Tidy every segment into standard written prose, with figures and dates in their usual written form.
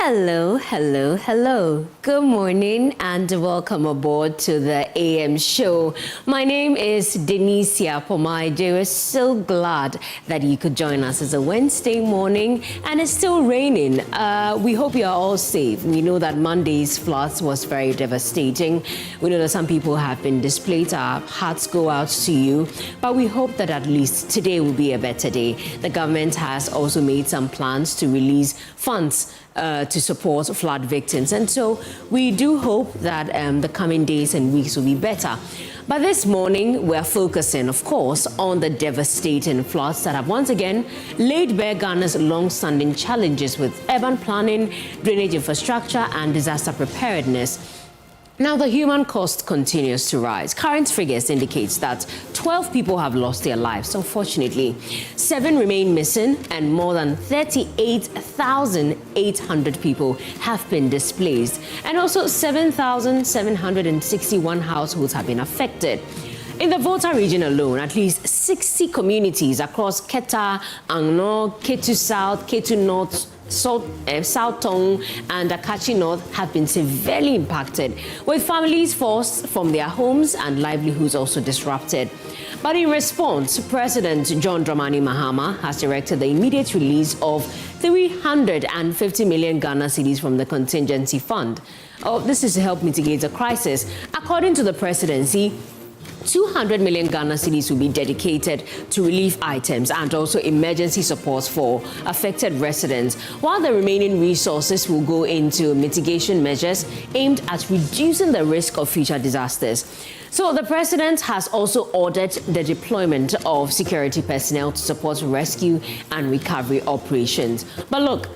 Hello, hello, hello. Good morning and welcome aboard to the AM show. My name is Denisia Pomaide. We're so glad that you could join us. It's a Wednesday morning and it's still raining. We hope you are all safe. We know that Monday's floods was very devastating. We know that some people have been displaced. Our hearts go out to you. But we hope that at least today will be a better day. The government has also made some plans to release funds to support flood victims. And so we do hope that the coming days and weeks will be better. But this morning, we're focusing, of course, on the devastating floods that have once again laid bare Ghana's long-standing challenges with urban planning, drainage infrastructure, and disaster preparedness. Now, the human cost continues to rise. Current figures indicate that 12 people have lost their lives, unfortunately. 7 remain missing, and more than 38,800 people have been displaced. And also 7,761 households have been affected. In the Volta region alone, at least 60 communities across Keta, Angno, Ketu South, Ketu North, South Tong and Akachi North have been severely impacted, with families forced from their homes and livelihoods also disrupted. But in response, President John Dramani Mahama has directed the immediate release of 350 million Ghana cedis from the Contingency Fund. This is to help mitigate the crisis. According to the presidency, 200 million Ghana cedis will be dedicated to relief items and also emergency supports for affected residents, while the remaining resources will go into mitigation measures aimed at reducing the risk of future disasters. So the president has also ordered the deployment of security personnel to support rescue and recovery operations. But look,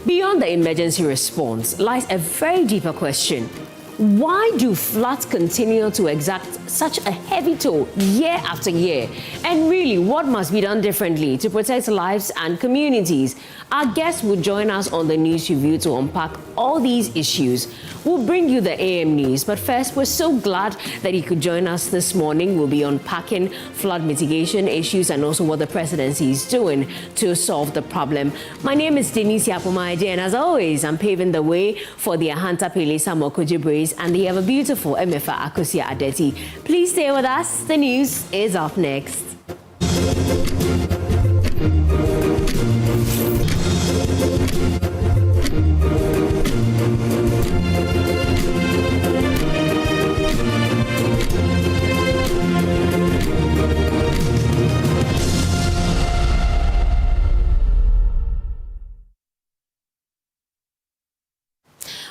beyond the emergency response lies a very deeper question. Why do floods continue to exact such a heavy toll year after year? And really, what must be done differently to protect lives and communities? Our guest will join us on the News Review to unpack all these issues. We'll bring you the AM News, but first, we're so glad that he could join us this morning. We'll be unpacking flood mitigation issues and also what the presidency is doing to solve the problem. My name is Denisia Pomaide, and as always, I'm paving the way for the Ahanta Pelesa Kojo Brace, and they have a beautiful Emefa Akosua Adeti. Please stay with us. The news is up next.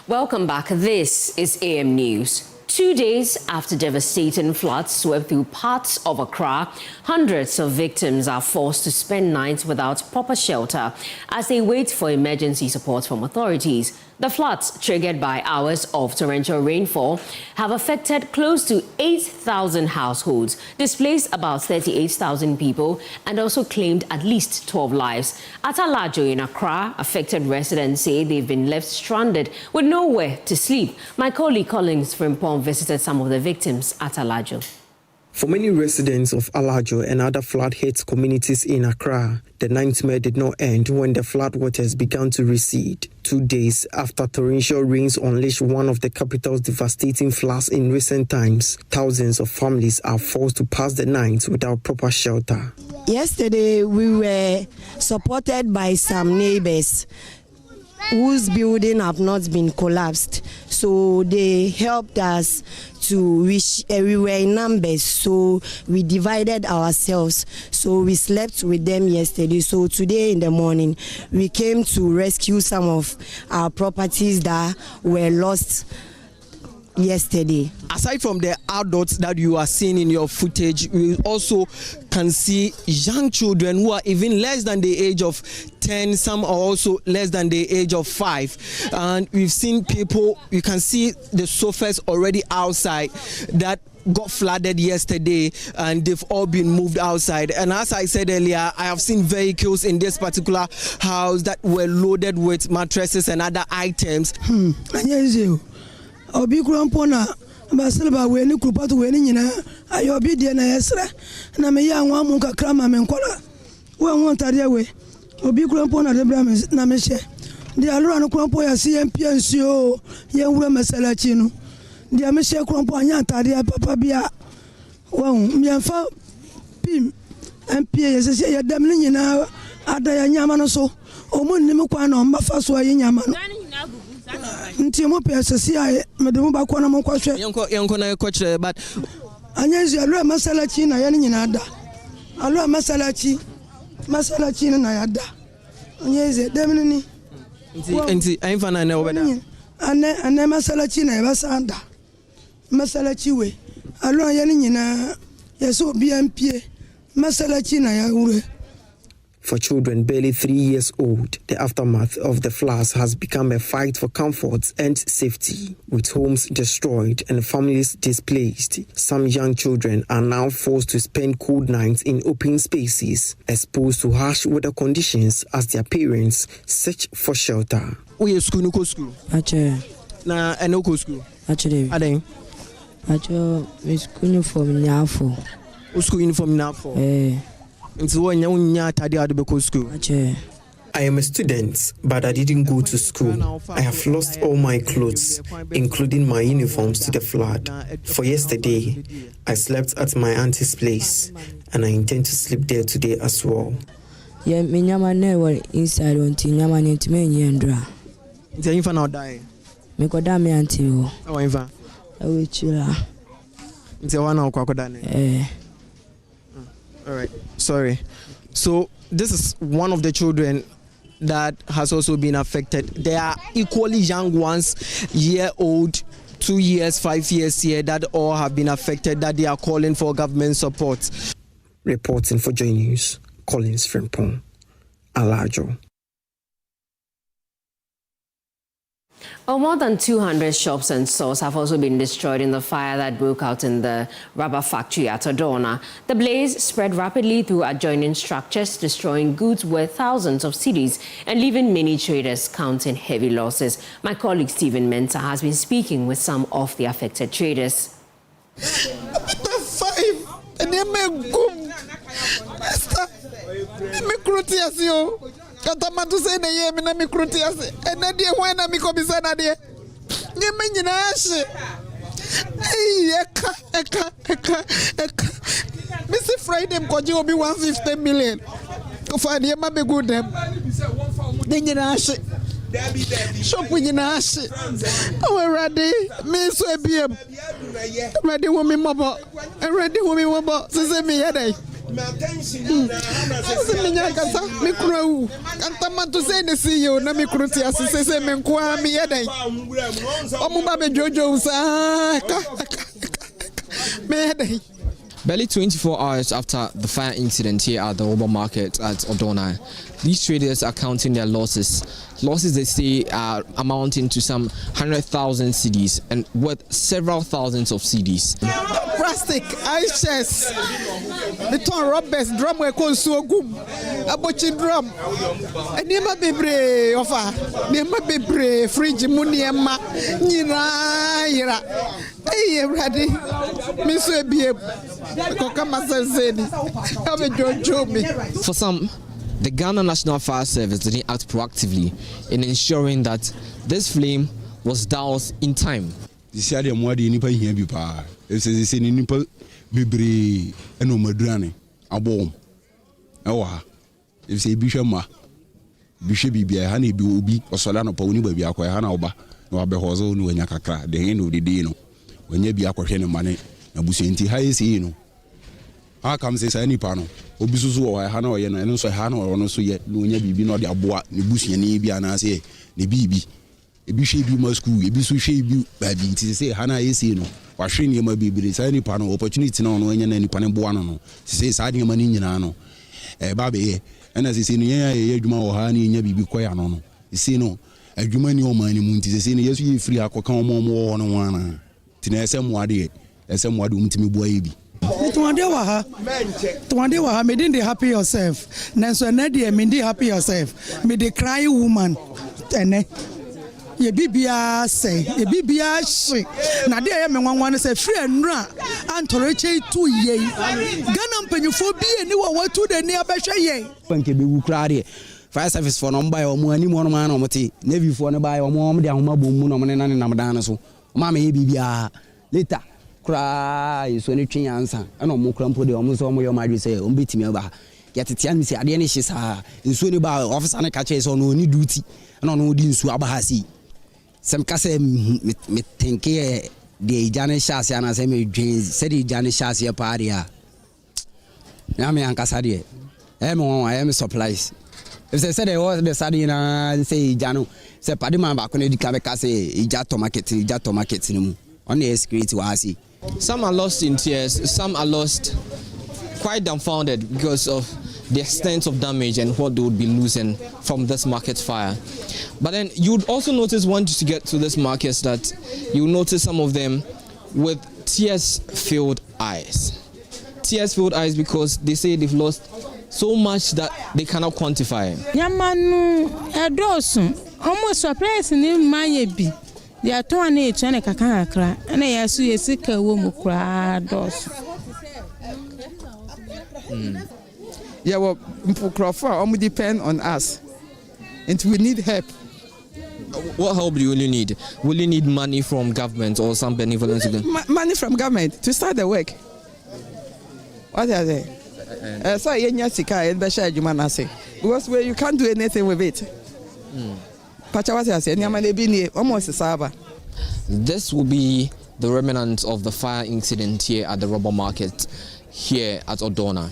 Welcome back. This is AM News. 2 days after devastating floods swept through parts of Accra, hundreds of victims are forced to spend nights without proper shelter as they wait for emergency support from authorities. The floods, triggered by hours of torrential rainfall, have affected close to 8,000 households, displaced about 38,000 people, and also claimed at least 12 lives. At Alajo in Accra, affected residents say they've been left stranded with nowhere to sleep. My colleague Collins Frimpong visited some of the victims at Alajo. For many residents of Alajo and other flood-hit communities in Accra, the nightmare did not end when the floodwaters began to recede. 2 days after torrential rains unleashed one of the capital's devastating floods in recent times, thousands of families are forced to pass the night without proper shelter. Yesterday, we were supported by some neighbors whose building have not been collapsed. So they helped us to reach, we were in numbers, so we divided ourselves. So we slept with them yesterday. So today in the morning, we came to rescue some of our properties that were lost yesterday. Aside from the adults that you are seeing in your footage, we also can see young children who are even less than the age of 10, some are also less than the age of 5. And we've seen people, you can see the sofas already outside that got flooded yesterday, and they've all been moved outside. And as I said earlier, I have seen vehicles in this particular house that were loaded with mattresses and other items. Obi Grampona, Basilba, when you could winning in a obedient Esra, and I'm a young one who can cram and collar. One want a way. Obi Grampona, the Brahmins, Nameshe, The Alano Crampo, I see MPNCO, Yawura Masalachino. The Amisha Crampo, Yanta, Papa Bia. Well, Mianfa Pim, MPA, as I say, Damina, Ada Yamanoso, Omun Nimuquano, Mafaswa Yaman. Ntimo PSCI, Madame Bakwana Mokwasha, Yonkona coach, but Anyazi, Alua Masalachi, Nayanada. Alua Masalachi, Masalachi, Nayada. Anyazi, Demini. I'm fine, I know better. And then Masalachi, Navasanda. Masalachi way. Alua Yanina, Yaso BMP, Masalachi, Nayure. For children barely 3 years old, the aftermath of the floods has become a fight for comfort and safety. With homes destroyed and families displaced, some young children are now forced to spend cold nights in open spaces, exposed to harsh weather conditions as their parents search for shelter. We school, no school. Actually, Na no school. actually, Aden. we school uniform now for. School uniform now for. Into one young school. I am a student, but I didn't go to school. I have lost all my clothes, including my uniforms, to the flood. For yesterday, I slept at my auntie's place, and I intend to sleep there today as well. Yeah, me nyama never inside until nyama need to me nyendra. The infant now die. Me koda me auntie. Oh, infant. I will chill. It's a 1 hour crocodile. All right, sorry. So this is one of the children that has also been affected. There are equally young ones, year old, 2 years, 5 years here, that all have been affected, that they are calling for government support. Reporting for Joy News, Collins Frimpong, Alajo. More than 200 shops and stores have also been destroyed in the fire that broke out in the rubber factory at Odona. The blaze spread rapidly through adjoining structures, destroying goods worth thousands of cedis and leaving many traders counting heavy losses. My colleague Stephen Mensah has been speaking with some of the affected traders. Katamatu say na ye me na me kruti ase ena die hwan na me kobisa na die nye me nyina ahye eka Mr. Friday Kojo obi 150 million ko fa die ma be good dem de nyina ahye shop nyina ahye awurade me so ebiem ready wo me mobo se me yedai Barely 24 hours after the fire incident here at the Oba Market at Odona, these traders are counting their losses. Losses they say are amounting to some 100,000 cedis and worth several thousands of cedis. Plastic, ice chest, the ton rubbers, drum we call so good, a butching drum, and never be brave offer, never be brave, fridge, muniama, nira, hey, ready, Miss Webby, For some, the Ghana National Fire Service didn't act proactively in ensuring that this flame was doused in time. This year, the Mwadi nipa here be pa. If they say nipa bibri eno madrane abom. Ewa. If say bishama, bishebibia hani bi obi osola no pa oni ba bi akwa ha na oba na wa be hozo no anya kakra. The end of the day no. Wanya bi akwahwe ne mane na busenti ha yesi no. Ha kam say say nipa no. Obi susu wo ha na oye no eno so ha na ono so ye no nya bibi no de aboa ne busuani bi ana say ne bibi ebi hwe bi ma school ebi so hwe bi ba bi nti say ha na yesi no wa hwe ne ma bibire say nipa no opportunity na ono nya na nipa ne boa no no say sa de ma ni nyina no ba be ye ena say no ye adwuma wo ha na nya bibi koya no no say no adwuma ni o ma ni mu nti say no yesu ye free akoka omo wo no wana ti na ese moade umtimi boa ye bi Tuande wa ha me didn't happy yourself. Nanso na de me dey happy yourself. Me dey cry woman. Ene. Ye bibia say, ye bibia she. Na de ye me nwanwan say free enra antoreche tu ye. Ghana mpanyufo bi eni wa watu de ni abehwe ye. Panke be wu kra de. fire service for number or more any more man or moti navy for no buy or more the amount moon or man and Namadan so mamma bibia later cry so any chin answer and no more crumple the almost all your might say beat me about get it yan me say adiani she's in so about office and catches on no need duty and on no din su abahasi some case me think the Janet Shas and as I may said Janet Shas your party. Yami and Casadie. I am supplies. If they said I was the Sadina and say Jano, say Padima back on the Cabacase, Jato market on the screen to Asi. Some are lost in tears, some are lost quite dumbfounded because of the extent of damage and what they would be losing from this market fire. But then you'd also notice once you get to this markets that you notice some of them with tears-filled eyes. Tears-filled eyes because they say they've lost so much that they cannot quantify. Yamanu edosun almost surprise ni mayebi. They are to an age and a kakakra and I ask you a sick woman cry dos. Yeah, well, Mpukrofa depend on us, and we need help. What help do you really need? Will you need money from government or some benevolence? Money from government to start the work. What are they? So because you can't do anything with it. This will be the remnants of the fire incident here at the rubber market here at Odona.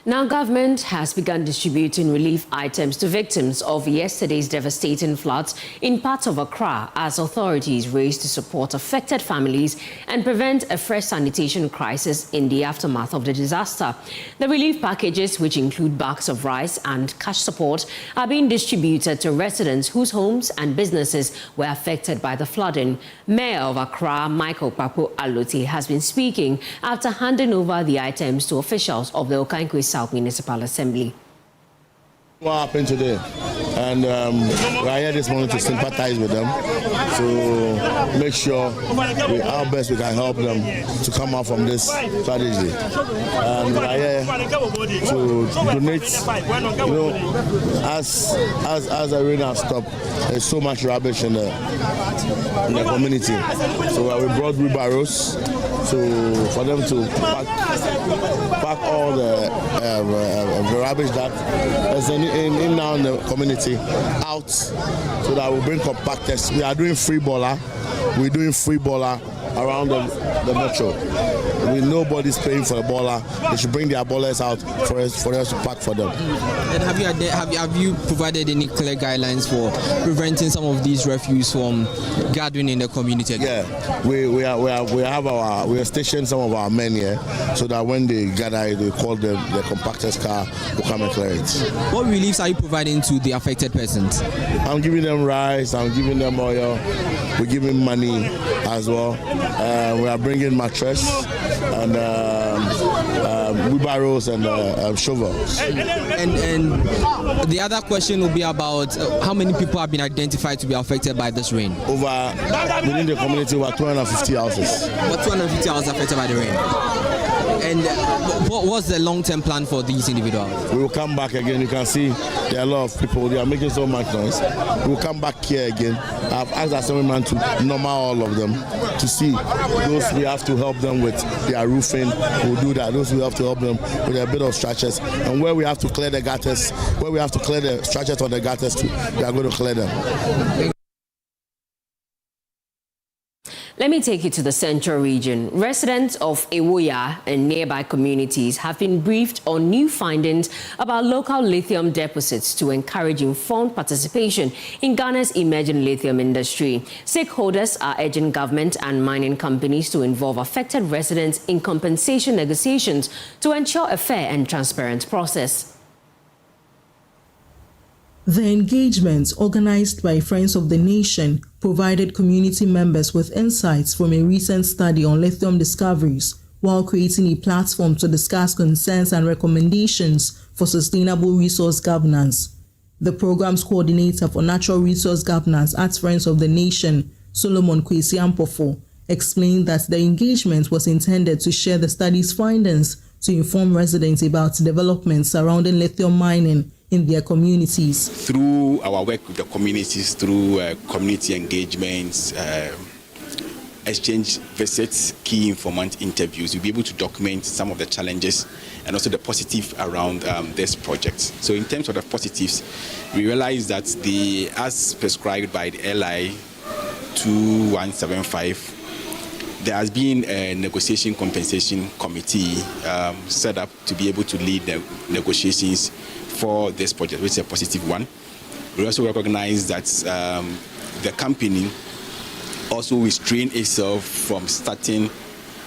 Now, government has begun distributing relief items to victims of yesterday's devastating floods in parts of Accra as authorities race to support affected families and prevent a fresh sanitation crisis in the aftermath of the disaster. The relief packages, which include bags of rice and cash support, are being distributed to residents whose homes and businesses were affected by the flooding. Mayor of Accra, Michael Akufo-Addo, has been speaking after handing over the items to officials of the Okankwesi South Municipal Assembly. What happened today? And we are here this morning to sympathize with them, to make sure our best we can help them to come out from this tragedy. And we are here to donate. You know, as the rain has stopped, there's so much rubbish in the community. So we brought wheelbarrows for them to pack all the rubbish that is in now in the community out, so that we bring compactors. We are doing free boiler. We're doing free boiler around the metro. Nobody's paying for the boiler. They should bring their boilers out for us to pack for them. And have you provided any clear guidelines for preventing some of these refuse from gathering in the community again? Yeah, we are stationed some of our men here, so that when they gather, they call the compactors car to come and clear it. What reliefs are you providing to the affected persons? I'm giving them rice. I'm giving them oil. We're giving money as well. We are bringing mattress and wheelbarrows and shovels. And the other question will be about how many people have been identified to be affected by this rain? Within the community, over 250 houses. What 250 houses affected by the rain? And what's the long-term plan for these individuals? We will come back again. You can see there are a lot of people. They are making so much noise. We will come back here again. I've asked the assemblyman to number all of them to see those we have to help them with their roofing. We'll do that. Those we have to help them with a bit of structures. And where we have to clear the gutters, where we have to clear the structures on the gutters too, we are going to clear them. Let me take you to the central region. Residents of Ewoya and nearby communities have been briefed on new findings about local lithium deposits to encourage informed participation in Ghana's emerging lithium industry. Stakeholders are urging government and mining companies to involve affected residents in compensation negotiations to ensure a fair and transparent process. The engagement, organized by Friends of the Nation, provided community members with insights from a recent study on lithium discoveries, while creating a platform to discuss concerns and recommendations for sustainable resource governance. The program's coordinator for natural resource governance at Friends of the Nation, Solomon Kwesi Ampofo, explained that the engagement was intended to share the study's findings to inform residents about developments surrounding lithium mining in their communities. Through our work with the communities, through community engagements, exchange visits, key informant interviews, we'll be able to document some of the challenges and also the positive around this project. So in terms of the positives, we realize that as prescribed by the LI 2175, there has been a negotiation compensation committee set up to be able to lead the negotiations for this project, which is a positive one. We also recognize that the company also restrained itself from starting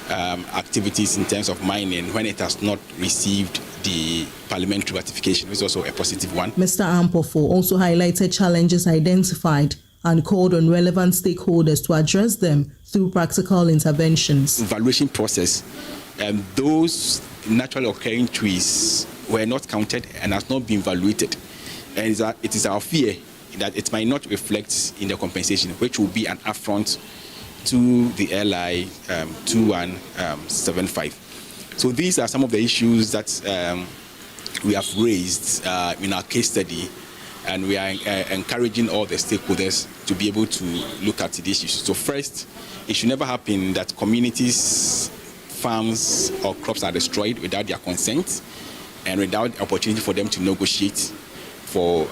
activities in terms of mining when it has not received the parliamentary ratification, which is also a positive one. Mr. Ampofo also highlighted challenges identified and called on relevant stakeholders to address them through practical interventions. Evaluation process, those naturally occurring trees were not counted and has not been evaluated. And it is our fear that it might not reflect in the compensation, which will be an affront to the LI 2175. So these are some of the issues that we have raised in our case study, and we are encouraging all the stakeholders to be able to look at these issues. So first, it should never happen that communities, farms or crops are destroyed without their consent and without opportunity for them to negotiate for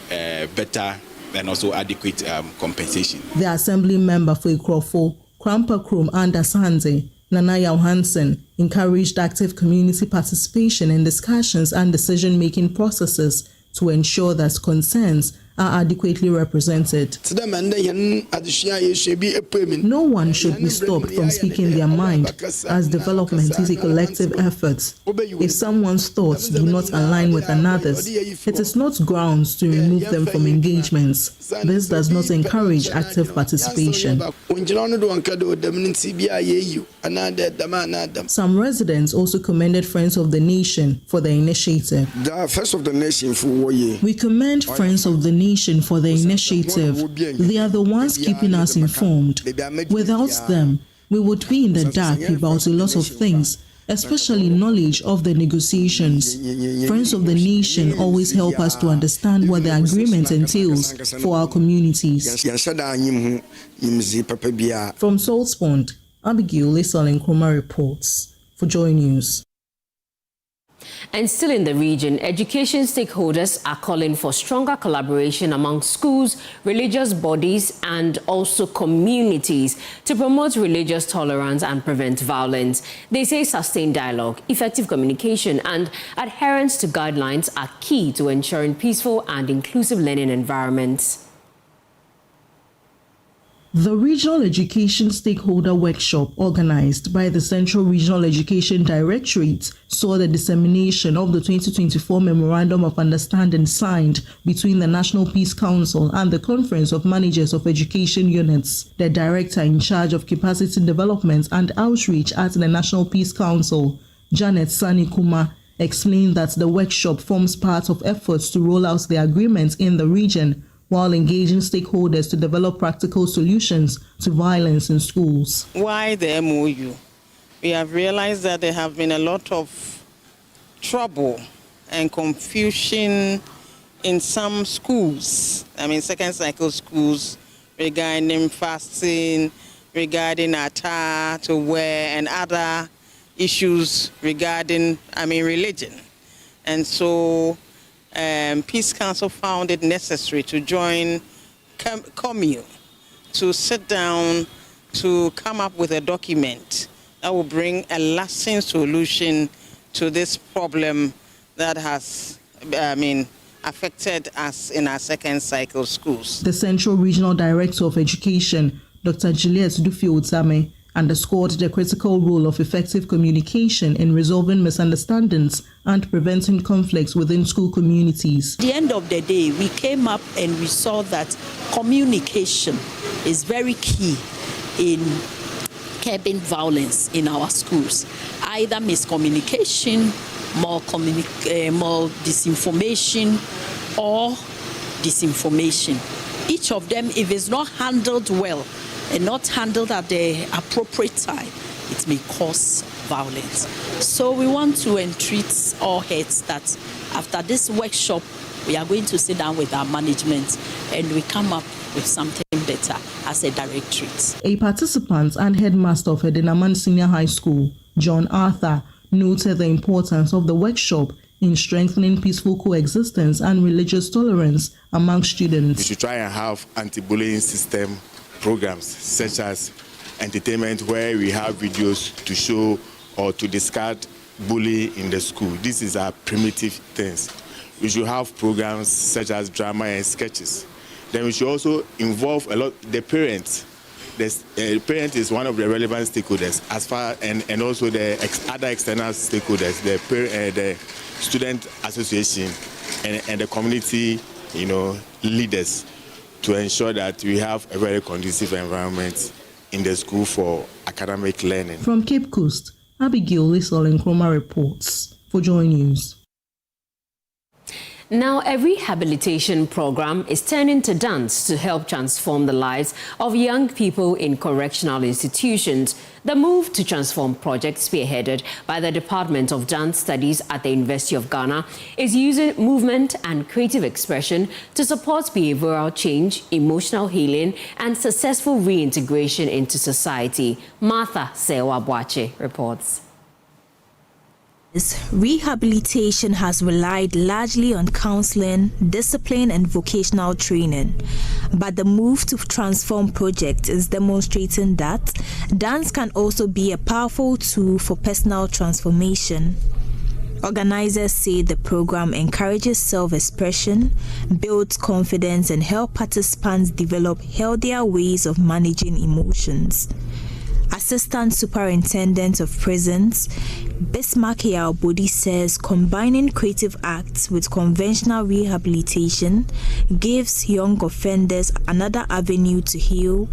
better and also adequate compensation. The Assembly member for Ikrofo, Krampa Krom and Asante, Nana Johansson, encouraged active community participation in discussions and decision-making processes to ensure that concerns are adequately represented. No one should be stopped from speaking their mind, as development is a collective effort. If someone's thoughts do not align with another's, it is not grounds to remove them from engagements. This does not encourage active participation. Some residents also commended Friends of the Nation for the initiative. We commend Friends of the Nation for the initiative. They are the ones keeping us informed. Without them, we would be in the dark about a lot of things, especially knowledge of the negotiations. Friends of the Nation always help us to understand what the agreement entails for our communities. From Salts Pond, Abigail Lisol Nkrumah reports for Joy News. And still in the region, education stakeholders are calling for stronger collaboration among schools, religious bodies, and also communities to promote religious tolerance and prevent violence. They say sustained dialogue, effective communication, and adherence to guidelines are key to ensuring peaceful and inclusive learning environments. The Regional Education Stakeholder Workshop, organized by the Central Regional Education Directorate, saw the dissemination of the 2024 Memorandum of Understanding signed between the National Peace Council and the Conference of Managers of Education Units. The director in charge of capacity development and outreach at the National Peace Council, Janet Sani Kuma, explained that the workshop forms part of efforts to roll out the agreement in the region, while engaging stakeholders to develop practical solutions to violence in schools. Why the MOU? We have realized that there have been a lot of trouble and confusion in some schools, second cycle schools, regarding fasting, regarding attire to wear, and other issues regarding, religion. And so Peace Council found it necessary to join COMU to sit down to come up with a document that will bring a lasting solution to this problem that has, affected us in our second cycle schools. The Central Regional Director of Education, Dr. Juliet Dufi-Otsame, underscored the critical role of effective communication in resolving misunderstandings and preventing conflicts within school communities. At the end of the day, we came up and we saw that communication is very key in curbing violence in our schools. Either miscommunication, more disinformation, or disinformation. Each of them, if it's not handled well, and not handled at the appropriate time, it may cause violence. So we want to entreat all heads that after this workshop, we are going to sit down with our management and we come up with something better as a directorate. A participant and headmaster of Edinaman Senior High School, John Arthur, noted the importance of the workshop in strengthening peaceful coexistence and religious tolerance among students. We should try and have anti-bullying system programs such as entertainment where we have videos to show or to discard bullying in the school. This is our primitive things. We should have programs such as drama and sketches. Then we should also involve a lot the parents. The parent is one of the relevant stakeholders as far and also the other external stakeholders, the student association and the community, leaders, to ensure that we have a very conducive environment in the school for academic learning. From Cape Coast, Abigail Lisol Nkrumah reports for Joy News. Now, a rehabilitation program is turning to dance to help transform the lives of young people in correctional institutions. The Move to Transform project, spearheaded by the Department of Dance Studies at the University of Ghana, is using movement and creative expression to support behavioral change, emotional healing, and successful reintegration into society. Martha Sewa-Boache reports. Rehabilitation has relied largely on counseling, discipline, and vocational training. But the Move to Transform project is demonstrating that dance can also be a powerful tool for personal transformation. Organizers say the program encourages self-expression, builds confidence, and helps participants develop healthier ways of managing emotions. Assistant Superintendent of Prisons, Bismarck Yaobodi, says combining creative acts with conventional rehabilitation gives young offenders another avenue to heal,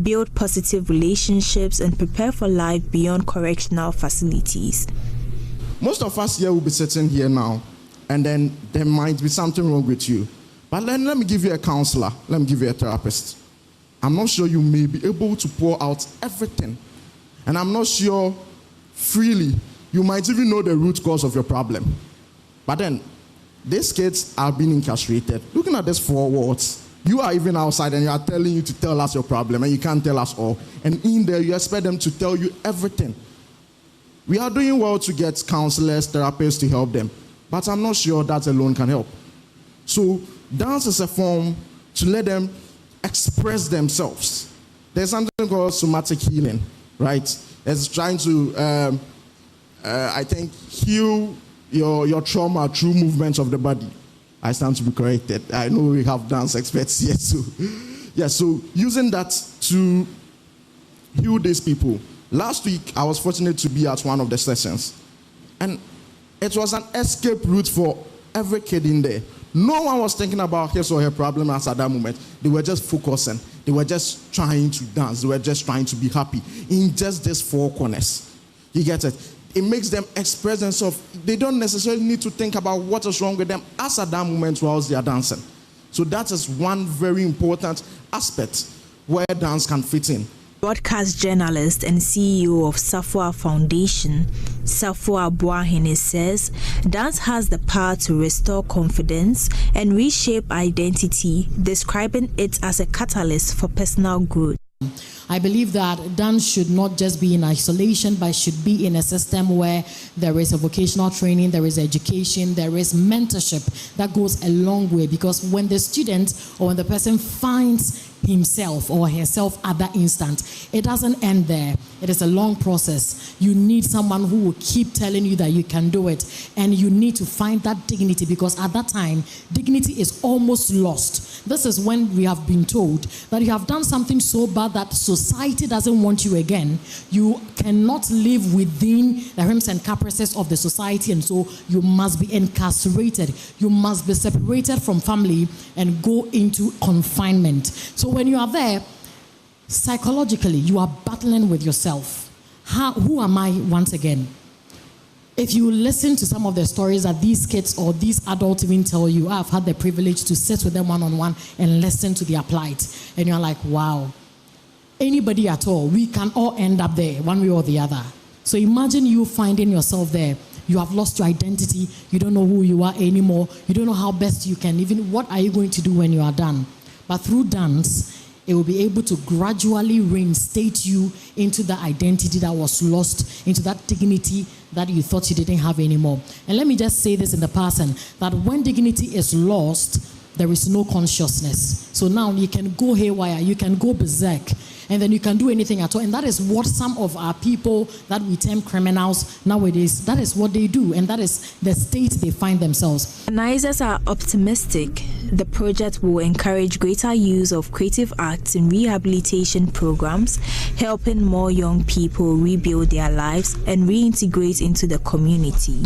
build positive relationships, and prepare for life beyond correctional facilities. Most of us here will be sitting here now, and then there might be something wrong with you. But let me give you a counselor, let me give you a therapist. I'm not sure you may be able to pour out everything. And I'm not sure freely you might even know the root cause of your problem. But then, these kids are being incarcerated. Looking at these 4 walls, you are even outside and you are telling you to tell us your problem and you can't tell us all. And in there, you expect them to tell you everything. We are doing well to get counselors, therapists to help them. But I'm not sure that alone can help. So, dance is a form to let them express themselves. There's something called somatic healing, right? It's trying to, I think, heal your trauma through movements of the body. I stand to be corrected. I know we have dance experts here, so using that to heal these people. Last week, I was fortunate to be at one of the sessions, and it was an escape route for every kid in there. No one was thinking about his or her problem at that moment. They were just focusing. They were just trying to dance. They were just trying to be happy in just these 4 corners. You get it? It makes them express themselves. They don't necessarily need to think about what is wrong with them as at that moment whilst they are dancing. So that is one very important aspect where dance can fit in. Broadcast journalist and CEO of Safwa Foundation, Safwa Boahene, says dance has the power to restore confidence and reshape identity, describing it as a catalyst for personal growth. I believe that dance should not just be in isolation, but should be in a system where there is a vocational training, there is education, there is mentorship that goes a long way. Because when the student or when the person finds himself or herself at that instant, it doesn't end there. It is a long process. You need someone who will keep telling you that you can do it, and you need to find that dignity, because at that time, dignity is almost lost. This is when we have been told that you have done something so bad that society doesn't want you again. You cannot live within the whims and caprices of the society, and so you must be incarcerated. You must be separated from family and go into confinement. So when you are there, psychologically, you are battling with yourself. Who am I once again? If you listen to some of the stories that these kids or these adults even tell you, I've had the privilege to sit with them one-on-one and listen to their plight. And you're like, wow, anybody at all. We can all end up there, one way or the other. So imagine you finding yourself there. You have lost your identity. You don't know who you are anymore. You don't know how best you can even, what are you going to do when you are done? But through dance, it will be able to gradually reinstate you into the identity that was lost, into that dignity that you thought you didn't have anymore. And let me just say this in the person, that when dignity is lost, there is no consciousness. So now you can go haywire, you can go berserk, and then you can do anything at all. And that is what some of our people that we term criminals nowadays, that is what they do, and that is the state they find themselves. Organizers are optimistic the project will encourage greater use of creative arts in rehabilitation programs, helping more young people rebuild their lives and reintegrate into the community.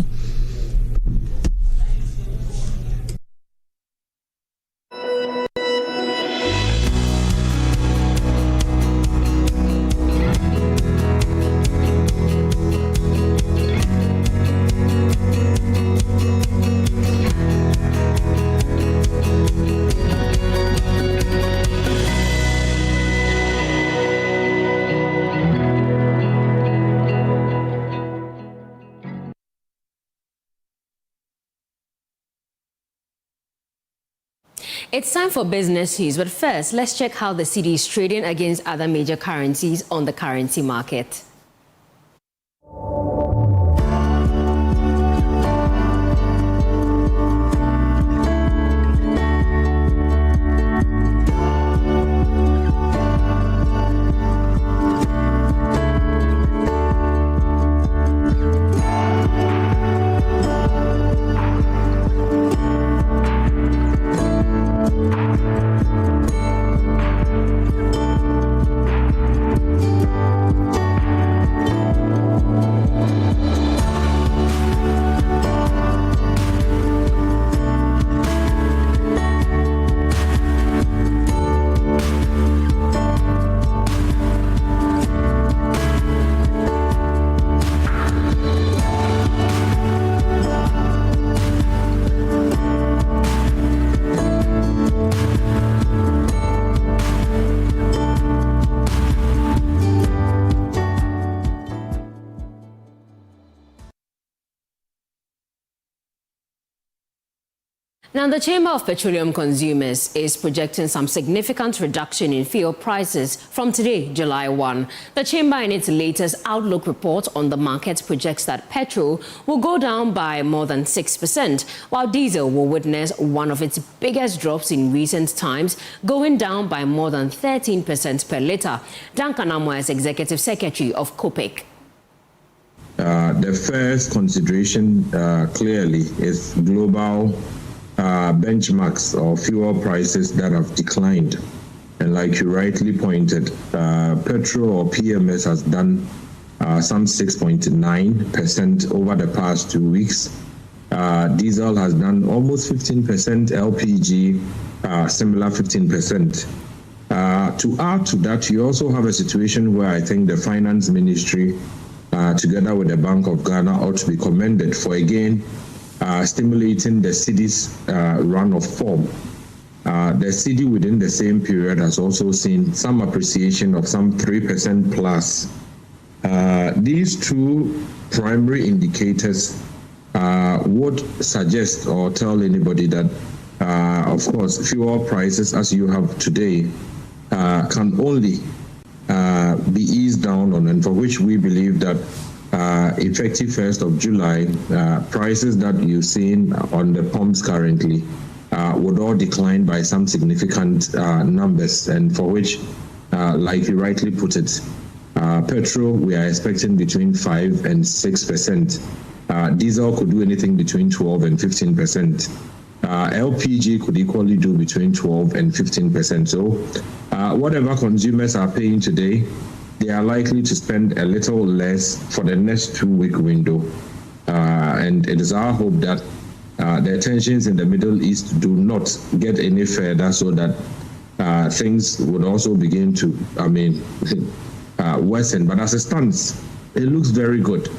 It's time for business news, but first, let's check how the cedi is trading against other major currencies on the currency market. Now, the Chamber of Petroleum Consumers is projecting some significant reduction in fuel prices from today, July 1. The Chamber, in its latest outlook report on the market, projects that petrol will go down by more than 6%, while diesel will witness one of its biggest drops in recent times, going down by more than 13% per litre. Duncan Amwa is Executive Secretary of COPEC. The first consideration clearly is global benchmarks or fuel prices that have declined. And like you rightly pointed, petrol or PMS has done some 6.9% over the past 2 weeks. Diesel has done almost 15%, LPG similar 15%. To add to that, you also have a situation where I think the Finance Ministry, together with the Bank of Ghana, ought to be commended for again stimulating the cedi's run of form. The cedi within the same period has also seen some appreciation of some 3% plus. These two primary indicators would suggest or tell anybody that, of course, fuel prices as you have today can only be eased down on, and for which we believe that effective 1st of July, prices that you've seen on the pumps currently would all decline by some significant numbers, and for which, like you rightly put it, petrol we are expecting between 5 and 6%. Diesel could do anything between 12 and 15%. LPG could equally do between 12 and 15%. So whatever consumers are paying today, they are likely to spend a little less for the next 2-week window. And it is our hope that the tensions in the Middle East do not get any further, so that things would also begin to, worsen. But as it stands, it looks very good.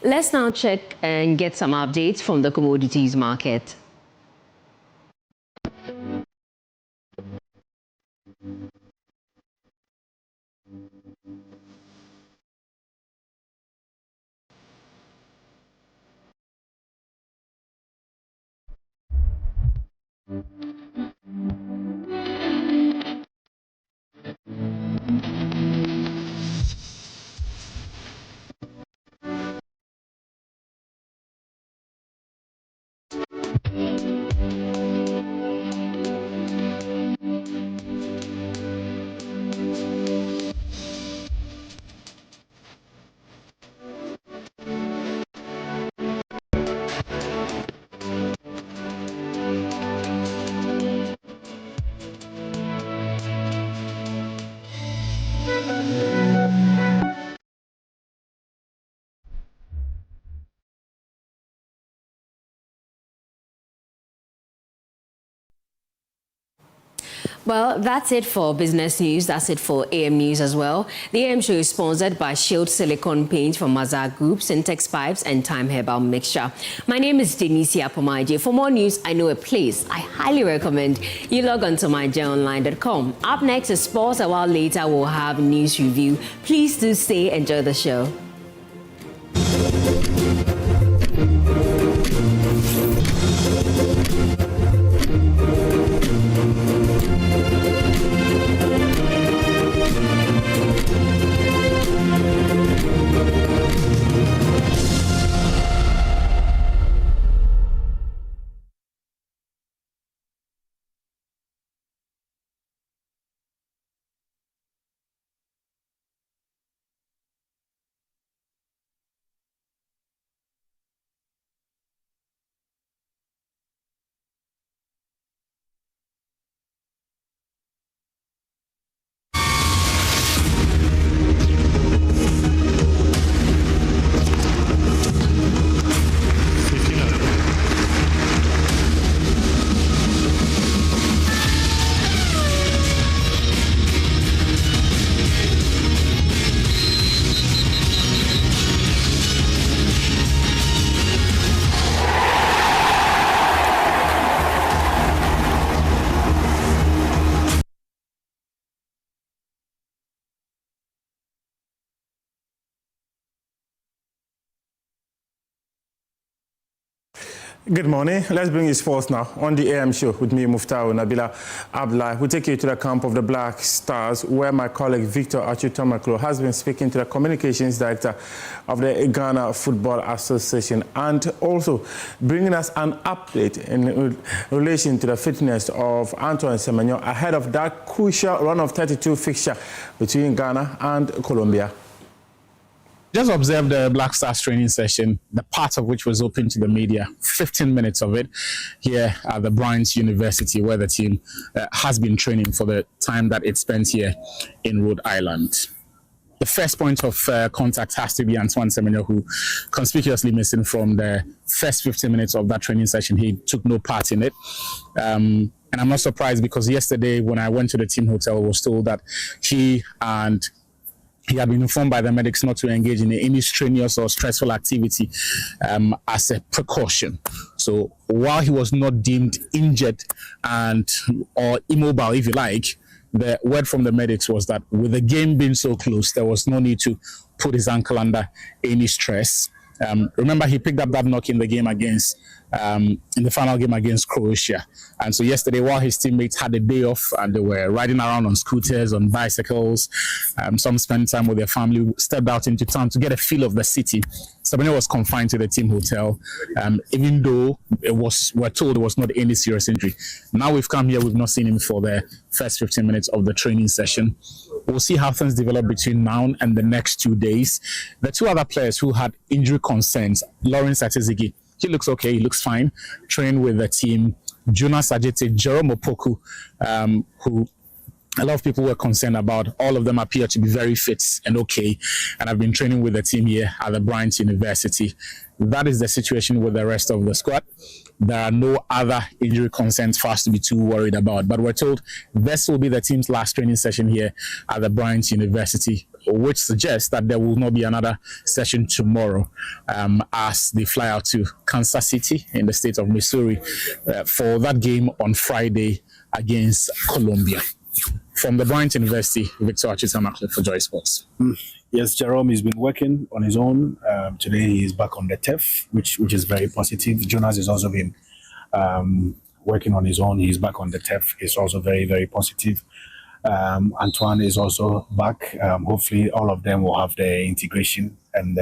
Let's now check and get some updates from the commodities market. Well, that's it for business news. That's it for AM News as well. The AM show is sponsored by Shield Silicone Paint from Mazar Group, Syntex Pipes, and Time Herbal Mixture. My name is Denisia Pomaje. For more news, I know a place. I highly recommend you log on to myjoyonline.com. Up next is sports. A while later, we'll have news review. Please do stay. Enjoy the show. Good morning. Let's bring you sports now on the AM show with me, Muftau Nabila Abdullah. We'll take you to the camp of the Black Stars, where my colleague Victor Achutomaklo has been speaking to the communications director of the Ghana Football Association, and also bringing us an update in relation to the fitness of Antoine Semenyo ahead of that crucial run of 32 fixture between Ghana and Colombia. Just observe the Black Stars training session, the part of which was open to the media, 15 minutes of it here at the Bryant University, where the team has been training for the time that it spent here in Rhode Island. The first point of contact has to be Antoine Semenyo, who conspicuously missing from the first 15 minutes of that training session. He took no part in it. And I'm not surprised, because yesterday when I went to the team hotel, I was told that he had been informed by the medics not to engage in any strenuous or stressful activity as a precaution. So while he was not deemed injured or immobile, if you like, the word from the medics was that with the game being so close, there was no need to put his ankle under any stress. Remember, he picked up that knock in the game in the final game against Croatia. And so yesterday, while his teammates had a day off and they were riding around on scooters, on bicycles, some spent time with their family, stepped out into town to get a feel of the city. Semenyo was confined to the team hotel, even though we're told it was not any serious injury. Now we've come here, we've not seen him for the first 15 minutes of the training session. We'll see how things develop between now and the next 2 days. The two other players who had injury concerns, Lawrence Atizigi, he looks okay, he looks fine, trained with the team. Jonas Adeti, Jerome Opoku, who a lot of people were concerned about. All of them appear to be very fit and okay, and I've been training with the team here at the Bryant University. That is the situation with the rest of the squad. There are no other injury concerns for us to be too worried about, but we're told this will be the team's last training session here at the Bryant University, which suggests that there will not be another session tomorrow as they fly out to Kansas City in the state of Missouri for that game on Friday against Colombia. From the Bryant University, Victor Achutomaklo for Joy Sports. Yes, Jerome has been working on his own. Today he is back on the turf, which is very positive. Jonas has also been working on his own. He's back on the turf. It's also very, very positive. Antoine is also back. Hopefully all of them will have the integration and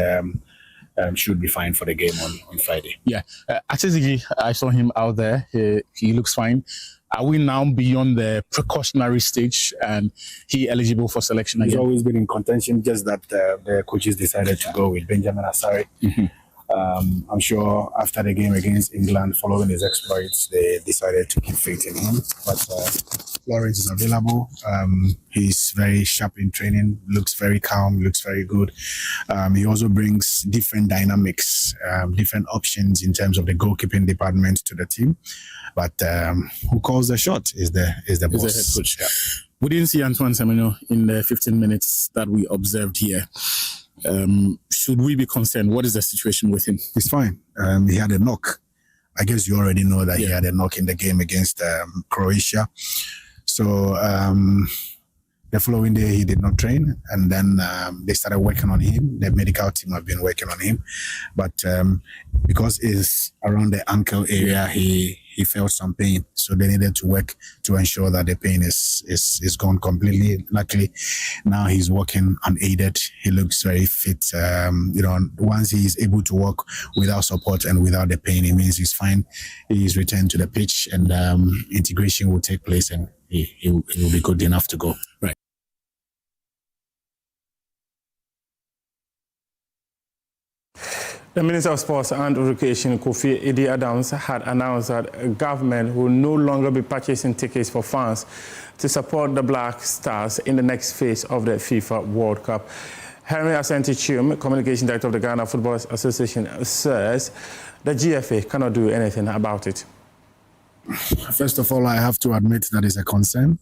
should be fine for the game on Friday. Yeah, Atizigi, I saw him out there. He looks fine. Are we now beyond the precautionary stage and he eligible for selection again? He's always been in contention, just that the coaches decided to go with Benjamin Asare. Mm-hmm. I'm sure after the game against England, following his exploits, they decided to keep faith in him. But Lawrence is available. He's very sharp in training, looks very calm, looks very good. He also brings different dynamics, different options in terms of the goalkeeping department to the team. But who calls the shot is the boss. The head coach. Yeah. We didn't see Antoine Semenyo in the 15 minutes that we observed here. Should we be concerned? What is the situation with him? He's fine. He had a knock. I guess you already know that he had a knock in the game against Croatia. So the following day he did not train, and then they started working on him. The medical team have been working on him, but because it's around the ankle area, he felt some pain. So they needed to work to ensure that the pain is gone completely. Luckily, now he's walking unaided. He looks very fit. Once he is able to walk without support and without the pain, it means he's fine. He's returned to the pitch, and integration will take place, and he will be good enough to go. Right. The Minister of Sports and Education, Kofi-Addo Adams, had announced that government will no longer be purchasing tickets for fans to support the Black Stars in the next phase of the FIFA World Cup. Henry Asante-Chium, Communication Director of the Ghana Football Association, says the GFA cannot do anything about it. First of all, I have to admit that is a concern.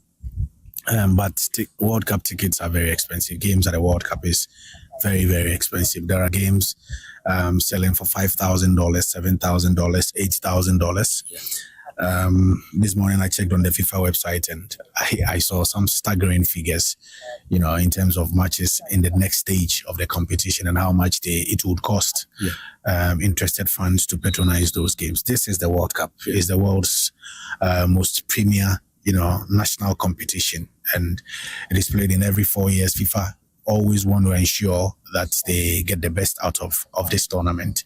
But World Cup tickets are very expensive. Games at the World Cup is very, very expensive. There are games selling for $5,000, $7,000, $8,000. This morning I checked on the FIFA website and I saw some staggering figures, in terms of matches in the next stage of the competition and how much it would cost interested fans to patronize those games. This is the World Cup. It's the world's most premier national competition, and it is played in every 4 years. FIFA always want to ensure that they get the best out of this tournament.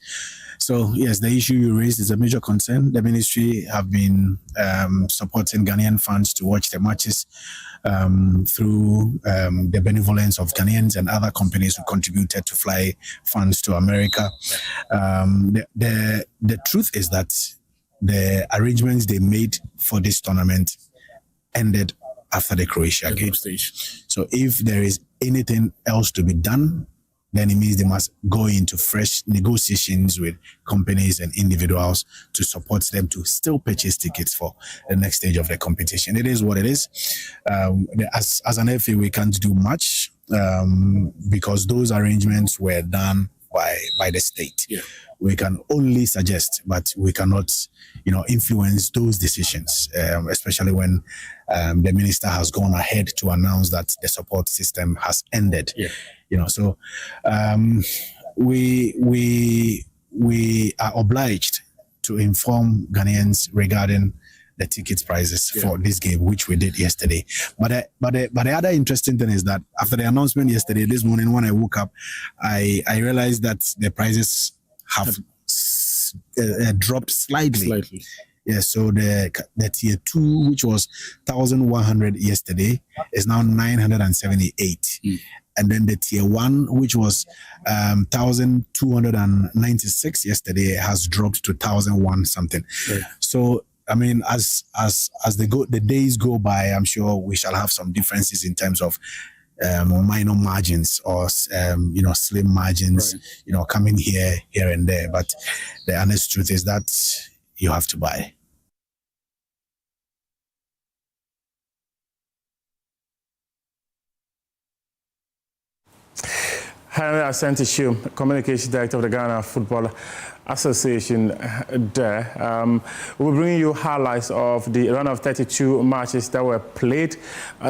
So yes, the issue you raised is a major concern. The ministry have been supporting Ghanaian fans to watch the matches through the benevolence of Ghanaians and other companies who contributed to fly fans to America. The truth is that the arrangements they made for this tournament ended after the Croatia game stage. So if there is anything else to be done, then it means they must go into fresh negotiations with companies and individuals to support them to still purchase tickets for the next stage of the competition. It is what it is. As an FA, we can't do much because those arrangements were done by the state. Yeah. We can only suggest, but we cannot, influence those decisions, especially when the minister has gone ahead to announce that the support system has ended. Yeah. So we are obliged to inform Ghanaians regarding the ticket prices for this game, which we did yesterday. But the other interesting thing is that after the announcement yesterday, this morning when I woke up, I realized that the prices have dropped slightly. Yeah, so the tier 2, which was 1,100 yesterday, is now 978. And then the tier 1, which was 1,296 yesterday, has dropped to 1,001 something. Yeah. So I mean, as the days go by, I'm sure we shall have some differences in terms of minor margins or slim margins, right, coming here and there. But the honest truth is that you have to buy. Henry Asante-Chium, Communication Director of the Ghana Football Association there. We'll bring you highlights of the run of 32 matches that were played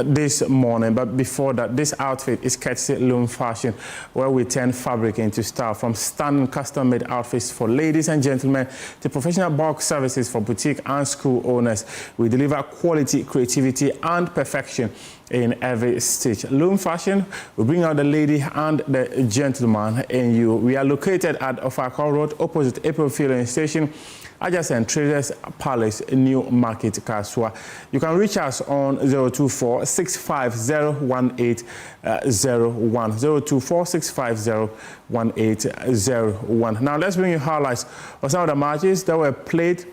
this morning. But before that, this outfit is courtesy Loom Fashion, where we turn fabric into style, from stunning custom-made outfits for ladies and gentlemen to professional bulk services for boutique and school owners. We deliver quality, creativity, and perfection in every stitch. Loom Fashion will bring out the lady and the gentleman in you. We are located at Ofako Road, opposite April Filling Station, adjacent Traders Palace, New Market, Akosua. You can reach us on 024-650-1801, 024-650-1801. Now let's bring you highlights of some of the matches that were played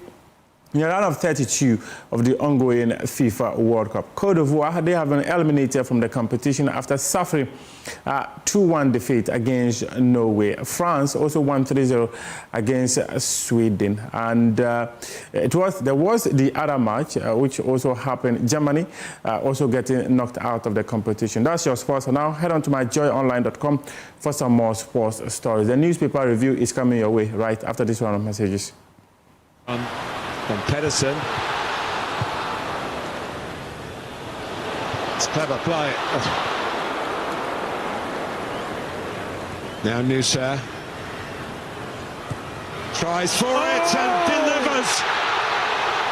In the round of 32 of the ongoing FIFA World Cup, Cote d'Ivoire, they have been eliminated from the competition after suffering a 2-1 defeat against Norway. France also won 3-0 against Sweden. And there was the other match, which also happened. Germany also getting knocked out of the competition. That's your sports. So now head on to myjoyonline.com for some more sports stories. The newspaper review is coming your way right after this round of messages. From Pedersen. It's clever play. Now Nusa tries for it and delivers.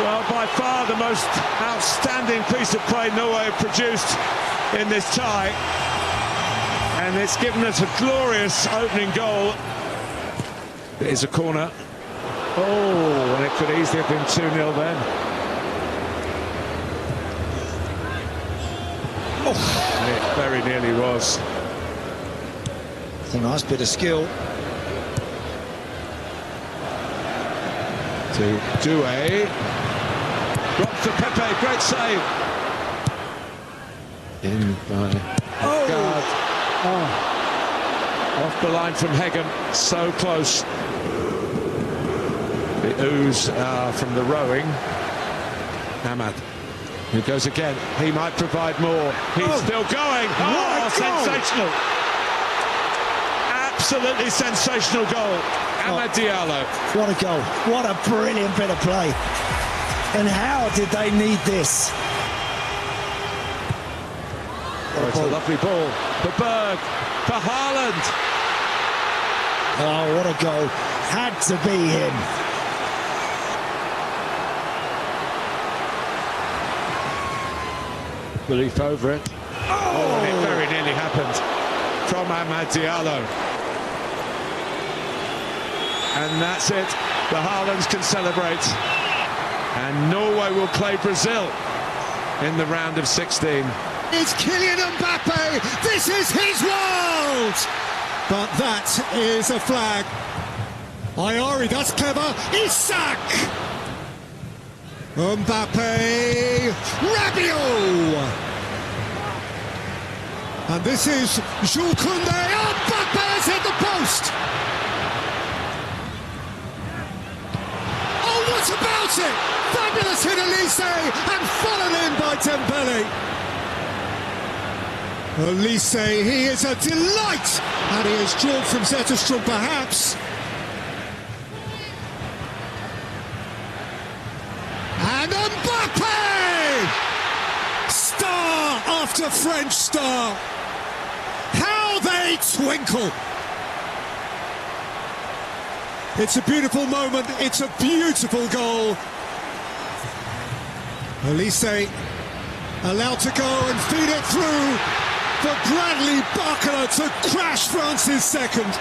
Well, by far the most outstanding piece of play Norway have produced in this tie. And it's given us a glorious opening goal. It is a corner. Oh, and it could easily have been 2-0 then. Oh, it very nearly was. It's a nice bit of skill. To Doué. Dropped for Pepe, great save. In by guard. Oh. Off the line from Hegem, so close. The ooze from the rowing. Ahmad, who goes again. He might provide more. He's still going. Oh, sensational. Absolutely sensational goal. Ahmad Diallo. What a goal. What a brilliant bit of play. And how did they need this? Oh, it's a lovely ball for Berg, for Haaland. Oh, what a goal. Had to be him. Belief over it. Oh, and it very nearly happened from Ahmad Diallo. And that's it. The Haalands can celebrate. And Norway will play Brazil in the round of 16. It's Kylian Mbappe. This is his world. But that is a flag. Ayari, that's clever. Isak. Mbappe, Rabiot, and this is Jules Koundé. Mbappe has hit the post. Oh, what about it? Fabulous hit, Elise, and followed in by Dembele. Elise, he is a delight, and he is drawn from Zetterstrom, perhaps. And Mbappe! Star after French star. How they twinkle. It's a beautiful moment. It's a beautiful goal. Elise allowed to go and feed it through for Bradley Barcola to crash France's second.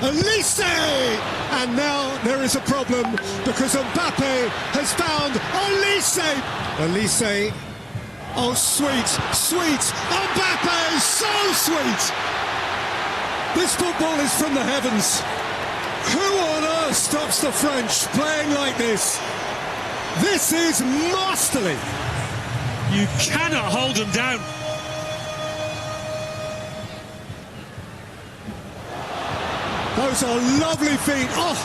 Elise! And now there is a problem because Mbappe has found Elise. Elise, oh sweet, sweet. Mbappe, so sweet. This football is from the heavens. Who on earth stops the French playing like this? This is masterly. You cannot hold them down. Those are lovely feet. Oh!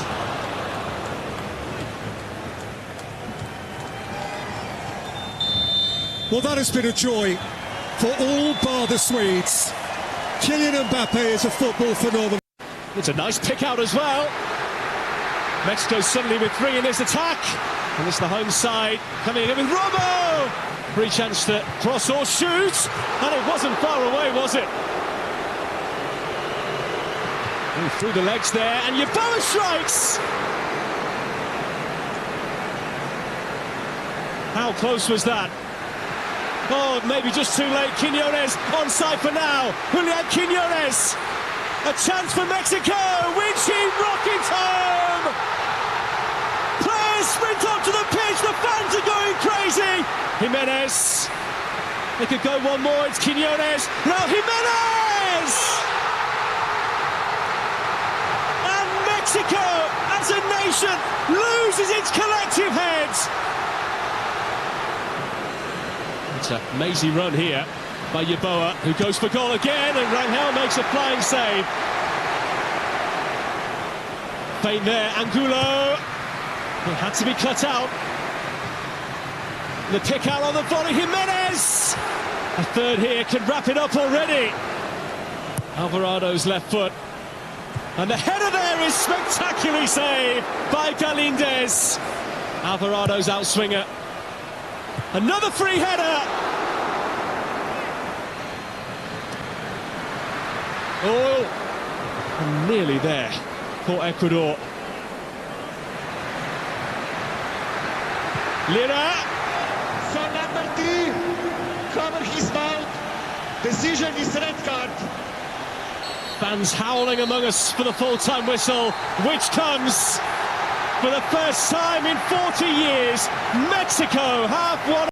Well, that has been a joy for all bar the Swedes. Kylian Mbappe is a football phenomenon. It's a nice pick out as well. Mexico suddenly with 3 in this attack. And it's the home side coming in with Romo. Free chance to cross or shoot. And it wasn't far away, was it? And through the legs there, and Yeboah strikes! How close was that? Oh, maybe just too late. Quiñones onside for now. Julian Quiñones. A chance for Mexico. Winchi rocket home. Players sprint onto the pitch. The fans are going crazy. Jimenez. They could go one more. It's Quiñones. Now Jimenez. Mexico as a situation loses its collective heads. It's a mazy run here by Yeboah, who goes for goal again, and Rangel makes a flying save. Feint there, Angulo. It had to be cut out. The kick out on the volley, Jimenez! A third here can wrap it up already. Alvarado's left foot. And the header there is spectacularly saved by Galindez. Alvarado's outswinger. Another free header. Oh, and nearly there for Ecuador. Lira. So number 3, cover his mouth. Decision is red card. Fans howling among us for the full-time whistle, which comes for the first time in 40 years. Mexico have won.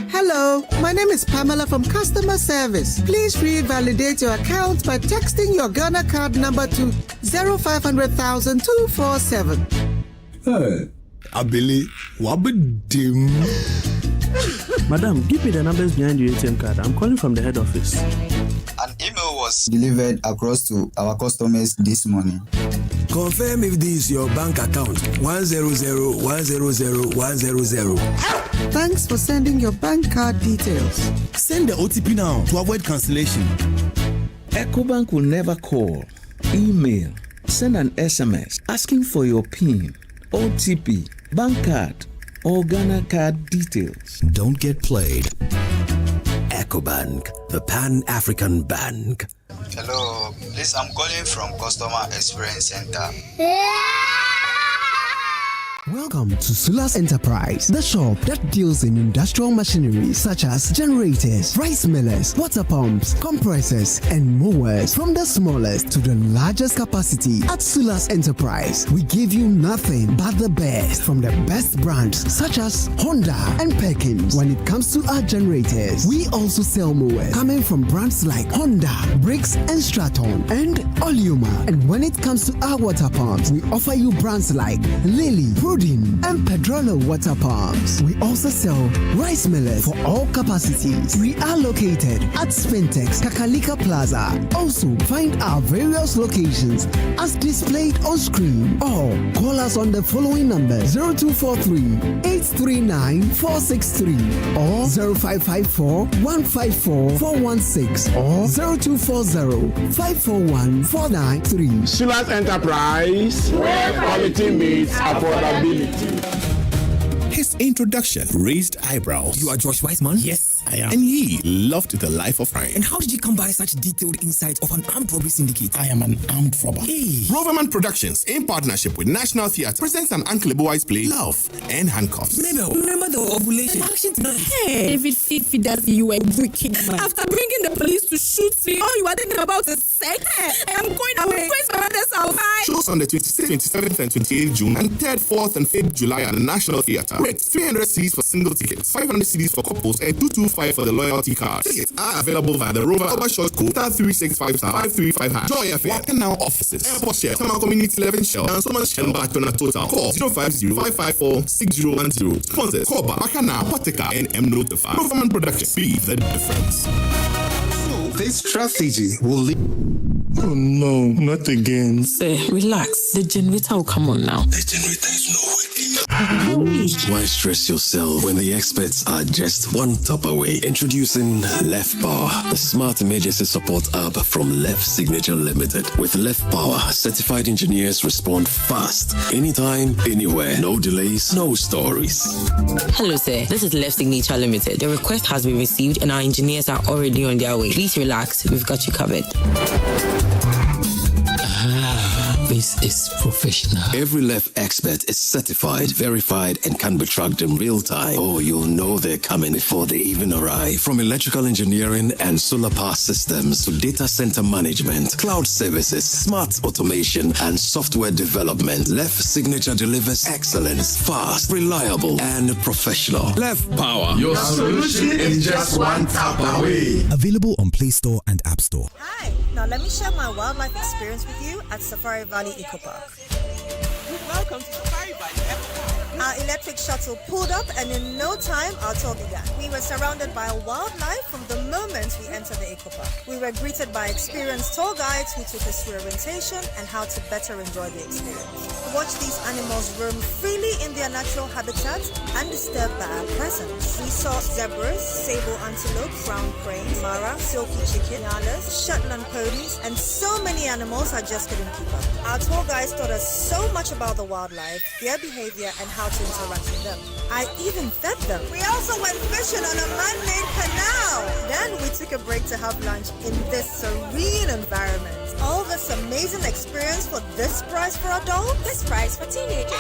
Hello, my name is Pamela from Customer Service. Please revalidate your account by texting your Ghana card number to 0500,000 247. Hey, Abili, wabadim. Madam, give me the numbers behind your ATM card. I'm calling from the head office. An email was delivered across to our customers this morning. Confirm if this is your bank account. 100,100,100. Thanks for sending your bank card details. Send the OTP now to avoid cancellation. EcoBank will never call, email, send an SMS asking for your PIN, OTP, bank card, or Ghana card details. Don't get played. EcoBank, the Pan-African Bank. Hello, please, I'm calling from Customer Experience Center. Welcome to Sulas Enterprise, the shop that deals in industrial machinery such as generators, rice millers, water pumps, compressors, and mowers. From the smallest to the largest capacity, at Sulas Enterprise, we give you nothing but the best from the best brands such as Honda and Perkins. When it comes to our generators, we also sell mowers coming from brands like Honda, Briggs and Straton, and Oleuma. And when it comes to our water pumps, we offer you brands like Lily, and Pedrolo water pumps. We also sell rice millers for all capacities. We are located at Spintex Kakalika Plaza. Also find our various locations as displayed on screen, or call us on the following number: 0243-839-463 or 0554-154-416 or 0240-541-493. Sulas Enterprise, where quality meets affordability. His introduction raised eyebrows. You are Josh Weissman? Yes, I am. And he loved the life of crime. And how did you come by such detailed insight of an armed robbery syndicate? I am an armed robber. Hey. Roverman Productions, in partnership with National Theatre, presents an Uncle Boy's play, Love and Handcuffs. Mabel, remember the ovulation? Action tonight. Hey, David Fifi, that's you a wicked man. After bringing the police to shoot me, all you are thinking about is sex. Hey, I am going away. Where's my mother's house? Shows on the 26th, 27th, and 28th June, and 3rd, 4th, and 5th July at the National Theatre. Rates 300 CDs for single tickets, 500 CDs for couples, and 225 for the loyalty card. Tickets are available via the Rover Uber Short Code *365*535#. Joy FM, Walking Now offices, Airport Shell, Tama Community 11 Shell, and Someone Shell back on a total. Call 050-554-6010. Sponsors: Koba, Bakana, Potica, and M Notify. Roverman Productions, be the difference. So this strategy will lead. Oh no, not again. Say, relax. The generator will come on now. The generator is not working. Why stress yourself when the experts are just one tap away? Introducing Left Power, the smart emergency support app from Left Signature Limited. With Left Power, certified engineers respond fast, anytime, anywhere. No delays, no stories. Hello, sir. This is Left Signature Limited. The request has been received and our engineers are already on their way. Please relax. We've got you covered. This is professional. Every Left expert is certified, verified, and can be tracked in real time. Oh, you'll know they're coming before they even arrive. From electrical engineering and solar power systems to data center management, cloud services, smart automation, and software development, Left Signature delivers excellence, fast, reliable, and professional. Left Power. Your solution is just one tap away. Available on Play Store and App Store. Hi, now let me share my wildlife experience with you at Safari Valley Eco Park. Welcome to Safari Valley Eco Park. Our electric shuttle pulled up and in no time our tour began. We were surrounded by wildlife from the moment we entered the Eco Park. We were greeted by experienced tour guides who took us through orientation and how to better enjoy the experience. Watch these animals roam freely in their natural habitat undisturbed by our presence. We saw zebras, sable antelope, brown cranes, mara, silky chicken, nyalas, Shetland ponies, and so many animals I just couldn't keep up. Our tour guides taught us so much about the wildlife, their behavior, and how to interact with them. I even fed them. We also went fishing on a man-made canal. Then we took a break to have lunch in this serene environment. All this amazing experience for this price for adults, this price for teenagers.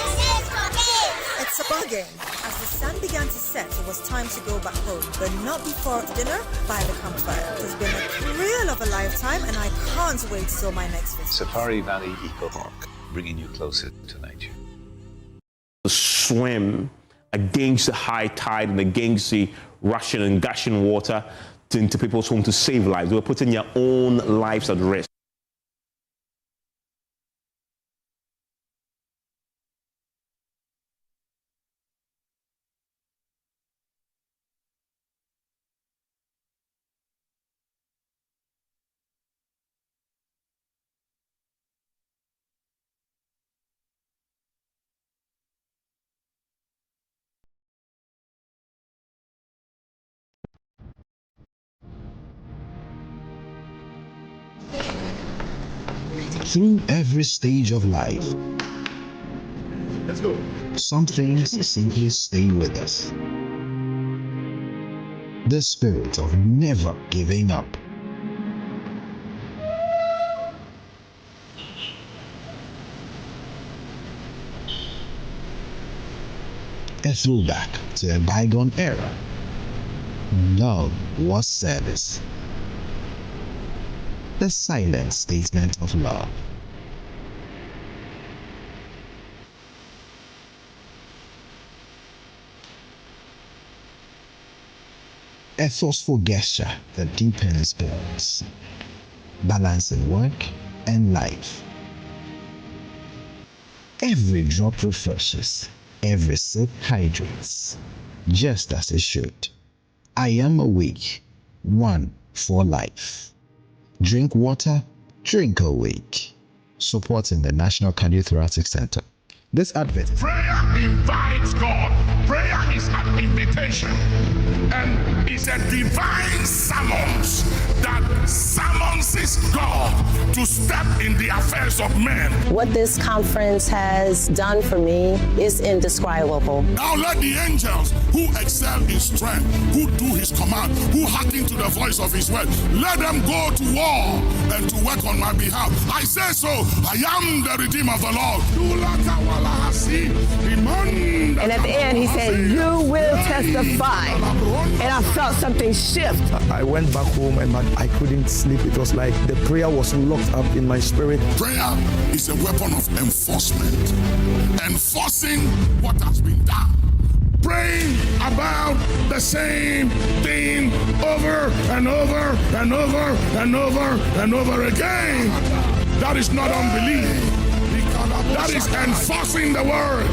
It's a bargain. As the sun began to set, it was time to go back home, but not before dinner by the campfire. It has been a thrill of a lifetime, and I can't wait till my next visit. Safari Valley Eco Park, bringing you closer to nature. Swim against the high tide and against the rushing and gushing water into people's home to save lives. They were putting their own lives at risk. Through every stage of life, Let's go. some things simply stay with us. The spirit of never giving up. A throwback to a bygone era. Love was service. The silent statement of love. A thoughtful gesture that deepens bonds, balancing work and life. Every drop refreshes, every sip hydrates, just as it should. I am awake, one for life. Drink water, drink awake. Supporting the National Cardiothoracic Center. This advert is Prayer invites God. Prayer is an invitation. And it's a divine summons that summonses God to step in the affairs of men. What this conference has done for me is indescribable. Now let the angels who excel in strength, who do his command, who hearken to the voice of his word, let them go to war and to work on my behalf. I say so. I am the Redeemer of the Lord. And at the end, he said, "You will testify." And I felt something shift. I went back home and I couldn't sleep. It was like the prayer was locked up in my spirit. Prayer is a weapon of enforcement, enforcing what has been done. Praying about the same thing over and over and over and over and over again. That is not unbelief. That is enforcing the word,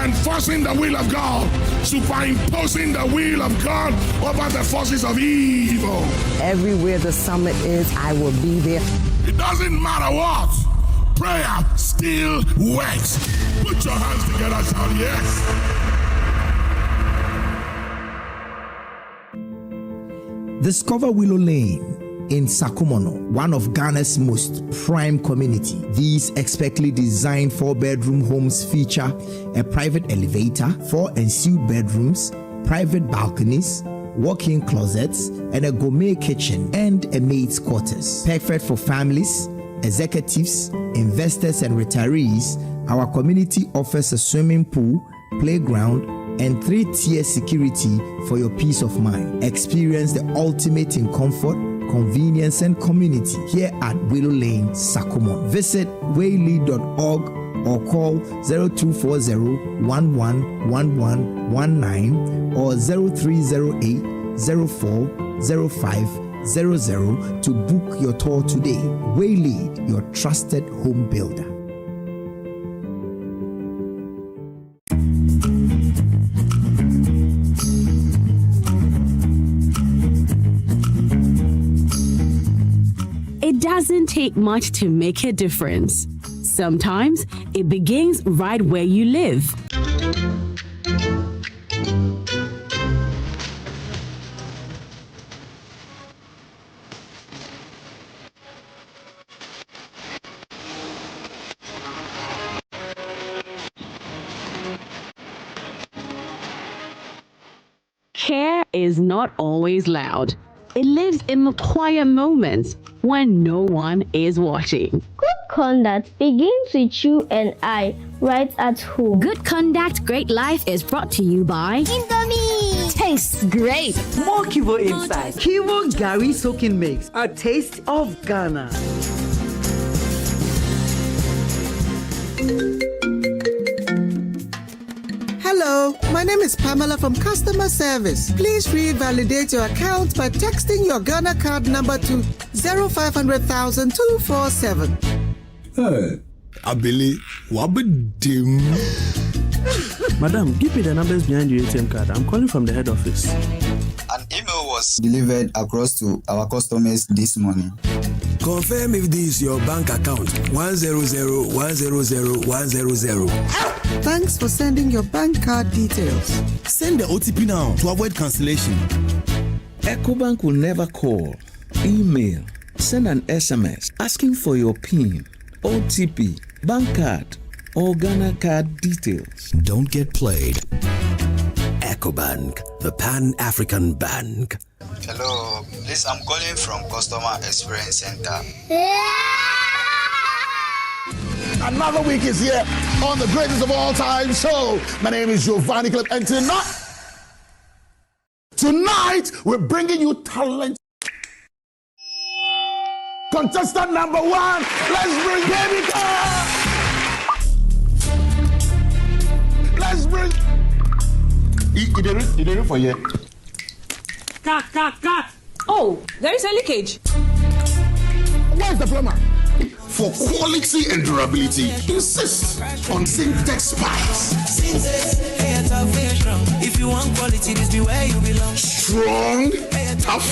enforcing the will of God, superimposing the will of God over the forces of evil. Everywhere the summit is, I will be there. It doesn't matter what. prayer still works. Put your hands together, shout yes. Discover Willow Lane in Sakumono, one of Ghana's most prime community. These expertly designed 4-bedroom homes feature a private elevator, 4 ensuite bedrooms, private balconies, walk-in closets, and a gourmet kitchen and a maid's quarters. Perfect for families, executives, investors, and retirees. Our community offers a swimming pool, playground, and 3-tier security for your peace of mind. Experience the ultimate in comfort, convenience, and community here at Willow Lane, Sakumon. Visit wayley.org or call 0240-111119 or 0308-040500 to book your tour today. Wayley, your trusted home builder. It doesn't take much to make a difference. Sometimes it begins right where you live. Care is not always loud. It lives in the quiet moments when no one is watching. Good conduct begins with you and I right at home. Good Conduct Great Life is brought to you by Indomie. Tastes great. More Kivo inside. Kivo Gari Soaking Mix. A taste of Ghana. Hello, my name is Pamela from Customer Service. Please revalidate your account by texting your Ghana card number to 0500,000 247. Hey, Abili, wabadim. Madam, give me the numbers behind your ATM card. I'm calling from the head office. An email was delivered across to our customers this morning. Confirm if this is your bank account. 100,100,100. Thanks for sending your bank card details. Send the OTP now to avoid cancellation. EcoBank will never call, email, send an SMS asking for your PIN, OTP, bank card, or Ghana card details. Don't get played. EcoBank, the Pan-African Bank. Hello, please, I'm calling from Customer Experience Center. Another week is here on the greatest of all time show. My name is Giovanni Clip, and tonight we're bringing you talent. Contestant number 1, let's bring Baby Girl. Let's bring. You did it for you. Cut. Oh, there is a leakage. Where's the plumber? For quality and durability, insist on Syntex pipes. If you want quality, this be where you belong. Strong, tough,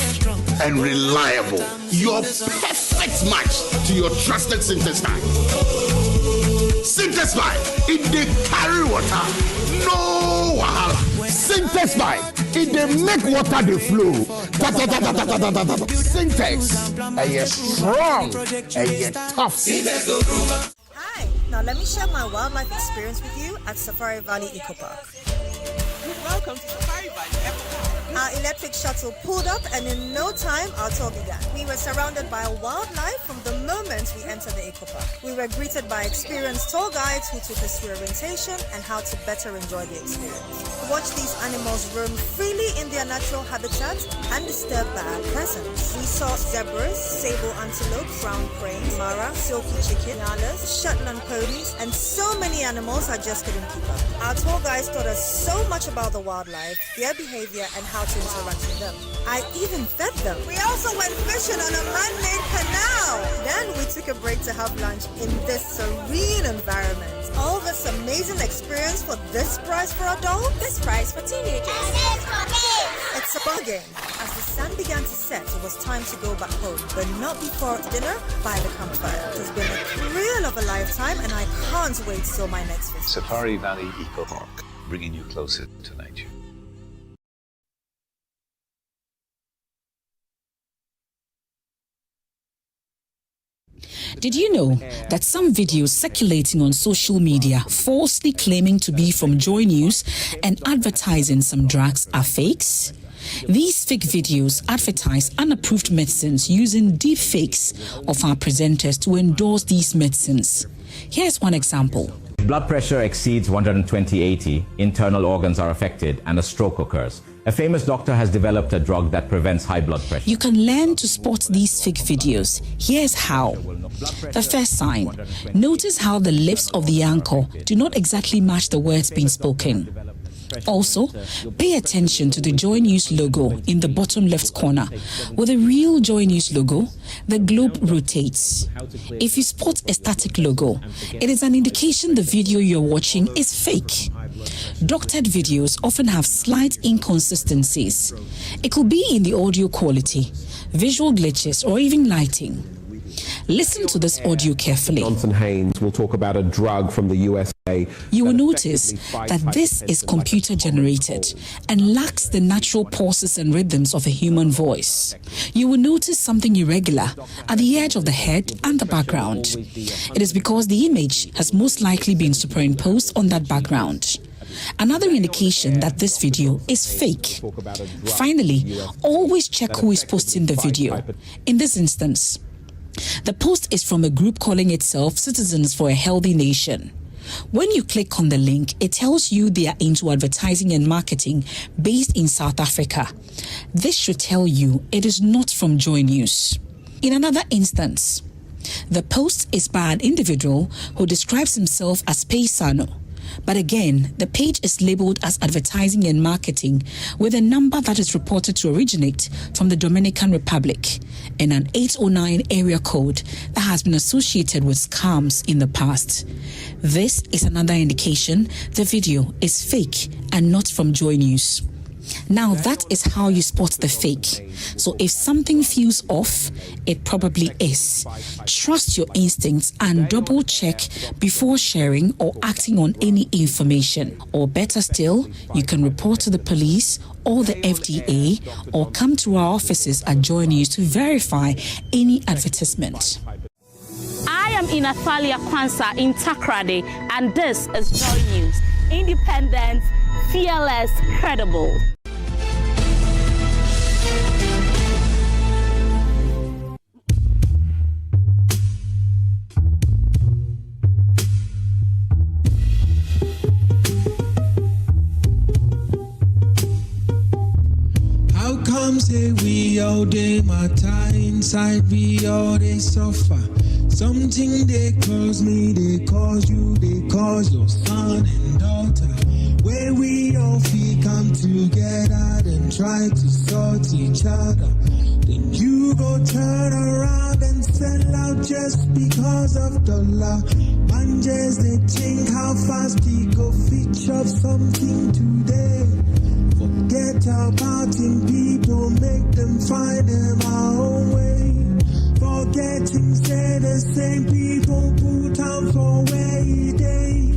and reliable. Your perfect match to your trusted Syntex pipe. Syntex pipe, it they carry water, no wahala. Syntex pipe, it they make water they flow. Syntex, and you're strong, and you're tough. Hi, now let me share my wildlife experience with you at Safari Valley Eco Park. Welcome to Safari Valley Eco Park. Our electric shuttle pulled up, and in no time, our tour began. We were surrounded by wildlife from the moment we entered the eco park. We were greeted by experienced tour guides who took us through orientation and how to better enjoy the experience. Watch these animals roam freely in their natural habitat undisturbed by our presence. We saw zebras, sable antelope, brown crane, mara, silky chicken, nyalas, Shetland ponies, and so many animals I just couldn't keep up. Our tour guides taught us so much about the wildlife, their behavior, and how to interact with them. I even fed them. We also went fishing on a man-made canal. Then we took a break to have lunch in this serene environment. All this amazing experience for this price for adults, this price for teenagers. It's a bargain. As the sun began to set, it was time to go back home, but not before dinner by the campfire. It's been a thrill of a lifetime, and I can't wait till my next visit. Safari Valley Eco Park, bringing you closer to nature. Did you know that some videos circulating on social media falsely claiming to be from Joy News and advertising some drugs are fakes? These fake videos advertise unapproved medicines using deep fakes of our presenters to endorse these medicines. Here's one example. Blood pressure exceeds 120/80, internal organs are affected, and a stroke occurs. A famous doctor has developed a drug that prevents high blood pressure. You can learn to spot these fake videos. Here's how. The first sign. Notice how the lips of the anchor do not exactly match the words being spoken. Also, pay attention to the Joy News logo in the bottom left corner. With a real Joy News logo, the globe rotates. If you spot a static logo, it is an indication the video you're watching is fake. Doctored videos often have slight inconsistencies. It could be in the audio quality, visual glitches, or even lighting. Listen to this audio carefully. Johnson Haynes will talk about a drug from the USA. You will notice that this is computer generated and lacks the natural pauses and rhythms of a human voice. You will notice something irregular at the edge of the head and the background. It is because the image has most likely been superimposed on that background. Another indication that this video is fake. Finally, always check who is posting the video. In this instance, the post is from a group calling itself Citizens for a Healthy Nation. When you click on the link, it tells you they are into advertising and marketing based in South Africa. This should tell you it is not from Joy News. In another instance, the post is by an individual who describes himself as Paisano. But again, the page is labeled as advertising and marketing with a number that is reported to originate from the Dominican Republic and an 809 area code that has been associated with scams in the past. This is another indication the video is fake and not from Joy News. Now that is how you spot the fake. So if something feels off, it probably is. Trust your instincts and double check before sharing or acting on any information. Or better still, you can report to the police or the FDA or come to our offices at Joy News to verify any advertisement. I am in Athalia Kwanzaa in Takrade, and this is Joy News. Independent, fearless, credible. How come say we all day matter inside, we all they suffer? Something they cause me, they cause you, they cause your son and daughter. Where we all feel come together and try to sort each other. Then you go turn around and sell out just because of dollar. Man, just they think how fast we go fetch up something today. Forget about him, people, make them find them our own way. Forgetting, say the same people put on for where he day.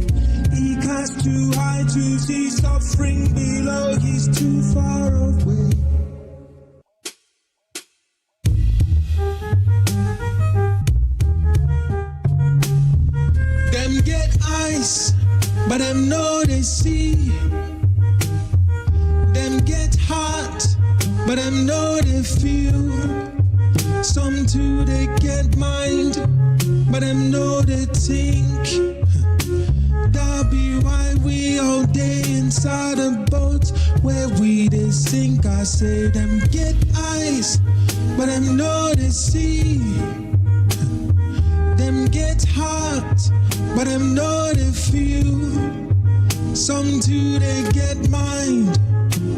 He cast too high to see suffering below, he's too far away. Them get eyes, but them know they see. Them get heart, but them know they feel. Some too they get mind, but them know they think. That be why we all day inside a boat where we they sink. I say them get eyes, but them know they see. Them get heart, but them know they feel. Some too they get mind,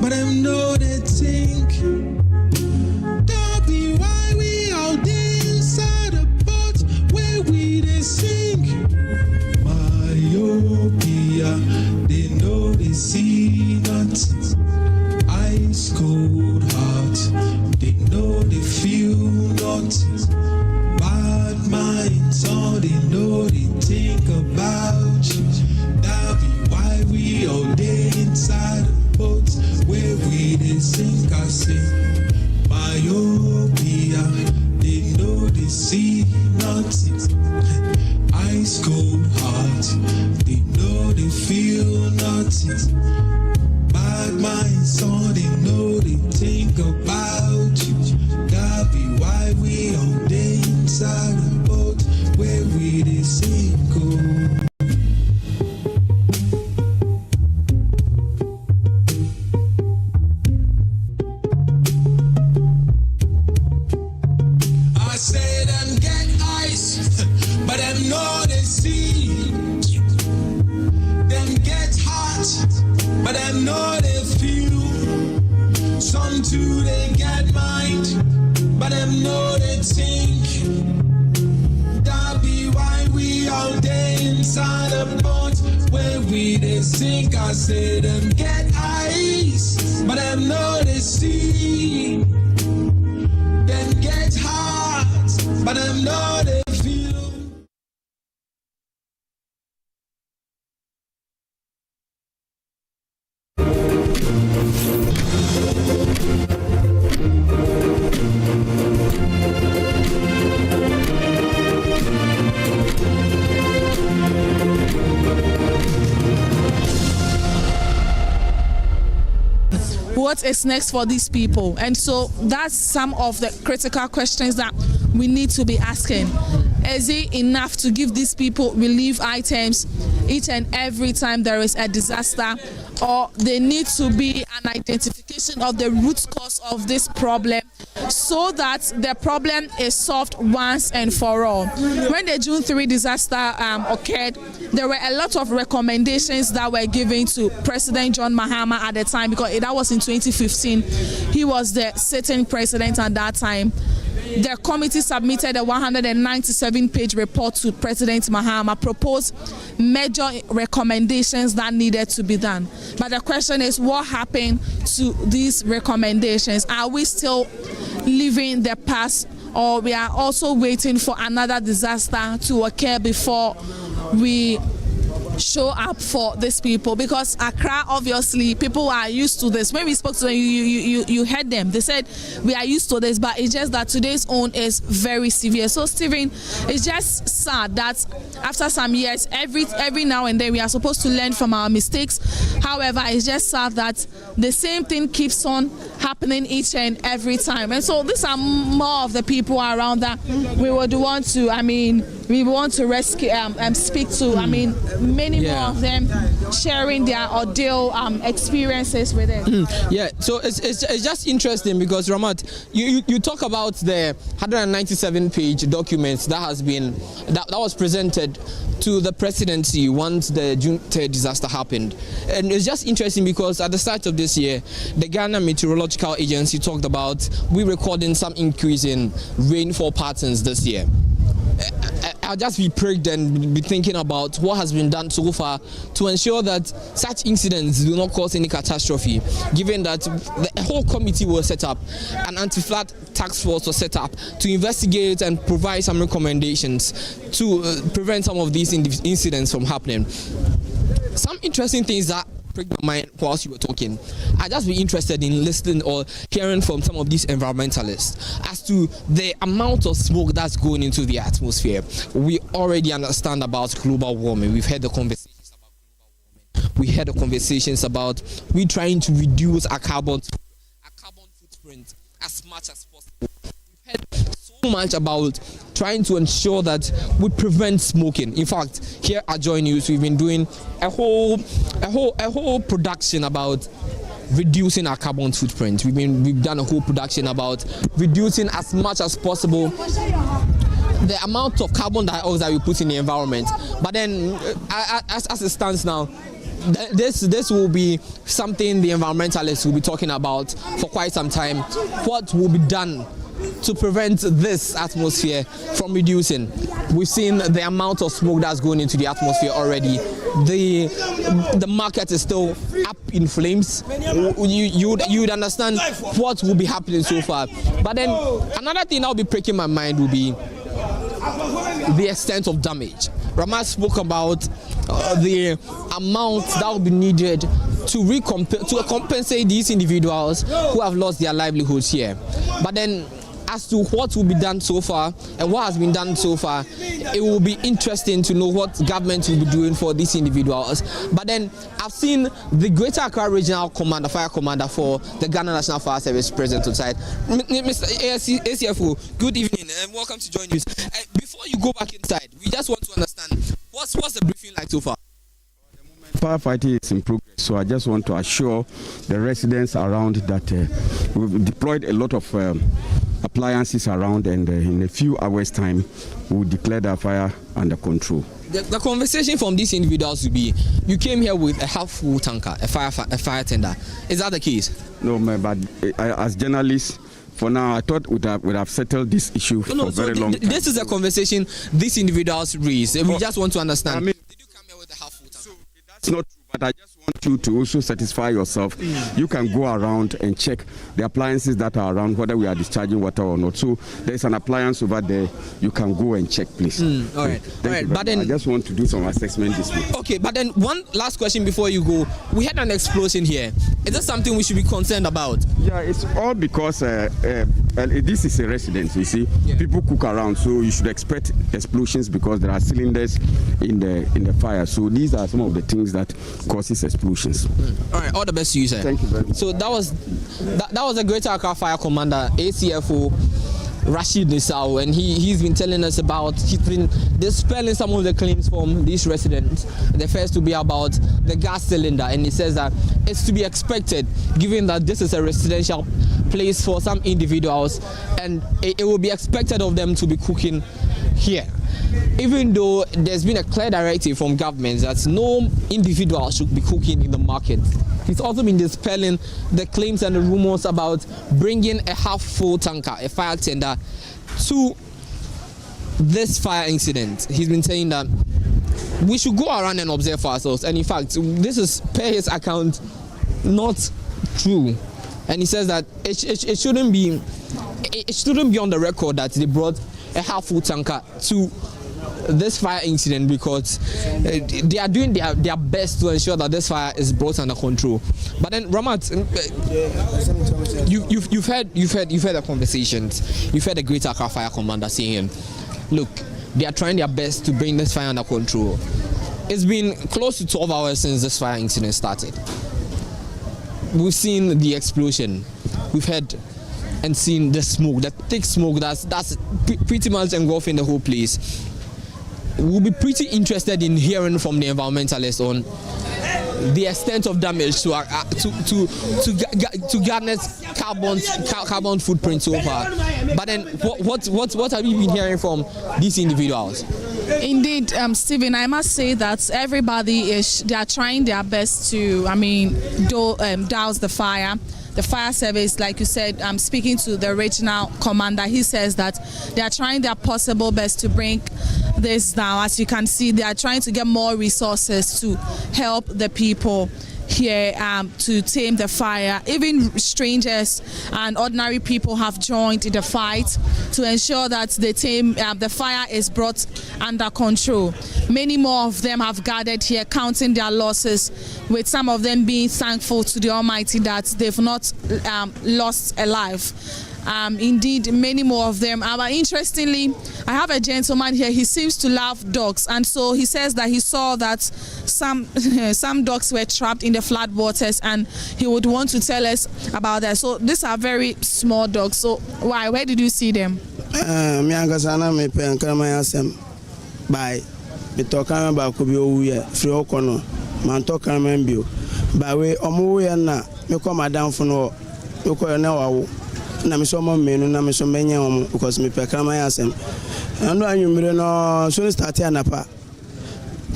but them know they think. That be why we all day inside a boat where we they sink. Myopia, they know they see nothing. I ice cold heart. They know they feel nothing. Bad minds, all they know they think about you. That be why we all day inside the boat where we they sink our sin. Myopia, they know they see nothing. Ice cold heart, they know they feel nothing. Bad minds, all they know they think about you. That be why we all day inside the boat where we they sink. I say them get ice, but them know they see. Them get hot, but them know they feel. Some too they get mind, but them know they think. That be why we all day inside a boat where we they sink. I say them get ice, but them know they see. Them get hot, but them know they feel. What is next for these people? And so that's some of the critical questions that we need to be asking. Is it enough to give these people relief items each and every time there is a disaster, or there needs to be an identification of the root cause of this problem so that the problem is solved once and for all? When the June 3 disaster occurred, there were a lot of recommendations that were given to President John Mahama at the time, because that was in 2015. He was the sitting president at that time. The committee submitted a 197-page report to President Mahama, proposed major recommendations that needed to be done. But the question is, what happened to these recommendations? Are we still living the past, or we are also waiting for another disaster to occur before we show up for these people? Because Accra, obviously, people are used to this. When we spoke to them, you heard them. They said we are used to this, but it's just that today's own is very severe. So, Stephen, it's just sad that after some years, every now and then we are supposed to learn from our mistakes. However, it's just sad that the same thing keeps on happening each and every time. And so these are more of the people around that we would want to, we want to rescue and speak to. Many more of them sharing their ordeal experiences with it. So it's just interesting because, Ramat, you talk about the 197-page documents that was presented to the presidency once the June 3rd disaster happened. And it's just interesting because at the start of this year, the Ghana Meteorological Agency talked about we recording some increase in rainfall patterns this year. I'll just be pricked and be thinking about what has been done so far to ensure that such incidents do not cause any catastrophe, given that the whole committee was set up, an anti-flood task force was set up to investigate and provide some recommendations to prevent some of these incidents from happening. Some interesting things that pricked my mind whilst you were talking. I'd just be interested in listening or hearing from some of these environmentalists as to the amount of smoke that's going into the atmosphere. We already understand about global warming. We've had the conversations about global warming. We had the conversations about we trying to reduce our carbon footprint as much as possible. We've had so much about trying to ensure that we prevent smoking. In fact, here at Joy News, we've been doing a whole production about reducing our carbon footprint. We've done a whole production about reducing as much as possible the amount of carbon dioxide we put in the environment. But then, as it stands now, this will be something the environmentalists will be talking about for quite some time. What will be done to prevent this atmosphere from reducing. We've seen the amount of smoke that's going into the atmosphere already. The market is still up in flames. You'd understand what will be happening so far. But then another thing that will be breaking my mind will be the extent of damage. Rama spoke about the amount that will be needed to compensate these individuals who have lost their livelihoods here. But then, as to what will be done so far and what has been done so far, it will be interesting to know what government will be doing for these individuals. But then, I've seen the Greater Accra Regional Commander, Fire Commander for the Ghana National Fire Service present outside. Mr. ACFO, good evening and welcome to Join News. Before you go back inside, we just want to understand what's the briefing like so far? Firefighting is in progress, so I just want to assure the residents around that we've deployed a lot of appliances around, and in a few hours' time, we'll declare the fire under control. The conversation from these individuals will be: you came here with a half-full tanker, a fire tender. Is that the case? No, but as journalists, for now, I thought we'd have settled this issue for a very long time. This is a conversation these individuals raised. We just want to understand. Did you come here with a half-full tanker? It's not true, but I just want you to also satisfy yourself. You can go around and check the appliances that are around, whether we are discharging water or not. So there's an appliance over there. You can go and check, please. All right. But then I just want to do some assessment this week. Okay, but then one last question before you go. We had an explosion here. Is that something we should be concerned about? Yeah, it's all because this is a residence, you see. Yeah. People cook around, so you should expect explosions because there are cylinders in the fire. So these are some of the things that causes explosions. All right, all the best to you, sir. Thank you very much. So that was the Greater Accra Fire Commander, ACFO Rashid Nisau, and he's been telling us about, he's been dispelling some of the claims from these residents. The first to be about the gas cylinder, and he says that it's to be expected given that this is a residential place for some individuals, and it will be expected of them to be cooking here. Even though there's been a clear directive from government that no individual should be cooking in the market. He's also been dispelling the claims and the rumors about bringing a half-full tanker, a fire tender, to this fire incident. He's been saying that we should go around and observe ourselves. And in fact, this is, per his account, not true. And he says that it shouldn't be on the record that they brought a half-full tanker to this fire incident because they are doing their best to ensure that this fire is brought under control. But then, Ramat, you've heard the conversations. You've heard the Greater Accra Fire Commander saying, "Look, they are trying their best to bring this fire under control." It's been close to 12 hours since this fire incident started. We've seen the explosion. We've heard and seen the smoke, the thick smoke that's pretty much engulfing the whole place. We'll be pretty interested in hearing from the environmentalists on the extent of damage to Ghana's carbon footprint so far. But then, what have you been hearing from these individuals? Indeed, Stephen, I must say that everybody they are trying their best to, douse the fire. The fire service, like you said, I'm speaking to the regional commander. He says that they are trying their possible best to bring this down. As you can see, they are trying to get more resources to help the people here to tame the fire. Even strangers and ordinary people have joined in the fight to ensure that the fire is brought under control. Many more of them have gathered here counting their losses, with some of them being thankful to the Almighty that they've not lost a life. Indeed, many more of them. But interestingly, I have a gentleman here. He seems to love dogs, and so he says that he saw that some dogs were trapped in the flood waters, and he would want to tell us about that. So these are very small dogs. So why? Where did you see them? Bye. Me talking about Kojo uye free okono. Man talking membio. By way omuye na me come madam for no. Me ko na wawo. Na me so mo menu na me so menye omo because me pe krama yasem. Ando anwumire no so start anapa.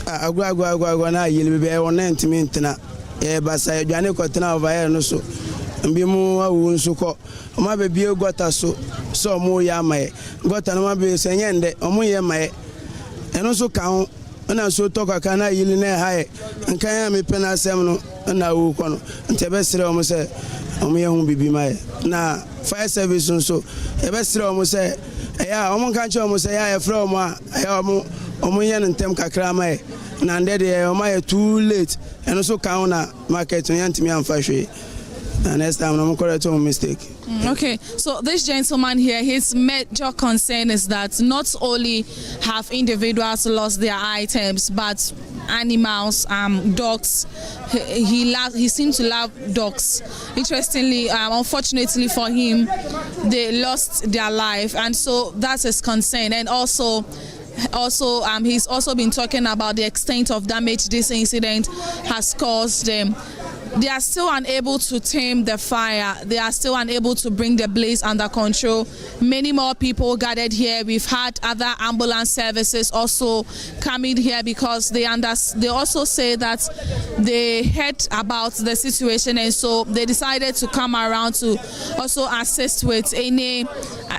Agwa na yele be won 90 minutes na. E basa adwane ko tena over here no so. mbi mu awu nso kɔ ɔma be bie gota so ɔmo yɛ amae gota no ma be sɛ nyende ɔmo yɛ mae ɛno so ka ho na so to kaka na yili na ha nkan me pena asɛm no na wo kɔ no nte be sere ɔmo sɛ ɔmo yɛ hu bibi mae na fire service nso e be sere ɔmo sɛ ɛya ɔmo kan kyɛ ɔmo sɛ ya frɛ ɔmo a ɛya ɔmo yɛ no ntem kakra mae na ndɛ de ɔmo yɛ too late ɛno so ka ho na market no yantimi amfa hwe. Next time, I'm correct on mistake. Okay, so this gentleman here, his major concern is that not only have individuals lost their items, but animals, dogs. He seems to love dogs. Interestingly, unfortunately for him, they lost their life, and so that's his concern. And also he's also been talking about the extent of damage this incident has caused them. They are still unable to tame the fire. They are still unable to bring the blaze under control. Many more people gathered here. We've had other ambulance services also coming here because they also say that they heard about the situation, and so they decided to come around to also assist with any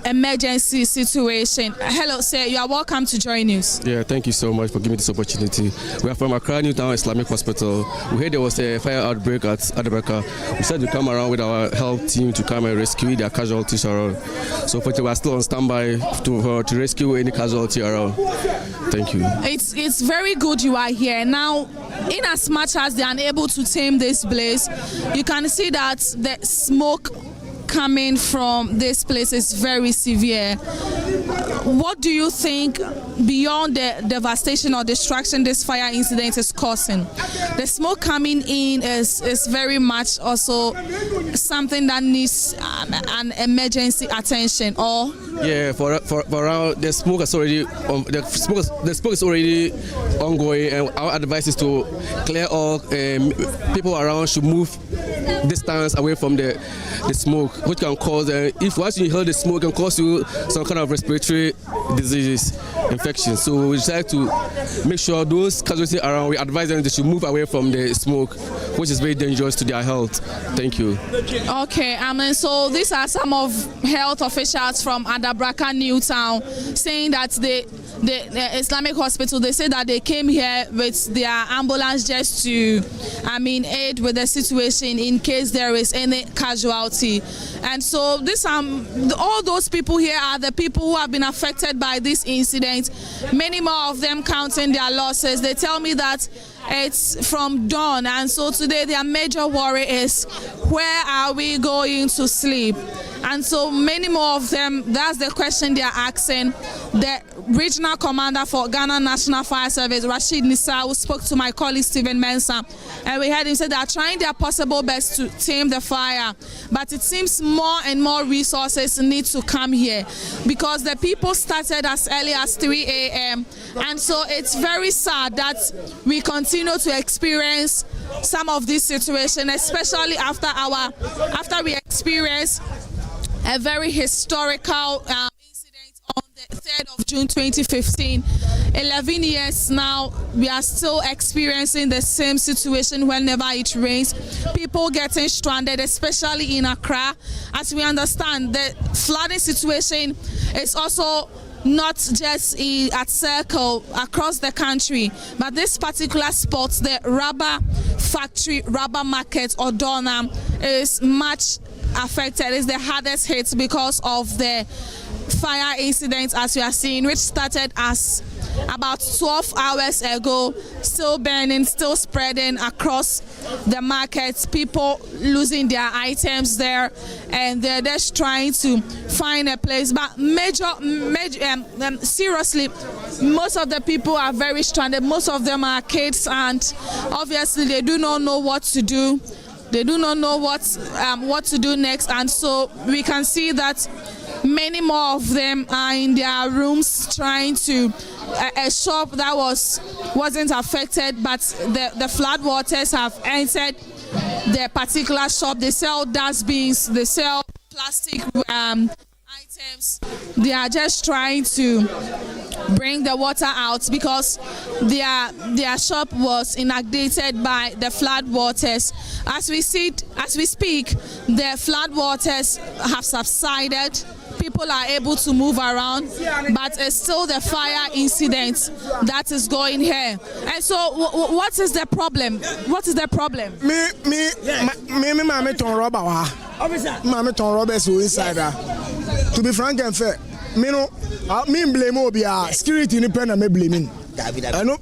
emergency situation. Hello, sir. You are welcome to Joy News. Yeah, thank you so much for giving me this opportunity. We are from Accra Newtown Islamic Hospital. We heard there was a fire outbreak at Adebeka. We said to come around with our health team to come and rescue their casualties around. So we are still on standby to rescue any casualty around. Thank you. It's very good you are here. Now, in as much as they are unable to tame this blaze, you can see that the smoke coming from this place is very severe. What do you think, beyond the devastation or destruction this fire incident is causing? The smoke coming in is very much also something that needs an emergency attention. Or yeah, for around the smoke is already the smoke is already ongoing, and our advice is to clear all people around should move distance away from the smoke, which can cause if once you inhale the smoke, can cause you some kind of respiratory diseases, infections. So we try to make sure those casualties around, we advise them they should move away from the smoke, which is very dangerous to their health. Thank you. Okay, so these are some of health officials from Adabraka Newtown saying that the Islamic hospital, they say that they came here with their ambulance just to aid with the situation in case there is any casualty. And so this all those people here are the people who have been affected by this incident. Many more of them counting their losses. They tell me that it's from dawn, and so today their major worry is, where are we going to sleep? And so many more of them, that's the question they are asking. The regional commander for Ghana National Fire Service, Rashid Nisa, who spoke to my colleague Stephen Mensah, and we heard him say they are trying their possible best to tame the fire, but it seems more and more resources need to come here because the people started as early as 3 a.m. and so it's very sad that we continue to experience some of this situation, especially after we experience a very historical incident on the 3rd of June 2015. 11 years now, we are still experiencing the same situation whenever it rains. People getting stranded, especially in Accra. As we understand, the flooding situation is also not just at Circle, across the country, but this particular spot, the rubber factory, rubber market, or Dona, is much affected. It's the hardest hit because of the fire incident, as we are seeing, which started as about 12 hours ago, still burning, still spreading across the markets, people losing their items there, and they're just trying to find a place. But seriously, most of the people are very stranded. Most of them are kids, and obviously they do not know what to do. They do not know what to do next, and so we can see that many more of them are in their rooms trying to a shop that wasn't affected, but the flood waters have entered the particular shop. They sell dustbins, they sell plastic items. They are just trying to bring the water out because their shop was inundated by the flood waters. As we speak, the flood waters have subsided. People are able to move around, but it's still the fire incident that is going here. And so, what is the problem? What is the problem? Me, ton rubber. Mammy ton rubber so inside. To be frank and fair, me blame Obia. Security independent, me blaming. I know.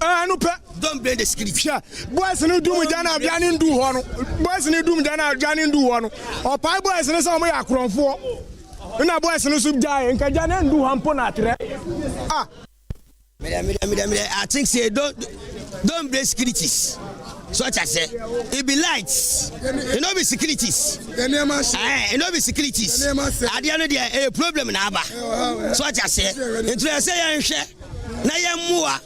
Don't blame the security. Boys, no do me Jana Janin do one. Boys, no do me Jana Janin do one. Or pie boys, and some way I crown for. When a boy no sub die and Kajana do hamponatre. Ah, I think say don't blame securities. So I say it be lights, it no be securities. It no be securities. At the end of the day, a problem in Abba. So I say, into I say, na yamua.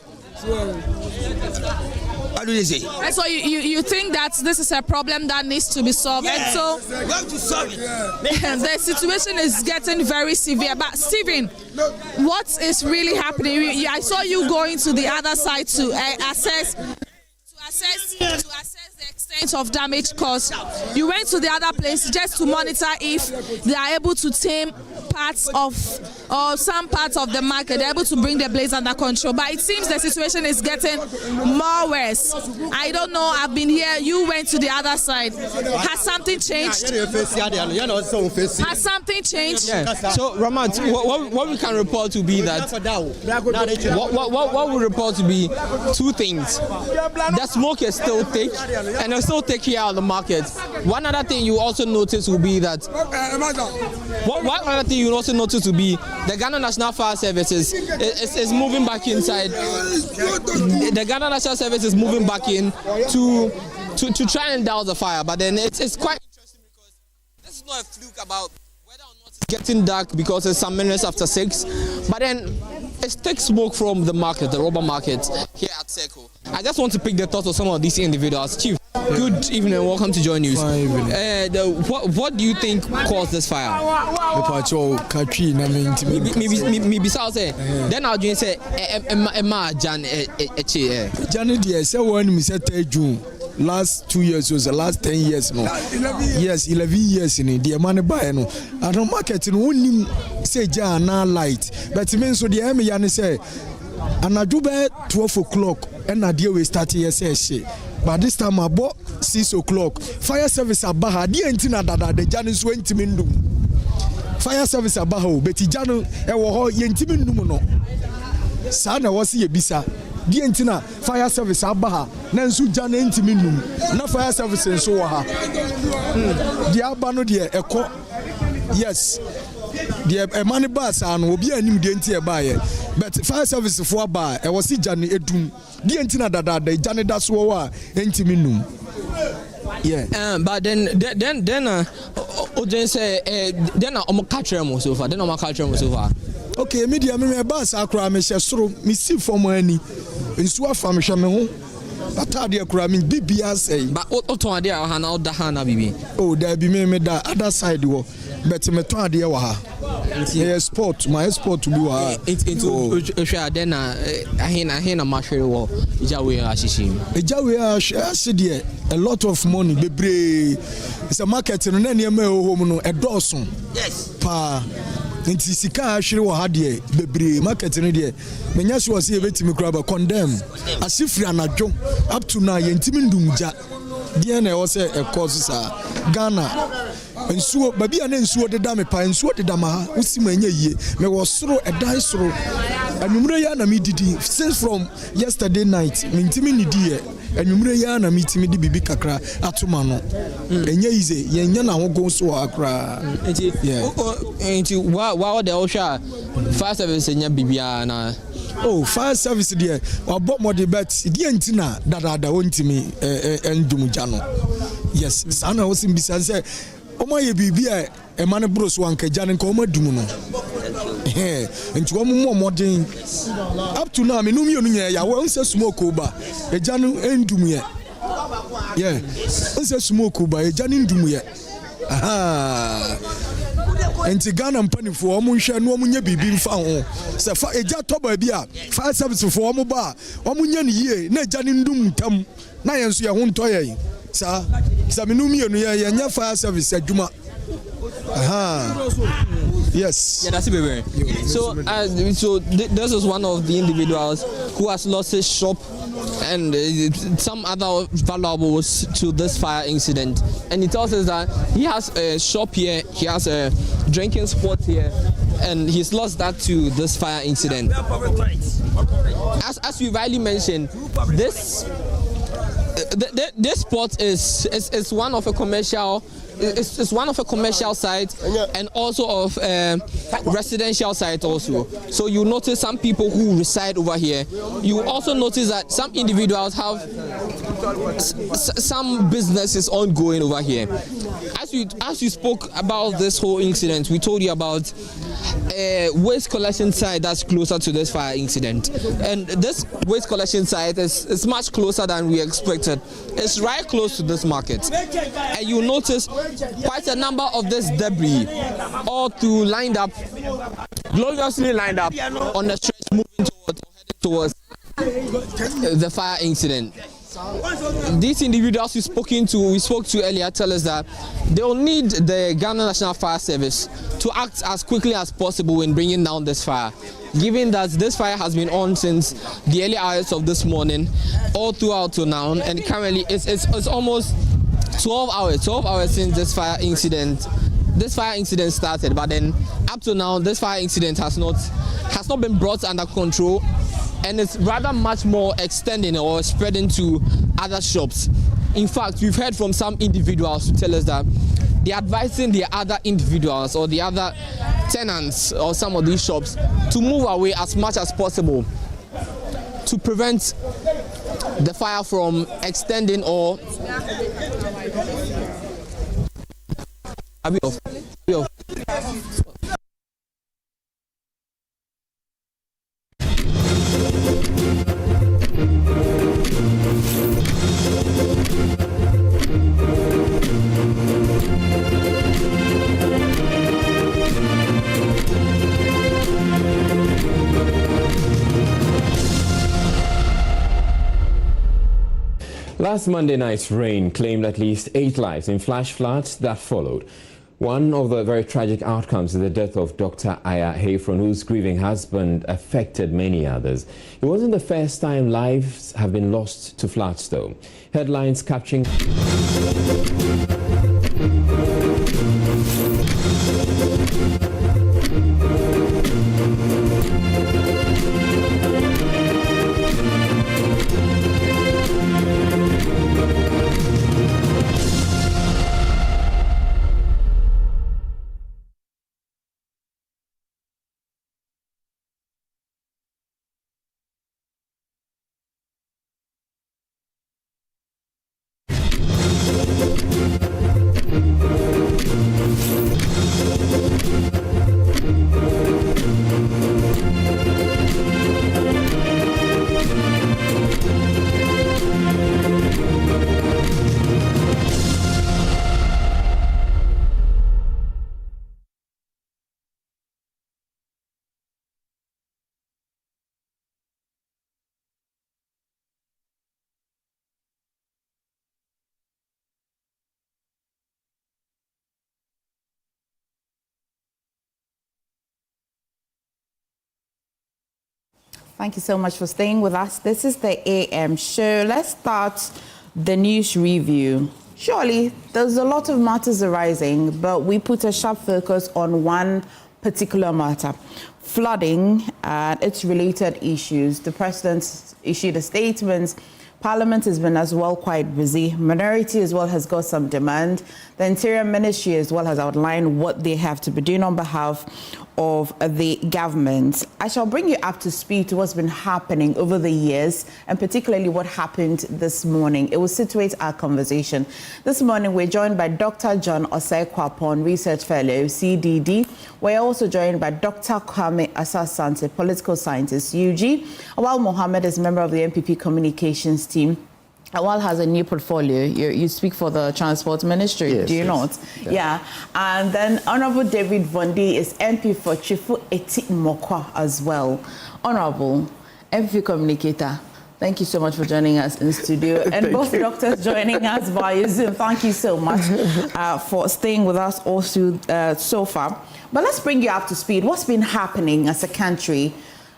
What do you say? And so you think that this is a problem that needs to be solved? Yeah. And so we have to solve it. The situation is getting very severe. But Stephen, what is really happening? I saw you going to the other side to assess the extent of damage caused. You went to the other place just to monitor if they are able to tame parts of or some parts of the market. They're able to bring the blaze under control. But it seems the situation is getting more worse. I don't know. I've been here. You went to the other side. Has something changed? Has something changed? Yeah. So Ramat, what we can report to be that what we report to be two things. The smoke is still thick and it's still thick here on the market. One other thing you also notice will be that one other thing you also notice will be the Ghana National Fire Service is moving back inside. The Ghana National Service is moving back in to try and douse the fire. But then it's quite interesting because this is not a fluke about whether or not it's getting dark because it's some minutes after 6. But then it's thick smoke from the market, the rubber market here at Seco. I just want to pick the thoughts of some of these individuals. Chief, good evening and welcome to Joy News. What do you think caused this fire? Maybe I'll say. Then I'll just say, Emma Jan June. Last 2 years was the last 10 years no. Yes, 11 years in the money buy no. I don't market in only say na light. But it means so the Emmy Yan say and I do by 12 o'clock and I deal with start here say. But this time I bought 6 o'clock. Fire service abaha the entina that the Janus went to Mindum. Fire service abaho, but Janu ewo yentimindum no. Sana was ye bisa. The entina fire service abaha nansu jana intiminum na fire service nso ha the abano de eko yes the money bus and obi anim de enti e baaye but fire service for aba e was jana edum the entina dada the jana daso wa intiminum yeah but then ojen say then omo catch them so far then omo catch them so far. Okay, media me bus akra me soro me see from ani nsu afa me hwe me ho atade akra me bibia say but oton ade a ha na oda ha na bibi oh da bi me da other side wo but me ton ade wa ha sport my sport to be wa into hwe then ahina mahwere wo ejawe ahihim there a lot of money bebre it's a market no na niam e home no edoson yes pa nti sika ahwere wo ha de bebre market no de menya so se ebetimi kraba condemn asifri anadwo up to now yentimi ndumja de na e wo se e cause sa Ghana nsuo babi ana nsuo de da me pa nsuo de da ma usima nya yie me wo soro edan soro anwumre ya na me didi since from yesterday night me ntimi ni die anwumre ya na me timi di bibi kakra atoma no enya ize yenya na hogo so akra enti wa de osha fire service nya bibia na oh fire service there obo mode bet die ntina dada wontimi endumja no yes sana wo simbisa say omo ye bibia e mane bros wanka jane nka omo dum no enti wo mo modern up to now me no mienu nya ya wo nse smoke oba e jane endum ye yeah nse smoke oba e jane ndum ye aha enti Ghana mpanifo omo nhwe no omo nya bibi mfa ho se fa eja toba bia fire service fo omo ba omo nya ne yie na eja ne ndum tam na yenso ye ho ntoye sa menum ye no ye nya fire service adwuma yes. Yeah, that's it, baby. So this is one of the individuals who has lost his shop and some other valuables to this fire incident. And he tells us that he has a shop here, he has a drinking spot here, and he's lost that to this fire incident. As we rightly mentioned, this spot is one of a commercial. It's one of a commercial site and also of residential site also. So you notice some people who reside over here. You also notice that some individuals have some businesses ongoing over here. As you spoke about this whole incident, we told you about a waste collection site that's closer to this fire incident. And this waste collection site is much closer than we expected. It's right close to this market. And you notice quite a number of this debris all gloriously lined up on the stretch moving towards the fire incident. These individuals we spoke to earlier tell us that they will need the Ghana National Fire Service to act as quickly as possible in bringing down this fire, given that this fire has been on since the early hours of this morning all throughout to now, and currently it's almost 12 hours since this fire incident started. But then up to now, this fire incident has not been brought under control, and it's rather much more extending or spreading to other shops. In fact, we've heard from some individuals who tell us that they're advising the other individuals or the other tenants or some of these shops to move away as much as possible to prevent the fire from extending or Last Monday night's rain claimed at least 8 lives in flash floods that followed. One of the very tragic outcomes is the death of Dr. Aya Hayfron, whose grieving husband affected many others. It wasn't the first time lives have been lost to floods, though. Headlines capturing... Thank you so much for staying with us. This is the AM show. Let's start the news review. Surely, there's a lot of matters arising, but we put a sharp focus on one particular matter: flooding and its related issues. The president issued a statement. Parliament has been as well quite busy. Minority as well has got some demand. The Interior Ministry as well has outlined what they have to be doing on behalf of the government. I shall bring you up to speed to what's been happening over the years, and particularly what happened this morning. It will situate our conversation. This morning, we're joined by Dr. John Osei-Kwapon, Research Fellow, CDD. We're also joined by Dr. Kwame Asasante, Political Scientist, UG. Awal Mohammed is member of the MPP Communications team. Awal has a new portfolio. You speak for the Transport Ministry, yes, do you not? Yeah. And then Honorable David Vondi is MP for Chifu Eti Mokwa as well. Honorable MP Communicator, thank you so much for joining us in studio. And both doctors joining us via Zoom. Thank you so much for staying with us all through so far. But let's bring you up to speed. What's been happening as a country?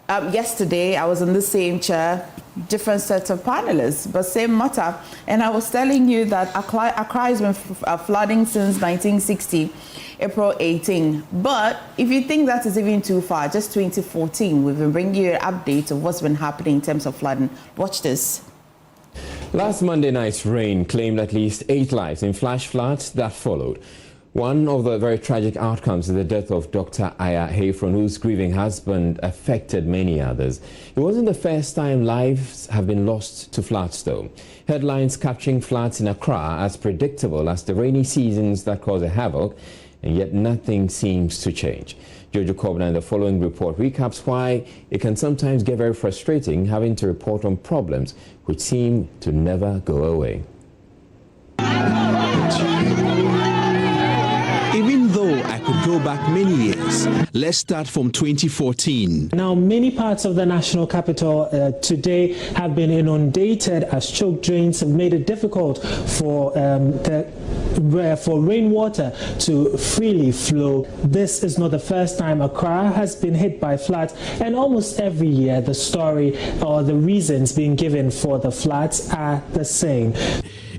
Yesterday, I was in the same chair, different sets of panelists, but same matter. And I was telling you that Accra has been flooding since 1960, April 18. But if you think that is even too far, just 2014, we've been bringing you an update of what's been happening in terms of flooding. Watch this. Last Monday night's rain claimed at least 8 lives in flash floods that followed. One of the very tragic outcomes is the death of Dr. Aya Hayfron, whose grieving husband affected many others. It wasn't the first time lives have been lost to floods, though. Headlines capturing floods in Accra as predictable as the rainy seasons that cause a havoc, and yet nothing seems to change. Jojo Kobna in the following report recaps why it can sometimes get very frustrating having to report on problems which seem to never go away. Even though I could go back many years, let's start from 2014. Now, many parts of the national capital today have been inundated as choke drains have made it difficult for rainwater to freely flow. This is not the first time Accra has been hit by floods, and almost every year the story or the reasons being given for the floods are the same.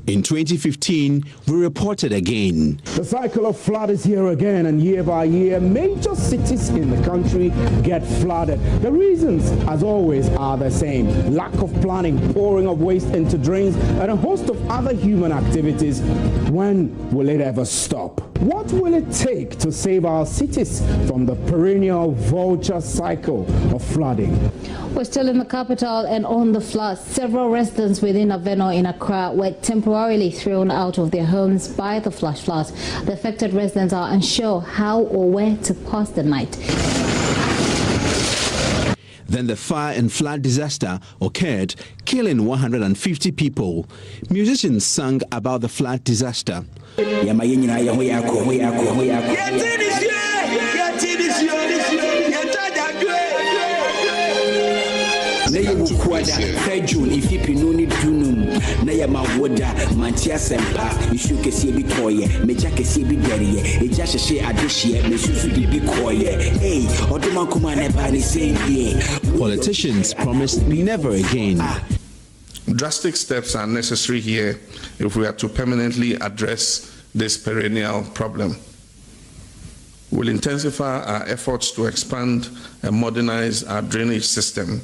In 2015, we reported again. The cycle of flood is here again, and year by year, major cities in the country get flooded. The reasons, as always, are the same. Lack of planning, pouring of waste into drains, and a host of other human activities. When will it ever stop? What will it take to save our cities from the perennial vulture cycle of flooding? We're still in the capital and on the floods. Several residents within Aveno in Accra were temporarily thrown out of their homes by the flash floods. The affected residents are unsure how or where to pass the night. Then the fire and flood disaster occurred, killing 150 people. Musicians sang about the flood disaster. Politicians promised never again. Drastic steps are necessary here if we are to permanently address this perennial problem. We'll intensify our efforts to expand and modernize our drainage system.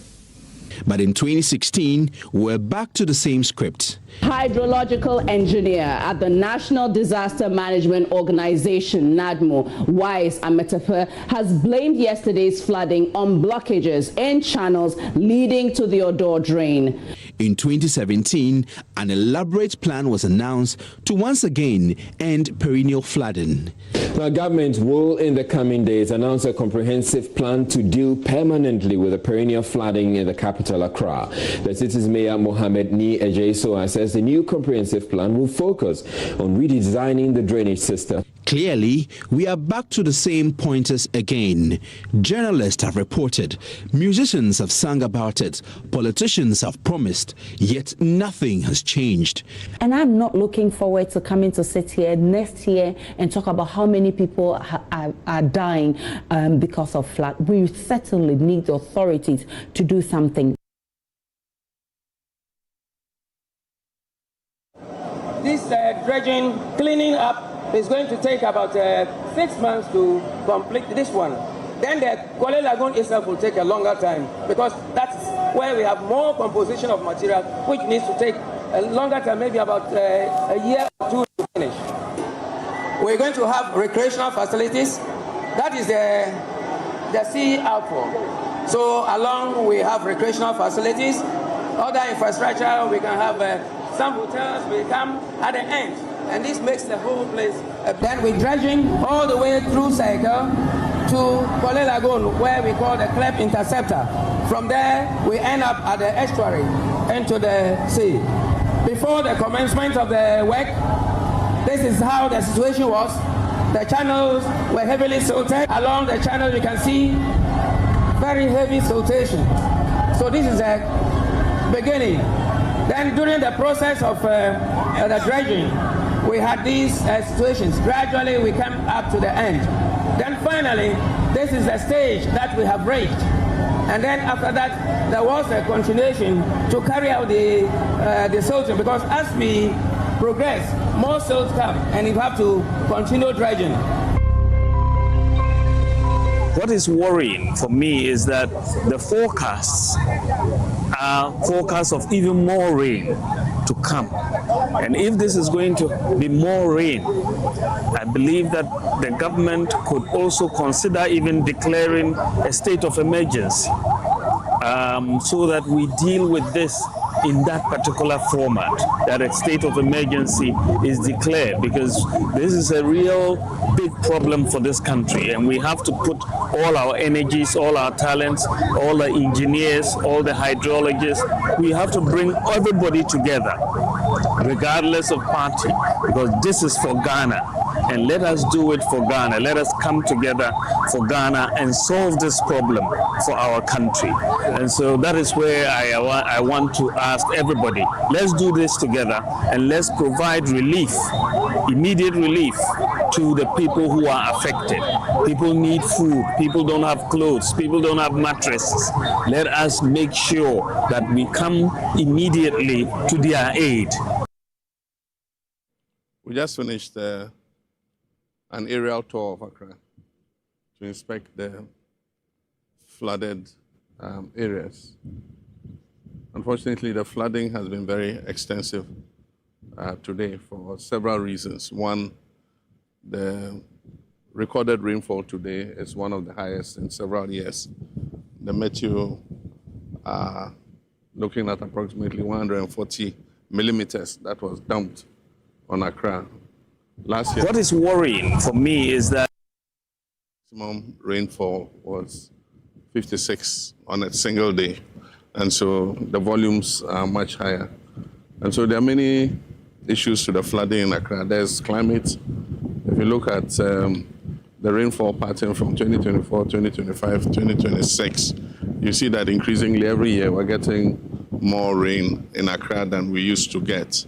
But in 2016, we're back to the same script. Hydrological engineer at the National Disaster Management Organization, NADMO, Wise Emefa, has blamed yesterday's flooding on blockages in channels leading to the Odo drain. In 2017, an elaborate plan was announced to once again end perennial flooding. The government will, in the coming days, announce a comprehensive plan to deal permanently with the perennial flooding in the capital, Accra. The city's mayor, Mohammed Ni Ejesoa, says the new comprehensive plan will focus on redesigning the drainage system. Clearly, we are back to the same pointers again. Journalists have reported, musicians have sung about it, politicians have promised, yet nothing has changed. And I'm not looking forward to coming to sit here next year and talk about how many people are dying because of flood. We certainly need the authorities to do something. This dredging, cleaning up, is going to take about 6 months to complete this one. Then the Kwale Lagoon itself will take a longer time because that's where we have more composition of material, which needs to take a longer time, maybe about a year or two to finish. We're going to have recreational facilities. That is the sea outfall. So along we have recreational facilities. Other infrastructure, we can have some hotels will come at the end. And this makes the whole place. Then we're dredging all the way through Cycle to Kwale Lagoon, where we call the Clep Interceptor. From there, we end up at the estuary into the sea. before the commencement of the work, this is how the situation was. The channels were heavily silted. Along the channel, you can see very heavy siltation. So this is a beginning. Then during the process of the dredging, we had these situations. Gradually, we came up to the end. Then finally, this is the stage that we have reached. And then after that, there was a continuation to carry out the silting, because as we progress, more silt come, and you have to continue dredging. What is worrying for me is that the forecasts are forecasts of even more rain to come. And if this is going to be more rain, I believe that the government could also consider even declaring a state of emergency so that we deal with this in that particular format, that a state of emergency is declared, because this is a real big problem for this country, and we have to put all our energies, all our talents, all the engineers, all the hydrologists, we have to bring everybody together, regardless of party, because this is for Ghana. And let us do it for Ghana. Let us come together for Ghana and solve this problem for our country. And so that is where I want to ask everybody, let's do this together and let's provide relief, immediate relief to the people who are affected. People need food, people don't have clothes, people don't have mattresses. Let us make sure that we come immediately to their aid. We just finished an aerial tour of Accra to inspect the flooded areas. Unfortunately, the flooding has been very extensive today for several reasons. One, the recorded rainfall today is one of the highest in several years. The Meteo are looking at approximately 140 millimeters that was dumped on Accra last year. What is worrying for me is that maximum rainfall was 56 on a single day, and so the volumes are much higher. And so there are many issues to the flooding in Accra. There's climate. If you look at the rainfall pattern from 2024, 2025, 2026, you see that increasingly every year we're getting more rain in Accra than we used to get.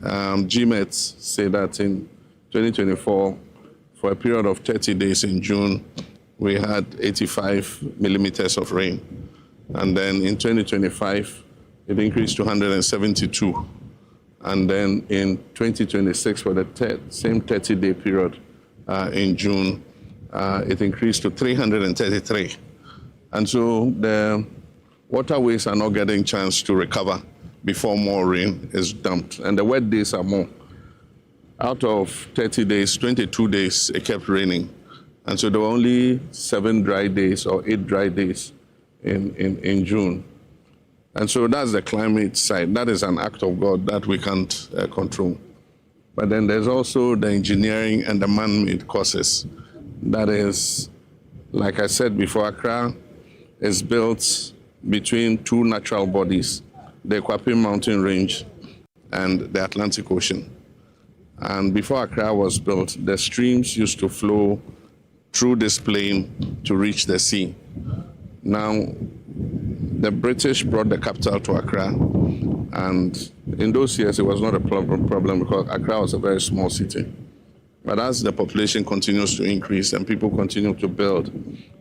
GMETs say that in 2024, for a period of 30 days in June, we had 85 millimeters of rain. And then in 2025, it increased to 172. And then in 2026, for the same 30-day period in June, it increased to 333. And so the waterways are not getting a chance to recover before more rain is dumped. And the wet days are more. Out of 30 days, 22 days, it kept raining. And so there were only 7 dry days or 8 dry days in June. And so that's the climate side. That is an act of God that we can't control. But then there's also the engineering and the man-made causes. That is, like I said before, Accra is built between 2 natural bodies, the Kwapim Mountain Range and the Atlantic Ocean. And before Accra was built, the streams used to flow through this plain to reach the sea. Now, the British brought the capital to Accra, and in those years, it was not a problem because Accra was a very small city. But as the population continues to increase and people continue to build,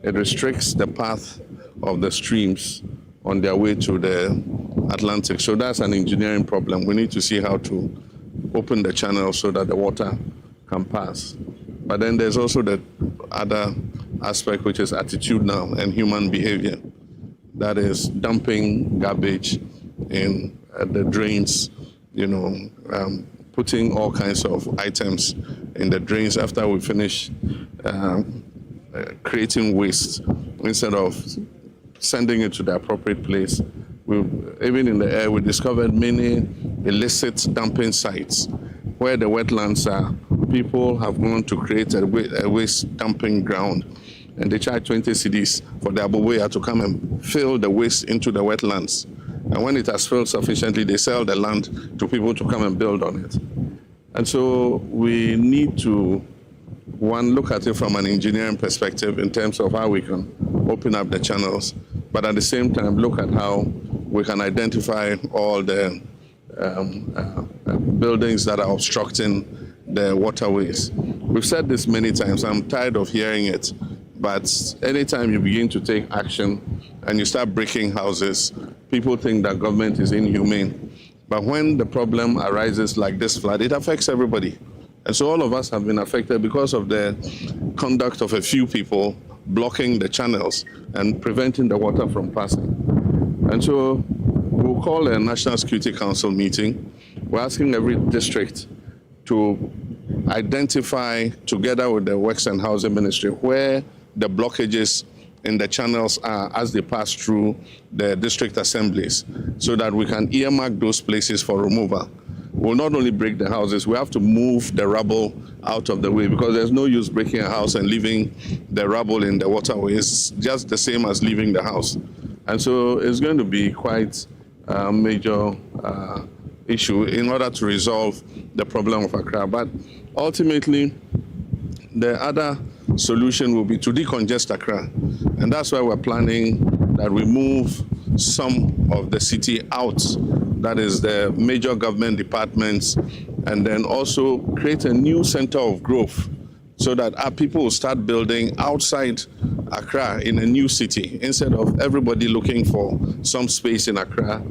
it restricts the path of the streams on their way to the Atlantic. So that's an engineering problem. We need to see how to open the channel so that the water can pass. But then there's also the other aspect, which is attitudinal and human behavior. That is dumping garbage in the drains, putting all kinds of items in the drains after we finish creating waste. Instead of sending it to the appropriate place, even in the air, we discovered many illicit dumping sites where the wetlands are. People have gone to create a waste dumping ground, and they charge 20 cedis for the aboboya to come and fill the waste into the wetlands. And when it has filled sufficiently, they sell the land to people to come and build on it. And so we need to, one, look at it from an engineering perspective in terms of how we can open up the channels, but at the same time, look at how we can identify all the buildings that are obstructing the waterways. We've said this many times. I'm tired of hearing it, but anytime you begin to take action and you start breaking houses, people think that government is inhumane. But when the problem arises like this flood, it affects everybody. And so all of us have been affected because of the conduct of a few people blocking the channels and preventing the water from passing. And so we'll call a National Security Council meeting. We're asking every district to identify, together with the Works and Housing Ministry, where the blockages in the channels are as they pass through the district assemblies, so that we can earmark those places for removal. We'll not only break the houses, we have to move the rubble out of the way, because there's no use breaking a house and leaving the rubble in the waterway. It's just the same as leaving the house. And so it's going to be quite a major issue in order to resolve the problem of Accra. But ultimately, the other solution will be to decongest Accra. And that's why we're planning that we move some of the city out, that is the major government departments, and then also create a new center of growth so that our people will start building outside Accra in a new city, instead of everybody looking for some space in Accra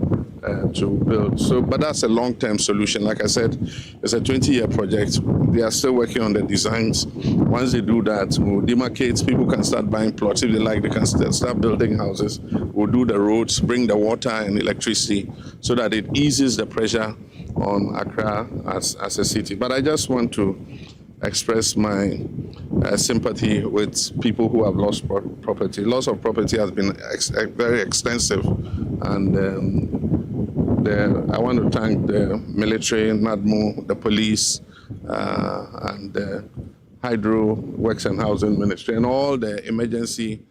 to build. So, but that's a long-term solution. Like I said, it's a 20-year project. They are still working on the designs. Once they do that, we'll demarcate. People can start buying plots. If they like, they can start building houses. We'll do the roads, bring the water and electricity, so that it eases the pressure on Accra as a city. But I just want to express my sympathy with people who have lost property. Loss of property has been very extensive, and I want to thank the military, NADMO, the police, and the Hydro, Works and Housing Ministry, and all the emergency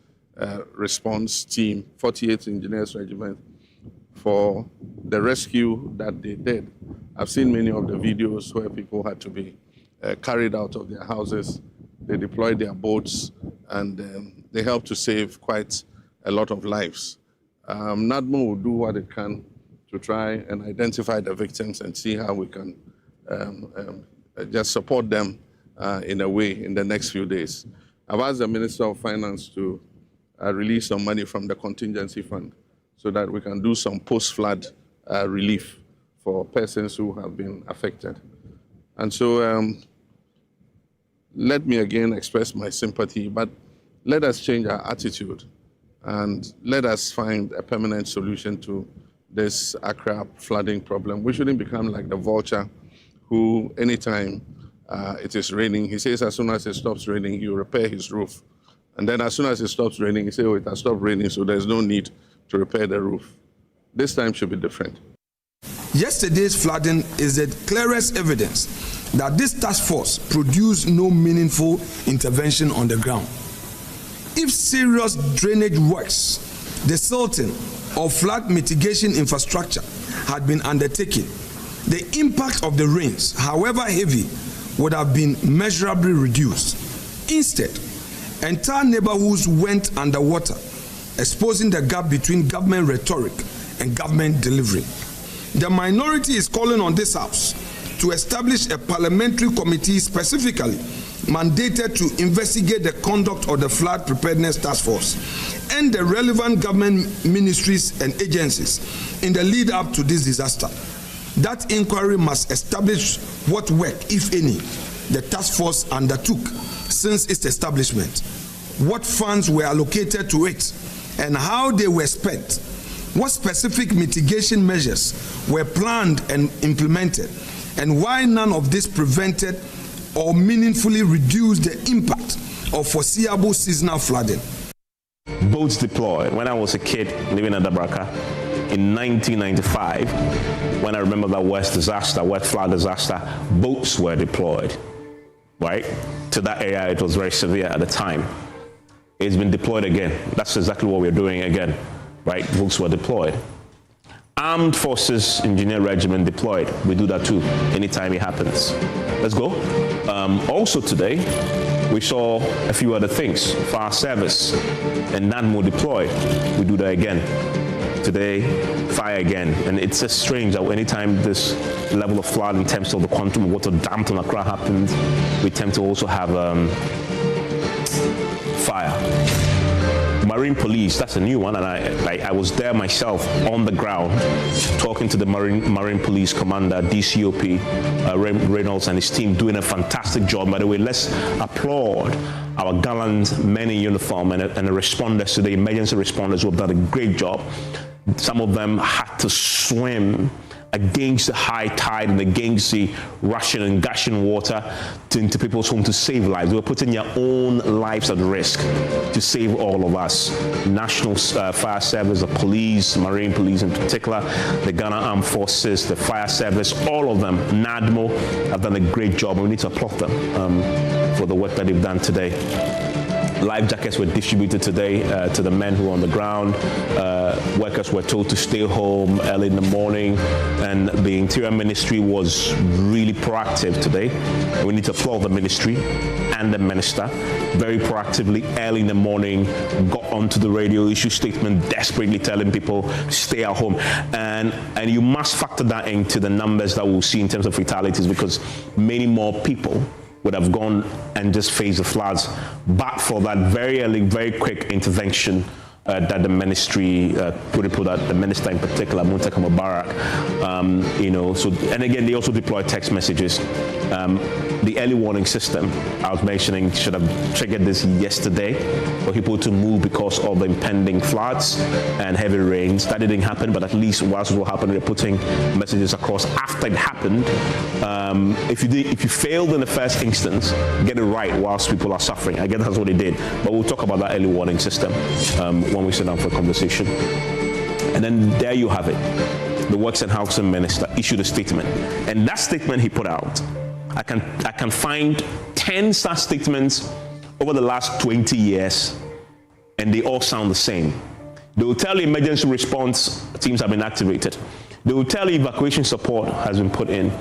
response team, 48th Engineers Regiment, for the rescue that they did. I've seen many of the videos where people had to be carried out of their houses. They deployed their boats, and they helped to save quite a lot of lives. NADMO will do what it can to try and identify the victims and see how we can just support them in a way in the next few days. I've asked the Minister of Finance to release some money from the Contingency Fund so that we can do some post-flood relief for persons who have been affected. And so let me again express my sympathy, but let us change our attitude and let us find a permanent solution to this Accra flooding problem. We shouldn't become like the vulture who, anytime it is raining, he says as soon as it stops raining, you repair his roof. And then as soon as it stops raining, he says, oh, it has stopped raining, so there's no need to repair the roof. This time should be different. Yesterday's flooding is the clearest evidence that this task force produced no meaningful intervention on the ground. If serious drainage works, the silting or flood mitigation infrastructure had been undertaken, the impact of the rains, however heavy, would have been measurably reduced. Instead, entire neighborhoods went underwater, exposing the gap between government rhetoric and government delivery. The minority is calling on this House to establish a parliamentary committee specifically mandated to investigate the conduct of the Flood Preparedness Task Force and the relevant government ministries and agencies in the lead up to this disaster. That inquiry must establish what work, if any, the task force undertook since its establishment, what funds were allocated to it, and how they were spent, what specific mitigation measures were planned and implemented, and why none of this prevented or meaningfully reduced the impact of foreseeable seasonal flooding. Boats deployed. When I was a kid living in Dabraka in 1995, when I remember that wet flood disaster, boats were deployed, right? To that area, it was very severe at the time. It's been deployed again. That's exactly what we're doing again, right? Boats were deployed. Armed Forces Engineer Regiment deployed. We do that too, anytime it happens. Let's go. Also today, we saw a few other things. Fire service and NADMO deployed. We do that again. Today, fire again. And it's just strange that anytime this level of flood in terms of the quantum of water dumped on Accra happens, we tend to also have fire. Marine Police, that's a new one, and I was there myself on the ground talking to the Marine Police Commander, DCOP, Reynolds and his team, doing a fantastic job. By the way, let's applaud our gallant men in uniform and the responders to the emergency responders who have done a great job. Some of them had to swim against the high tide and against the rushing and gushing water into people's homes to save lives. They were putting their own lives at risk to save all of us. National Fire Service, the police, Marine Police in particular, the Ghana Armed Forces, the Fire Service, all of them, NADMO, have done a great job, and we need to applaud them for the work that they've done today. Life jackets were distributed today to the men who were on the ground. Workers were told to stay home early in the morning, and the Interior Ministry was really proactive today. And we need to applaud the ministry and the minister. Very proactively, early in the morning, got onto the radio, issued statement desperately telling people stay at home. And you must factor that into the numbers that we'll see in terms of fatalities, because many more people would have gone and just faced the floods, but for that very early, very quick intervention that the ministry, the minister in particular, Muntaka Mubarak, so, and again, they also deployed text messages. The early warning system I was mentioning should have triggered this yesterday for people to move because of the impending floods and heavy rains. That didn't happen, but at least whilst it will happen, they're putting messages across after it happened. If you failed in the first instance, get it right whilst people are suffering. I guess that's what they did. But we'll talk about that early warning system when we sit down for a conversation. And then there you have it. The Works and Housing Minister issued a statement. And that statement he put out, I can find 10 such statements over the last 20 years, and they all sound the same. They will tell you emergency response teams have been activated. They will tell you evacuation support has been put in.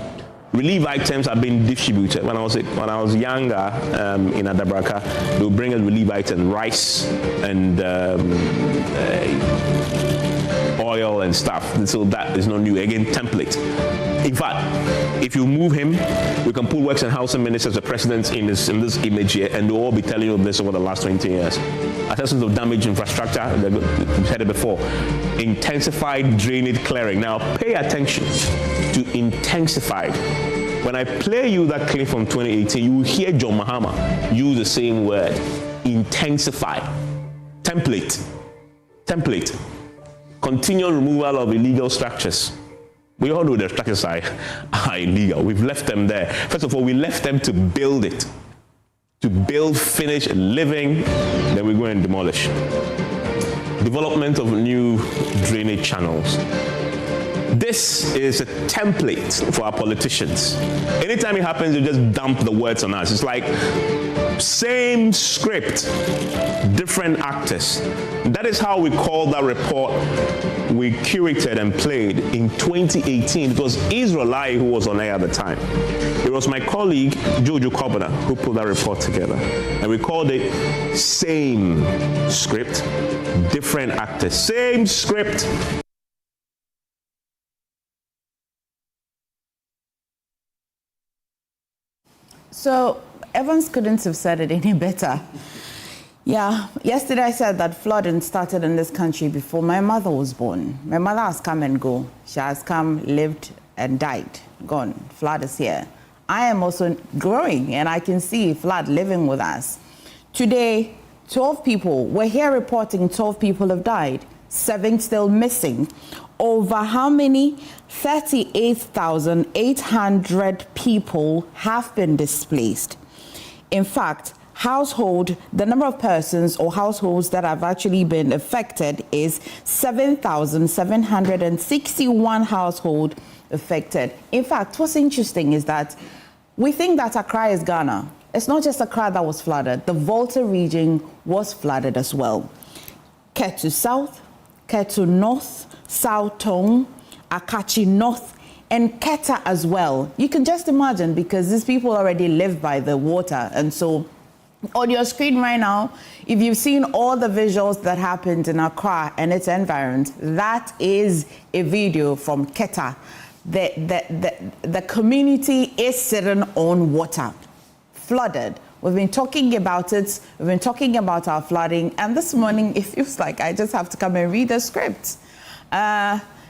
Relief items have been distributed. When I was younger in Adabraka, they would bring a relief item, rice and oil and stuff. So that is not new. Again, template. In fact, if you move him, we can put Works and Housing Minister as the president in this image here, and they'll all be telling you this over the last 20 years. Assessment of damaged infrastructure, we've said it before. Intensified drainage clearing. Now, pay attention to intensified. When I play you that clip from 2018, you will hear John Mahama use the same word, intensify. Template. Continual removal of illegal structures. We all know the structures are illegal. We've left them there. First of all, we left them to build it. To build, finish, living, then we go and demolish. Development of new drainage channels. This is a template for our politicians. Anytime it happens, you just dump the words on us. It's like same script, different actors. That is how we called that report we curated and played in 2018. It was Israeli who was on air at the time. It was my colleague, Jojo Kobana, who put that report together. And we called it same script, different actors. Same script. So Evans couldn't have said it any better. Yeah, yesterday I said that flooding started in this country before my mother was born. My mother has come and go. She has come, lived, and died. Gone. Flood is here. I am also growing, and I can see flood living with us. Today, 12 people, we're here reporting 12 people have died, 7 still missing. Over how many? 38,800 people have been displaced. In fact, the number of persons or households that have actually been affected is 7,761 households affected. In fact, what's interesting is that we think that Accra is Ghana. It's not just Accra that was flooded. The Volta region was flooded as well. Ketu South, Ketu North, South Tone, Akachi North, and Keta as well. You can just imagine, because these people already live by the water. And so on your screen right now, if you've seen all the visuals that happened in Accra and its environs, that is a video from Keta. The community is sitting on water, flooded. We've been talking about it. We've been talking about our flooding. And this morning, it feels like I just have to come and read the script.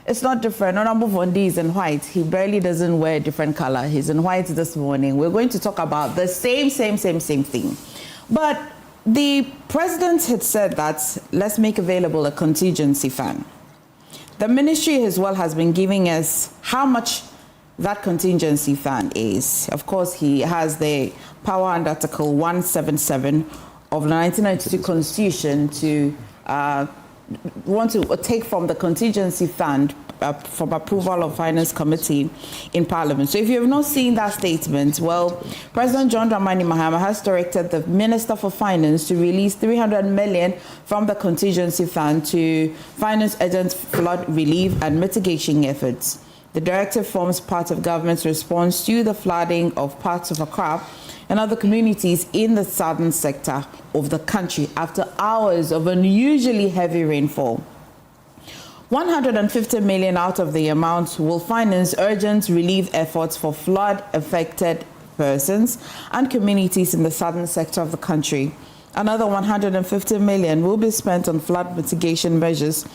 It's not different. Honorable Vondi is in white. He barely doesn't wear a different color. He's in white this morning. We're going to talk about the same thing. But the president had said that let's make available a contingency fund. The ministry as well has been giving us how much that contingency fund is. Of course, he has the power under Article 177 of the 1992 Constitution to want to take from the contingency fund from approval of Finance Committee in Parliament. So if you have not seen that statement, well, President John Dramani Mahama has directed the Minister for Finance to release 300 million from the contingency fund to finance urgent flood relief and mitigation efforts. The directive forms part of government's response to the flooding of parts of Accra and other communities in the southern sector of the country after hours of unusually heavy rainfall. 150 million out of the amount will finance urgent relief efforts for flood-affected persons and communities in the southern sector of the country. Another 150 million will be spent on flood mitigation measures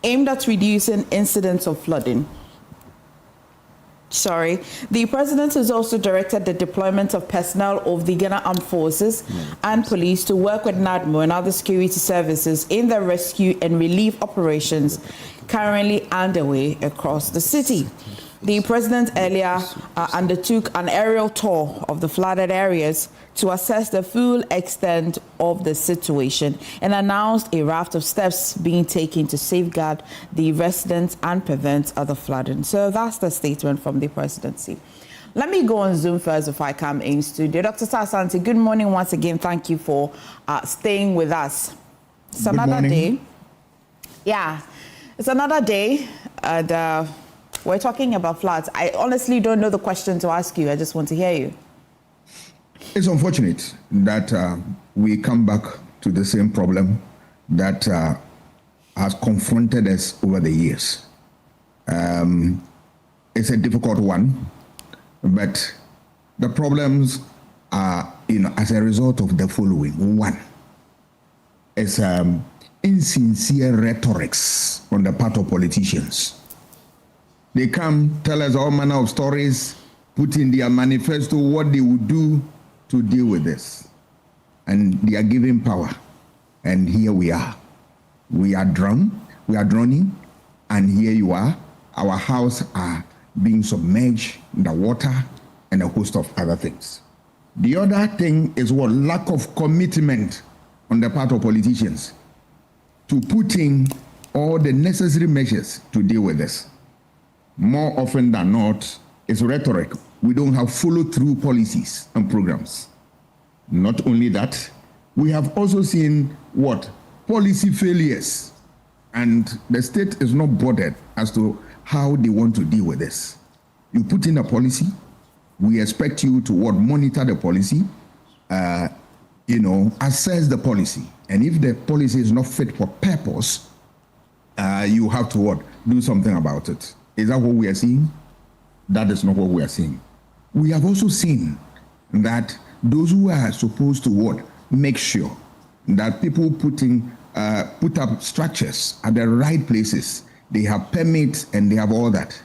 aimed at reducing incidents of flooding. The president has also directed the deployment of personnel of the Ghana Armed Forces and police to work with NADMO and other security services in the rescue and relief operations currently underway across the city. The president earlier undertook an aerial tour of the flooded areas to assess the full extent of the situation and announced a raft of steps being taken to safeguard the residents and prevent other flooding. So that's the statement from the presidency. Let me go on Zoom first if I come in studio. Dr. Asante, good morning once again. Thank you for staying with us. It's another day. Yeah, it's another day. And we're talking about floods. I honestly don't know the question to ask you. I just want to hear you. It's unfortunate that we come back to the same problem that has confronted us over the years. It's a difficult one, but the problems are, as a result of the following. One, it's insincere rhetorics on the part of politicians. They come, tell us all manner of stories, put in their manifesto what they would do to deal with this. And they are given power. And here we are. We are drowning, and here you are. Our houses are being submerged in the water and a host of other things. The other thing is what? Lack of commitment on the part of politicians to put in all the necessary measures to deal with this. More often than not, it's rhetoric. We don't have follow-through policies and programs. Not only that, we have also seen what? Policy failures. And the state is not bothered as to how they want to deal with this. You put in a policy, we expect you to what? Monitor the policy, assess the policy. And if the policy is not fit for purpose, you have to what? Do something about it. Is that what we are seeing? That is not what we are seeing. We have also seen that those who are supposed to what? Make sure that people put up structures at the right places. They have permits and they have all that.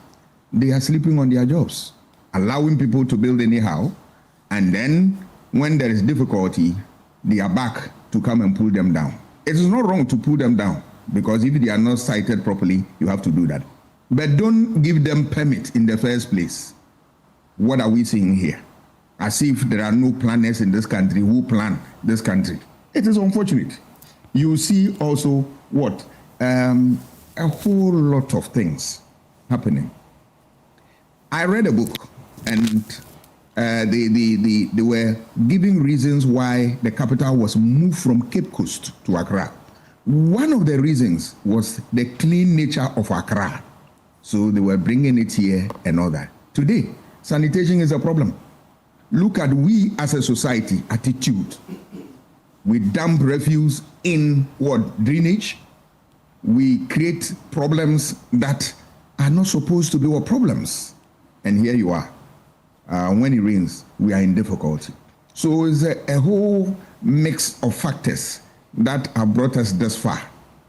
They are sleeping on their jobs, allowing people to build anyhow. And then when there is difficulty, they are back to come and pull them down. It is not wrong to pull them down, because if they are not sited properly, you have to do that. But don't give them permit in the first place. What are we seeing here? As if there are no planners in this country who plan this country. It is unfortunate. You see also what? A whole lot of things happening. I read a book, and they were giving reasons why the capital was moved from Cape Coast to Accra. One of the reasons was the clean nature of Accra. So they were bringing it here and all that. Today, sanitation is a problem. Look at we as a society attitude. We dump refuse in what? Drainage. We create problems that are not supposed to be our problems. And here you are. When it rains, we are in difficulty. So it's a whole mix of factors that have brought us this far.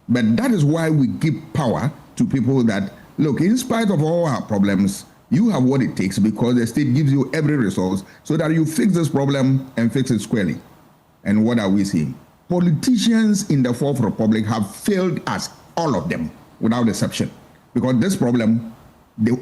But that is why we give power to people that, look, in spite of all our problems, you have what it takes because the state gives you every resource so that you fix this problem and fix it squarely. And what are we seeing? Politicians in the Fourth Republic have failed us, all of them, without exception. Because this problem,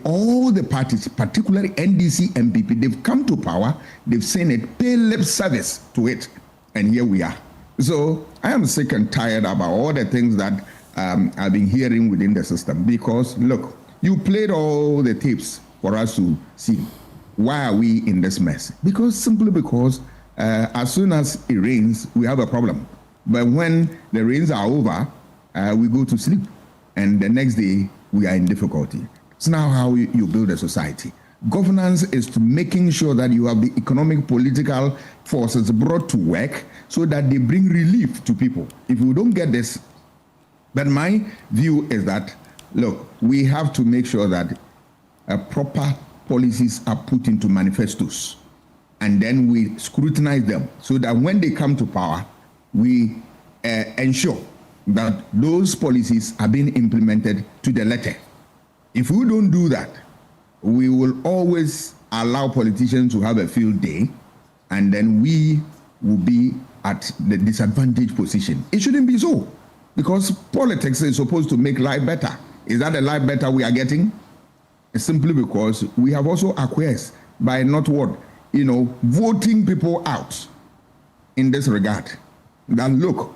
all the parties, particularly NDC, MPP, they've come to power, they've seen it, pay lip service to it, and here we are. So I am sick and tired about all the things that I've been hearing within the system. Because, look, you played all the tapes for us to see. Why are we in this mess? Simply because as soon as it rains, we have a problem. But when the rains are over, we go to sleep. And the next day, we are in difficulty. It's now how you build a society. Governance is to making sure that you have the economic, political forces brought to work so that they bring relief to people. If we don't get this, but my view is that, look, we have to make sure that proper policies are put into manifestos. And then we scrutinize them so that when they come to power, we ensure that those policies are being implemented to the letter. If we don't do that, we will always allow politicians to have a field day, and then we will be at the disadvantaged position. It shouldn't be so, because politics is supposed to make life better. Is that the life better we are getting? It's simply because we have also acquiesced by not voting people out in this regard. That look,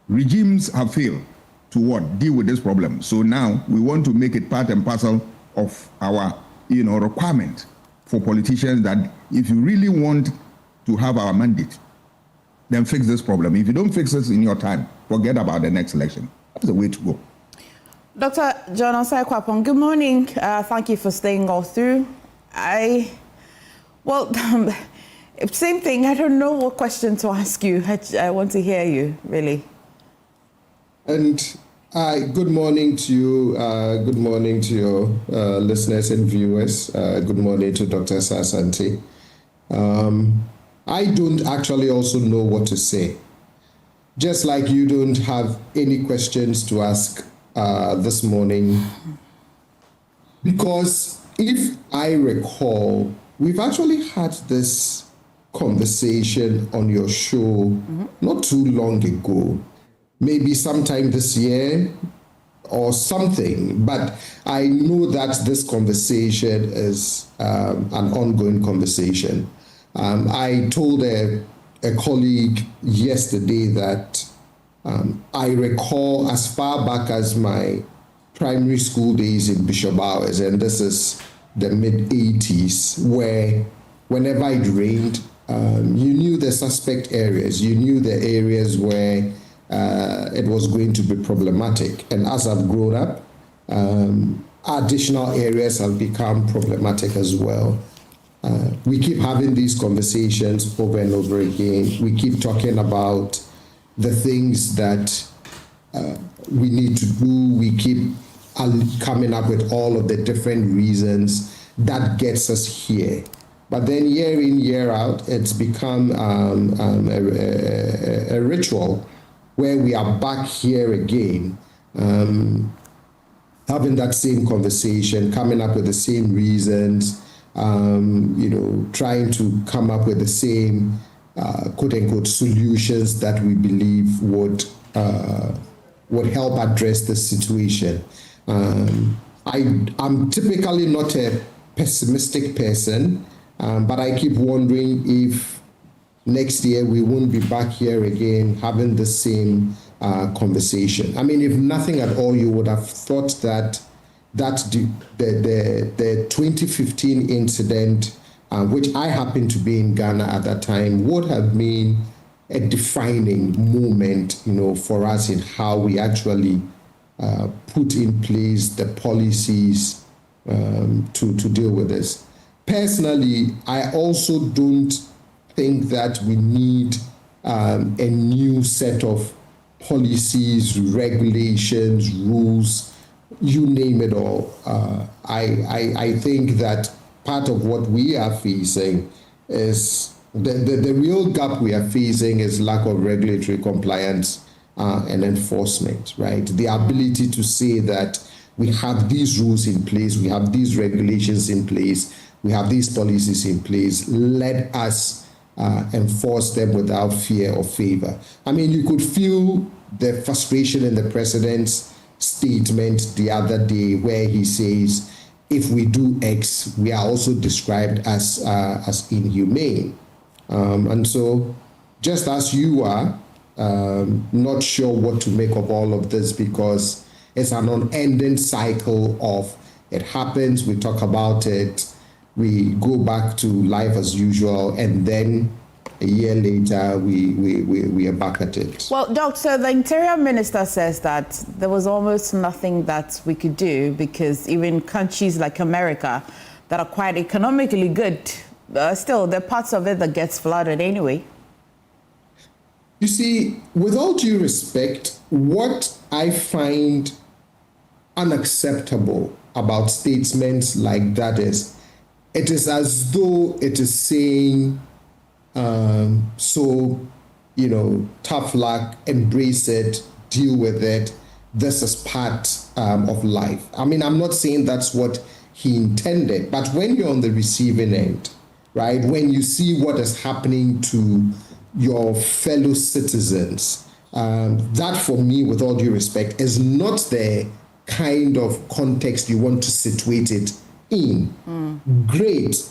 regimes have failed to deal with this problem. So now we want to make it part and parcel of our requirement for politicians that if you really want to have our mandate, then fix this problem. If you don't fix this in your time, forget about the next election. That's the way to go. Dr. John Osai-Kwapong, good morning. Thank you for staying all through. Same thing. I don't know what question to ask you. I want to hear you, really. And good morning to you. Good morning to your listeners and viewers. Good morning to Dr. Sasanti. I don't actually also know what to say. Just like you don't have any questions to ask this morning. Because if I recall, we've actually had this conversation on your show not too long ago. Maybe sometime this year or something, but I know that this conversation is an ongoing conversation. I told a colleague yesterday that I recall as far back as my primary school days in Bishop Hours, and this is the mid-80s, where whenever it rained, you knew the suspect areas, you knew the areas where it was going to be problematic. And as I've grown up, additional areas have become problematic as well. We keep having these conversations over and over again. We keep talking about the things that we need to do. We keep coming up with all of the different reasons that gets us here. But then year in, year out, it's become a ritual where we are back here again, having that same conversation, coming up with the same reasons, trying to come up with the same quote-unquote solutions that we believe would help address the situation. I'm typically not a pessimistic person, but I keep wondering if next year we won't be back here again having the same conversation. I mean, if nothing at all, you would have thought that the 2015 incident, which I happened to be in Ghana at that time, would have been a defining moment, for us in how we actually put in place the policies to deal with this. Personally, I also don't think that we need a new set of policies, regulations, rules, you name it all. I think that part of what we are facing is the real gap we are facing is lack of regulatory compliance and enforcement, right? The ability to say that we have these rules in place, we have these regulations in place, we have these policies in place, let us enforce them without fear or favor. I mean, you could feel the frustration in the president's statement the other day where he says, if we do X, we are also described as inhumane. And so, just as you are not sure what to make of all of this because it's an unending cycle of it happens, we talk about it, we go back to life as usual, and then a year later we are back at it. Well, Doctor, the Interior Minister says that there was almost nothing that we could do because even countries like America that are quite economically good, still there are parts of it that gets flooded anyway. You see, with all due respect, what I find unacceptable about statements like that is, it is as though it is saying, tough luck, embrace it, deal with it. This is part of life. I mean, I'm not saying that's what he intended, but when you're on the receiving end, right, when you see what is happening to your fellow citizens, that for me, with all due respect, is not the kind of context you want to situate it in. Great.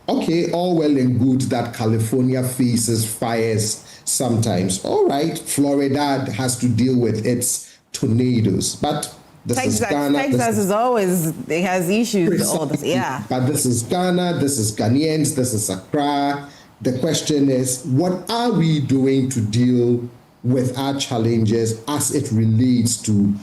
Okay, all well and good that California faces fires sometimes. All right, Florida has to deal with its tornadoes, but this is Ghana. Texas is always, it has issues with all this, yeah. But this is Ghana, this is Ghanaians, this is Accra. The question is, what are we doing to deal with our challenges as it relates to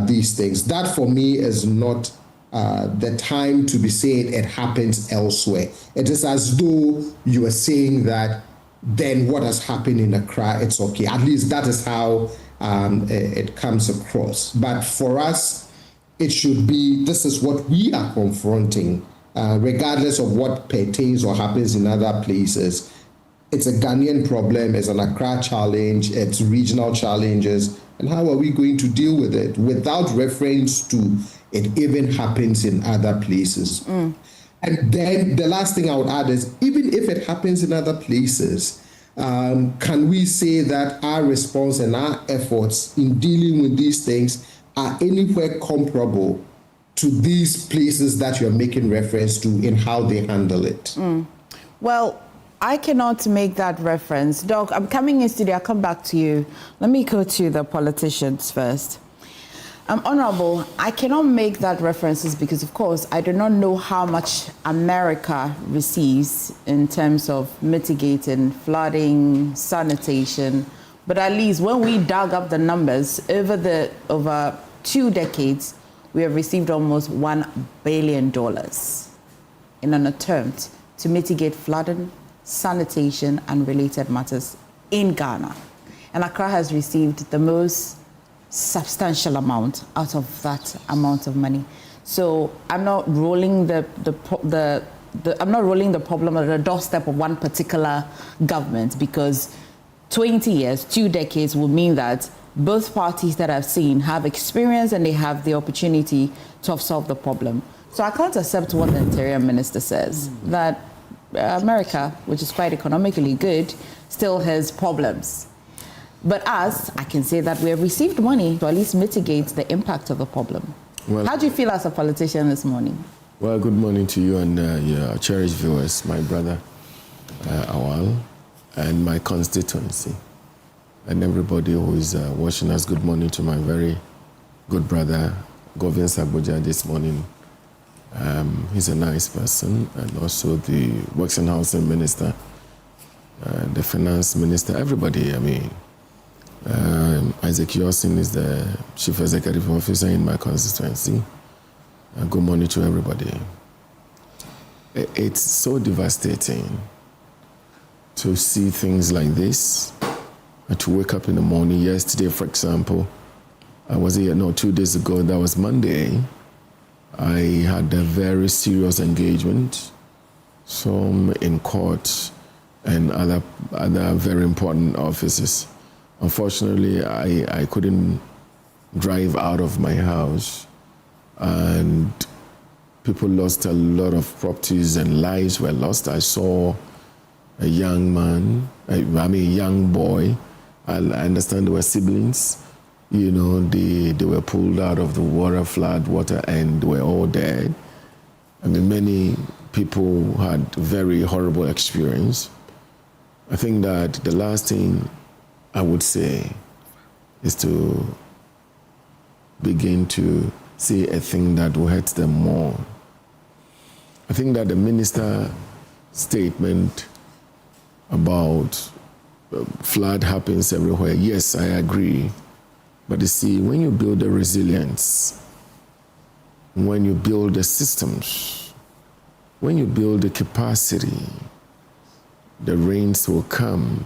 these things? That for me is not the time to be saying it happens elsewhere. It is as though you are saying that then what has happened in Accra, it's okay. At least that is how it comes across. But for us, it should be, this is what we are confronting, regardless of what pertains or happens in other places. It's a Ghanaian problem, it's an Accra challenge, it's regional challenges, and how are we going to deal with it without reference to it even happens in other places. And then the last thing I would add is, even if it happens in other places, can we say that our response and our efforts in dealing with these things are anywhere comparable to these places that you're making reference to in how they handle it? Well, I cannot make that reference. Doc, I'm coming in studio, I'll come back to you. Let me go to the politicians first. Honorable, I cannot make that references because, of course, I do not know how much America receives in terms of mitigating flooding, sanitation. But at least when we dug up the numbers over 2 decades, we have received almost $1 billion in an attempt to mitigate flooding, sanitation, and related matters in Ghana. And Accra has received the most substantial amount out of that amount of money. So I'm not rolling the problem at the doorstep of one particular government, because 20 years, 2 decades will mean that both parties that I've seen have experience and they have the opportunity to have solved the problem. So I can't accept what the Interior Minister says, that America, which is quite economically good, still has problems. But us, I can say that we have received money to at least mitigate the impact of the problem. Well, how do you feel as a politician this morning? Well, good morning to you and your cherished viewers, my brother Awal, and my constituency, and everybody who is watching us. Good morning to my very good brother, Govin Saboja, this morning. He's a nice person, and also the Works and Housing Minister, the Finance Minister, everybody, I mean, Isaac Yosin is the Chief Executive Officer in my constituency. Good morning to everybody. It's so devastating to see things like this, and to wake up in the morning. Yesterday, for example, 2 days ago, that was Monday, I had a very serious engagement, some in court and other very important offices. Unfortunately, I couldn't drive out of my house, and people lost a lot of properties and lives were lost. I saw a young man, a young boy. I understand they were siblings. You know, they were pulled out of the flood water, and they were all dead. I mean, many people had very horrible experience. I think that the last thing I would say is to begin to say a thing that will hurt them more. I think that the minister's statement about flood happens everywhere, yes, I agree. But you see, when you build the resilience, when you build the systems, when you build the capacity, the rains will come,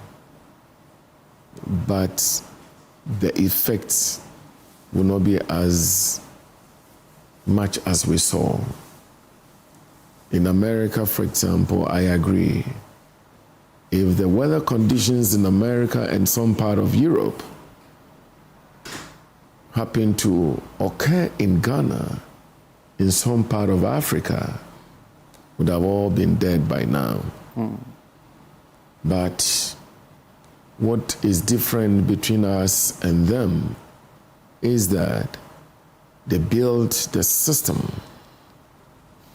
but the effects will not be as much as we saw. In America, for example, I agree. If the weather conditions in America and some part of Europe happen to occur in Ghana, in some part of Africa, would have all been dead by now. But what is different between us and them is that they built the system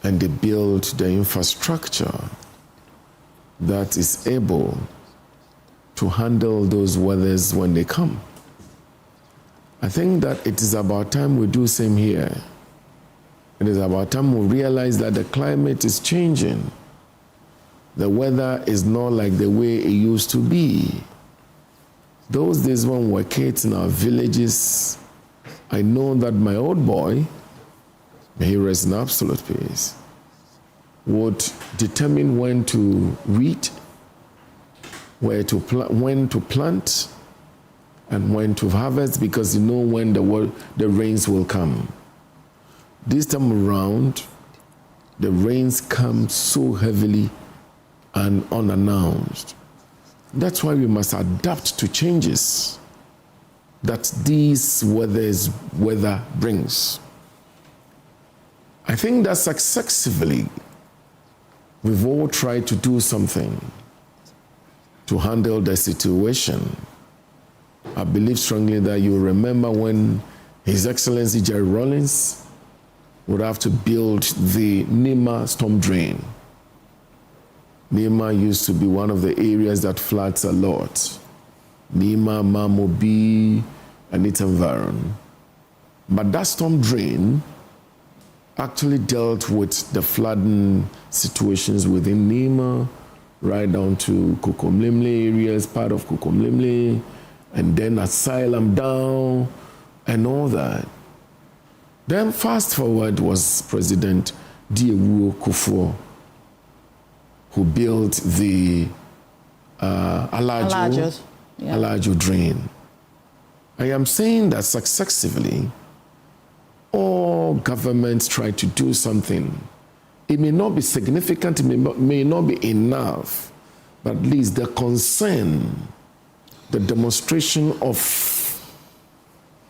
and they built the infrastructure that is able to handle those weathers when they come. I think that it is about time we do same here. It is about time we realize that the climate is changing. The weather is not like the way it used to be. Those days when we were kids in our villages, I know that my old boy, may he rest in absolute peace, would determine when to weed, when to plant, and when to harvest, because you know when the rains will come. This time around, the rains come so heavily and unannounced. That's why we must adapt to changes that this weather brings. I think that successively, we've all tried to do something to handle the situation. I believe strongly that you remember when His Excellency Jerry Rawlings would have to build the Nima storm drain. Nima used to be one of the areas that floods a lot. Nima, Mamobi, and its environment. But that storm drain actually dealt with the flooding situations within Nima, right down to Kokomlemle areas, part of Kokomlemle, and then Asylum down, and all that. Then fast forward was President Diewu Akufo, who built the Alajo drain. I am saying that successively, all governments try to do something. It may not be significant, it may not be enough, but at least the concern, the demonstration of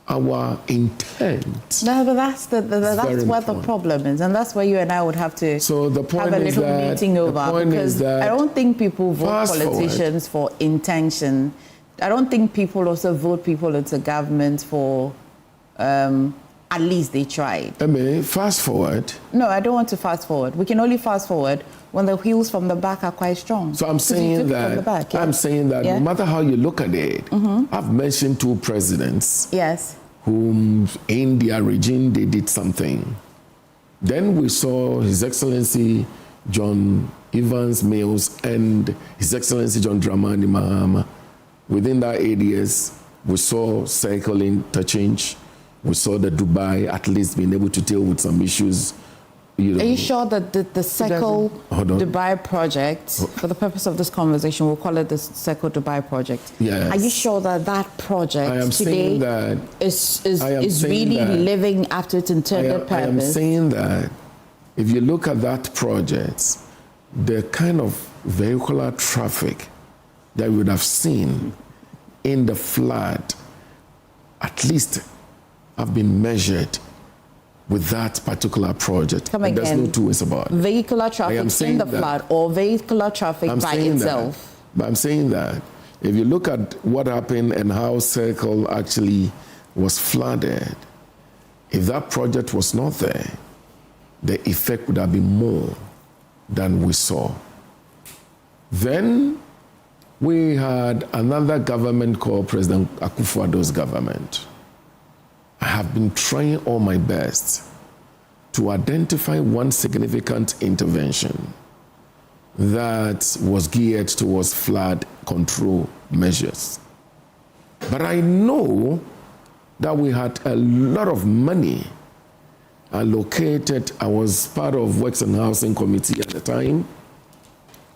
our intent. No, but that's where the problem is, and that's where you and I would have to have a little meeting over, because I don't think people vote politicians for intention. I don't think people also vote people into government for at least they tried. Fast forward. No, I don't want to fast forward. We can only fast forward when the wheels from the back are quite strong. So I'm saying that, no matter how you look at it, I've mentioned 2 presidents. Yes. Whom in their regime they did something. Then we saw His Excellency John Evans Mills and His Excellency John Dramani Mahama. Within that 8 years, We saw cycle interchange. We saw the Dubai at least being able to deal with some issues. Are you sure that the Circle Dubai project, for the purpose of this conversation, we'll call it the Circle Dubai project? Yes. Are you sure that that project today is really living up to its intended purpose? I am saying that if you look at that project, the kind of vehicular traffic that we would have seen in the flood, at least have been measured with that particular project. Come again. There's no two ways about it. Vehicular traffic in the flood or vehicular traffic by itself? But I'm saying that if you look at what happened and how Circle actually was flooded, if that project was not there, the effect would have been more than we saw. Then we had another government called President Akufo-Addo's government. I have been trying all my best to identify one significant intervention that was geared towards flood control measures. But I know that we had a lot of money allocated. I was part of Works and Housing Committee at the time.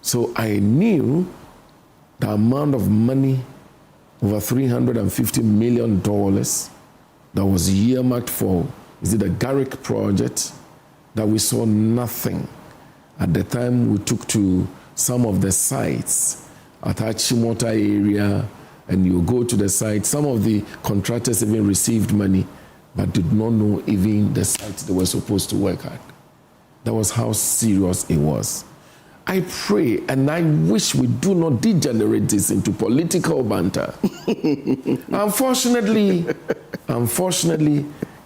So I knew the amount of money, over $350 million, that was earmarked for, is it the Garrick project, that we saw nothing. At the time, we took to some of the sites at Achimota area, and you go to the site. Some of the contractors even received money, but did not know even the sites they were supposed to work at. That was how serious it was. I pray and I wish we do not degenerate this into political banter. Unfortunately,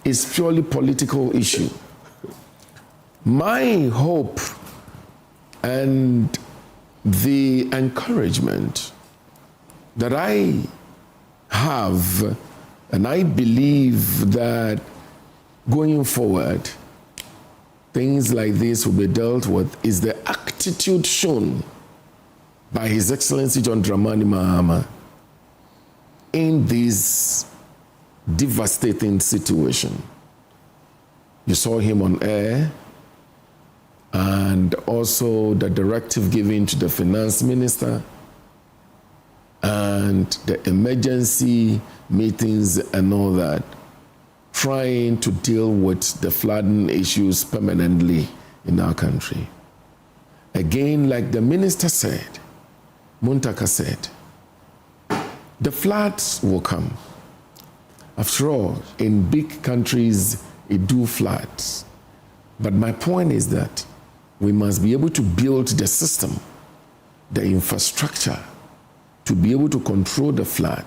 it's purely political issue. My hope and the encouragement that I have, and I believe that going forward, things like this will be dealt with, is the attitude shown by His Excellency John Dramani Mahama in this devastating situation. You saw him on air, and also the directive given to the finance minister, and the emergency meetings and all that, trying to deal with the flooding issues permanently in our country. Again, like the minister said, Muntaka said, the floods will come. After all, in big countries, it do floods. But my point is that we must be able to build the system, the infrastructure, to be able to control the flood,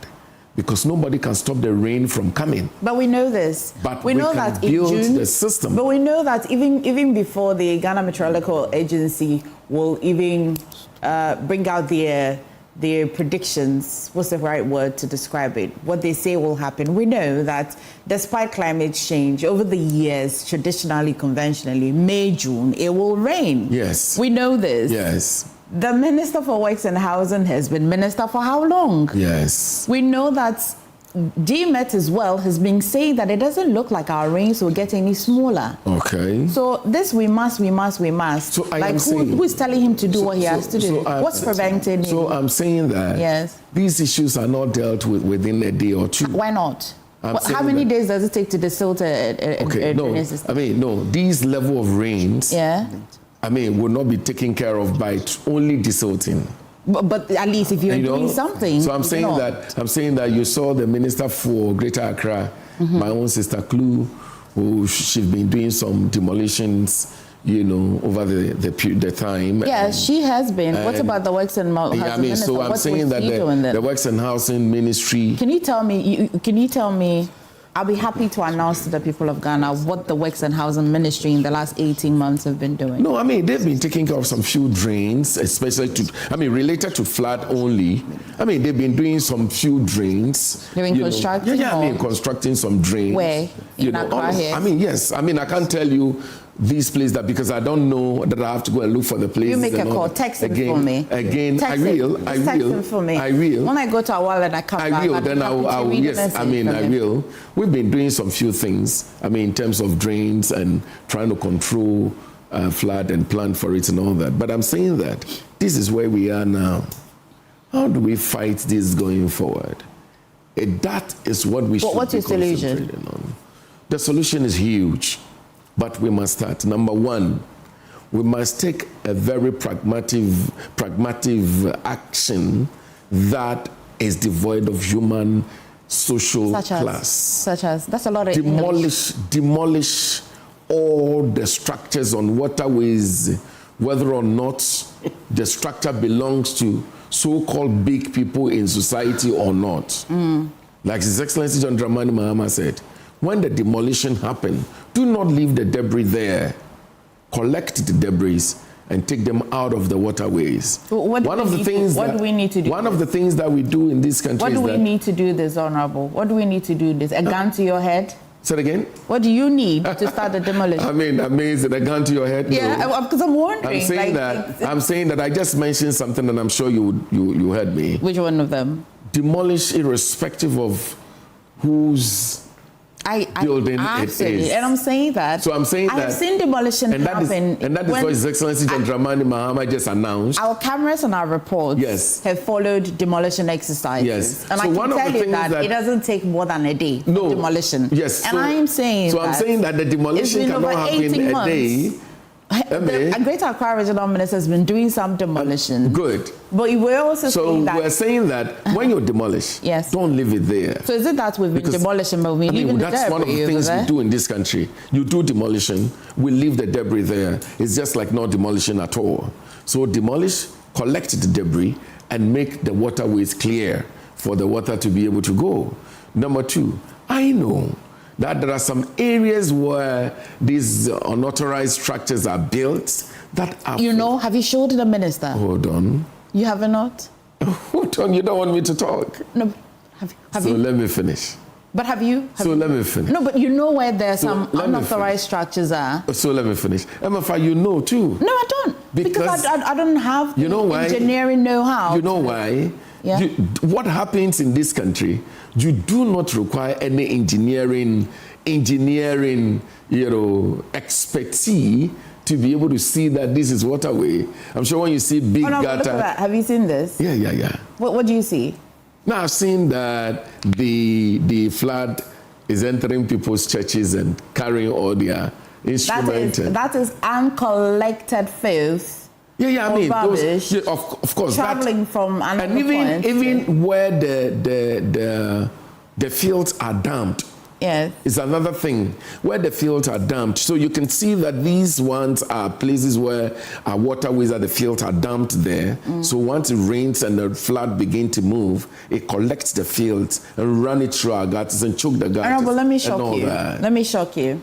because nobody can stop the rain from coming. But we know this. But we know that in June, the system. But we know that even before the Ghana Meteorological Agency will even bring out their predictions, what's the right word to describe it, what they say will happen. We know that despite climate change, over the years, traditionally, conventionally, May, June, it will rain. Yes. We know this. Yes. The Minister for Works and Housing has been minister for how long? Yes. We know that GMET as well has been saying that it doesn't look like our rains will get any smaller. Okay. So this we must. So who is telling him to do what he has to do? What's preventing him? So I'm saying that yes, these issues are not dealt with within a day or two. Why not? How many days does it take to desilt a drainage system? These level of rains, will not be taken care of by only desilting. But at least if you're doing something. So I'm saying that you saw the Minister for Greater Accra, my own sister Clue, who she's been doing some demolitions, over the time. Yes, she has been. What about the Works and Housing Minister? So I'm saying that the Works and Housing Ministry. Can you tell me? I'll be happy to announce to the people of Ghana what the Works and Housing Ministry in the last 18 months have been doing. No, they've been taking care of some few drains, especially related to flood only. They've been doing some few drains. They've been constructing? Constructing some drains. Where? In Accra here? Yes. I can't tell you these places, that because I don't know that I have to go and look for the places. You make a call, text him for me. Again, I will. Text him for me. I will. When I go to Awal and I come back, I will. Then I will. Yes, I mean, I will. We've been doing some few things. I mean, in terms of drains and trying to control flood and plan for it and all that. But I'm saying that this is where we are now. How do we fight this going forward? That is what we should be concentrating on. The solution is huge. But we must start. Number one, we must take a very pragmatic action that is devoid of human social class. Such as, that's a lot of demolish all the structures on waterways, whether or not the structure belongs to so-called big people in society or not. Like His Excellency John Dramani Mahama said, when the demolition happens, do not leave the debris there. Collect the debris and take them out of the waterways. What do we need to do? One of the things that we do in this country What do we need to do this, Honorable? What do we need to do this? A gun to your head? Say it again? What do you need to start the demolition? I mean, amazing. A gun to your head? Yeah, because I'm wondering. I'm saying that I just mentioned something and I'm sure you heard me. Which one of them? Demolish irrespective of whose building it is. And I'm saying that. So I'm saying that. I've seen demolition happen. And that is what His Excellency John Dramani Mahama just announced. Our cameras and our reports have followed demolition exercises. Yes. And so I can tell you that it doesn't take more than a day for demolition. Yes. And I'm saying I'm saying that the demolition cannot happen a day. The Greater Accra Regional Minister has been doing some demolition. Good. But we're also saying that... So we're saying that when you demolish, don't leave it there. So is it that we've been demolishing, but we're leaving the debris? That's one of the things we do in this country. You do demolition, we leave the debris there. It's just like not demolition at all. So demolish, collect the debris, and make the waterways clear for the water to be able to go. Number two, I know that there are some areas where these unauthorized structures are built that are... You know, have you showed the minister? Hold on. You have not? Hold on, you don't want me to talk? No. Have you? Let me finish. But have you? Let me finish. No, but you know where there are some unauthorized structures are. So let me finish. Emefa, you know too. No, I don't. Because I don't have the engineering know-how. You know why? Yeah. What happens in this country, you do not require any engineering, expertise to be able to see that this is waterway. I'm sure when you see big gutter... Look at that. Have you seen this? Yeah. What do you see? Now, I've seen that the flood is entering people's churches and carrying all their instruments. That is uncollected filth. Yeah, I mean, rubbish, of course. Traveling from another point. Even where the fields are damped. Yes. It's another thing where the fields are damped. So you can see that these ones are places where our waterways at the fields are damped there. So once it rains and the flood begin to move, it collects the fields and run it through our gutters and choke the gutters. But let me shock you. Let me shock you.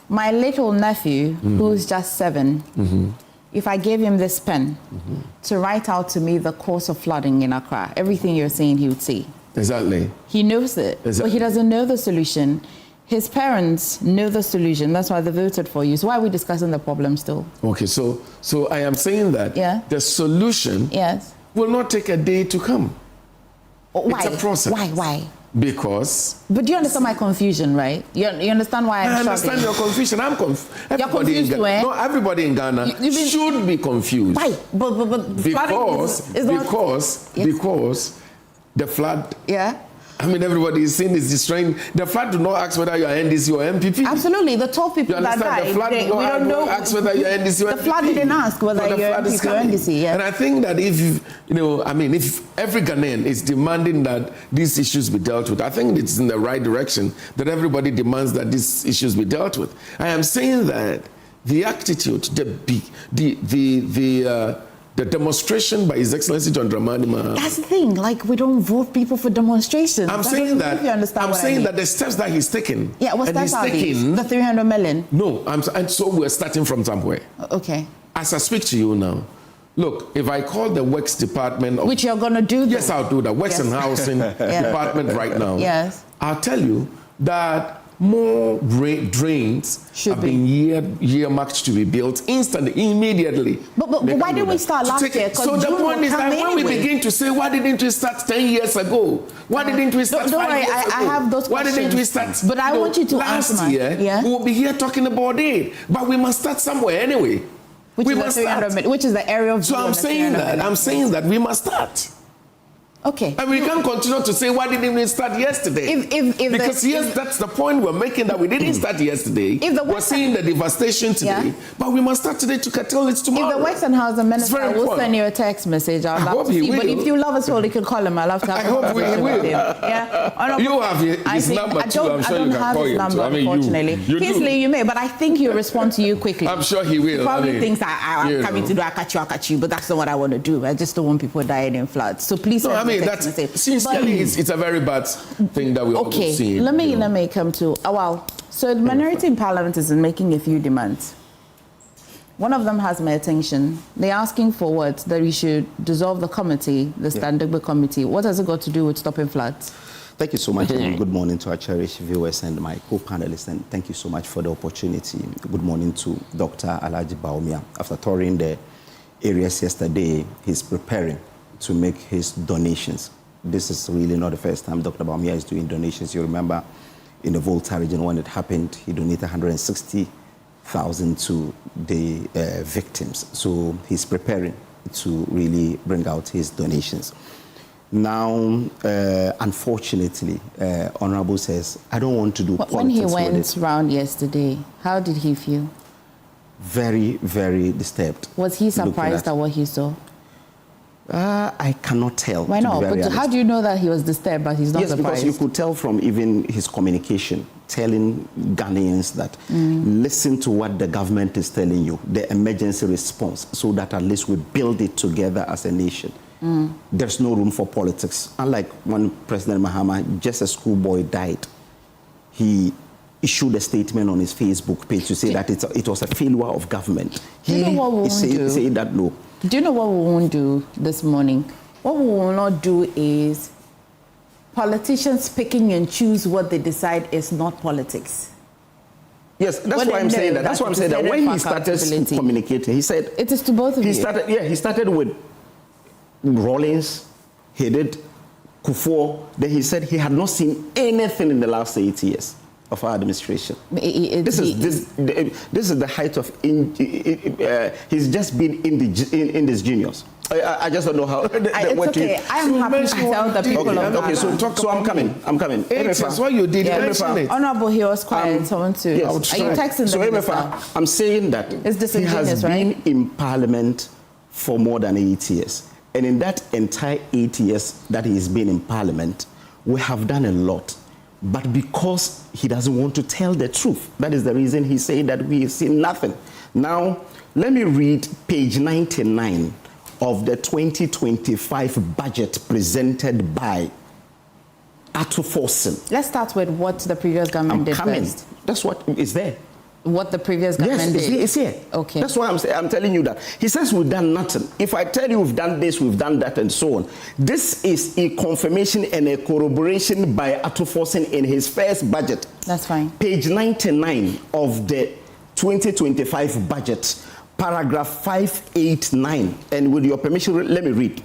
My little nephew, who's just 7, if I gave him this pen to write out to me the cause of flooding in Accra, everything you're saying he would see. Exactly. He knows it, but he doesn't know the solution. His parents know the solution. That's why they voted for you. So why are we discussing the problem still? Okay, so I am saying that the solution will not take a day to come. Why? It's a process. Why? Because... But do you understand my confusion, right? You understand why I'm struggling? I understand your confusion. I'm confused. You're confused too, eh? No, everybody in Ghana should be confused. Why? But because the flood... Yeah. I mean, everybody is saying is destroying. The flood do not ask whether you're NDC or MPP. Absolutely. The 12 people that died, the flood we don't know. Ask whether you're NDC or MPP. The flood didn't ask whether you're MPP or NDC. Yeah. And I think that if every Ghanaian is demanding that these issues be dealt with, I think it's in the right direction that everybody demands that these issues be dealt with. I am saying that the attitude, the demonstration by His Excellency John Dramani Mahama. That's the thing. Like, we don't vote people for demonstrations. I'm saying that the steps that he's taken. Yeah, what steps are these? The 300 million. No, and so we're starting from somewhere. Okay. As I speak to you now, look, if I call the Works Department, which you're gonna do? Yes, I'll do that. Works and Housing Department right now. Yes. I'll tell you that more drains have been earmarked to be built instantly, immediately. But why didn't we start last year? So the point is that when we begin to say, why didn't we start 10 years ago? Why didn't we start 5 years ago? I have those why questions. Didn't we start? But I want you to last answer year. Yeah? We will be here talking about it, but we must start somewhere anyway. Which is the area of. So I'm saying that we must start. Okay. And we can't continue to say, why didn't we start yesterday? Because yes, that's the point we're making, that we didn't start yesterday. We're seeing the devastation today, but we must start today to curtail it tomorrow. If the Western Housing Minister will send you a text message, I'd love to see. But if you love us all, you can call him. I'd love to have a conversation with him. Yeah? You have his number too. I'm sure you can call him. Number, unfortunately. Kingsley, you may, but I think he'll respond to you quickly. I'm sure he will. He probably thinks I'm coming to do I'll catch you, but that's not what I want to do. I just don't want people dying in floods. So please sincerely, it's a very bad thing that we all see. Let me come to so the minority in Parliament is making a few demands. One of them has my attention. They're asking for what? That we should dissolve the committee, the Standing Committee. What has it got to do with stopping floods? Thank you so much, and good morning to our cherished viewers and my co-panelists, and thank you so much for the opportunity. Good morning to Dr. Alhaji Bawumia. After touring the areas yesterday, he's preparing to make his donations. This is really not the first time Dr. Bawumia is doing donations. You remember in the Volta region when it happened, he donated 160,000 to the victims. So he's preparing to really bring out his donations. Now, unfortunately, Honorable says, I don't want to do politics when he went round yesterday, how did he feel? Very, very disturbed. Was he surprised at what he saw? I cannot tell. Why not? But how do you know that he was disturbed, but he's not surprised? Yes, because you could tell from even his communication, telling Ghanaians that listen to what the government is telling you, the emergency response, so that at least we build it together as a nation. There's no room for politics. Unlike when President Mahama, just a schoolboy, died, he issued a statement on his Facebook page to say that it was a failure of government. He said that no. Do you know what we won't do this morning? What we will not do is politicians picking and choose what they decide is not politics. Yes, that's why I'm saying that. That's why I'm saying that when he started communicating, he said it is to both of you. He started with Rawlings, he did Kufuor, then he said he had not seen anything in the last 8 years of our administration. This is the height of he's just been indigenous. I just don't know how. It's okay. I am happy to tell the people of okay, so I'm coming. That's what you did. Honorable, he was quiet. I want to. Yes. Are you texting so the Emefa, I'm saying that he has been in Parliament for more than 8 years. And in that entire 8 years that he's been in Parliament, we have done a lot. But because he doesn't want to tell the truth, that is the reason he said that we have seen nothing. Now, let me read page 99 of the 2025 budget presented by Akufo-Addo. Let's start with what the previous government did first. That's what is there. What the previous government did? Yes, it's here. Okay. That's why I'm telling you that. He says we've done nothing. If I tell you we've done this, we've done that, and so on. This is a confirmation and a corroboration by Akufo-Addo in his first budget. That's fine. Page 99 of the 2025 budget, paragraph 589. And with your permission, let me read.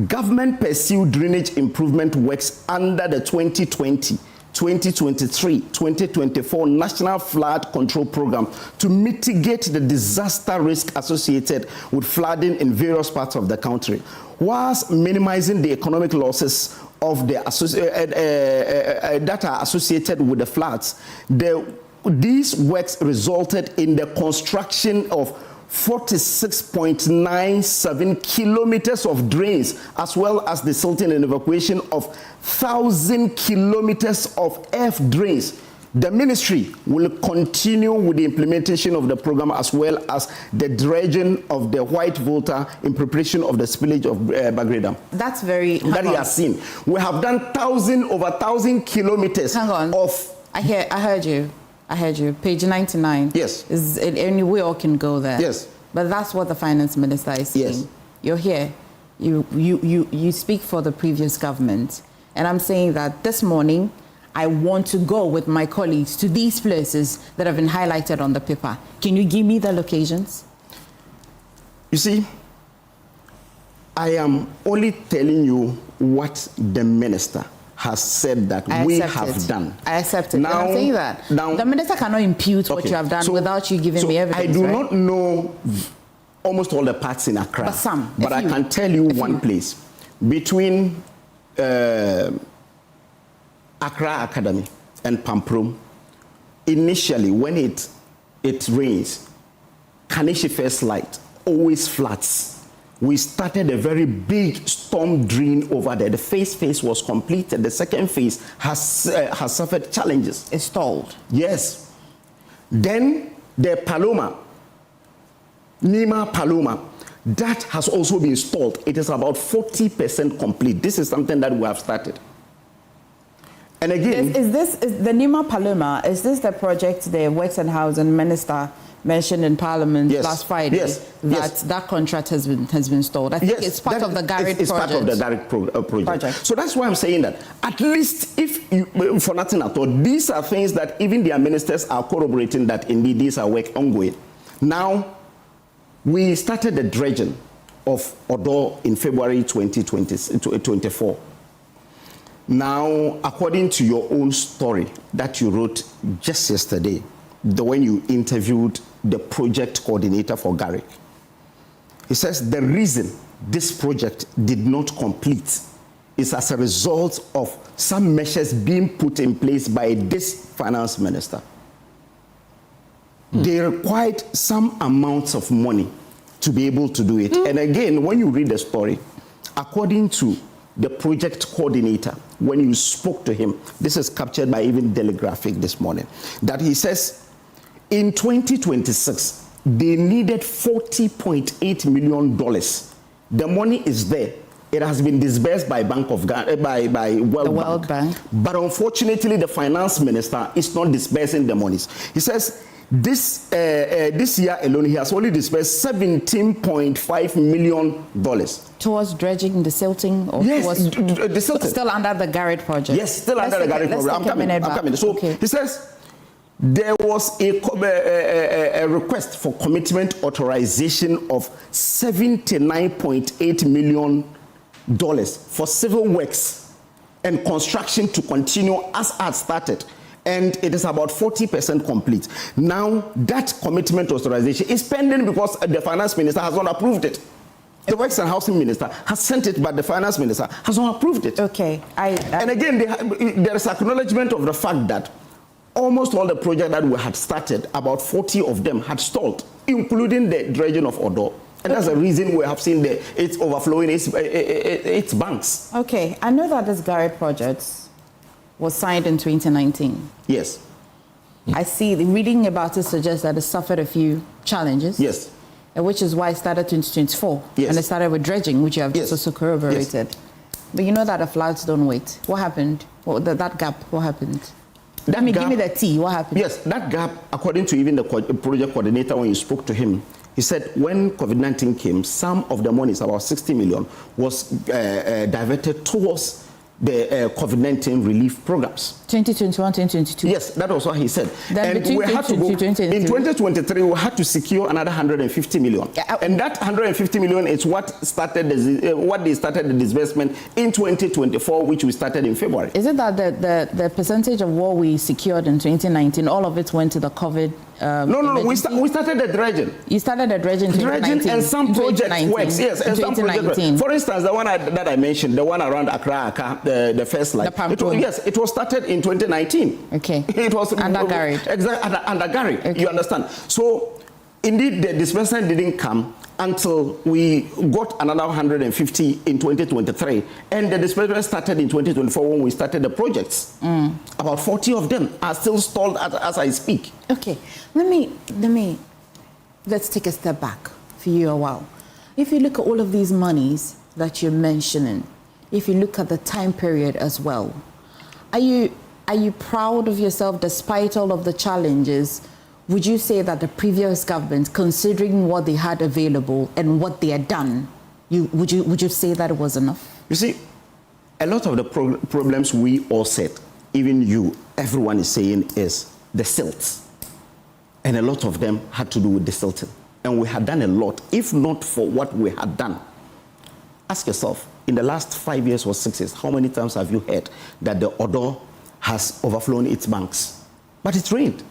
Government pursued drainage improvement works under the 2023-2024 National Flood Control Program to mitigate the disaster risk associated with flooding in various parts of the country, whilst minimizing the economic losses of the that are associated with the floods. These works resulted in the construction of 46.97 kilometers of drains, as well as the silting and evacuation of 1,000 kilometers of earth drains. The ministry will continue with the implementation of the program, as well as the dredging of the White Volta in preparation of the spillage of Bagre. That's very... That he has seen. We have done over 1,000 kilometers of... I heard you. Page 99. Yes. And we all can go there. Yes. But that's what the finance minister is saying. Yes. You're here. You speak for the previous government. And I'm saying that this morning, I want to go with my colleagues to these places that have been highlighted on the paper. Can you give me the locations? You see, I am only telling you what the minister has said that we have done. I accept it. Now, I'm saying that. Now, the minister cannot impute what you have done without you giving me evidence. I do not know almost all the parts in Accra. But some. But I can tell you one place. Between Accra Academy and Pamprum, initially when it rains, Kanishi First Light always floods. We started a very big storm drain over there. The first phase was completed. The second phase has suffered challenges. It's stalled. Yes. Then the Paloma, Nima Paloma, that has also been stalled. It is about 40% complete. This is something that we have started. And again, is the Nima Paloma? Is this the project the Works and Housing Minister mentioned in Parliament last Friday that contract has been stalled? I think it's part of the Garrett project. It's part of the Garrett project. So that's why I'm saying that at least if you, for nothing at all, these are things that even their ministers are corroborating that indeed these are work ongoing. Now, we started the dredging of Addo in February 2024. Now, according to your own story that you wrote just yesterday, when you interviewed the project coordinator for Garrick, he says the reason this project did not complete is as a result of some measures being put in place by this finance minister. They required some amounts of money to be able to do it. And again, when you read the story, according to the project coordinator, when you spoke to him, this is captured by even Daily Graphic this morning, that he says in 2026, they needed $40.8 million. The money is there. It has been disbursed by World Bank. But unfortunately, the finance minister is not disbursing the monies. He says this year alone, he has only disbursed $17.5 million. Towards dredging, the silting? Or yes, the silting. Still under the Garrett project? Yes, still under the Garrett project. I'm coming. So he says there was a request for commitment authorization of $79.8 million for civil works and construction to continue as had started. And it is about 40% complete. Now, that commitment authorization is pending because the finance minister has not approved it. The Works and Housing Minister has sent it, but the finance minister has not approved it. Okay. And again, there is acknowledgement of the fact that almost all the projects that we had started, about 40 of them had stalled, including the dredging of Addo. And that's the reason we have seen it's overflowing its banks. Okay. I know that this Garrett project was signed in 2019. Yes. I see the reading about it suggests that it suffered a few challenges. Yes. Which is why it started 2024. Yes. And it started with dredging, which you have just also corroborated. Yes. But you know that the floods don't wait. What happened? That gap, what happened? Give me the tea. What happened? Yes, that gap, according to even the project coordinator, when you spoke to him, he said when COVID-19 came, some of the money, about 60 million, was diverted towards the COVID-19 relief programs. 2021, 2022. Yes, that was what he said. Then and we had to go, in 2023, we had to secure another 150 million. And that 150 million is what started they started the disbursement in 2024, which we started in February. Is it that the percentage of what we secured in 2019, all of it went to the COVID? No, we started the dredging. You started the dredging in 2019? Dredging and some project works, yes. And some project works. For instance, the one that I mentioned, the one around Accra, the first line. It was started in 2019. Okay. It was under Garrett. Exactly, under Garrett. Okay. You understand? So, indeed, the disbursement didn't come until we got another 150 in 2023, and the disbursement started in 2024 when we started the projects. About 40 of them are still stalled as I speak. Okay, let's take a step back for you a while. If you look at all of these monies that you're mentioning, if you look at the time period as well, are you proud of yourself despite all of the challenges? Would you say that the previous government, considering what they had available and what they had done, would you say that it was enough? You see, a lot of the problems we all said even you, everyone is saying is the silts. And a lot of them had to do with the silting. And we had done a lot. If not for what we had done, ask yourself, in the last 5 years or 6 years, how many times have you heard that the Addo has overflown its banks? But it rained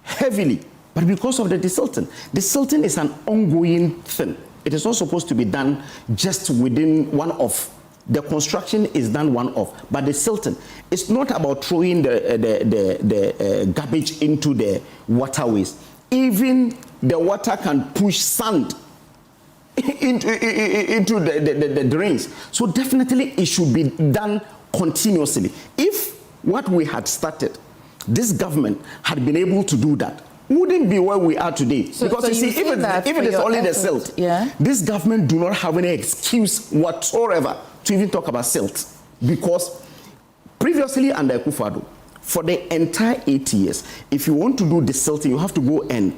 heavily. But because of the desilting is an ongoing thing. It is not supposed to be done just within one off. The construction is done one off, but the silting, it's not about throwing the garbage into the waterways. Even the water can push sand into the drains. So definitely it should be done continuously. If what we had started, this government had been able to do that, wouldn't be where we are today. Because you see, if it is only the silt, this government do not have any excuse whatsoever to even talk about silt. Because previously under Akufo-Addo, for the entire 8 years, if you want to do the silting, you have to go and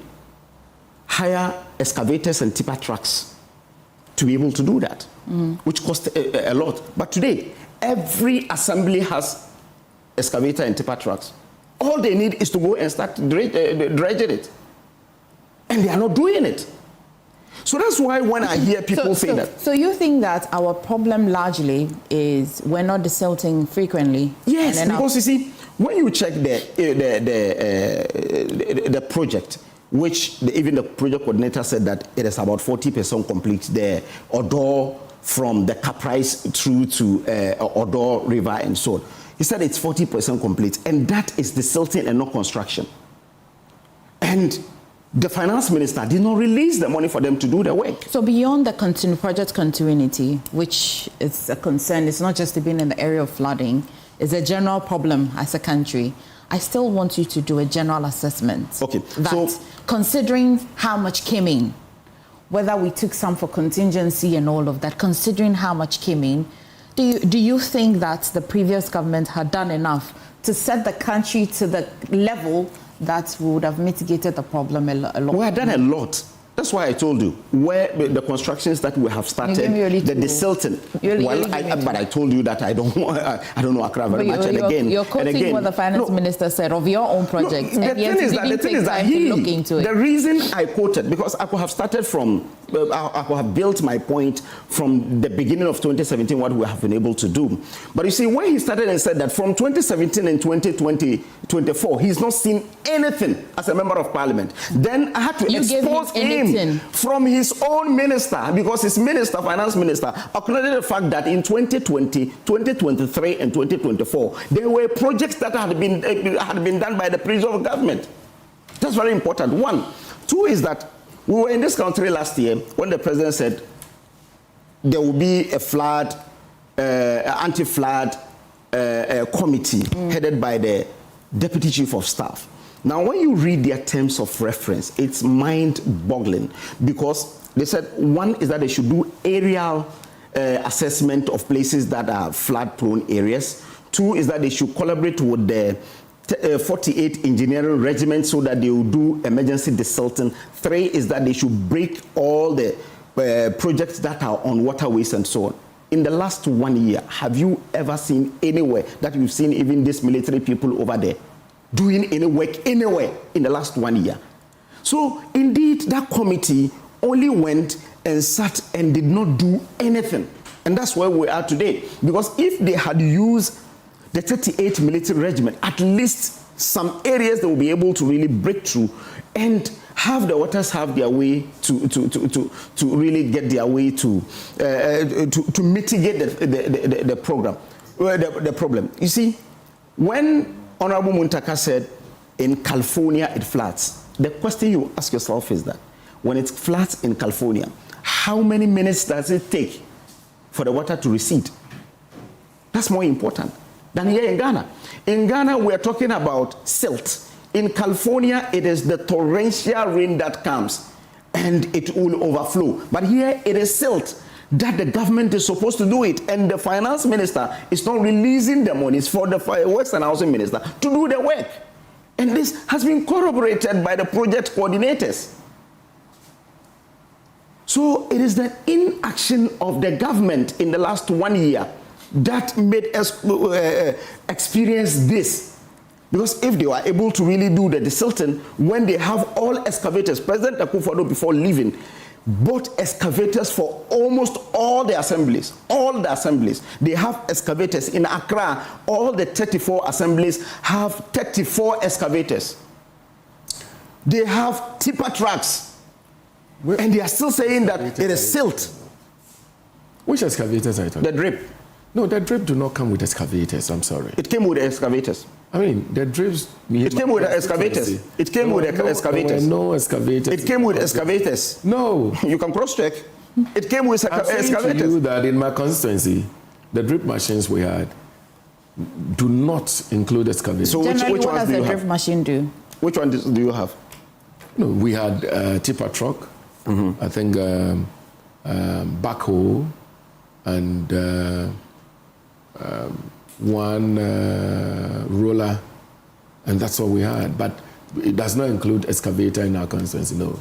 hire excavators and tipper trucks to be able to do that, which cost a lot. But today, every assembly has excavator and tipper trucks. All they need is to go and start dredging it. And they are not doing it. So that's why when I hear people say that. So you think that our problem largely is we're not desilting frequently? Yes, because you see, when you check the project, which even the project coordinator said that it is about 40% complete, the Addo from the Kaprais through to Addo River and so on. He said it's 40% complete, and that is the silting and not construction. And the finance minister did not release the money for them to do the work. So beyond the project continuity, which is a concern, it's not just been in the area of flooding, it's a general problem as a country. I still want you to do a general assessment. Okay. That considering how much came in, whether we took some for contingency and all of that, considering how much came in, do you think that the previous government had done enough to set the country to the level that would have mitigated the problem a lot? We have done a lot. That's why I told you where the constructions that we have started, the desilting. But I told you that I don't know Accra very much. And again, you're quoting what the finance minister said of your own project. No, the thing is that the reason I quoted, because I could have started from, I could have built my point from the beginning of 2017, what we have been able to do. But you see, when he started and said that from 2017 and 2024, he's not seen anything as a member of parliament, then I had to expose him from his own minister, because his minister, finance minister, acknowledged the fact that in 2020, 2023, and 2024, there were projects that had been done by the previous government. That's very important. 1. 2 is that we were in this country last year when the president said there will be a flood, anti-flood committee headed by the deputy chief of staff. Now, when you read their terms of reference, it's mind-boggling, because they said 1 is that they should do aerial assessment of places that are flood-prone areas. 2 is that they should collaborate with the 48 engineering regiments so that they will do emergency desilting. 3 is that they should break all the projects that are on waterways and so on. In the last 1 year, have you ever seen anywhere that you've seen even these military people over there doing any work anywhere in the last 1 year? So indeed, that committee only went and sat and did not do anything. And that's where we are today. Because if they had used the 38 military regiment, at least some areas they will be able to really break through and have the waters have their way to really get their way to mitigate the problem. You see, when Honorable Muntaka said in California it floods, the question you ask yourself is that when it floods in California, how many minutes does it take for the water to recede? That's more important than here in Ghana. In Ghana, we are talking about silt. In California, it is the torrential rain that comes and it will overflow. But here it is silt that the government is supposed to do it, and the finance minister is not releasing the monies for the works and housing minister to do the work. And this has been corroborated by the project coordinators. So it is the inaction of the government in the last 1 year that made us experience this. Because if they were able to really do the desilting, when they have all excavators, President Akufo-Addo before leaving bought excavators for almost all the assemblies. They have excavators. In Accra, all the 34 assemblies have 34 excavators. They have tipper trucks. And they are still saying that it is silt. Which excavators are you talking? The drip. No, the drip do not come with excavators. I'm sorry. It came with excavators. I mean, the drips. It came with excavators. It came with excavators. No excavators. It came with excavators. No. You can cross-check. It came with excavators. I'm saying to you that in my constituency, the drip machines we had do not include excavators. So Generally, which what ones does do you the have? drip machine do? Which one do you have? No, we had tipper truck, I think backhoe, and one roller, and that's what we had. But it does not include excavator in our constituency, no.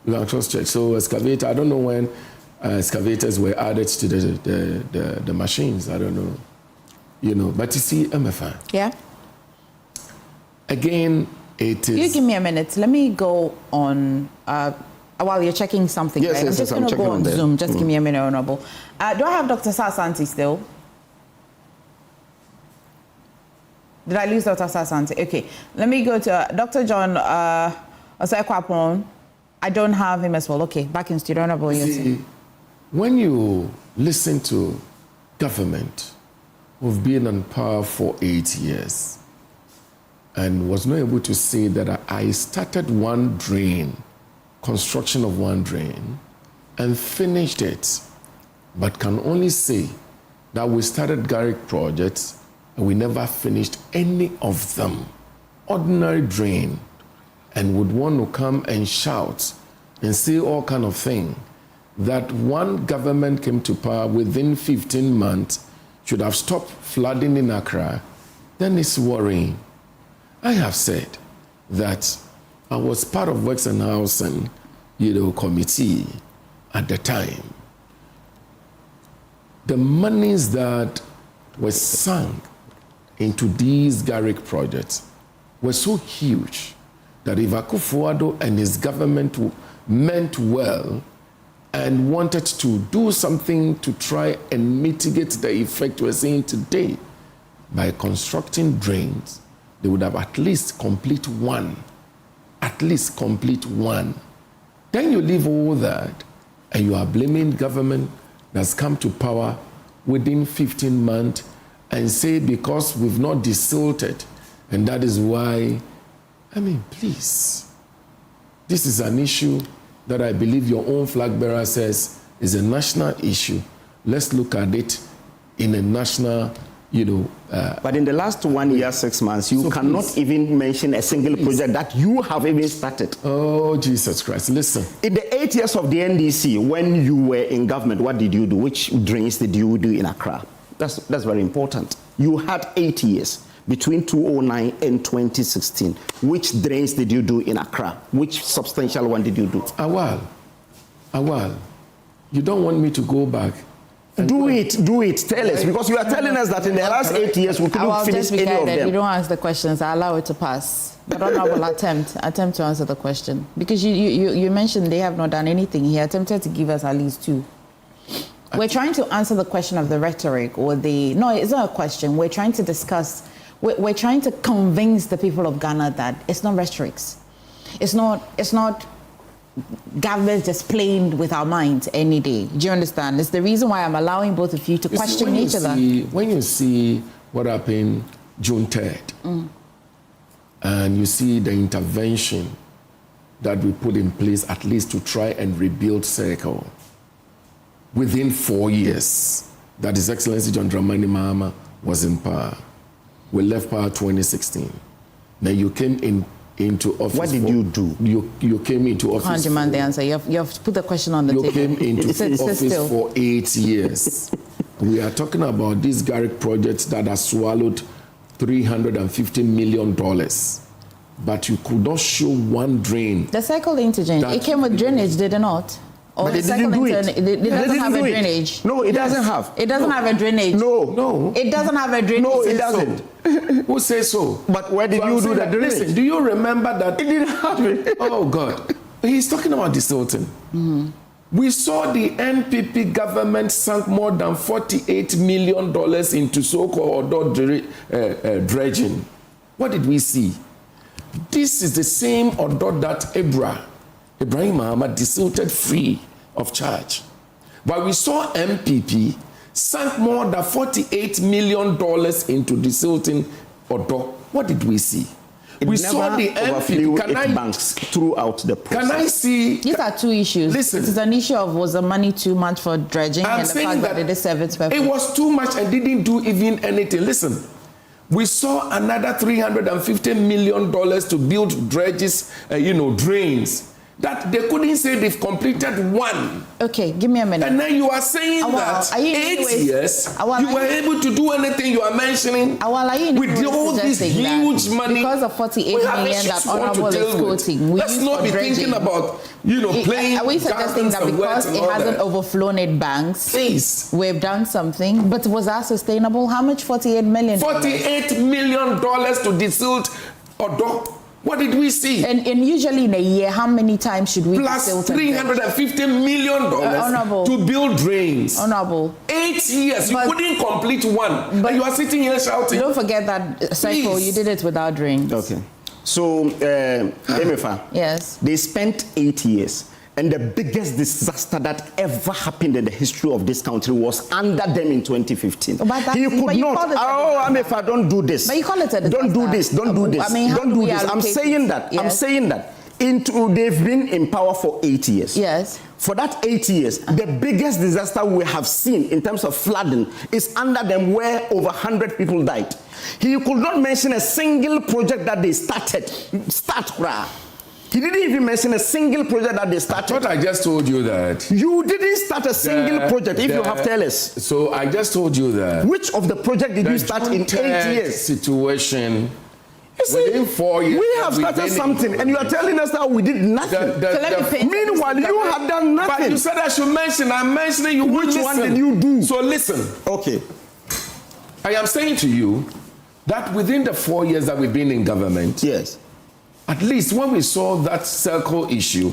You can cross-check. So excavator, I don't know when excavators were added to the machines. I don't know. You know, but you see, Emefa. Yeah. Again, it is. You give me a minute. Let me go on. While you're checking something, yes, right? yes, I'm just going to go on Zoom. Just give me a minute, Honorable. Do I have Dr. Sasanti still? Did I lose Dr. Sasanti? Okay. Let me go to Dr. John Osekwapon. I don't have him as well. Okay, back in studio, Honorable. See, when you listen to government who've been in power for 8 years and was not able to say that I started one drain, construction of one drain, and finished it, but can only say that we started Garrick projects and we never finished any of them, ordinary drain, and would want to come and shout and say all kind of thing, that one government came to power within 15 months should have stopped flooding in Accra, then it's worrying. I have said that I was part of Works and Housing, committee at the time. The monies that were sunk into these Garrick projects were so huge that if Akufo-Addo and his government meant well and wanted to do something to try and mitigate the effect we're seeing today by constructing drains, they would have at least complete one. Then you leave all that and you are blaming government that's come to power within 15 months and say because we've not desilted and that is why. I mean, please. This is an issue that I believe your own flag bearer says is a national issue. Let's look at it in a national, but in the last 1 year, 6 months, you cannot even mention a single project that you have even started. Oh, Jesus Christ. Listen. In the 8 years of the NDC, when you were in government, what did you do? Which drains did you do in Accra? That's very important. You had 8 years. Between 2009 and 2016, which drains did you do in Accra? Which substantial one did you do? Awal, you don't want me to go back? Do it. Tell us, because you are telling us that in the last 8 years we couldn't finish any of them. You don't ask the questions. I allow it to pass. But Honorable attempt to answer the question, because you mentioned they have not done anything. He attempted to give us at least two. We're trying to answer the question of the rhetoric or no, it's not a question. We're trying to discuss. We're trying to convince the people of Ghana that it's not rhetorics. It's not government just playing with our minds any day. Do you understand? It's the reason why I'm allowing both of you to question each other. When you see what happened June 3rd, and you see the intervention that we put in place at least to try and rebuild Circle within 4 years, that His Excellency John Dramani Mahama was in power. We left power 2016. Now you came into office. What did you do? You came into office. Can't demand the answer. You have to put the question on the table. You came into office for 8 years. We are talking about these Garrick projects that have swallowed $350 million. But you could not show one drain. The cycle interchange, it came with drainage, did it not? But it didn't do it. It doesn't have a drainage. No, it doesn't have. It doesn't have a drainage. No. It doesn't have a drainage. No, it doesn't. Who says so? But where did you do the drainage? Listen, do you remember that? It didn't happen. Oh, God. He's talking about the Sultan. Mm-hmm. We saw the NPP government sunk more than $48 million into so-called dredging. What did we see? This is the same Odo that Ibrahim Mahama desilted free of charge. But we saw MPP sunk more than $48 million into desilting Odo. What did we see? We saw the MPP banks throughout the process. Can I see? These are two issues. Listen. It is an issue of was the money too much for dredging and the fact that it is service purpose. It was too much and didn't do even anything. Listen. We saw another $350 million to build dredges, drains. That they couldn't say they've completed one. Okay, give me a minute. And then you are saying that 8 years, you were able to do anything you are mentioning with all this huge money. Because of 48 million that Honorable is quoting, let's not be thinking about, playing. Are we suggesting that because it hasn't overflown its banks, we've done something? But was that sustainable? How much? 48 million? $48 million to desilt Odo. What did we see? And usually in a year, how many times should we plus $350 million to build drains? Honorable. 8 years, you couldn't complete one. But you are sitting here shouting. Don't forget that cycle, you did it without drains. Okay. So, Emefa. Yes. They spent 8 years. And the biggest disaster that ever happened in the history of this country was under them in 2015. He could not. Emefa, don't do this. But you call it a disaster. Don't do this. Don't do this. I mean, don't do this. I'm saying that. Yes. I'm saying that. They've been in power for 8 years. Yes. For that 8 years, the biggest disaster we have seen in terms of flooding is under them, where over 100 people died. He could not mention a single project that they started. He didn't even mention a single project that they started. I thought I just told you that. You didn't start a single project, if you have tell us. So I just told you that. Which of the project did you start in 8 years? Situation. Within 4 years. We have started something, and you are telling us that we did nothing. Meanwhile, you have done nothing. But you said I should mention. I'm mentioning you. Which one did you do? So listen. Okay. I am saying to you that within the 4 years that we've been in government, yes, at least when we saw that circle issue,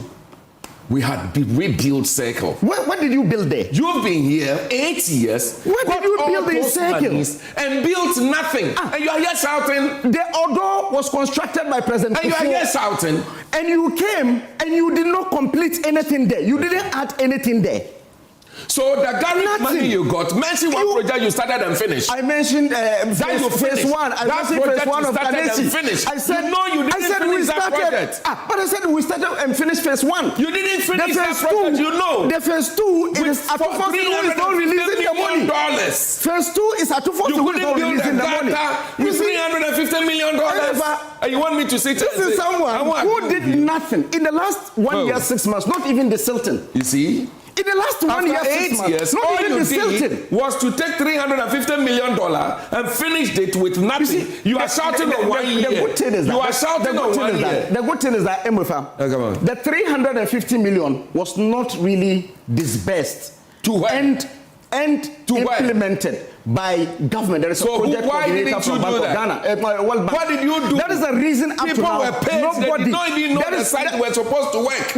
we had rebuilt circle. What did you build there? You've been here 8 years. What did you build in circle? And built nothing. And you are here shouting. The Odo was constructed by President And you are here shouting. And you came and you did not complete anything there. You didn't add anything there. So the Garrick money you got, mention one project you started and finished. I mentioned phase one. I mentioned phase one of Adeti. I said no, you didn't finish that project. But I said we started and finished phase one. You didn't finish that project, you know. The phase two is Akufo-Addo who is not releasing the money. Phase two is Akufo-Addo who is not releasing the money. With $350 million. And you want me to sit This is someone who did nothing in the last 1 year, 6 months, not even the Sultan. You see? In the last 1 year, 6 months, all you did was to take $350 million and finished it with nothing. You are shouting on 1 year. The good thing is that, you are shouting on 1 year. The good thing is that, Emefa, the $350 million was not really disbursed and implemented by government. There is a project coordinator from Bank of Ghana. What did you do? That is the reason up to now. People were paid. Nobody, they did not even know the site they were supposed to work.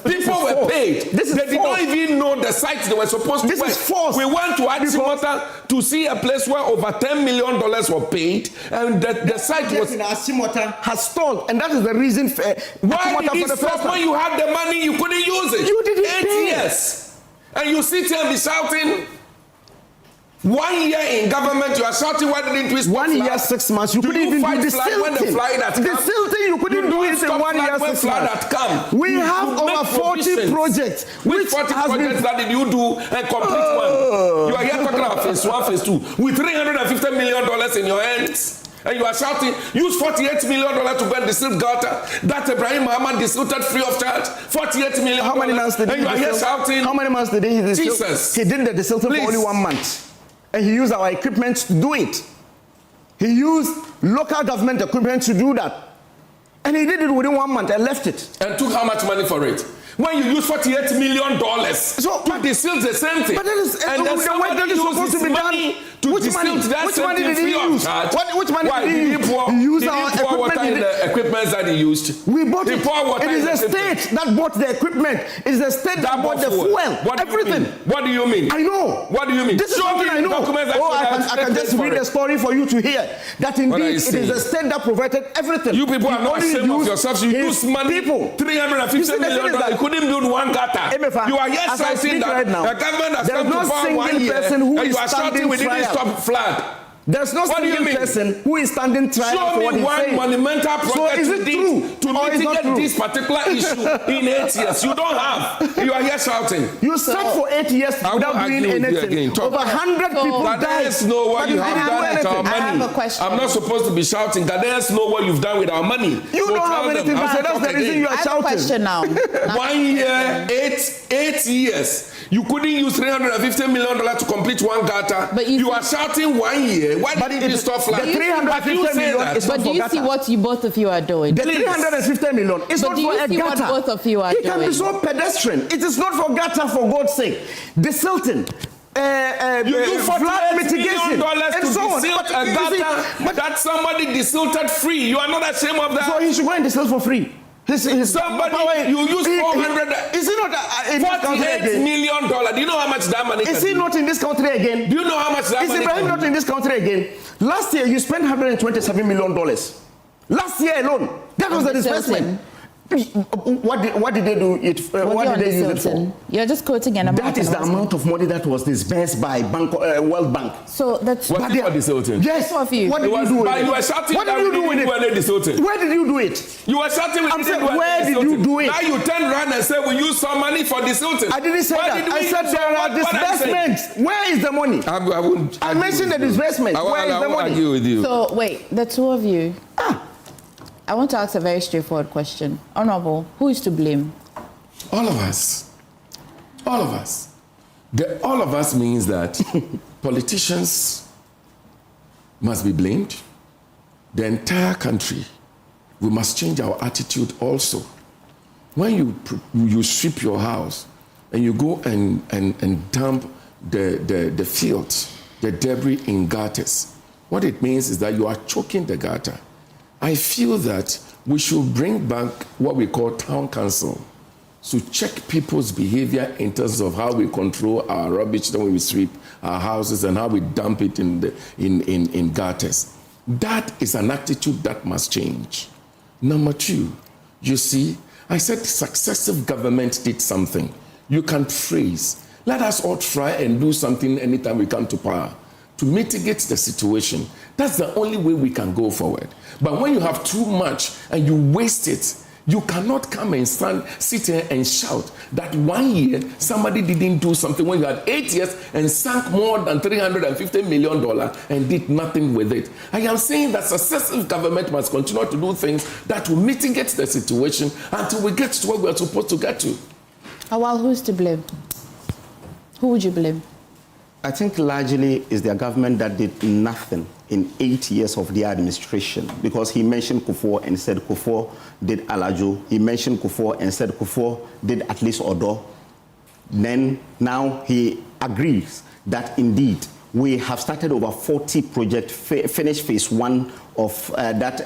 People were paid. They did not even know the site they were supposed to work. This is false. We went to Achimota to see a place where over $10 million were paid, and the site was in Achimota has stalled, and that is the reason. Why did it stop when you had the money? You couldn't use it. You didn't 8 years, and you sit here and be shouting. 1 year in government, you are shouting, why didn't we stop 1 year, 6 months, you couldn't even do the silting. The silting, you couldn't do it in 1 year, 6 months. We have over 40 projects. Which 40 projects that did you do and complete one? You are here talking about phase one, phase two, with $350 million in your hands. And you are shouting, use $48 million to go and desilt Gata. That Ibrahim Mahama desilted free of charge. $48 million. How many months did he And you are here shouting. How many months did he desilt? Jesus. He did the desilting for only 1 month. And he used our equipment to do it. He used local government equipment to do that. And he did it within 1 month and left it. And took how much money for it? when you use $48 million to distill the same thing. But that is and then that is supposed to be done. Which money? Which money did he use? Which money did he use? He used our water in the equipment that he used. We bought it. It is the state that bought the equipment. It is the state that bought the fuel. Everything. What do you mean? I know. What do you mean? This is something I know. I can just read the story for you to hear. That indeed it is the state that provided everything. You people are not ashamed of yourselves. You use money. $350 million. You couldn't build one gutter. You are here shouting that the government has come to power 1 year and you are shouting we didn't stop flood. There's no single person who is standing trial for what he's saying. Show me one monumental project to mitigate this particular issue in 8 years. You don't have. You are here shouting. You sat for 8 years without doing anything. Over 100 people died. Ghanaians know what you have done with our money. I have a question. I'm not supposed to be shouting. Ghanaians know what you've done with our money. You don't have anything to say. That's the reason you are shouting. I have a question now. 1 year, 8 years. You couldn't use $350 million to complete one gutter. But you are shouting 1 year. Why did you stop flood? The $350 million is not but do you see what you both of you are doing? The $350 million is not for a gutter. Do you see what both of you are doing? It can be so pedestrian. It is not for gutter, for God's sake. The Silton. You do $48 million to so desilt a gutter that somebody desilted free. You are not ashamed of that. So he should go and desilt for free. Somebody, you use 400. Is he not in this country again? $48 million. Do you know how much that money is? He not in this country again? Do you know how much that is money is Ibrahim not in this country again? Last year you spent $127 million. Last year alone. That was the disbursement. What did they do it? What did they use it for? You're just quoting an amount. That is the amount of money that was disbursed by World Bank. So that's what did you Yes. Of you. What did you do with it? You were shouting. What did you do with it? Where did you do it? You were shouting. Where did you do it? Now you turn around and say we use some money for desilting. I didn't say that. I said there are disbursements. Where is the money? I mentioned the disbursement. Where is the money? Argue with you. So wait, the two of you. I want to ask a very straightforward question. Honorable, who is to blame? All of us. All of us. The all of us means that politicians must be blamed. The entire country, we must change our attitude also. When you sweep your house and you go and dump the filth, the debris in gutters, what it means is that you are choking the gutter. I feel that we should bring back what we call town council to check people's behavior in terms of how we control our rubbish when we sweep our houses and how we dump it in gutters. That is an attitude that must change. Number two, you see, I said successive government did something. You can praise. Let us all try and do something anytime we come to power to mitigate the situation. That's the only way we can go forward. But when you have too much and you waste it, you cannot come and sit here and shout that 1 year somebody didn't do something when you had 8 years and sank more than $350 million and did nothing with it. I am saying that successive government must continue to do things that will mitigate the situation until we get to where we are supposed to get to. Well, who's to blame? Who would you blame? I think largely is their government that did nothing in 8 years of their administration, because he mentioned Kufuor and said Kufuor did Alajo. He mentioned Kufuor and said Kufuor did at least Odo. Then now he agrees that indeed we have started over 40 projects, finished phase 1 of that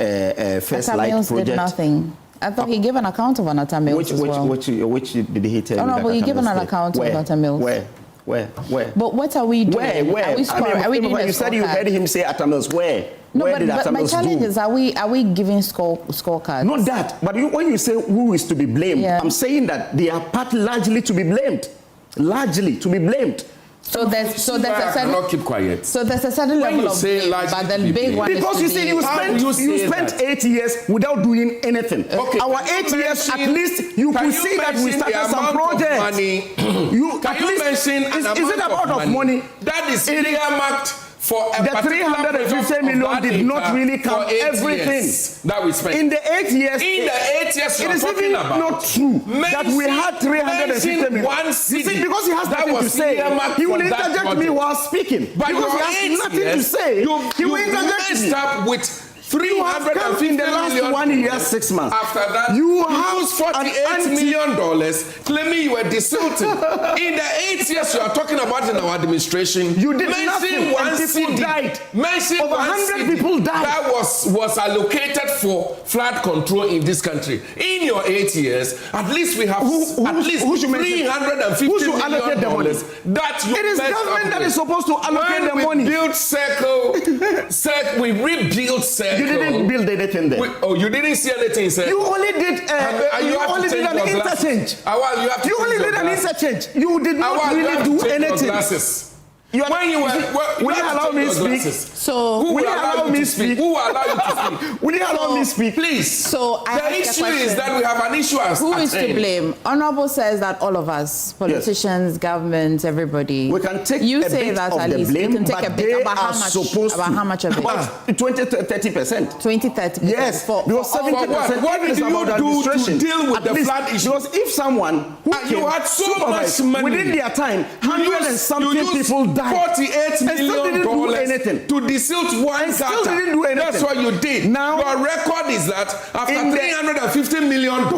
first light project. Did nothing. I thought he gave an account of Anata Mills as well. Which did he tell you? No, but he gave an account of Anata Mills. Where? But what are we doing? Where? Are we scoring? I mean, you said you heard him say Atamils. Where? No, where did but my challenge is, are we giving scorecards? Not that. But when you say who is to be blamed, I'm saying that they are part largely to be blamed. Largely to be blamed. So there's a certain. Cannot keep quiet. So there's a certain level of blame, but the big one because is you spent 8 years without doing anything. Okay. Our 8 years, at least you could see that we started some projects. Mention is it about of money? That is earmarked for the $350 million did not really cover everything that we spent in the 8 years. In the 8 years, it is even not true that we had $350 million. One city because he has nothing to say, he will interject me while speaking. But because he has nothing to say, he will interject me. Up with 350 in the last 1 year, 6 months. After that, you used $48 million, claiming you were desilting. In the 8 years you are talking about in our administration, you did nothing, one and people city, died. Over 100 people died. That was allocated for flood control in this country. In your 8 years, at least we have at least $350 million. That you it is government that is supposed to allocate the money. Build circle, we rebuilt circle. You didn't build anything there. You didn't see anything, sir. You only did. You only did an interchange. You only did an interchange. You did not really do anything. Will you allow me speak? So, will you allow me speak? Who will allow you to speak? Will you allow me speak? Please. So, the issue is that we have an issue as who is to blame? Honorable says that all of us, politicians, governments, everybody. We can take you a say bit that of at the least blame, you can take but a bit about how much of it? About 20-30%. 20-30%. Yes, because 70%. What did you do to deal with the flood issue? Because if someone who you had so much money within their time, 100 and something people died. $48 million to desilt one gutter. That's what you did. Now, your record is that after $350 million,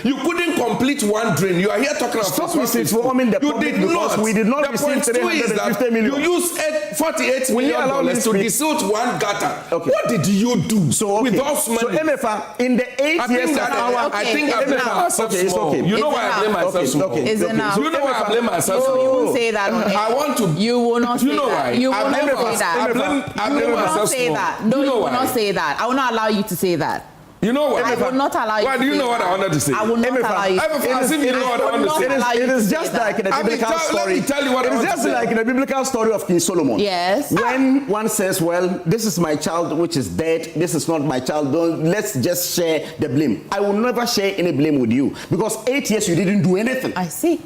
you couldn't complete one drain. You are here talking about stop misinforming the public because we did not receive $350 million. You used $48 million to desilt one gutter. Okay. What did you do with those money? So Emefa, in the 8 years of our... I think I blame myself small. You know why I blame myself small? Is enough. You know why I blame myself small? You won't say that. I want to... You will not say that. You will not say that. I blame myself small. No, you will not say that. I will not allow you to say that. You know what? I will not allow you. Why do you know what I wanted to say? I will not allow you. It is just like in a biblical story. Let me tell you what I want to say. It is just like in a biblical story of King Solomon. Yes. When one says, well, this is my child which is dead, this is not my child, let's just share the blame. I will never share any blame with you because 8 years you didn't do anything. I see.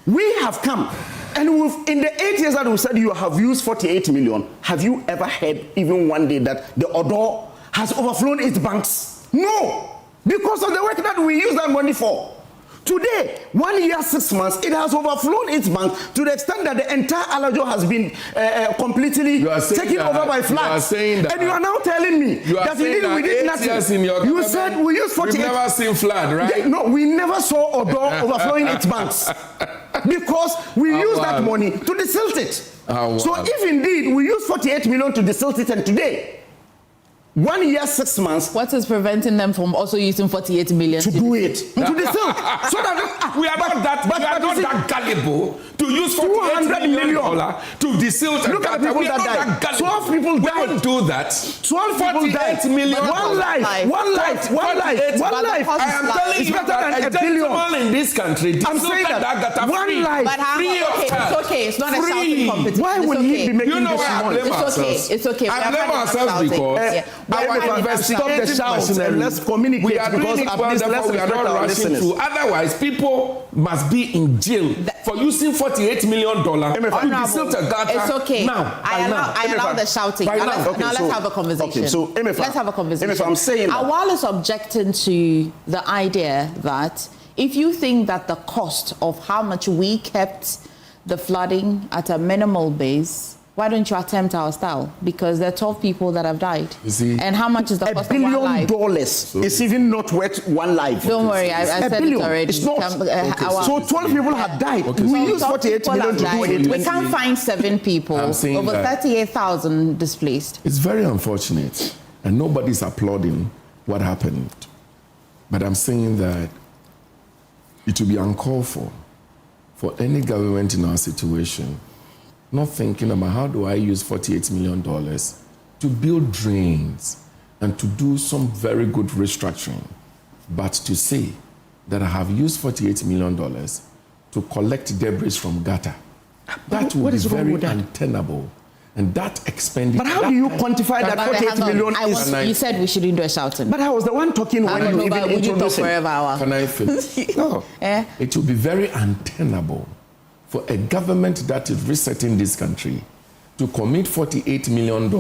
We have come. And in the 8 years that we said you have used 48 million, have you ever heard even one day that the Addo has overflown its banks? No, because of the work that we use that money for. Today, 1 year, 6 months, it has overflown its bank to the extent that the entire Alajo has been completely taken over by floods. And you are now telling me that we did nothing. You said we used 48. We've never seen flood, right? No, we never saw Addo overflowing its banks because we used that money to desilt it. So if indeed we use 48 million to desilt it, and today, 1 year, 6 months. What is preventing them from also using 48 million to do it? To desilt. So that we are not that gullible to use $48 million to desilt. Look at the people that died. 12 people died. We don't do that. 12 people died. $48 million. One life. I am telling you that a gentleman in this country. I'm saying that one life. But it's okay. It's not a shouting competition. Why would he be making this money? It's okay. I blame ourselves because stop the shouts and let's communicate. We are doing it well, therefore we are not rushing through. Otherwise, people must be in jail for using $48 million to desilt a gutter. It's okay. Now, I allow the shouting. Now let's have a conversation. Okay, so Emefa, let's have a conversation. Emefa, I'm saying that. Awal is objecting to the idea that if you think that the cost of how much we kept the flooding at a minimal base, why don't you attempt our style? Because there are 12 people that have died. You see, and how much is the cost of one life? $1 billion is even not worth one life. Don't worry, I said it already. It's not. So 12 people have died. We use 48 million to do it. We can't find 7 people. Over 38,000 displaced. It's very unfortunate, and nobody's applauding what happened. But I'm saying that it will be uncalled for any government in our situation not thinking about how do I use $48 million to build drains and to do some very good restructuring, but to say that I have used $48 million to collect debris from gutter. That would be very untenable. And that expenditure... But how do you quantify that 48 million is... You said we shouldn't do a shouting. But I was the one talking when you even introduced it. Can I finish? No. It will be very untenable for a government that is resetting this country to commit $48 million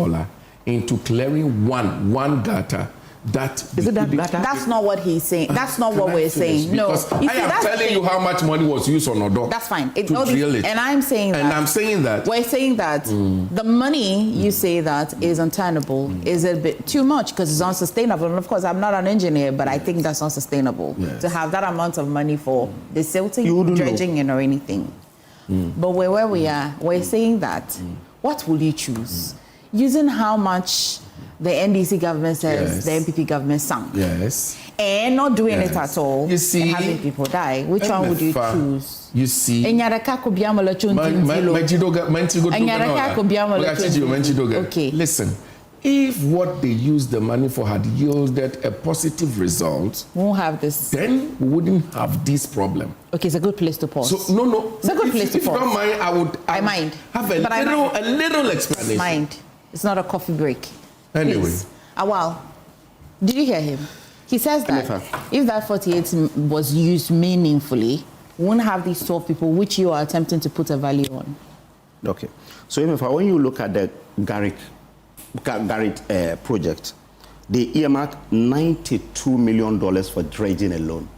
into clearing one gutter that is it that data? That's not what he's saying. That's not what we're saying. No, because I am telling you how much money was used on Odo. That's fine. To drill it. And I'm saying that. And I'm saying that. We're saying that the money you say that is untenable is a bit too much because it's unsustainable. And of course, I'm not an engineer, but I think that's unsustainable to have that amount of money for the silting, dredging, or anything. But where we are, we're saying that. What will you choose? Using how much the NDC government says the MPP government sank. Yes. And not doing it at all. You see, and having people die. Which one would you choose? You see. Okay. Listen, if what they used the money for had yielded a positive result, we won't have this. Then we wouldn't have this problem. Okay, it's a good place to pause. So no, it's a good place to pause. If you don't mind, I mind. Have a little explanation. Mind. It's not a coffee break. Anyway. Please. Awal, did you hear him? He says that if that 48 was used meaningfully, we won't have these 12 people which you are attempting to put a value on. Okay. So Emefa, when you look at the Garrick project, they earmarked $92 million for dredging alone.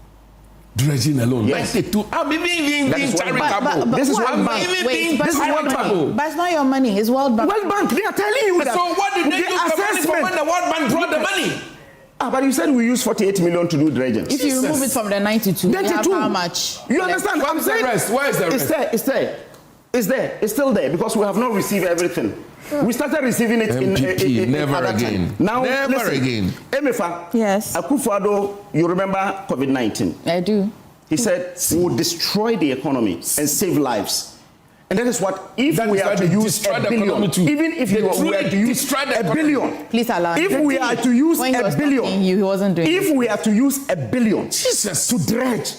Dredging alone? Yes. 92? I'm being charitable. This is World Bank. This is World Bank. But it's not your money. It's World Bank. World Bank, they are telling you that. So what did they use the money for when the World Bank brought the money? But you said we use 48 million to do dredging. If you remove it from the 92, you have how much? You understand? Where's the rest? Where is the rest? It's there. It's there. It's still there because we have not received everything. We started receiving it MPP, in never again. Now, never again. Emefa, yes. Akufo-Addo, you remember COVID-19? I do. He said we will destroy the economy and save lives. And that is what, if we are to use a billion, even if we were to use a billion, please allow. If we are to use a billion, he wasn't doing if we are to use a billion to dredge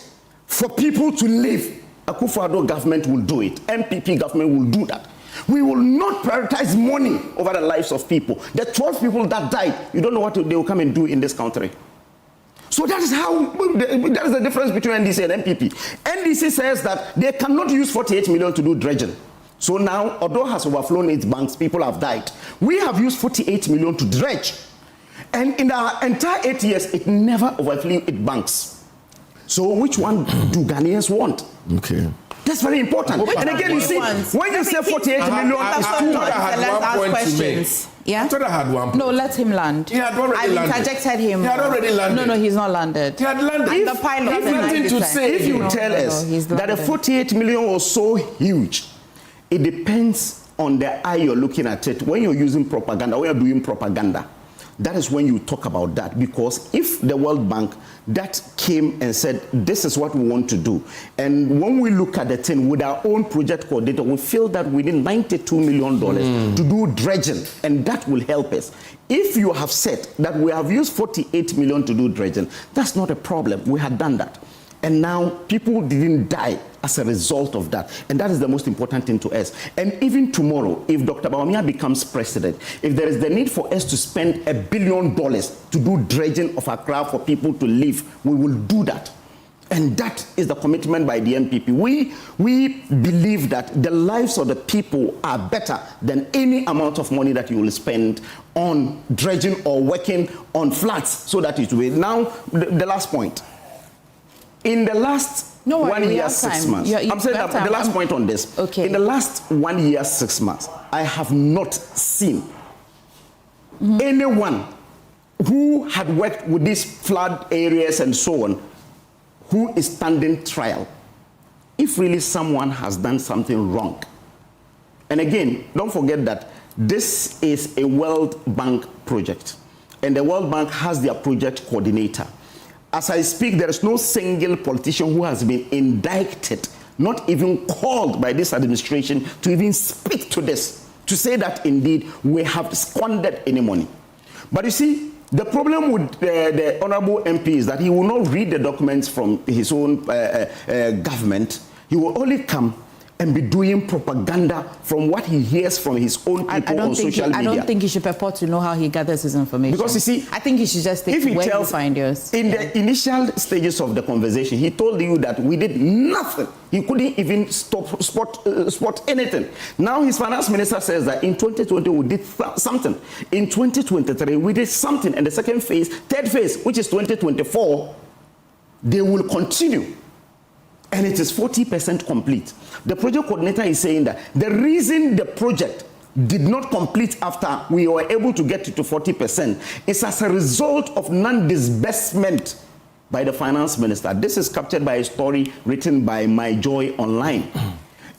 for people to live, Akufo-Addo government will do it. MPP government will do that. We will not prioritize money over the lives of people. The 12 people that died, you don't know what they will come and do in this country. So that is the difference between NDC and MPP. NDC says that they cannot use 48 million to do dredging. So now, although has overflown its banks, people have died. We have used 48 million to dredge. And in our entire 8 years, it never overflew its banks. So which one do Ghanaians want? Okay. That's very important. And again, you see, when you say 48 million, I thought I had one point to make. Yeah? I thought I had one point. No, let him land. He had already landed. I interjected him. He had already landed. No, he's not landed. He had landed. The pilot if you tell us that the 48 million was so huge, it depends on the eye you're looking at it. When you're using propaganda, when you're doing propaganda, that is when you talk about that. Because if the World Bank that came and said, this is what we want to do, and when we look at the thing with our own project coordinator, we feel that we need $92 million to do dredging, and that will help us. If you have said that we have used 48 million to do dredging, that's not a problem. We had done that. And now people didn't die as a result of that. And that is the most important thing to us. And even tomorrow, if Dr. Bawumia becomes president, if there is the need for us to spend $1 billion to do dredging of Accra for people to live, we will do that. And that is the commitment by the MPP. We believe that the lives of the people are better than any amount of money that you will spend on dredging or working on flats so that it will. Now, the last point. In the last 1 year, 6 months, I'm saying that the last point on this. Okay. In the last 1 year, 6 months, I have not seen anyone who had worked with these flood areas and so on who is standing trial. If really someone has done something wrong. And again, don't forget that this is a World Bank project, and the World Bank has their project coordinator. As I speak, there is no single politician who has been indicted, not even called by this administration to even speak to this, to say that indeed we have squandered any money. But you see, the problem with the Honorable MP is that he will not read the documents from his own government. He will only come and be doing propaganda from what he hears from his own people on social media. I don't think he should purport to know how he gathers his information. Because you see, I think he should just take where he find yours. In the initial stages of the conversation, he told you that we did nothing. He couldn't even spot anything. Now his finance minister says that in 2020 we did something. In 2023 we did something. And the second phase, third phase, which is 2024, they will continue. And it is 40% complete. The project coordinator is saying that the reason the project did not complete after we were able to get it to 40% is as a result of non-disbursement by the finance minister. This is captured by a story written by My Joy Online.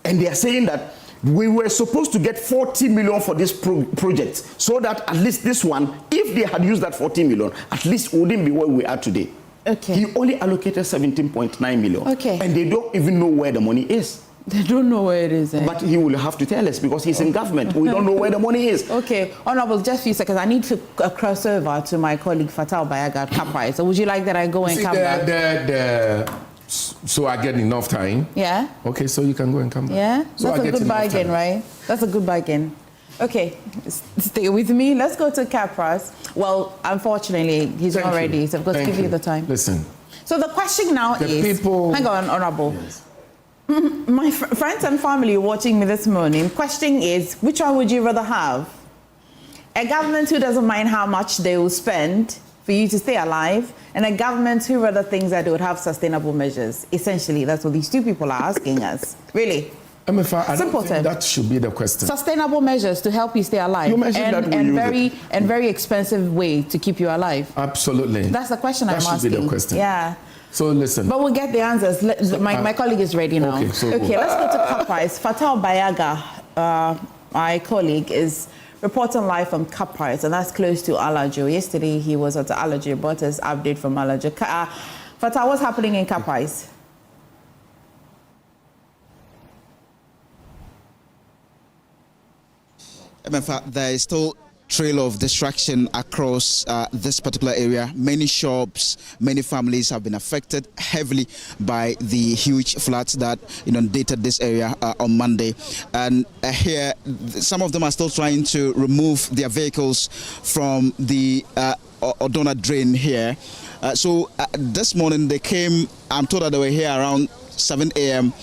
And they are saying that we were supposed to get 40 million for this project, so that at least this one, if they had used that 40 million, at least wouldn't be where we are today. Okay. He only allocated 17.9 million. Okay. And they don't even know where the money is. They don't know where it is. But he will have to tell us because he's in government. We don't know where the money is. Okay. Honorable, just a few seconds. I need to cross over to my colleague Fatal Bayaga at Kappai. So would you like that I go and come back? So I get enough time? Yeah. Okay, so you can go and come back. Yeah? So That's a good bargain, right? That's a good bargain. Okay, stay with me. Let's go to Capras. Well, unfortunately, he's not ready, so I've got to give you the time. Listen. So the question now is, hang on, Honorable. Yes. My friends and family watching me this morning, question is, which one would you rather have? A government who doesn't mind how much they will spend for you to stay alive, and a government who rather thinks that they would have sustainable measures? Essentially, that's what these two people are asking us. Really? Emefa, I don't think that should be the question. Sustainable measures to help you stay alive. You mentioned that and very expensive way to keep you alive. Absolutely. That's the question I'm asking. That should be the question. Yeah. So listen. But we'll get the answers. My colleague is ready now. Okay, let's go to Kapais. Fatal Bayaga, my colleague, is reporting live from Kapais, and that's close to Alajo. Yesterday he was at Alajo, brought us update from Alajo. Fatal, what's happening in Kapais? There is still trail of destruction across this particular area. Many shops, many families have been affected heavily by the huge floods that inundated this area on Monday. And here, some of them are still trying to remove their vehicles from the Odona drain here. So this morning they came, I'm told that they were here around 7 a.m.,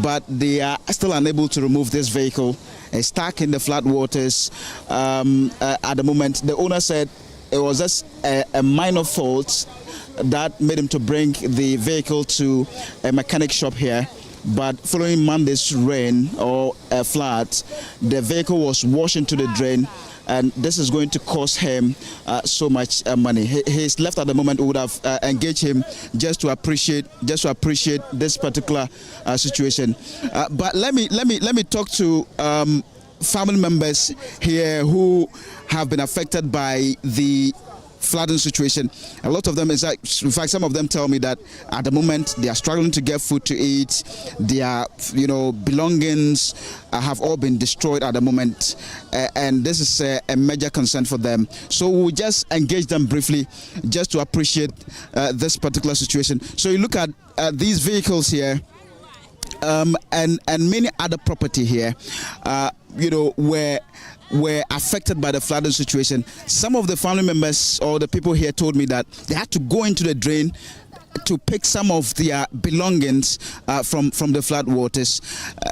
but they are still unable to remove this vehicle. Stuck in the flood waters at the moment. The owner said it was just a minor fault that made him to bring the vehicle to a mechanic shop here. But following Monday's rain or flood, the vehicle was washed into the drain, and this is going to cost him so much money. He's left at the moment. We would have engaged him just to appreciate this particular situation. But let me talk to family members here who have been affected by the flooding situation. A lot of them, in fact, some of them tell me that at the moment they are struggling to get food to eat. Their, belongings have all been destroyed at the moment, and this is a major concern for them. So we'll just engage them briefly, just to appreciate this particular situation. So you look at these vehicles here, and many other property here, were affected by the flooding situation. Some of the family members or the people here told me that they had to go into the drain to pick some of their belongings from the flood waters.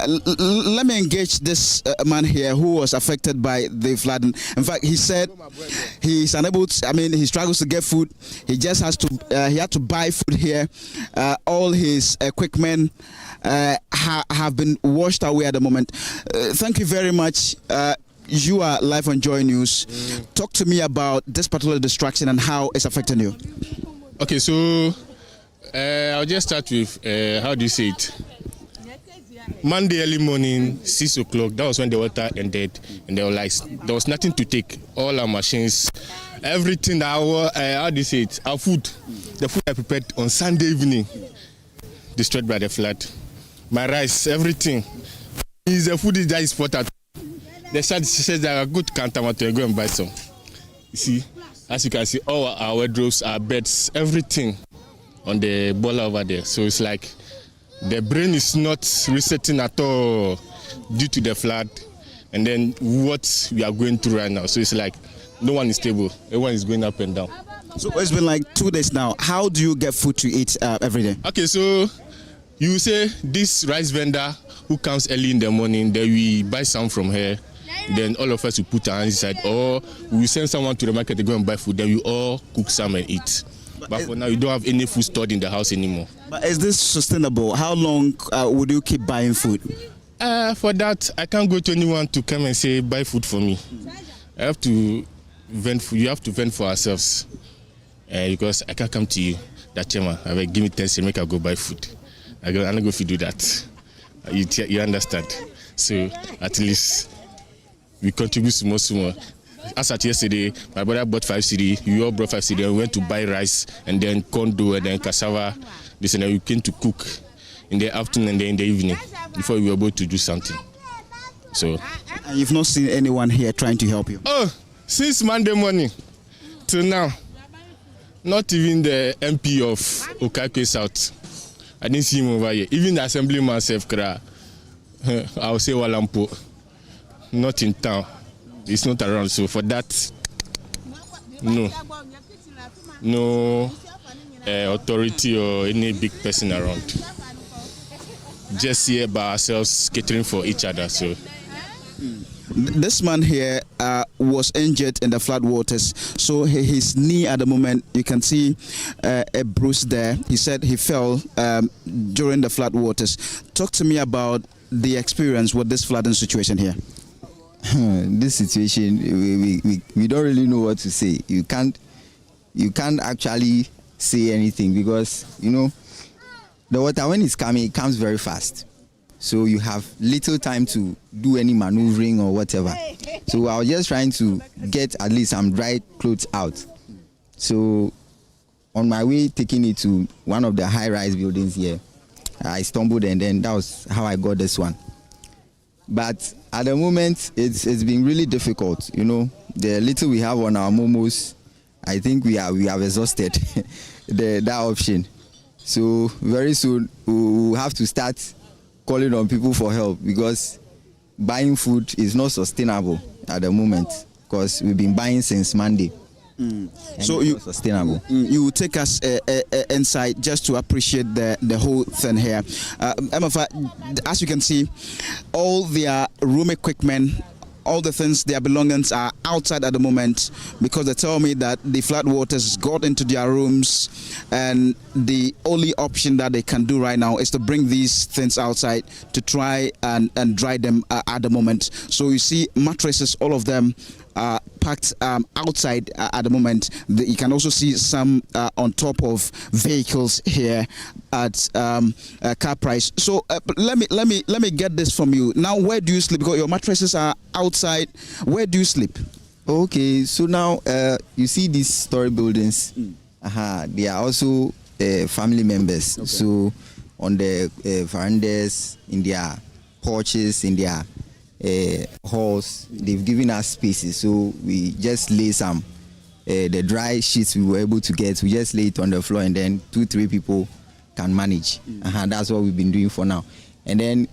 Let me engage this man here who was affected by the flooding. In fact, he said he's unable to, he struggles to get food. He just has to, he had to buy food here. All his equipment have been washed away at the moment. Thank you very much. You are live on Joy News. Talk to me about this particular destruction and how it's affecting you. Okay, so I'll just start with, how do you say it? Monday early morning, 6 o'clock, that was when the water ended, and there was nothing to take. All our machines, everything that how do you say it? Our food, the food I prepared on Sunday evening, destroyed by the flood. My rice, everything. The food that is put out. The child says that a good can't go and buy some. You see, as you can see, all our wardrobes, our beds, everything on the boiler over there. So it's like the brain is not resetting at all due to the flood, and then what we are going through right now. So it's like no one is stable. Everyone is going up and down. So it's been like 2 days now. How do you get food to eat every day? Okay, so you say this rice vendor who comes early in the morning, then we buy some from her. Then all of us will put our hands inside, or we send someone to the market to go and buy food. Then we all cook some and eat. But for now, you don't have any food stored in the house anymore. But is this sustainable? How long would you keep buying food? For that, I can't go to anyone to come and say buy food for me. I have to vent. You have to vent for ourselves, because I can't come to you. That chairman, I will give me 10 cents, make I go buy food. I'm not going to do that. You understand? So at least we contribute small. As at yesterday, my brother bought 5 cedi. We all brought 5 cedi. We went to buy rice and then corn dough and then cassava. This and then we came to cook in the afternoon and then in the evening before we were able to do something. So. And you've not seen anyone here trying to help you? Oh, since Monday morning till now, not even the MP of Okakwe South. I didn't see him over here. Even the assemblyman self, I'll say Walampo, not in town. It's not around. So for that, no authority or any big person around. Just here by ourselves, catering for each other. So. This man here was injured in the flood waters, so his knee at the moment, you can see a bruise there. He said he fell during the flood waters. Talk to me about the experience with this flooding situation here. This situation, we don't really know what to say. You can't actually say anything because, you know, the water, when it's coming, it comes very fast. So you have little time to do any maneuvering or whatever. So I was just trying to get at least some dry clothes out. So on my way taking it to one of the high-rise buildings here, I stumbled and then that was how I got this one. But at the moment, it's been really difficult. You know, the little we have on our momos, I think we have exhausted that option. So very soon we'll have to start calling on people for help because buying food is not sustainable at the moment because we've been buying since Monday. So you sustainable. You take us inside just to appreciate the whole thing here. Emefa, as you can see, all their room equipment, all the things, their belongings are outside at the moment because they tell me that the flood waters got into their rooms and the only option that they can do right now is to bring these things outside to try and dry them at the moment. So you see mattresses, all of them are packed outside at the moment. You can also see some on top of vehicles here at car price. So let me get this from you. Now, where do you sleep? Because your mattresses are outside. Where do you sleep? Okay, so now you see these story buildings. They are also family members. Okay. So on the verandas, in their porches, in their halls, they've given us spaces, so we just lay some the dry sheets we were able to get, we just lay it on the floor and then 2-3 people can manage. That's what we've been doing for now. And then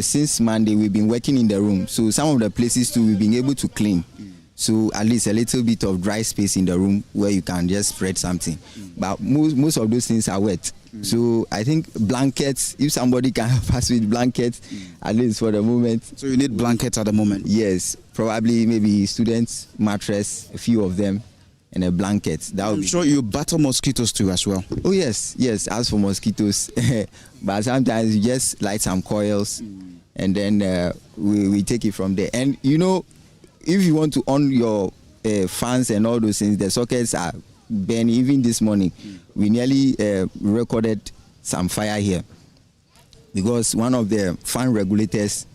since Monday we've been working in the room, so some of the places too we've been able to clean, so at least a little bit of dry space in the room where you can just spread something. But most of those things are wet. So I think blankets, if somebody can help us with blankets, at least for the moment. So you need blankets at the moment? Yes, probably maybe students' mattress, a few of them, and a blanket. I'm sure you battle mosquitoes too as well. Oh yes, as for mosquitoes, but sometimes you just light some coils and then we take it from there. And you know, if you want to on your fans and all those things, the sockets are burning. Even this morning, we nearly recorded some fire here because one of the fan regulators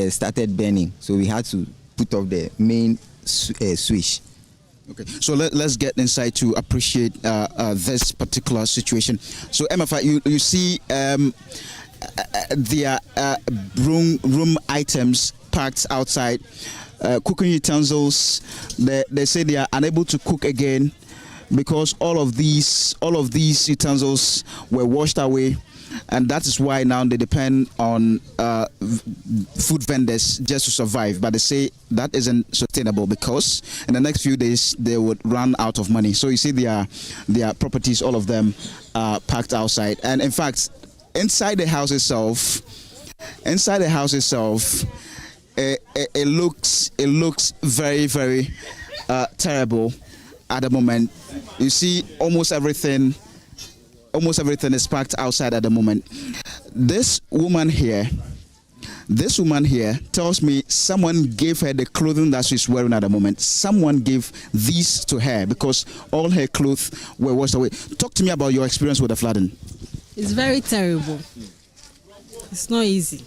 started burning, so we had to put off the main switch. Okay, so let's get inside to appreciate this particular situation. So Emefa, you see their room items packed outside, cooking utensils. They say they are unable to cook again because all of these utensils were washed away and that is why now they depend on food vendors just to survive. But they say that isn't sustainable because in the next few days they would run out of money. So you see their properties, all of them are parked outside, and in fact, inside the house itself, it looks very, very terrible at the moment. You see, almost everything is packed outside at the moment. This woman here tells me someone gave her the clothing that she's wearing at the moment. Someone gave these to her because all her clothes were washed away. Talk to me about your experience with the flooding. It's very terrible. It's not easy.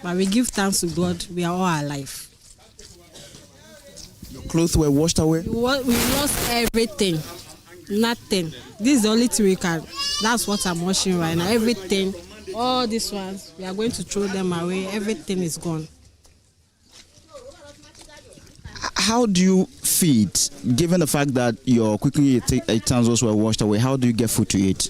But we give thanks to God, we are all alive. Your clothes were washed away? We lost everything. Nothing. This is the only thing we can. That's what I'm washing right now. Everything. All these ones, we are going to throw them away. Everything is gone. How do you feed, given the fact that your cooking utensils were washed away? How do you get food to eat?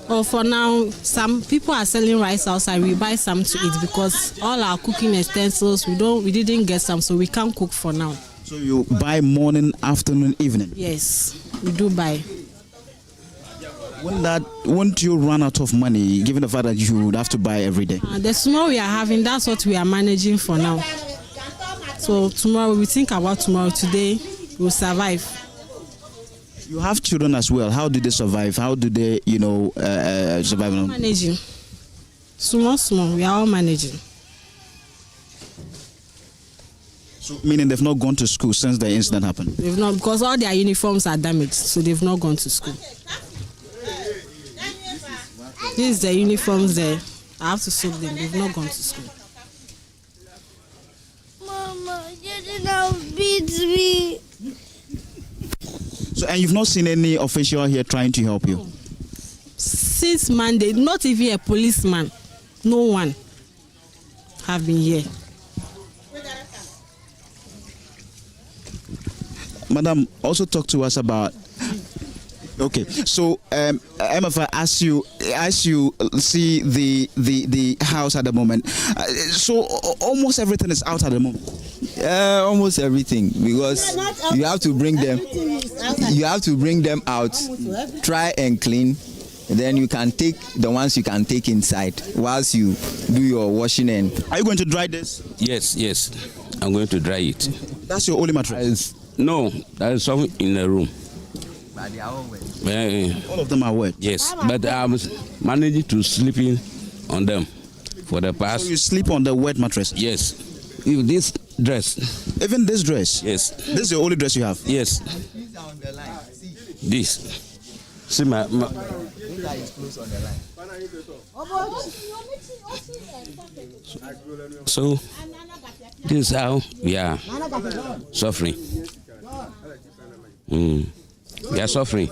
Oh, for now, some people are selling rice outside. We buy some to eat because all our cooking utensils, we didn't get some, so we can't cook for now. So you buy morning, afternoon, evening? Yes, we do buy. Won't you run out of money, given the fact that you would have to buy every day? The small we are having, that's what we are managing for now. So tomorrow, we think about tomorrow. Today, we'll survive. You have children as well. How do they survive? How do they, survive? Managing. Small. We are all managing. So, meaning they've not gone to school since the incident happened? They've not, because all their uniforms are damaged, so they've not gone to school. These are the uniforms there. I have to soak them. They've not gone to school. Mama, you didn't beat me. So, and you've not seen any official here trying to help you? Since Monday, not even a policeman, no one have been here. Madam, also talk to us about. Okay, so Emefa, as you see the house at the moment, so almost everything is out at the moment. Almost everything, because you have to bring them. You have to bring them out, try and clean. Then you can take the ones you can take inside whilst you do your washing. And are you going to dry this? Yes, I'm going to dry it. That's your only mattress? No, there is some in the room. But they are all wet. All of them are wet? Yes, but I'm managing to sleep in on them for the past. So you sleep on the wet mattress? Yes. With this dress. Even this dress? Yes. This is the only dress you have? Yes. These are on the line. See. This. See my. These are close on the line. So this is how we are suffering. We are suffering.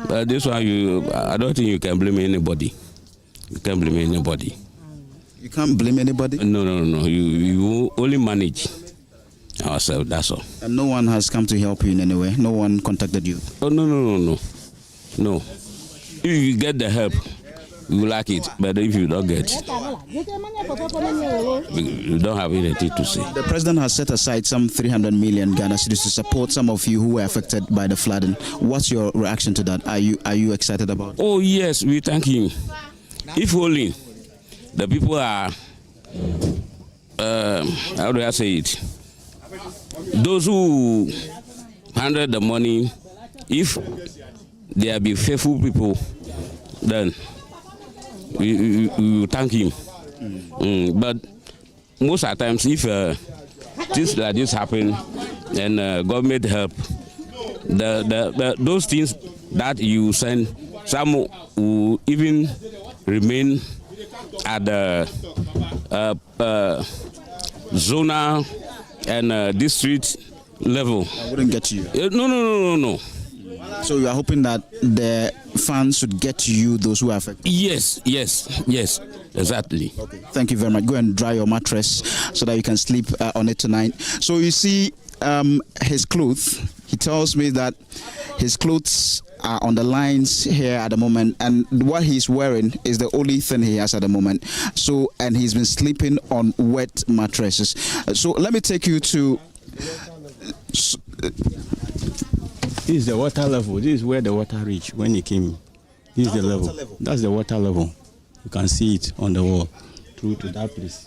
But this one, I don't think you can blame anybody. You can't blame anybody. You can't blame anybody? No. You only manage ourselves, that's all. And no one has come to help you in any way? No one contacted you? Oh, no. If you get the help, you like it. But if you don't get, you don't have anything to say. The president has set aside some 300 million Ghana cedis to support some of you who were affected by the flooding. What's your reaction to that? Are you excited about it? Oh, yes, we thank him. If only the people are, how do I say it? Those who handle the money, if there be faithful people, then we thank him. But most of the times, if things like this happen and government help, those things that you send, some will even remain at the zonal and district level. I wouldn't get to you. No. So you are hoping that the funds should get to you, those who are affected? Yes, exactly. Okay. Thank you very much. Go and dry your mattress so that you can sleep on it tonight. So you see his clothes. He tells me that his clothes are on the lines here at the moment, and what he's wearing is the only thing he has at the moment. So, and he's been sleeping on wet mattresses. So let me take you to. This is the water level. This is where the water reached when he came. This is the level. That's the water level. You can see it on the wall through to that place.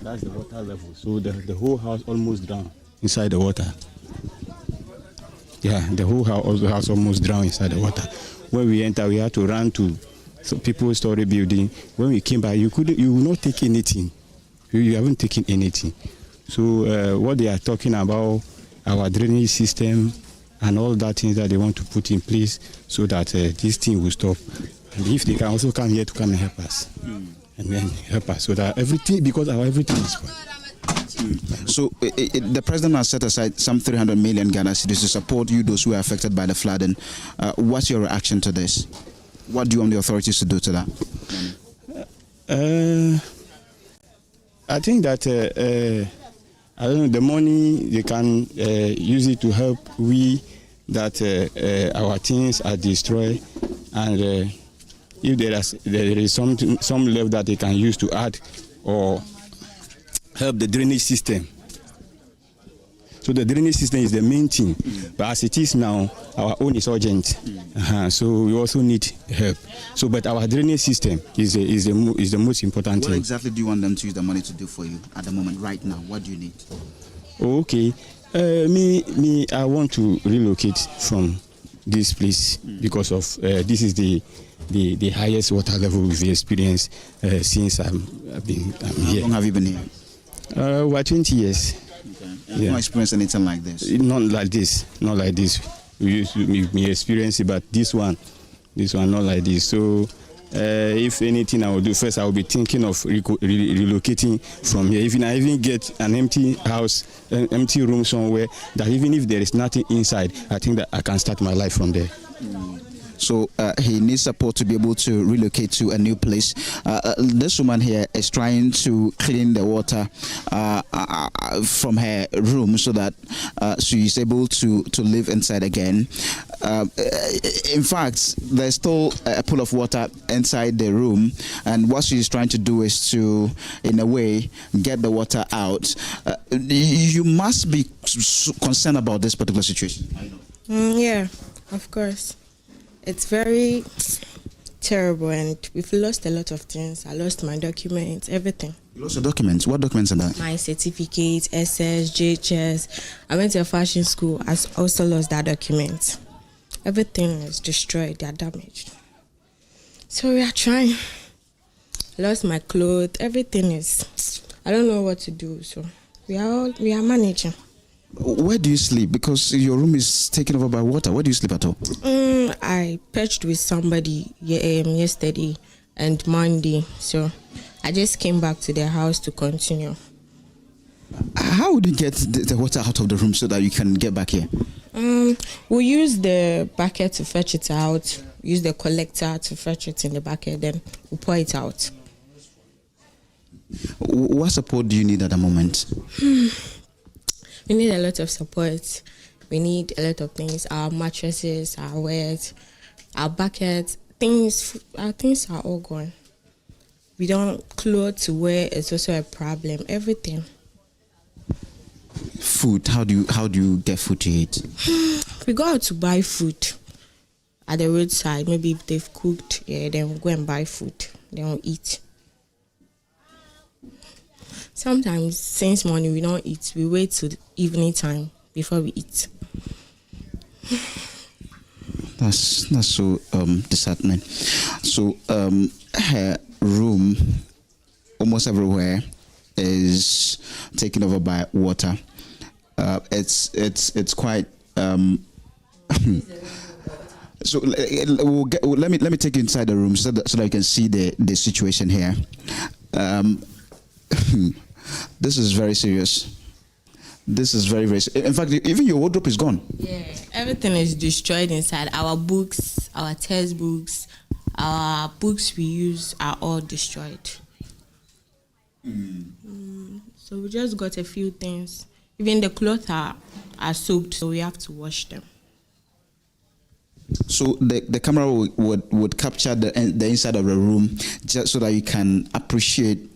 That's the water level. So the whole house almost drowned inside the water. Yeah, the whole house almost drowned inside the water. When we enter, we had to run to people's story building. When we came back, you will not take anything. You haven't taken anything. So what they are talking about, our drainage system and all that things that they want to put in place so that this thing will stop. And if they can also come here to come and help us. And then help us so that everything, because our everything is fine. So the president has set aside some 300 million Ghana cedis to support you, those who are affected by the flooding. What's your reaction to this? What do you want the authorities to do to that? I think that I don't know, the money they can use it to help we that our things are destroyed, and if there is some left that they can use to add or help the drainage system. So the drainage system is the main thing, but as it is now, our own is urgent. So we also need help. So, but our drainage system is the most important thing. What exactly do you want them to use the money to do for you at the moment, right now? What do you need? Okay, I want to relocate from this place because of this is the highest water level we've experienced since I'm here. How long have you been here? Over 20 years. Okay. You've not experienced anything like this? Not like this. We used to experience it, but this one not like this. So if anything I will do, first I will be thinking of relocating from here. If I even get an empty house, an empty room somewhere, that even if there is nothing inside, I think that I can start my life from there. So he needs support to be able to relocate to a new place. This woman here is trying to clean the water from her room so that she is able to live inside again. In fact, there's still a pool of water inside the room, and what she's trying to do is to, in a way, get the water out. You must be concerned about this particular situation. Yeah, of course. It's very terrible, and we've lost a lot of things. I lost my documents, everything. You lost your documents? What documents are that? My certificate, SS, JHS. I went to a fashion school. I also lost that document. Everything is destroyed. They are damaged. So we are trying. Lost my clothes. Everything is. I don't know what to do. So we are managing. Where do you sleep? Because your room is taken over by water. Where do you sleep at all? I perched with somebody yesterday and Monday. So I just came back to their house to continue. How would you get the water out of the room so that you can get back here? We use the bucket to fetch it out. Use the collector to fetch it in the bucket. Then we pour it out. What support do you need at the moment? We need a lot of support. We need a lot of things. Our mattresses, our wares, our buckets, our things are all gone. We don't clothes to wear. It's also a problem. Everything. Food. How do you get food to eat? We go out to buy food at the roadside. Maybe if they've cooked, then we'll go and buy food. Then we'll eat. Sometimes, since morning we don't eat, we wait till evening time before we eat. That's so disheartening. So her room, almost everywhere, is taken over by water. It's quite. So let me take you inside the room so that you can see the situation here. This is very serious. This is very, very serious. In fact, even your wardrobe is gone. Yeah, everything is destroyed inside. Our books, our textbooks, our books we use are all destroyed. So we just got a few things. Even the clothes are soaked, so we have to wash them. So the camera would capture the inside of the room, just so that you can appreciate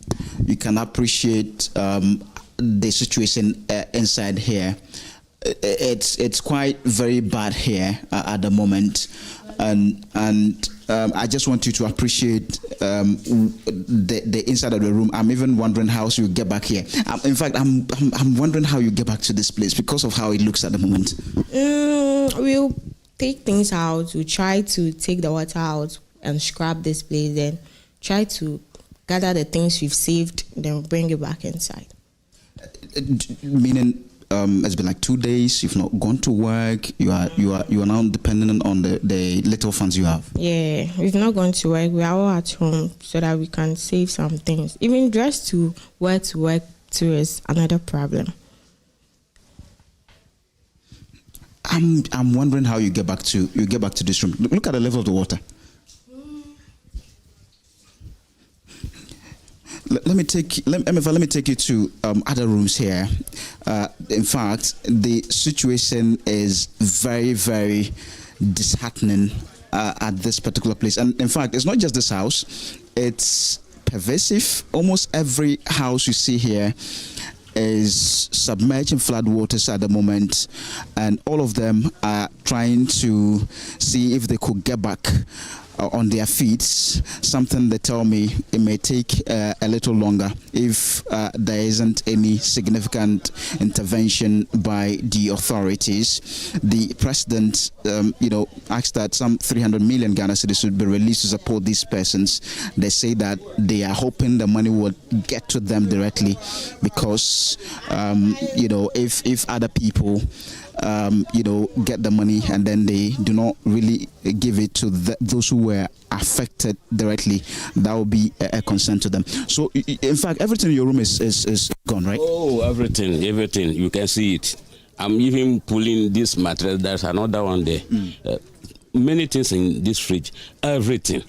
the situation inside here. It's quite very bad here at the moment, and I just want you to appreciate the inside of the room. I'm even wondering how you get back here. In fact, I'm wondering how you get back to this place because of how it looks at the moment. We'll take things out. We'll try to take the water out and scrub this place, then try to gather the things we've saved, then bring it back inside. Meaning, it's been like 2 days. You've not gone to work. You are now dependent on the little funds you have. Yeah, we've not gone to work. We are all at home so that we can save some things. Even just to work too is another problem. I'm wondering how you get back to this room. Look at the level of the water. Let me take you to other rooms here. In fact, the situation is very, very disheartening at this particular place. And in fact, it's not just this house; it's pervasive. Almost every house you see here is submerged in flood waters at the moment, and all of them are trying to see if they could get back on their feet. Something they tell me it may take a little longer if there isn't any significant intervention by the authorities. The president, asked that some 300 million Ghana cedis should be released to support these persons. They say that they are hoping the money will get to them directly because, if other people get the money and then they do not really give it to those who were affected directly, that will be a concern to them. So, in fact, everything in your room is gone, right? Oh, everything. You can see it. I'm even pulling this material. There's another one there. Many things in this fridge. Everything.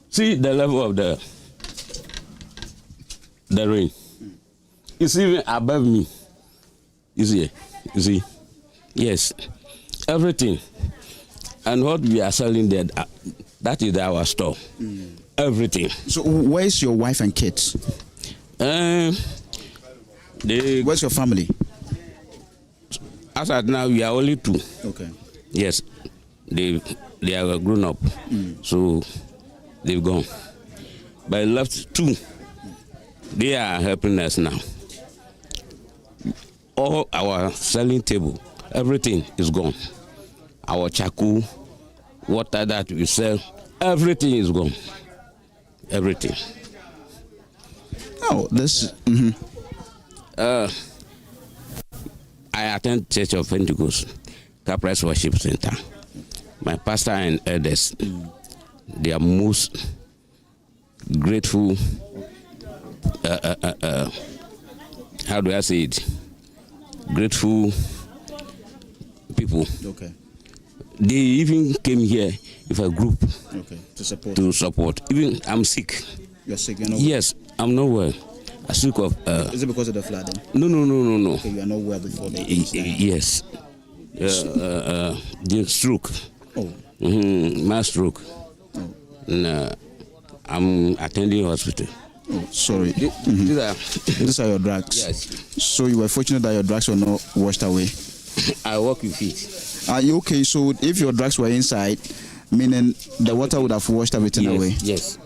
See the level of the rain. It's even above me. You see? Yes, everything. And what we are selling there, that is our store. Everything. So where's your wife and kids? Where's your family? As at now, we are only 2. Okay. Yes, they are grown up, so they've gone. But left 2. They are helping us now. All our selling table, everything is gone. Our charcoal, water that we sell, everything is gone. Everything. Oh, this. I attend Church of Pentecost, Caprice Worship Center. My pastor and elders, they are most grateful. How do I say it? Grateful people. Okay. They even came here with a group. Okay. To support. Even I'm sick. You're sick. You're not yes, I'm not well. I'm sick of. Is it because of the flooding? No. Okay, you are not well before the. Yes. The stroke. Oh. My stroke. Oh. And, I'm attending hospital. Oh, sorry. These are your drugs. Yes. So you were fortunate that your drugs were not washed away. I work with it. Are you okay? So if your drugs were inside, meaning the water would have washed everything away. Yes.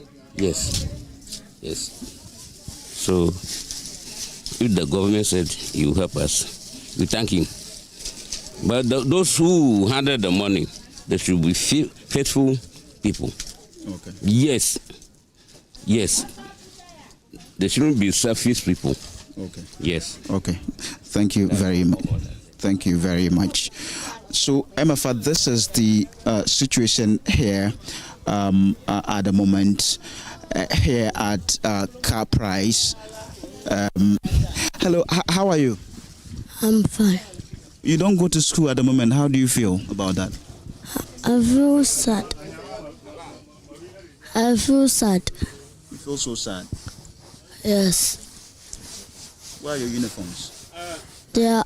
So if the government said you help us, we thank him. But those who handle the money, they should be faithful people. Okay. Yes. They shouldn't be selfish people. Okay. Yes. Okay. Thank you very much. Thank you very much. So, Emefa, this is the situation here at the moment here at Car Price. Hello, how are you? I'm fine. You don't go to school at the moment. How do you feel about that? I feel sad. You feel so sad? Yes. Where are your uniforms? They are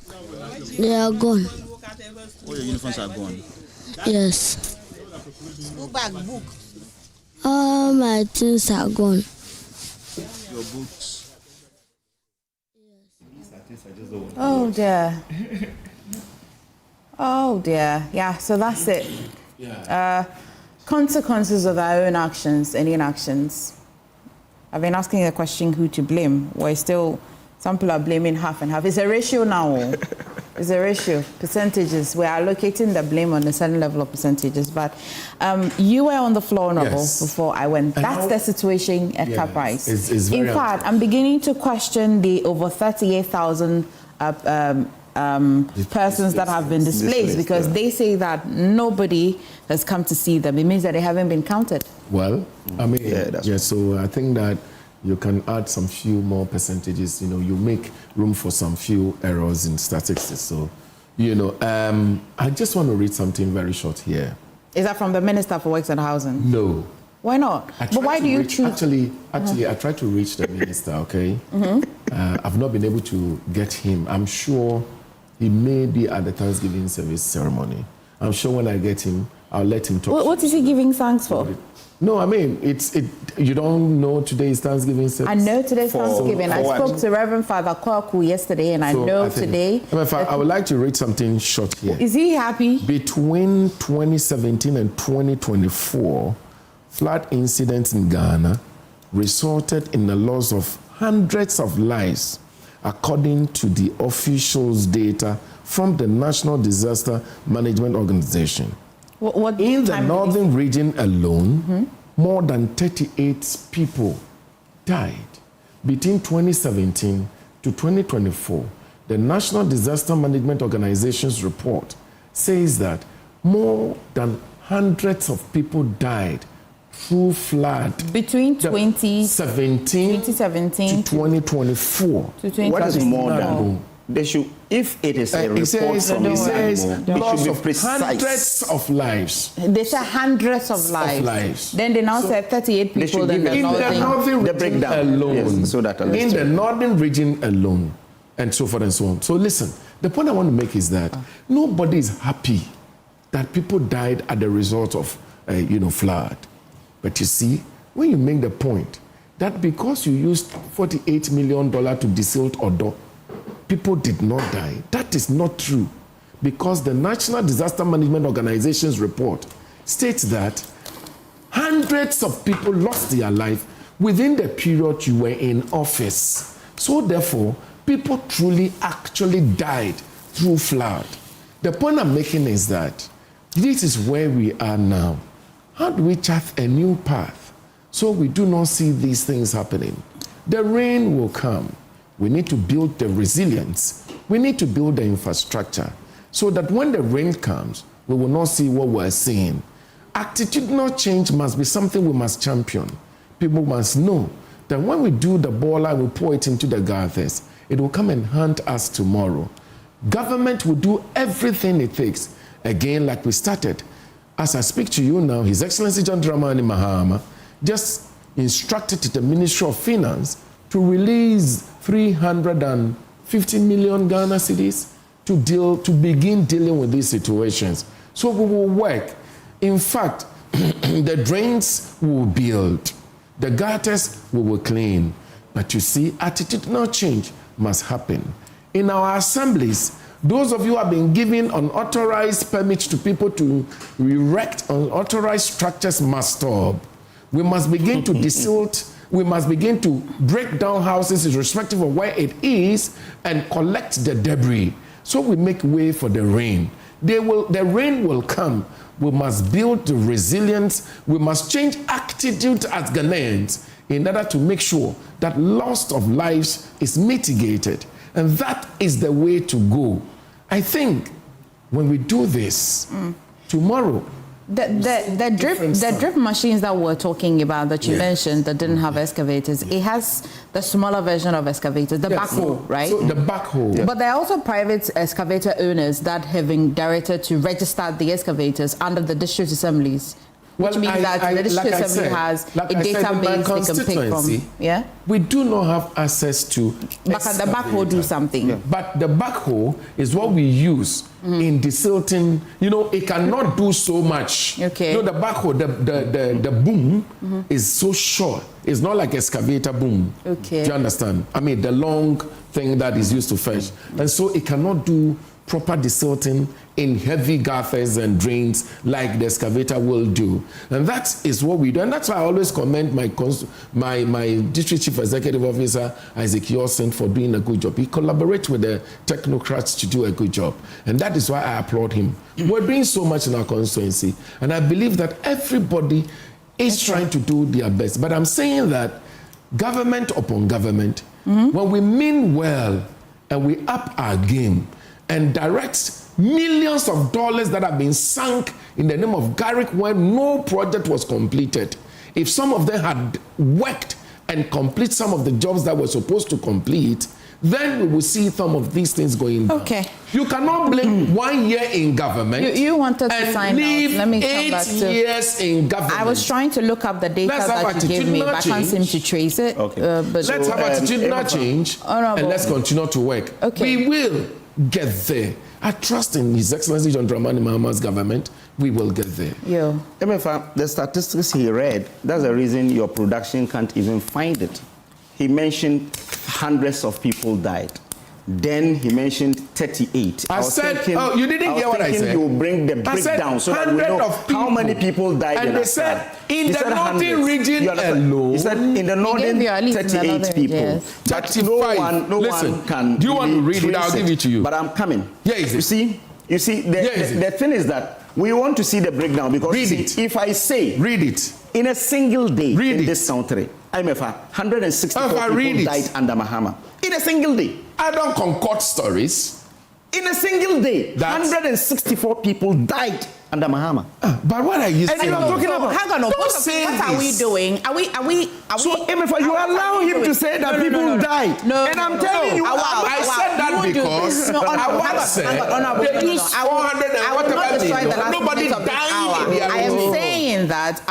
gone. All your uniforms are gone? Yes. bag, book. All my things are gone. Your books. Oh dear. Oh dear. Yeah, so that's it. Yeah. Consequences of our own actions and inactions. I've been asking the question who to blame. We're still, some people are blaming half and half. It's a ratio now. It's a ratio. Percentages. We're allocating the blame on a certain level of percentages. But you were on the floor, Honorable, before I went. That's the situation at Caprice. It's very In fact, I'm beginning to question the over 38,000 persons that have been displaced because they say that nobody has come to see them. It means that they haven't been counted. Well, I mean, so I think that you can add some few more percentages. You know, you make room for some few errors in statistics. So, you know, I just want to read something very short here. Is that from the Minister for Works and Housing? No. Why not? But why do you choose? Actually, I tried to reach the minister, okay? I've not been able to get him. I'm sure he may be at the Thanksgiving service ceremony. I'm sure when I get him, I'll let him talk. What is he giving thanks for? No, I mean, you don't know today is Thanksgiving service? I know today's Thanksgiving. I spoke to Reverend Father Kwaku yesterday, and I know today. I would like to read something short here. Is he happy? Between 2017 and 2024, flood incidents in Ghana resulted in the loss of hundreds of lives, according to the officials' data from the National Disaster Management Organization. In the northern region alone, more than 38 people died. Between 2017 to 2024, the National Disaster Management Organization's report says that more than hundreds of people died through flood between 2017 to 2024. What is more than? They should, if it is a report from it should be precise. Hundreds of lives. They say hundreds of lives. Then they now say 38 people. In the northern region alone. Yes, so that in the northern region alone, and so forth and so on. So listen, the point I want to make is that nobody is happy that people died at the result of flood. But you see, when you make the point that because you used $48 million to desail Addo, people did not die. That is not true, because the National Disaster Management Organization's report states that hundreds of people lost their life within the period you were in office. So therefore, people truly actually died through flood. The point I'm making is that this is where we are now. How do we chart a new path so we do not see these things happening? The rain will come. We need to build the resilience. We need to build the infrastructure so that when the rain comes, we will not see what we're seeing. Attitudinal change must be something we must champion. People must know that when we do the ball and we pour it into the gathers, it will come and hunt us tomorrow. Government will do everything it takes. Again, like we started. As I speak to you now, His Excellency John Dramani Mahama just instructed the Ministry of Finance to release 350 million Ghana cedis to begin dealing with these situations. So we will work. In fact, the drains we will build, the gutters we will clean. But you see, attitudinal change must happen. In our assemblies, those of you who have been given unauthorized permits to people to erect unauthorized structures must stop. We must begin to desilt. We must begin to break down houses irrespective of where it is and collect the debris. So we make way for the rain. The rain will come. We must build the resilience. We must change attitude as Ghanaians in order to make sure that loss of lives is mitigated. And that is the way to go. I think when we do this, tomorrow, the drip machines that we're talking about that you mentioned that didn't have excavators, it has the smaller version of excavators, the backhoe, right? So the backhoe. But there are also private excavator owners that have been directed to register the excavators under the district assemblies. Which means that the District Assembly has a database they can pick from. Yeah? We do not have access to. But can the backhoe do something? Yeah. But the backhoe is what we use in desilting. You know, it cannot do so much. Okay. You know, the backhoe, the boom is so short. It's not like excavator boom. Okay. Do you understand? I mean, the long thing that is used to fetch. And so it cannot do proper desilting in heavy gutters and drains like the excavator will do. And that is what we do. And that's why I always commend my District Chief Executive Officer, Isaac Yorson, for doing a good job. He collaborates with the technocrats to do a good job. And that is why I applaud him. We're doing so much in our constituency. And I believe that everybody is trying to do their best. But I'm saying that government upon government, when we mean well and we up our game and direct millions of dollars that have been sunk in the name of Garrick when no project was completed, if some of them had worked and complete some of the jobs that were supposed to complete, then we will see some of these things going down. Okay. You cannot blame 1 year in government. You wanted to sign leave out. Let me 8 come back to years in government. I was trying to look up the data that you gave me, but I can't seem to trace it. Okay. But let's have attitudinal change and let's continue to work. Okay. We will get there. I trust in His Excellency John Dramani Mahama's government. We will get there. Yeah. Emefa, the statistics he read, that's the reason your production can't even find it. He mentioned hundreds of people died. Then he mentioned 38. I said, oh, you didn't hear what I said. You bring the breakdown so that we know how many people died. And they said, in the northern region alone. He said, in the northern, 38 people. But no one can. Do you want to read it? I'll give it to you. But I'm coming. Yeah, is it? You see, the thing is that we want to see the breakdown because if I say, read it. In a single day in this country, Emefa, 164 people died under Mahama. In a single day. I don't concoct stories. In a single day, 164 people died under Mahama. But what are you saying? And you are talking about. Hang on, what are we doing? Are we? So, Emefa, you allow him to say that people died. No, and I'm telling you, I said that because I once said they used 400 and whatever. Nobody died. I am saying that,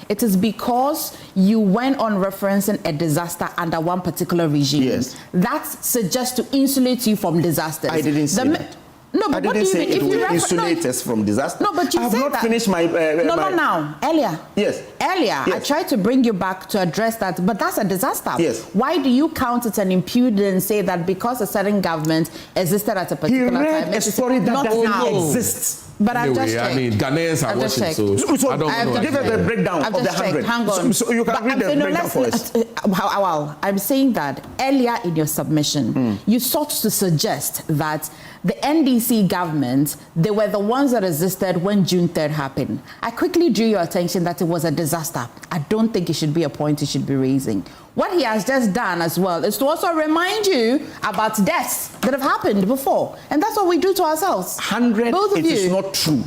it is because you went on referencing a disaster under one particular regime. Yes. That suggests to insulate you from disasters. I didn't say that. No, but I didn't say it will insulate us from disaster. No, but you I have said not that. Finished my. Not now. Earlier. Yes. Earlier, I tried to bring you back to address that, but that's a disaster. Yes. Why do you count it an impudence and say that because a certain government existed at a particular time? He read a story that doesn't exist. But I've just checked. I mean, Ghanaians are watching, so I don't know. Give us the breakdown of the 100. Hang on. So you can read the breakdown for us. I'm saying that earlier in your submission, you sought to suggest that the NDC government, they were the ones that existed when June 3rd happened. I quickly drew your attention that it was a disaster. I don't think it should be a point you should be raising. What he has just done as well is to also remind you about deaths that have happened before. And that's what we do to ourselves. 100, both of it you. is not true.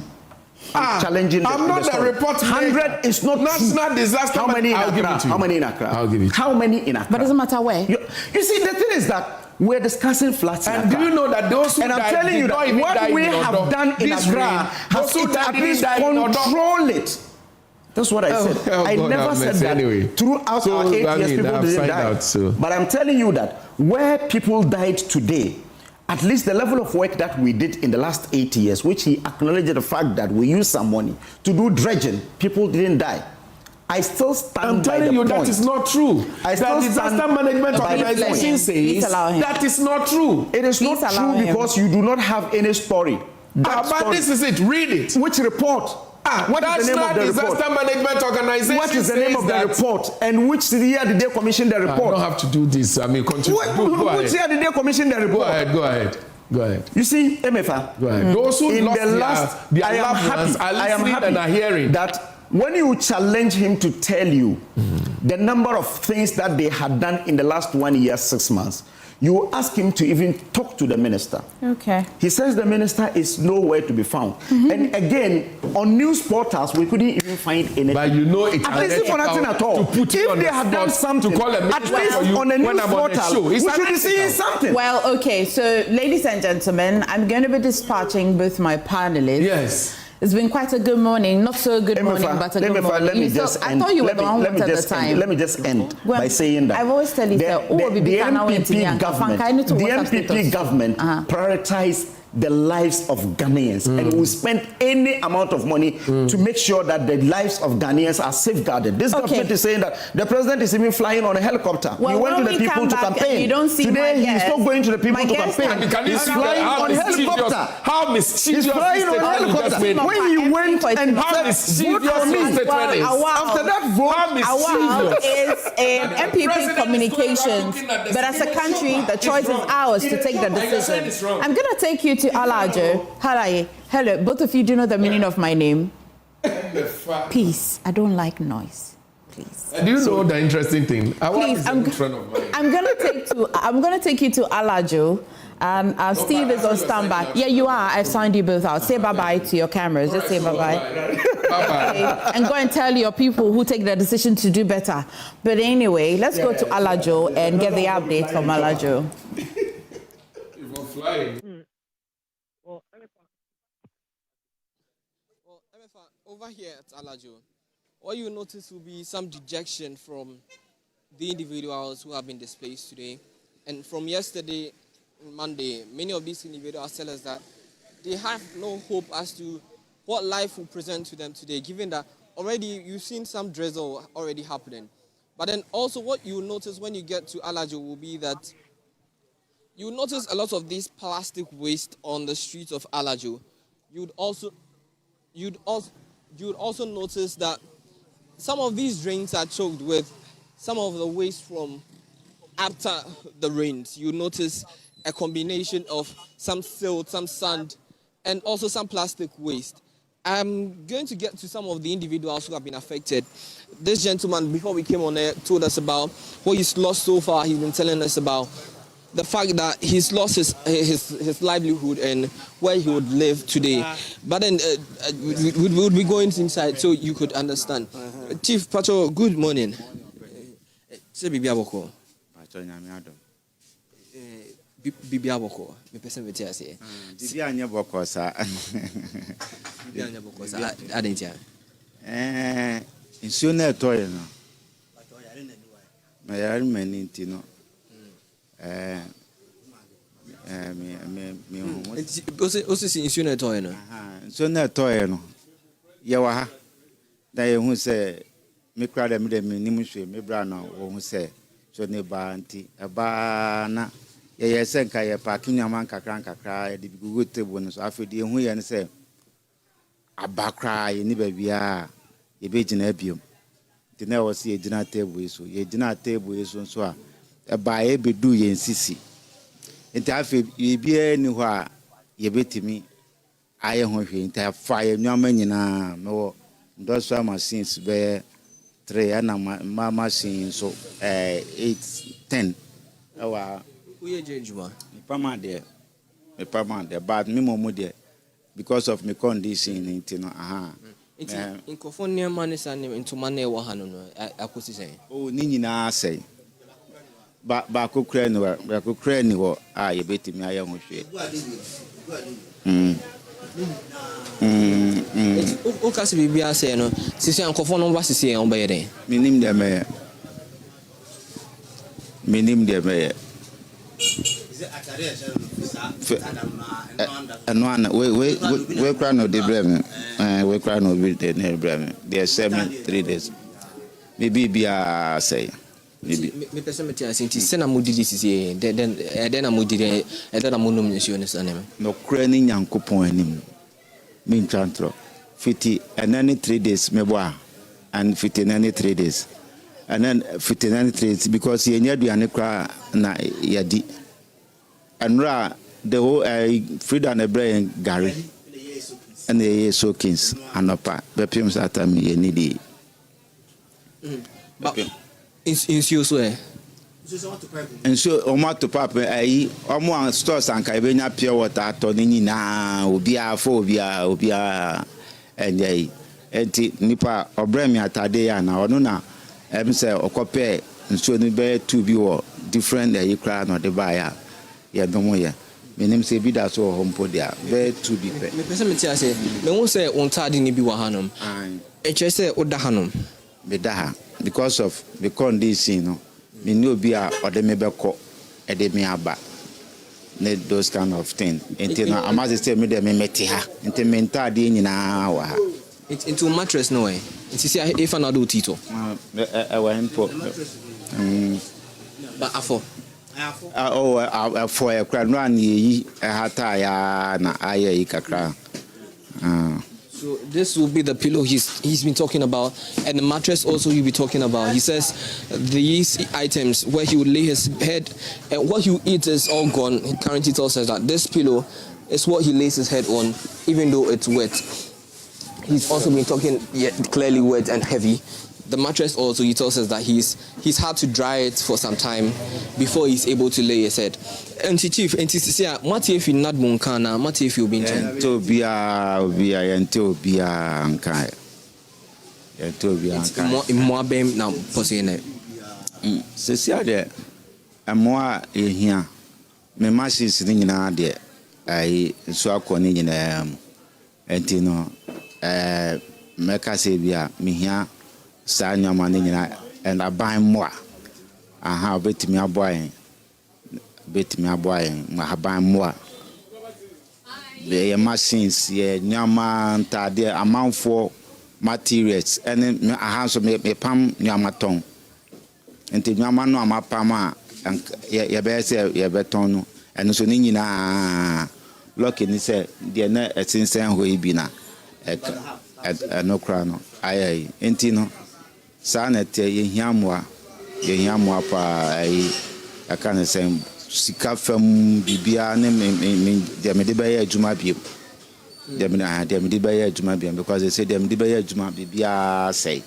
I'm challenging I'm not the report 100 is not national disaster. How many in I'll give Accra? it to you. How many in Accra? I'll give it to you. How many in Accra? But it doesn't matter where. You see, the thing is that we're discussing floods in And do you know that those who and I'm died telling you did not that even what die we in have Odo. done in This Accra rain, has those who died at didn't least die in Odo. control it. That's what I said. I God never said that anyway. throughout our 8 years people didn't die. But I'm telling you that where people died today, at least the level of work that we did in the last 8 years, which he acknowledged the fact that we used some money to do dredging, people didn't die. I still stand by the point. I'm telling you that is not true. The disaster management organization says that is not true. It is not true because you do not have any story. But this is it. Read it. Which report? What is the name of the report? Disaster Management Organization. What is the name of the report? And which year did they commission the report? I don't have to do this. I mean, continue. Which year did they commission the report? Go ahead. You see, Emefa, go ahead. Those who lost their loved ones are listening and are hearing that when you challenge him to tell you the number of things that they had done in the last 1 year, 6 months, you ask him to even talk to the minister. Okay. He says the minister is nowhere to be found. And again, on news portals, we couldn't even find anything. But you know it. At least for nothing at all. If they had done something, to call a at least on a news portal, we should be seeing something. Well, okay. So, ladies and gentlemen, I'm going to be dispatching both my panelists. Yes. It's been quite a good morning. Not so good morning, but a good morning. Let me just end. I thought you were the one who wanted the time. Let me just end by saying that I've always told you that the MPP government prioritized the lives of Ghanaians and will spend any amount of money to make sure that the lives of Ghanaians are safeguarded. This government is saying that the president is even flying on a helicopter. He went to the people to campaign. Today he's not going to the people to campaign. He's flying on a helicopter. How mischievous he's flying on a helicopter. When he went and said, vote for me, after that vote, is an MPP communications, but as a country, the choice is ours to take the decision. I'm going to take you to Alajo. Hello, both of you do know the meaning of my name? Peace. I don't like noise. Please. Do you know the interesting thing? Please, I'm gonna take you to Alajo. Steve is on standby. Yeah, you are. I've signed you both out. Say bye-bye to your cameras. Just say bye-bye. Bye-bye. And go and tell your people who take the decision to do better. But anyway, let's go to Alajo and get the update from Alajo. Well, Emefa, over here at Alajo, what you notice will be some dejection from the individuals who have been displaced today. And from yesterday, Monday, many of these individuals tell us that they have no hope as to what life will present to them today, given that already you've seen some drizzle already happening. But then also what you notice when you get to Alajo will be that you notice a lot of this plastic waste on the streets of Alajo. You'd also notice that some of these drains are choked with some of the waste from after the rains. You notice a combination of some silt, some sand, and also some plastic waste. I'm going to get to some of the individuals who have been affected. This gentleman, before we came on air, told us about what he's lost so far. He's been telling us about the fact that he's lost his livelihood and where he would live today. But then we would be going inside so you could understand. Chief Pacho, good morning. Say Bibi Aboko. Bibi Aboko. Me person me tia say. Bibi anya boko sa. Bibi anya boko sa. Adentia. Nsuo na etoye no. Ma yare mani ntino. Also see nsuo na etoye no. Nsuo na etoye no. Ye wa ha. Da ye hu se me kra da me de me nim hwe me bra no wo hu se so ne ba anti aba na ye se nka ye parking nyama nkakra de bigugu table no so afedi hu ye ne se abakra ye ni ba bia ye be gina biom de na wo se ye gina table so ye gina table so so a eba ye be du ye nsisi enti afi ye bia ni ho a ye betimi aye ho hwe enti afa ye nyama nyina me wo industrial machines be 3 and machine so 8 10 awa uye jenjuma me pama there but me momu there because of my condition intino inkofo ne manisa ne ntoma na ewo hanu no akosi sen oh ni nyina sei ba kokra ni wo ye betimi aye ho hwe o kasi bibi ase no sisi ankofo no ba sisi en obaye den minim de me we cry no de brem we cry no be de brem they 3 days maybe bia say me person me tia sinti se na modidi sisi den na modidi na monum nsuo ne sanem no kra ni nyankopon anim min chantro fiti and then 3 days me boa and fiti and 3 days and then fiti and 3 days because ye nya duane kra na yadi and ra the whole freedom and brain gary and the soakings anopa bepim satami ye nidi insio so and so omato papa omo stores anka ebenya pure water to ni nyina obia and enti nipa obremi atade ya na ono na em say okope nsuo ni be 2 bi wo different kra no de ba ya domo ya me name say bi da so home podia very to be pe me pese me tia say me won say on tade ni bi wa hanom e che say o da hanom be da ha because of the condition no me no bi a ode me be ko e de me aba need those kind of things until I must say me de me meti ha until me tade nyina wa ha into mattress no way it is if an adult tito I went for but afọ for a crowd no ani hata ya na aye kakra. So this will be the pillow he's been talking about, and the mattress also he'll be talking about. He says these items where he would lay his head and what he would eat is all gone. He currently tells us that this pillow is what he lays his head on, even though it's wet. He's also been talking clearly wet and heavy. The mattress also, he tells us that he's had to dry it for some time before he's able to lay his head. And Chief, and what if you not munkana? What if you been to be until be ankai? To be ankai. More bem now, posine. Sesia de, and more here. My machine sitting in our dear. I saw Connie in and you know, Mekasebia, me here. Sanya money and I buy more. I have bet me a boy, I buy more. The machines, Nyama, the amount for materials, and I have to make me pam Nyamaton. And the Nyamano, my pama, and your best, your beton, and so Nina looking, he said, the net at Sinsen who he been at no crown. Aye, Entino. Sanet yamwa pa I can say sika fam bibia ne me de be adwuma biem dem de be adwuma biem because they say dem de be adwuma bibia say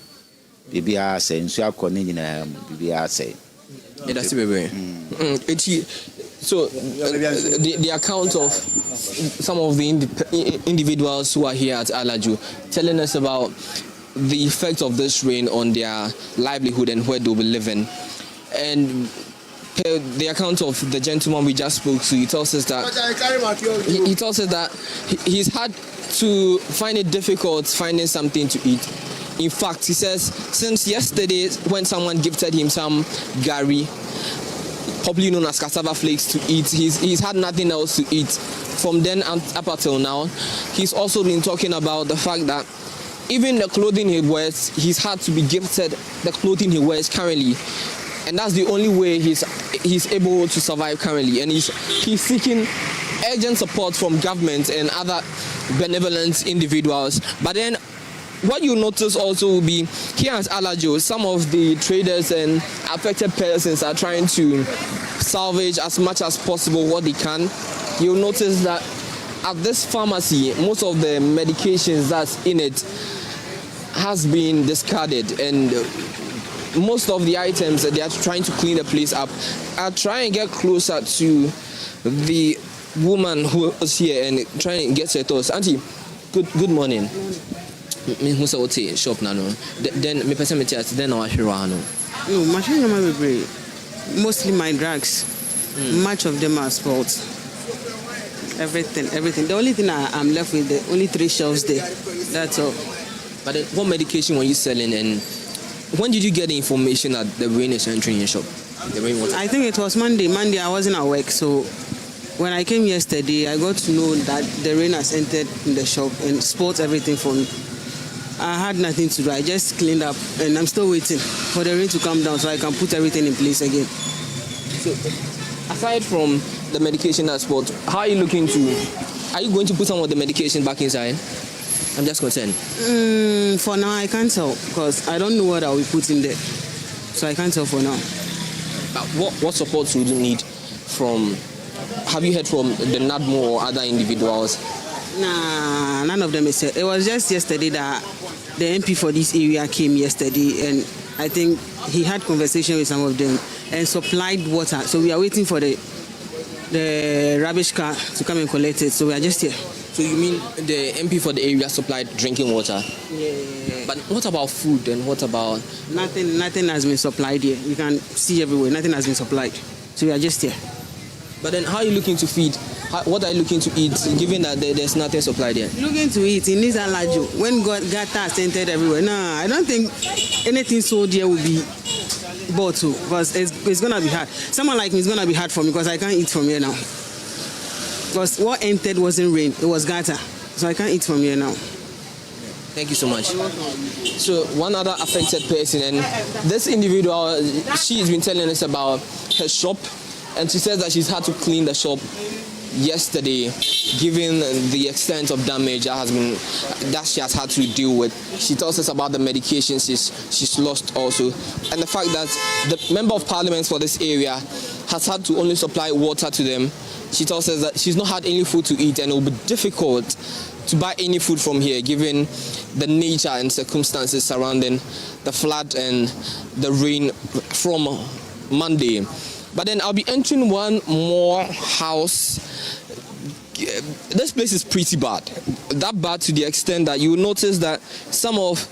nso akone nyina bibia say that's baby. So the account of some of the individuals who are here at Alaju telling us about the effect of this rain on their livelihood and where they'll be living. And the account of the gentleman we just spoke to, he tells us that he's had to find it difficult finding something to eat. In fact, he says since yesterday when someone gifted him some gari, popularly known as cassava flakes, to eat, he's had nothing else to eat. From then up until now, he's also been talking about the fact that even the clothing he wears, he's had to be gifted the clothing he wears currently, and that's the only way he's able to survive currently. And he's seeking urgent support from government and other benevolent individuals. But then, what you notice also will be here at Alajo, some of the traders and affected persons are trying to salvage as much as possible what they can. You'll notice that at this pharmacy, most of the medications that's in it has been discarded, and most of the items that they are trying to clean the place up are trying to get closer to the woman who was here and trying to get her thoughts. Auntie, good morning. Me who say shop na no. Then me person me tell then I share no. No, machine my baby. Mostly my drugs. Much of them are sports. Everything. The only thing I'm left with, the only 3 shelves there. That's all. But then, what medication were you selling, and when did you get the information that the rain is entering your shop? The rain was. I think it was Monday. Monday I wasn't at work, so when I came yesterday, I got to know that the rain has entered in the shop and spoiled everything for me. I had nothing to do. I just cleaned up, and I'm still waiting for the rain to come down so I can put everything in place again. So, aside from the medication that's spoiled, how are you looking to? Are you going to put some of the medication back inside? I'm just concerned. For now, I can't tell because I don't know what I will put in there, so I can't tell for now. But what support would you need from? Have you heard from the NADMO or other individuals? Nah, none of them is here. It was just yesterday that the MP for this area came yesterday, and I think he had conversation with some of them and supplied water. So we are waiting for the rubbish car to come and collect it. So we are just here. So you mean the MP for the area supplied drinking water? Yeah. But what about food and what about? Nothing has been supplied here. You can see everywhere. Nothing has been supplied. So we are just here. But then how are you looking to feed? What are you looking to eat, given that there's nothing supplied there? Looking to eat, it needs a large. When gata has entered everywhere, no, I don't think anything sold here will be bought to, because it's going to be hard. Someone like me is going to be hard for me because I can't eat from here now. Because what entered wasn't rain, it was gata. So I can't eat from here now. Thank you so much. So one other affected person, and this individual, she's been telling us about her shop, and she says that she's had to clean the shop yesterday, given the extent of damage that she has had to deal with. She tells us about the medications she's lost also, and the fact that the member of parliament for this area has had to only supply water to them. She tells us that she's not had any food to eat, and it will be difficult to buy any food from here, given the nature and circumstances surrounding the flood and the rain from Monday. But then I'll be entering one more house. This place is pretty bad. That bad to the extent that you will notice that some of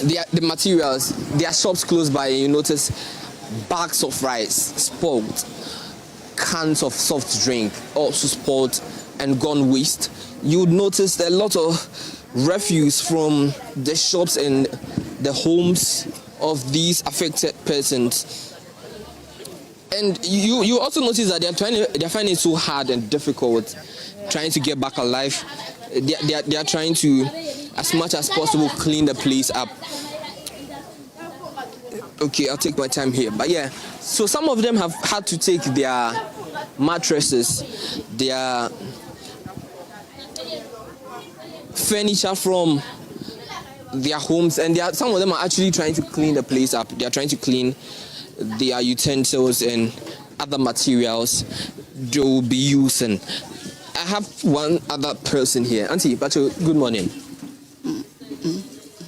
the materials, their shops close by, and you notice bags of rice spoiled, cans of soft drink also spoiled and gone waste. You would notice that a lot of refuse from the shops and the homes of these affected persons. And you also notice that they're finding it so hard and difficult trying to get back alive. They are trying to, as much as possible, clean the place up. Okay, I'll take my time here. But yeah, so some of them have had to take their mattresses, their furniture from their homes, and some of them are actually trying to clean the place up. They are trying to clean their utensils and other materials they will be using. I have one other person here. Auntie, Bacho, good morning.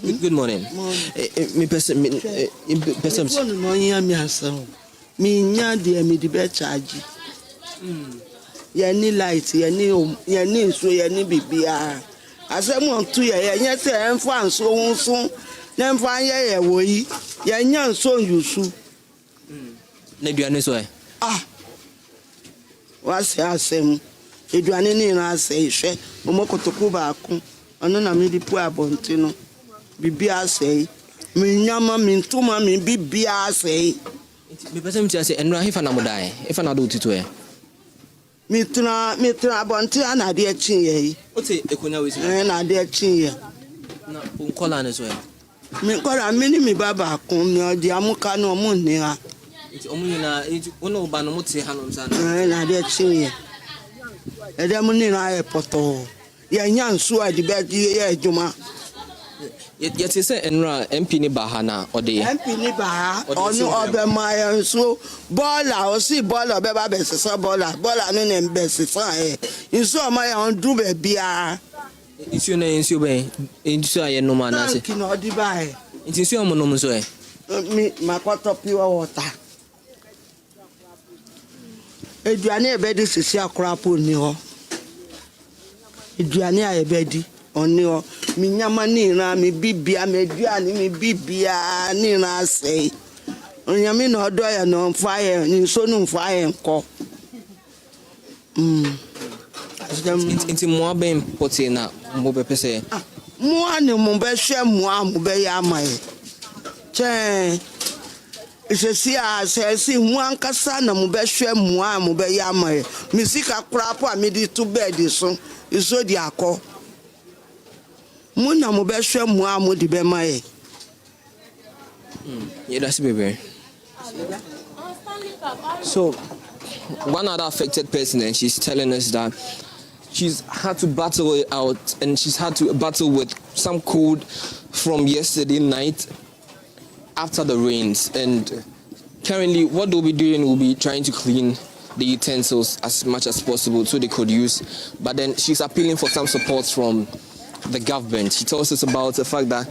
Good morning. Me person. Yani light, yani so yani bibia. Asem on to ya say enfan so so. Na enfan ye wo yi. Ya nya so yusu. Na duane so e. Ah. Wa se asem. Eduane ni na ase hwe. Omokotoku ba ko. Ono na me di pu abonti no. Bibia ase. Me nyama me ntuma me bibia ase. Me person me say enra hefa na modai. Hefa na do tito e. Mitra abonti ana de chin ye. Ote ekonya we si. Na de chin ye. Na unkola ne so e. Me kola me ni me baba kun mi odi amuka no mu ni ha. Iti omu na ono ba no muti ha no nsa na de chin ye. E de mu ni na e poto. Ye nya nsu adi be ye ejuma. Yet say enra MP ni baha na ode. MP ni baha onu obe ma nsu bola o si bola be ba be sesa bola no ne be sesa e. Nsu ma ya ondu be bia. Nsu na nsu be nsu aye no ma na se. Ki no di ba e. Nsu omo no so e. Mi makoto pure water. Eduane e be di sisi akora po ni ho. Eduane a e be di oni o mi nyama ni na mi bibia me duane mi bibia ni na sei onyame na odo ya no fire ni so no fire nko inti mo ben poti na mo be pese mo ani mo be hwe mo be ya mai che isesi a sesi mo ankasa na mo be hwe mo be ya mai mi sika kura po a mi di to bed so iso di akọ Muna mo be hwe mo a mo di be mai. Yeah, that's baby. So, one other affected person, and she's telling us that she's had to battle it out, and she's had to battle with some cold from yesterday night after the rains. And currently, what they'll be doing will be trying to clean the utensils as much as possible so they could use. But then she's appealing for some support from the government. She tells us about the fact that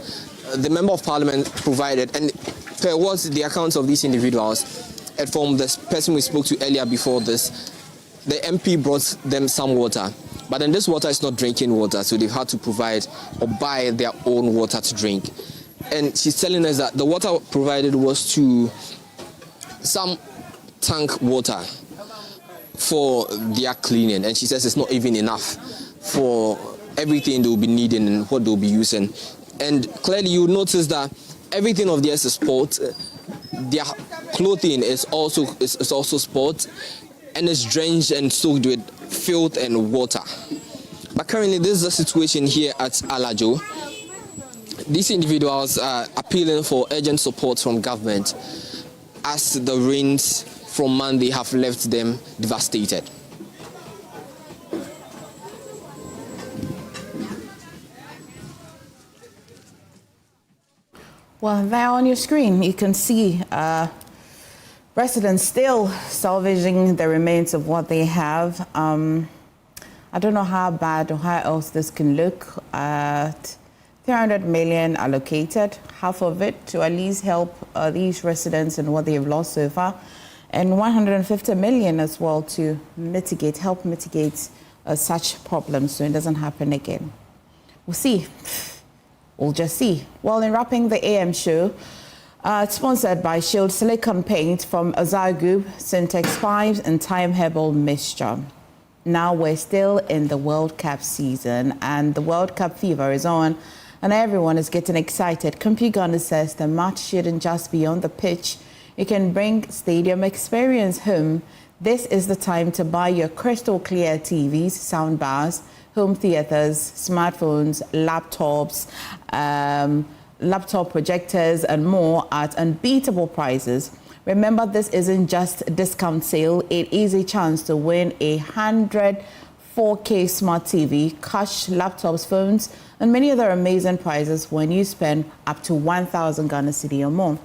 the member of parliament provided, and per what the accounts of these individuals, and from the person we spoke to earlier before this, the MP brought them some water. But then this water is not drinking water, so they've had to provide or buy their own water to drink. And she's telling us that the water provided was to some tank water for their cleaning, and she says it's not even enough for everything they will be needing and what they will be using. And clearly you notice that everything of theirs is sport. Their clothing is also sport, and it's drenched and soaked with filth and water. But currently this is the situation here at Alajo. These individuals are appealing for urgent support from government as the rains from Monday have left them devastated. Well, there on your screen, you can see residents still salvaging the remains of what they have. I don't know how bad or how else this can look. 300 million allocated, half of it to at least help these residents and what they have lost so far, and 150 million as well to help mitigate such problems so it doesn't happen again. We'll see. We'll just see. Well, in wrapping the AM show, sponsored by Shield Silicon Paint from Azar Group, Syntex Pipes, and Time Herbal Mixture. Now we're still in the World Cup season, and the World Cup fever is on, and everyone is getting excited. CompuGhana says the match shouldn't just be on the pitch. You can bring stadium experience home. This is the time to buy your crystal clear TVs, soundbars, home theaters, smartphones, laptops, laptop projectors, and more at unbeatable prices. Remember, this isn't just a discount sale. It is a chance to win a 100 4K smart TV, cash, laptops, phones, and many other amazing prizes when you spend up to 1,000 Ghana cedi or more.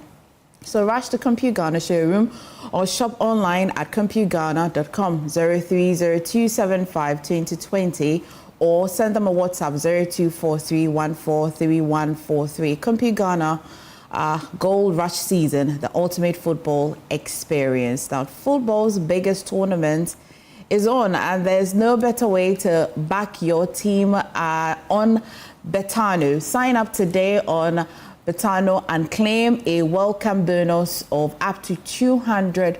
So rush to CompuGhana showroom or shop online at CompuGhana.com 0302752020 or send them a WhatsApp 0243143143. CompuGhana Gold Rush Season, the ultimate football experience. Now, football's biggest tournament is on, and there's no better way to back your team on Betano. Sign up today on Betano and claim a welcome bonus of up to 2,000 Ghana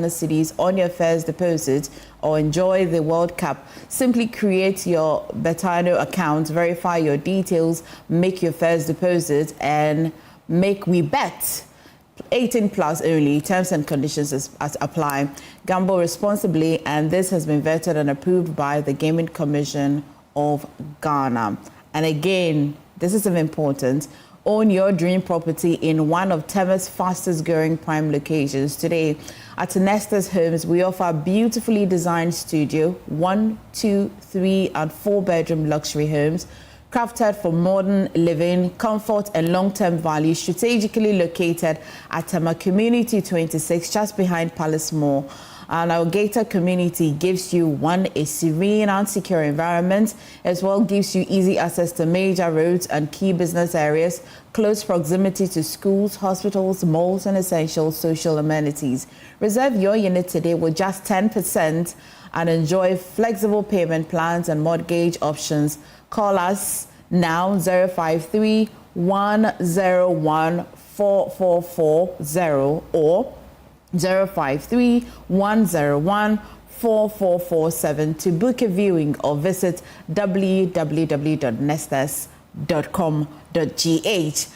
cedis on your first deposit, or enjoy the World Cup. Simply create your Betano account, verify your details, make your first deposit, and make We Bet. 18 plus only. Terms and conditions apply. Gamble responsibly, and this has been vetted and approved by the Gaming Commission of Ghana. And again, this is important. Own your dream property in one of Tema's fastest growing prime locations. Today at Nestor's Homes, we offer a beautifully designed studio, 1, 2, 3, and 4 bedroom luxury homes, crafted for modern living, comfort, and long-term value, strategically located at Tema Community 26, just behind Palace Mall. And our gated community gives you a serene and secure environment, as well gives you easy access to major roads and key business areas, close proximity to schools, hospitals, malls, and essential social amenities. Reserve your unit today with just 10% and enjoy flexible payment plans and mortgage options. Call us now 053 101 4440 or 053-101-4447 to book a viewing or visit www.nestes.com.gh.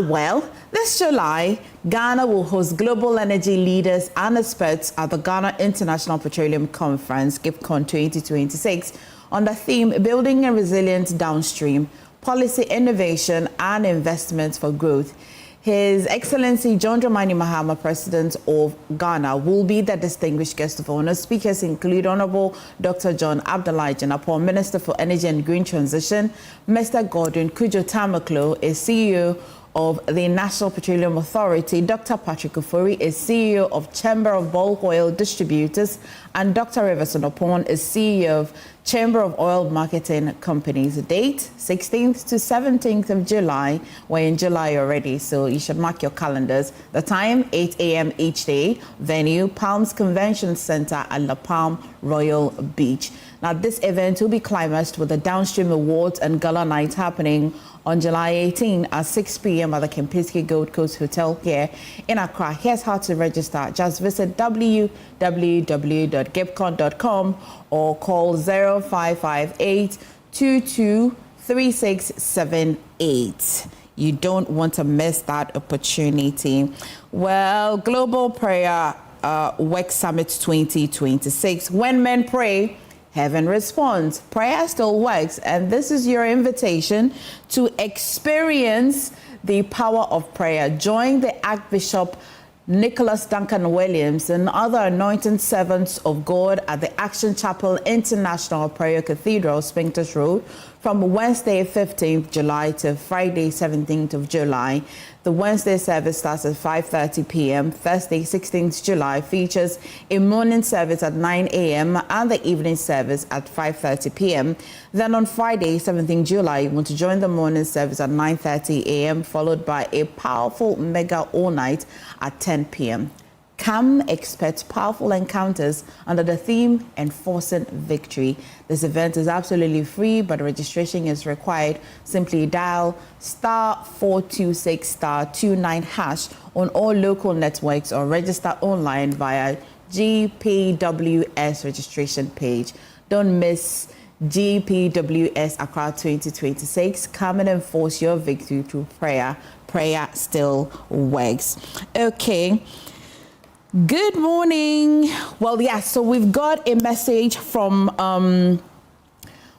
Well, this July, Ghana will host global energy leaders and experts at the Ghana International Petroleum Conference, GIPCON 2026, on the theme Building a Resilient Downstream, Policy Innovation and Investments for Growth. His Excellency John Dramani Mahama, President of Ghana, will be the distinguished guest of honor. Speakers include Honorable Dr. John Abdullahi Janapon, Minister for Energy and Green Transition, Mr. Gordon Kojo Tamaklo is CEO of the National Petroleum Authority, Dr. Patrick Ofori is CEO of Chamber of Bulk Oil Distributors, and Dr. Riverson Opon is CEO of Chamber of Oil Marketing Companies. Date 16th to 17th of July. We're in July already, so you should mark your calendars. The time 8 a.m. each day. Venue Palms Convention Center at La Palm Royal Beach. Now, this event will be climaxed with the Downstream Awards and Gala Night happening on July 18 at 6 p.m. at the Kempinski Gold Coast Hotel here in Accra. Here's how to register. Just visit www.gipcon.com or call 0558 223678. You don't want to miss that opportunity. Well, Global Prayer Work Summit 2026. When men pray, heaven responds. Prayer still works, and this is your invitation to experience the power of prayer. Join the Archbishop Nicholas Duncan Williams and other anointed servants of God at the Action Chapel International Prayer Cathedral, Spinkters Road, from Wednesday 15th July to Friday 17th of July. The Wednesday service starts at 5:30 p.m. Thursday 16th July features a morning service at 9 a.m. and the evening service at 5:30 p.m. Then on Friday 17th July, you want to join the morning service at 9:30 a.m. followed by a powerful mega all-night at 10 p.m. Come expect powerful encounters under the theme Enforcing Victory. This event is absolutely free, but registration is required. Simply dial *426*29# on all local networks or register online via GPWS registration page. Don't miss GPWS Accra 2026. Come and enforce your victory through prayer. Prayer still works. Okay. Good morning. Well, yes, so we've got a message from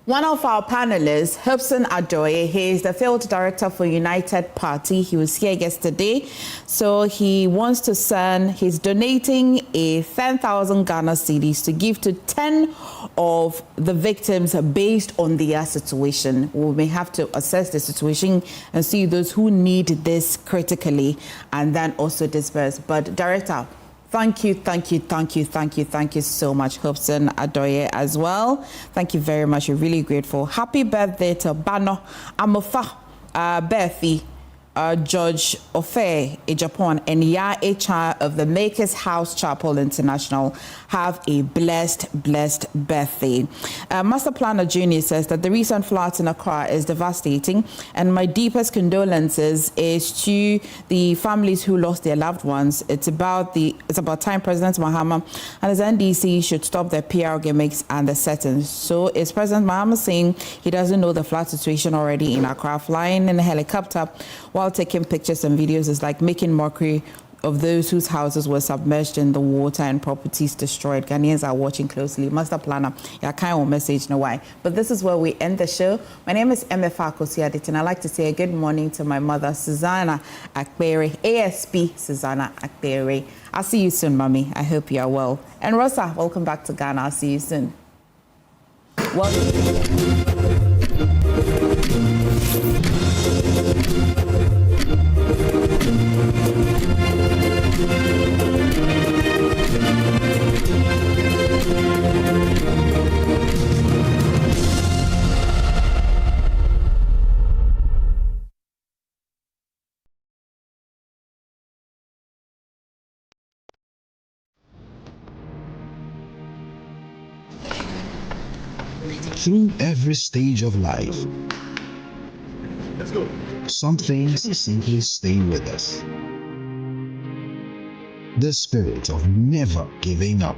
one of our panelists, Akufo-Addo. He is the field director for United Party. He was here yesterday. So he wants to send, he's donating 10,000 Ghana cedis to give to 10 of the victims based on their situation. We may have to assess the situation and see those who need this critically and then also disperse. But Director, thank you so much, Akufo-Addo, as well. Thank you very much. We're really grateful. Happy birthday to Bano Amofa Berthi George Ofe in Japan and Ya HR of the Makers House Chapel International. Have a blessed birthday. Master Planner Junior says that the recent floods in Accra is devastating, and my deepest condolences is to the families who lost their loved ones. It's about time President Mahama and his NDC should stop their PR gimmicks and the settings. So is President Mahama saying he doesn't know the flood situation already in Accra? Flying in a helicopter while taking pictures and videos is like making mockery of those whose houses were submerged in the water and properties destroyed. Ghanaians are watching closely. Master Planner, I can't message no why. But this is where we end the show. My name is Emefa Akosua, and I'd like to say a good morning to my mother, Susanna Akpere, ASP Susanna Akpere. I'll see you soon, Mommy. I hope you are well. And Rosa, welcome back to Ghana. I'll see you soon. Through every stage of life, some things simply stay with us. The spirit of never giving up.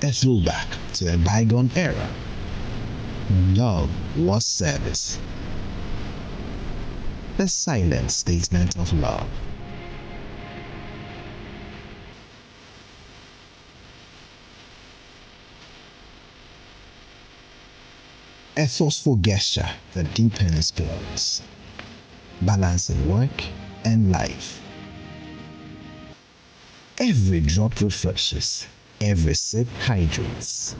A throwback to a bygone era. Love was service. The silent statement of love. A forceful gesture that deepens bonds, balancing work and life. Every drop refreshes, every sip hydrates,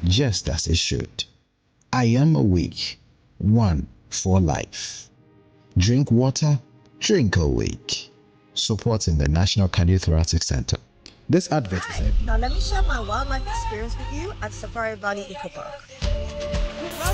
just as it should. I am awake, one for life. Drink water, drink awake. Supporting the National Cardiothoracic Center. This advert is... Now let me share my wildlife experience with you at Safari Valley Eco Park.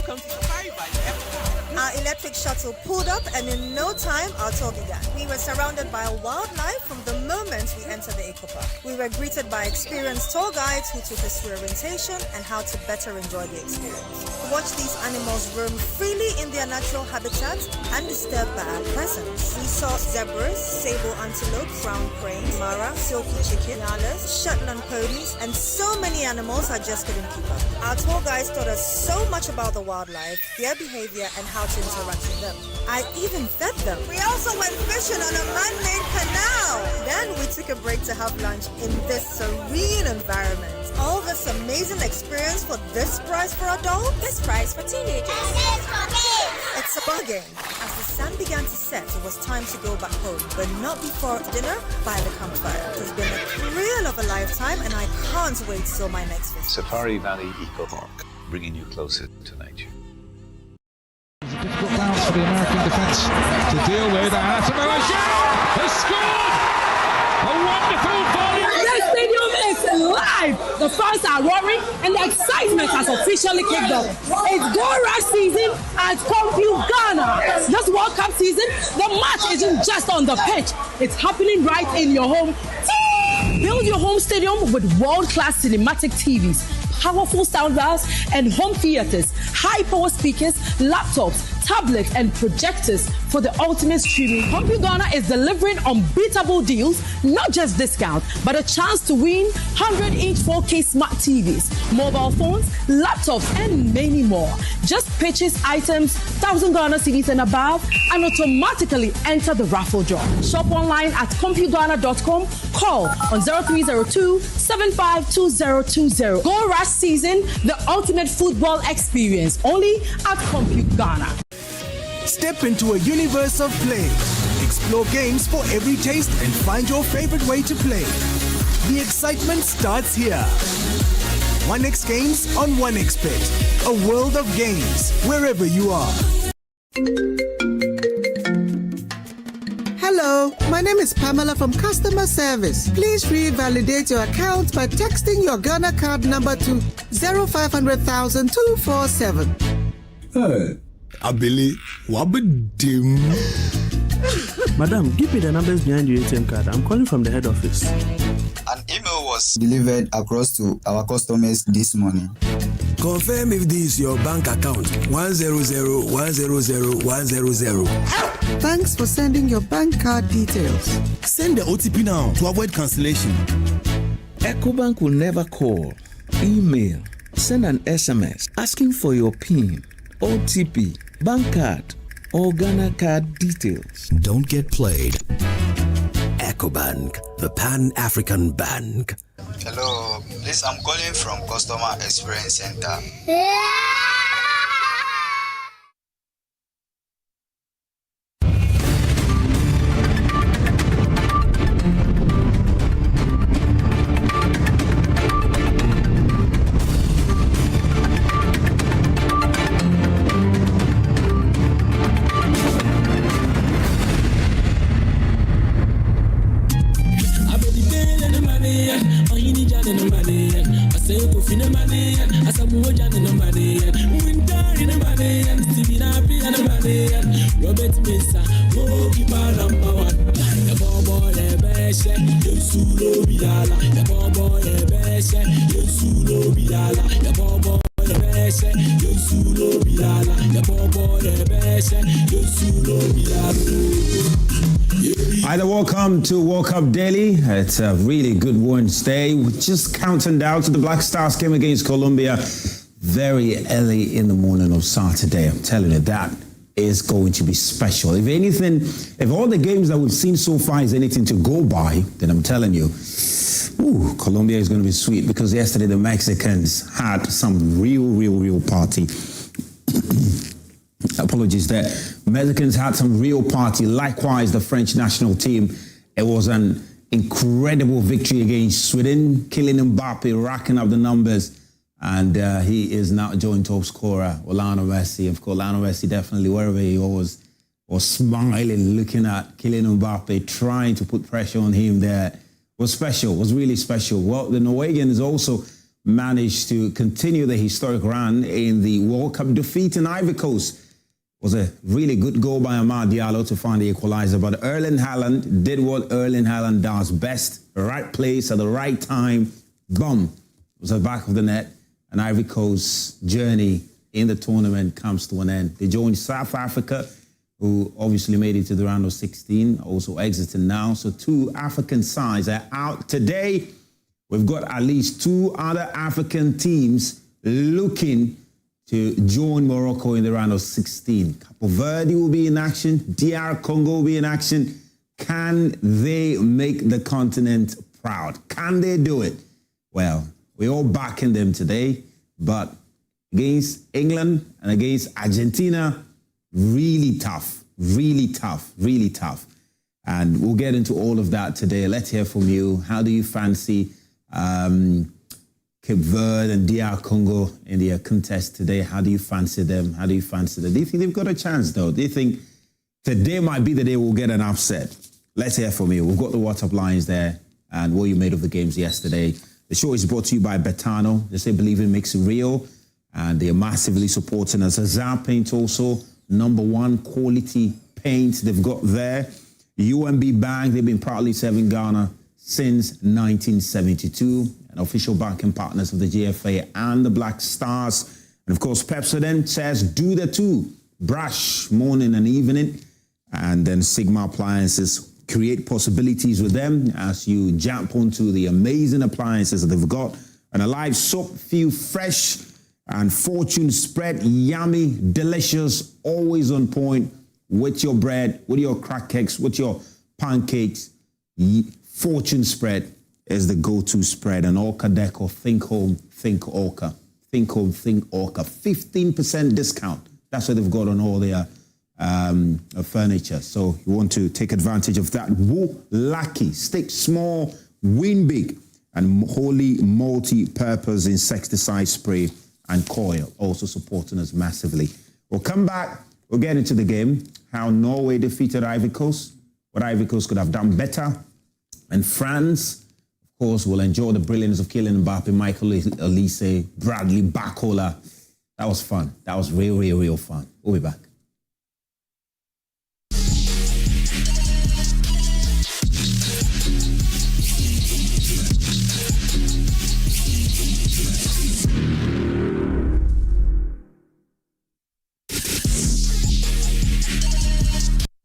Welcome to Safari by the Emefa. Our electric shuttle pulled up, and in no time, our tour began. We were surrounded by wildlife from the moment we entered the Eco Park. We were greeted by experienced tour guides who took us through orientation and how to better enjoy the experience. Watch these animals roam freely in their natural habitat undisturbed by our presence. We saw zebras, sable antelope, brown crane, mara, silky chicken, nyalas, Shetland ponies, and so many animals I just couldn't keep up. Our tour guides taught us so much about the wildlife, their behavior, and how to interact with them. I even fed them. We also went fishing on a man-made canal. Then we took a break to have lunch in this serene environment. All this amazing experience for this price for adults, this price for teenagers. It's a bargain. As the sun began to set, it was time to go back home, but not before dinner by the campfire. It has been a thrill of a lifetime, and I can't wait till my next visit. Safari Valley Eco Park, bringing you closer to nature. Difficult bounce for the American defence to deal with. And Samoa Joe has scored! A wonderful volley! The stadium is live! The fans are roaring and the excitement has officially kicked off. It's goal rush season at Ghana. This World Cup season, the match isn't just on the pitch. It's happening right in your home. Build your home stadium with world-class cinematic TVs, powerful sound bars, and home theaters, high-power speakers, laptops, tablets, and projectors for the ultimate streaming. Compute Ghana is delivering unbeatable deals, not just discounts, but a chance to win 100-inch 4K smart TVs, mobile phones, laptops, and many more. Just purchase items 1,000 Ghana cedis and above, and automatically enter the raffle draw. Shop online at ComputeGhana.com. Call on 0302 752020. Go Rush season, the ultimate football experience, only at Compute Ghana. Step into a universe of play. Explore games for every taste and find your favorite way to play. The excitement starts here. 1x Games on 1xBet. A world of games, wherever you are. Hello, my name is Pamela from Customer Service. Please revalidate your account by texting your Ghana card number to 0500,000 247. Hey, Abili, wabadim. Madam, give me the numbers behind your ATM card. I'm calling from the head office. An email was delivered across to our customers this morning. Confirm if this is your bank account. 100,100,100. Thanks for sending your bank card details. Send the OTP now to avoid cancellation. EcoBank will never call, email, send an SMS asking for your PIN, OTP, bank card, or Ghana card details. Don't get played. EcoBank, the Pan-African Bank. Hello, please, I'm calling from Customer Experience Center. Either welcome to World Cup Daily. It's a really good Wednesday. We're just counting down to the Black Stars game against Colombia very early in the morning of Saturday. I'm telling you, that is going to be special. If anything, if all the games that we've seen so far is anything to go by, then I'm telling you, Colombia is going to be sweet, because yesterday the Mexicans had some real party. Apologies there. Mexicans had some real party. Likewise, the French national team. It was an incredible victory against Sweden, killing Mbappe, racking up the numbers. And he is now joint top scorer, Lionel Messi. Of course, Lionel Messi definitely, wherever he was smiling, looking at Kylian Mbappe, trying to put pressure on him there. Was special, was really special. Well, the Norwegians also managed to continue the historic run in the World Cup, defeating Ivory Coast. It was a really good goal by Amad Diallo to find the equalizer, but Erling Haaland did what Erling Haaland does best: right place at the right time. Boom! It was the back of the net, and Ivory Coast's journey in the tournament comes to an end. They joined South Africa, who obviously made it to the round of 16, also exiting now. So 2 African sides are out today. We've got at least 2 other African teams looking to join Morocco in the round of 16. Cape Verde will be in action. DR Congo will be in action. Can they make the continent proud? Can they do it? Well, we're all backing them today, but against England and against Argentina, really tough, really tough, really tough. And we'll get into all of that today. Let's hear from you. How do you fancy Cape Verde and DR Congo in their contest today? How do you fancy them? How do you fancy them? Do you think they've got a chance, though? Do you think today might be the day we'll get an upset? Let's hear from you. We've got the WhatsApp lines there and what you made of the games yesterday. The show is brought to you by Betano. They say believing makes it real, and they are massively supporting us. Azar Paint also, #1 quality paint they've got there. UMB Bank, they've been proudly serving Ghana since 1972, and official banking partners of the GFA and the Black Stars. And of course, Pepsodent says do the 2, brush morning and evening. And then Sigma Appliances, create possibilities with them as you jump onto the amazing appliances that they've got. And a live soap, feel fresh, and Fortune spread, yummy, delicious, always on point with your bread, with your crack cakes, with your pancakes. Fortune spread is the go-to spread. And Orca Deco, think home, think Orca. Think home, think Orca. 15% discount. That's what they've got on all their furniture. So you want to take advantage of that. Woo Lucky, stick small, win big, and wholly multi-purpose insecticide spray and coil also supporting us massively. We'll come back. We'll get into the game. How Norway defeated Ivory Coast. What Ivory Coast could have done better. And France, of course, will enjoy the brilliance of Kylian Mbappe, Michael Olise, Bradley Bacola. That was fun. That was real fun. We'll be back.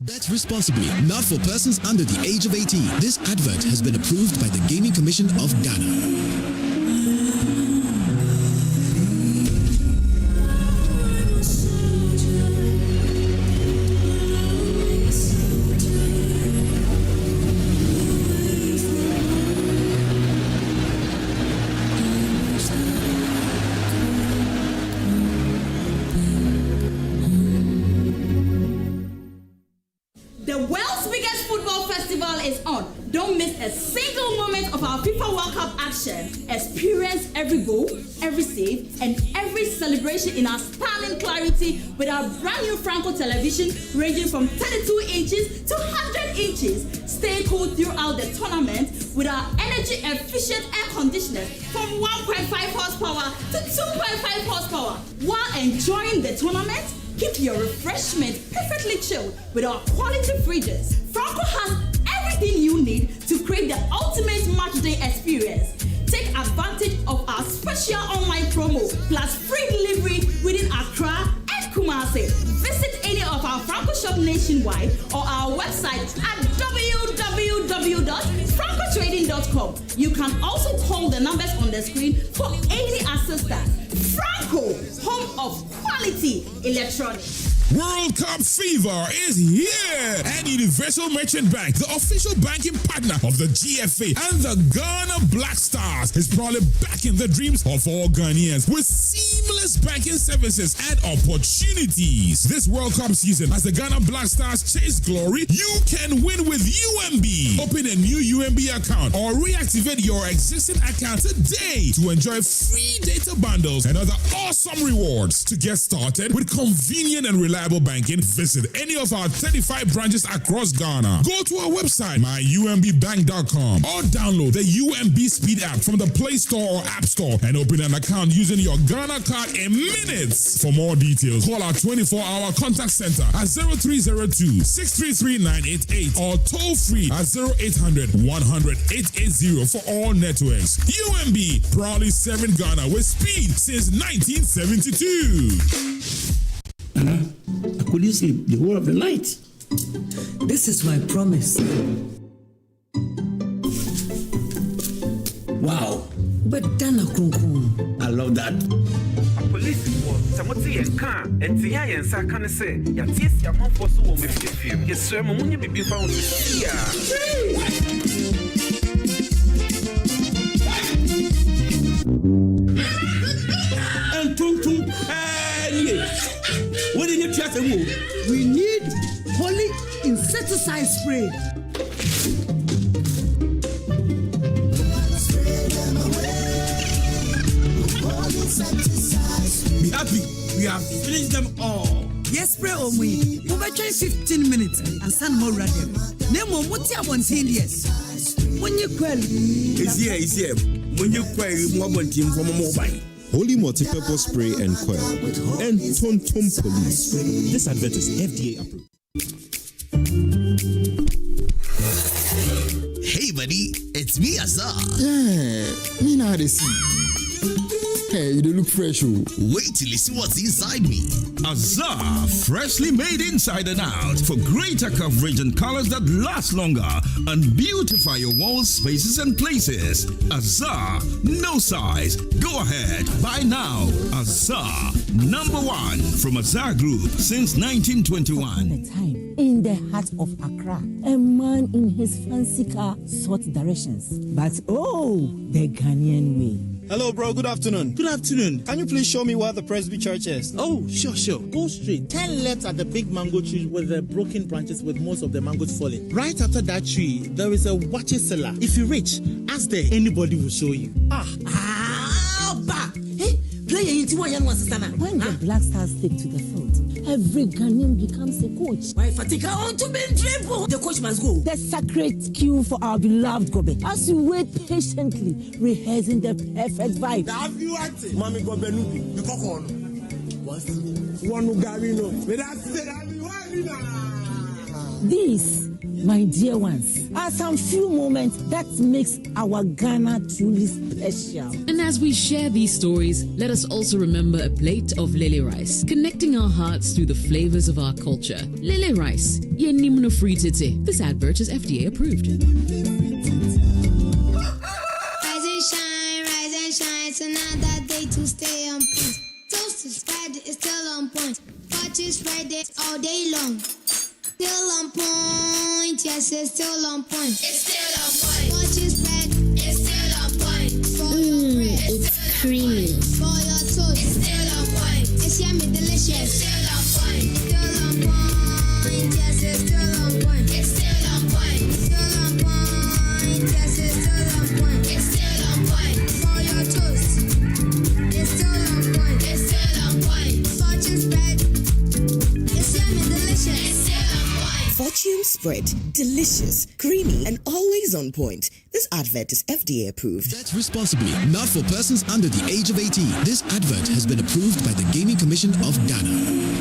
Bet responsibly, not for persons under the age of 18. This advert has been approved by the Gaming Commission of Ghana. Experience every goal, every save, and every celebration in our styling clarity with our brand new Franco television ranging from 32 inches to 100 inches. Stay cool throughout the tournament with our energy efficient air conditioners from 1.5 horsepower to 2.5 horsepower. While enjoying the tournament, keep your refreshment perfectly chilled with our quality fridges. Franco has everything you need to create the ultimate match day experience. Take advantage of our special online promo plus free delivery within Accra and Kumasi. Visit any of our Franco shop nationwide or our website at www.francotrading.com. You can also call the numbers on the screen for any assistance. Franco, home of quality electronics. World Cup fever is here, and Universal Merchant Bank, the official banking partner of the GFA and the Ghana Black Stars, is probably back in the dreams of all Ghanaians with seamless banking services and opportunities. This World Cup season, as the Ghana Black Stars chase glory, you can win with UMB. Open a new UMB account or reactivate your existing account today to enjoy free data bundles and other awesome rewards. To get started with convenient and reliable reliable banking, visit any of our 35 branches across Ghana. Go to our website, myumbbank.com, or download the UMB Speed app from the Play Store or App Store and open an account using your Ghana card in minutes. For more details, call our 24-hour contact center at 0302-633-988 or toll free at 0800-100-880 for all networks. UMB, proudly serving Ghana with speed since 1972. Nana, I couldn't sleep the whole of the night. This is my promise. Wow. But Dana Kunkun. I love that. Police was Samoti and Khan and Tia and Sakana say, Yatis Yamon for so woman film. Yes, sir, Mamunia be found to see. And Tung what did you try to move? We need holy insecticide spray. Be happy, we have finished them all. Yes, spray on me. Over 15 minutes and send more radium. Name on what you want in yes. When you quell, it's here. When you quell, more one team from a mobile. Holy multi-purpose spray and coil, and Tum Police. This advert is FDA approved. Hey buddy, it's me Azar. Yeah, me now they see. Hey, you don't look fresh. Wait till you see what's inside me. Azar, freshly made inside and out for greater coverage and colors that last longer and beautify your walls, spaces and places. Azar, no size. Go ahead, buy now. Azar, #1 from Azar Group since 1921. In the heart of Accra, a man in his fancy car sought directions. But the Ghanaian way. Hello, bro. Good afternoon. Good afternoon. Can you please show me where the Presby Church is? Oh, sure. Go straight. 10 left at the big mango tree with the broken branches with most of the mangoes falling. Right after that tree, there is a water cellar. If you reach, ask there. Anybody will show you. Hey, play when the Black Stars take to the field, every Ghanaian becomes a coach. Why Fatika on to be dribble? The coach must go. The sacred cue for our beloved Gobe. As you wait patiently, rehearsing the perfect vibe. Have you acted? Mommy Gobe Nubi, you come on. What's one Garino? These, my dear ones, are some few moments that makes our Ghana truly special. And as we share these stories, let us also remember a plate of lily rice, connecting our hearts through the flavors of our culture. Lily rice, ye nimno free tete. This advert is FDA approved. Rise and shine, it's another day to stay on point. Toast is Friday, it's still on point. Watch is Friday all day long. Still on point, yes, it's still on point. It's still on point. Watch is red, it's still on point. For your bread, it's creamy. For your toast, it's still on point. It's yummy, delicious. It's still on point. Still on point, yes, it's still on point. It's still on point. Still on point, yes, it's still on point. It's still on point. For your toast, it's still on point. It's still on point. Watch is red, it's yummy, delicious. Fortune spread, delicious, creamy, and always on point. This advert is FDA approved. Bet responsibly, not for persons under the age of 18. This advert has been approved by the Gaming Commission of Ghana.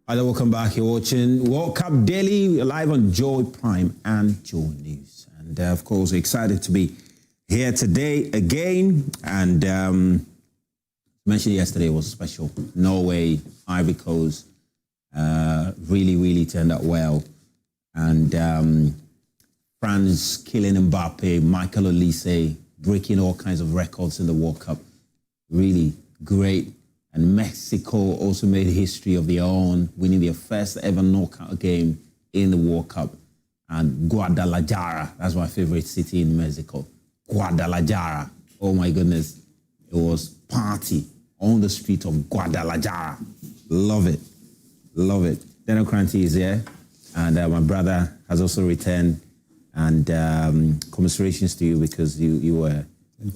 Hello, welcome back. You're watching World Cup Daily live on Joy Prime and Joy News. And of course, excited to be here today again. And mentioned yesterday was special. Norway, Ivory Coast, really turned out well. And France killing Mbappe, Michael Olise breaking all kinds of records in the World Cup. Really great. And Mexico also made history of their own, winning their first ever knockout game in the World Cup. And Guadalajara, that's my favorite city in Mexico. Guadalajara. Oh my goodness. It was party on the street of Guadalajara. Love it. Love it. Deno Kranti is here. And my brother has also returned. And commiserations to you because you were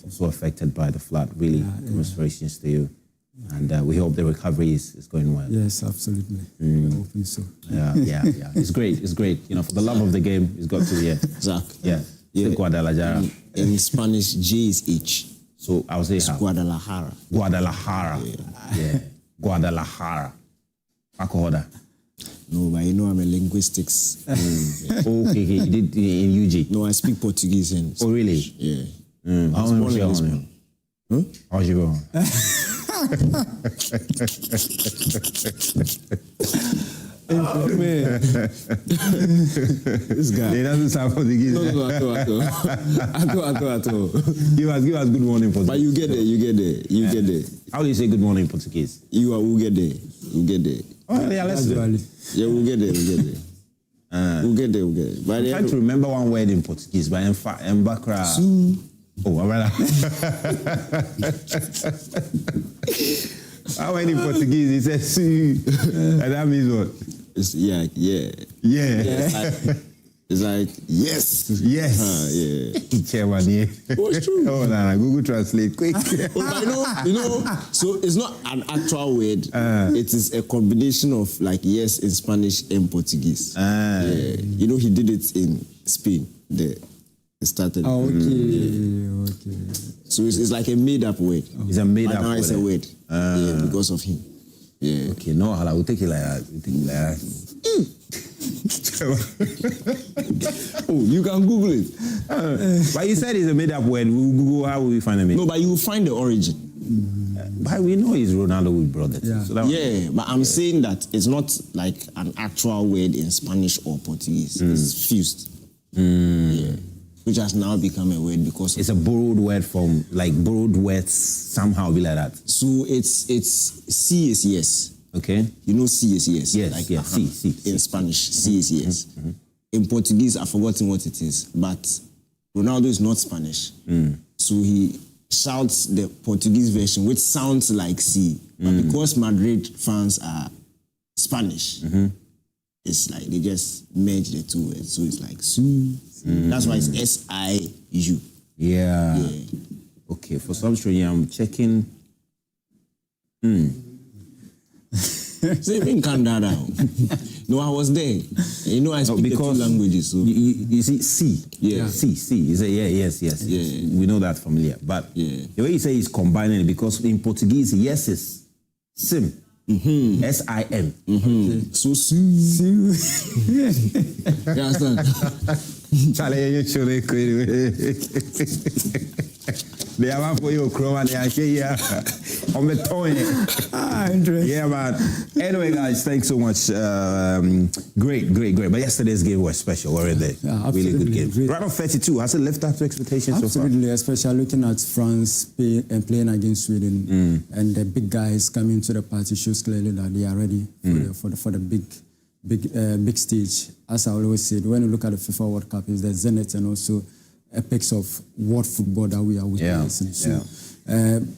also affected by the flood. Really, commiserations to you. And we hope the recovery is going well. Yes, absolutely. I hope so. Yeah. It's great. It's great. You know, for the love of the game, it's got to be here. Zach. Yeah. Guadalajara. In Spanish, J is H. So I'll say it's Guadalajara. Guadalajara. Yeah. Guadalajara. Akufo-Addo. No, but you know I'm a linguistics. Okay. You did in UG? No, I speak Portuguese. Oh, really? Yeah. How was your one? How was your one? This guy. He doesn't sound Portuguese. No, at all. Give us good morning Portuguese. But you get there. How do you say good morning in Portuguese? We'll get there. Oh, yeah, let's do it. Yeah, we'll get there. We'll get there. But I'm trying to remember one word in Portuguese, but Mbakra. Oh, alright. How in Portuguese he says "si," and that means what? It's yeah. It's like yes. Yeah. Chairman, yeah. Oh, it's true. Oh, no, Google Translate quick. You know. So it's not an actual word. It is a combination of like yes in Spanish and Portuguese. Yeah. You know, he did it in Spain. It started. Okay. So it's like a made-up word. It's a made-up word. It's a word. Yeah, because of him. Yeah. Okay, no, we'll take it like that. Oh, you can Google it. But you said it's a made-up word. We'll Google how will we find it? No, but you will find the origin. But we know it's Ronaldo with brothers. Yeah. So but I'm saying that it's not like an actual word in Spanish or Portuguese. It's fused. Yeah. Which has now become a word because it's a borrowed word from borrowed words somehow be like that. So it's C is yes. Okay. You know C is yes. Yes. C. In Spanish, C is yes. Mm-hmm. In Portuguese, I've forgotten what it is, but Ronaldo is not Spanish. So he shouts the Portuguese version, which sounds like C. But because Madrid fans are Spanish, it's like they just merge the two words. So it's like Su. That's why it's SIU. Yeah. Okay, for some reason I'm checking. Even Canada. No, I was there. You know, I speak the two languages. So you see, C. Yeah. C. You say yes. Yeah. We know that familiar. But the way you say he's combining it, because in Portuguese, yes is sim. SIM. So Su. You understand? They have for you, Chrome, and they are here on the toy. Interesting. Yeah, man. Anyway, guys, thanks so much. Great. But yesterday's game was special, weren't they? Yeah, really good game. Great. Right on 32, has it lived up to expectations so far? Absolutely, especially looking at France playing against Sweden, and the big guys coming to the party shows clearly that they are ready for the big stage. As I always said, when you look at the FIFA World Cup, it's the zenith and also apex of world football that we are witnessing.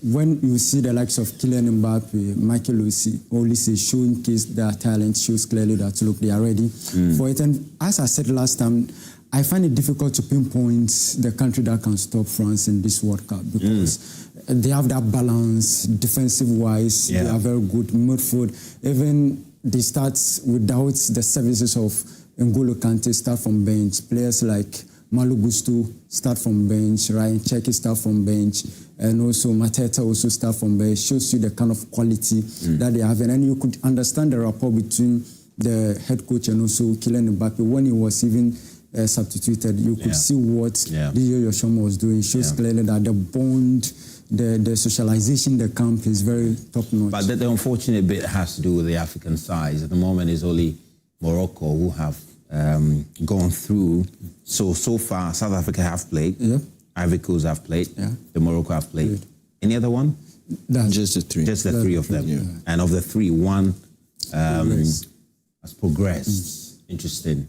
When you see the likes of Kylian Mbappe, Michael Olise showcase their talent, shows clearly that look, they are ready for it. And as I said last time, I find it difficult to pinpoint the country that can stop France in this World Cup because they have that balance, defensive-wise, they are very good midfield. Even they start without the services of N'Golo Kante, start from bench. Players like Malo Gusto start from bench, Ryan Cherki start from bench, and also Mateta also start from bench. Shows you the kind of quality that they have. And then you could understand the rapport between the head coach and also Kylian Mbappe. When he was even substituted, you could see what Didier Deschamps was doing. Shows clearly that the bond, the socialization in the camp is very top-notch. But the unfortunate bit has to do with the African size. At the moment, it's only Morocco who have gone through. So far, South Africa have played. Yeah. Ivory Coast have played. Yeah. The Morocco have played. Any other one? Just the three. Just the three of them. Yeah. And of the three, one has progressed. Interesting.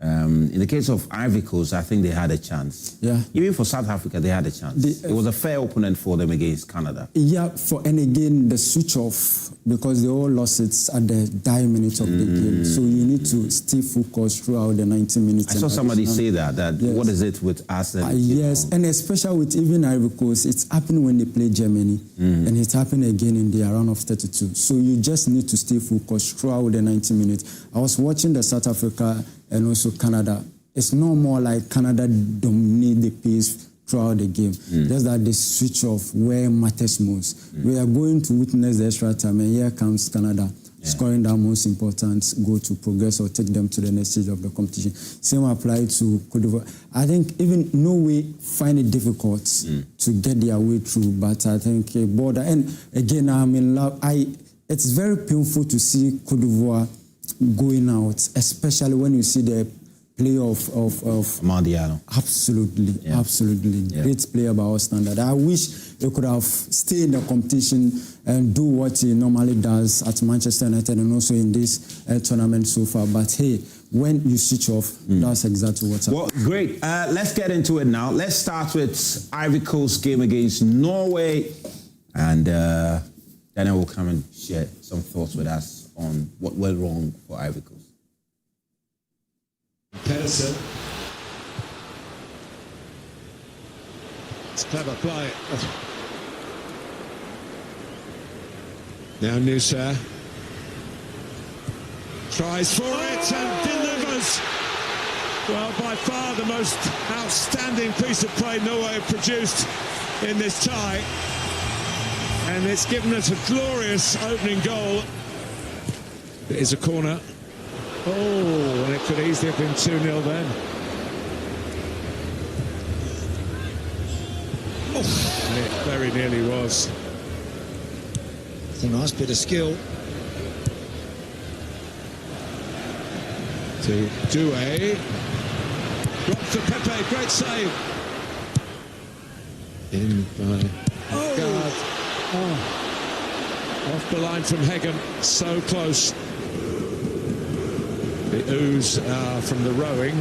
In the case of Ivory Coast, I think they had a chance. Yeah. Even for South Africa, they had a chance. It was a fair opponent for them against Canada. Yeah, and again, the switch off, because they all lost it at the dying minutes of the game. So you need to stay focused throughout the 90 minutes. I saw somebody say that yes. What is it with us? And yes, and especially with even Ivory Coast, it's happened when they play Germany, and it's happened again in the round of 32. So you just need to stay focused throughout the 90 minutes. I was watching the South Africa and also Canada. It's no more like Canada dominate the pace throughout the game. Just that the switch off where matters most. We are going to witness the extra time, and here comes Canada scoring that most important goal to progress or take them to the next stage of the competition. Same apply to Cote d'Ivoire. I think even Norway find it difficult to get their way through, but I think a border. And again, I'm in love. It's very painful to see Cote d'Ivoire going out, especially when you see the play of Diallo. Absolutely. Great player by our standard. I wish he could have stayed in the competition and do what he normally does at Manchester United and also in this tournament so far. But hey, when you switch off, that's exactly what's happening. Well, great. Let's get into it now. Let's start with Ivory Coast game against Norway, and Daniel will come and share some thoughts with us on what went wrong for Ivory Coast. Pedersen. It's clever play. Now Nusa tries for it and delivers. Well, by far the most outstanding piece of play Norway have produced in this tie. And it's given us a glorious opening goal. It is a corner. Oh, and it could easily have been 2-0 then. Oh, it very nearly was. It's a nice bit of skill. To Doué. Drops for Pepe, great save. In by guard. Oh. Off the line from Hegem, so close. The ooze from the rowing.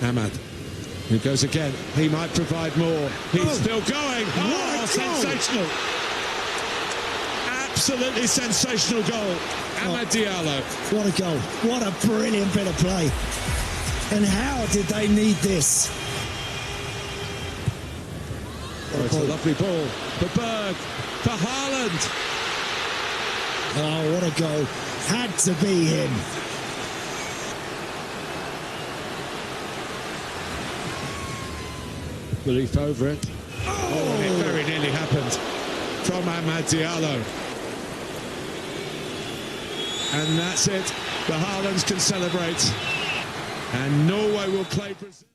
Ahmad, who goes again. He might provide more. He's still going. Oh, sensational. Absolutely sensational goal. Ahmad Diallo. What a goal. What a brilliant bit of play. And how did they need this? Oh, it's a lovely ball for Berg, for Haaland. Oh, what a goal. Had to be him. Belief over it. Oh, and it very nearly happened from Ahmad Diallo. And that's it. The Haalands can celebrate. And Norway will play Brazil.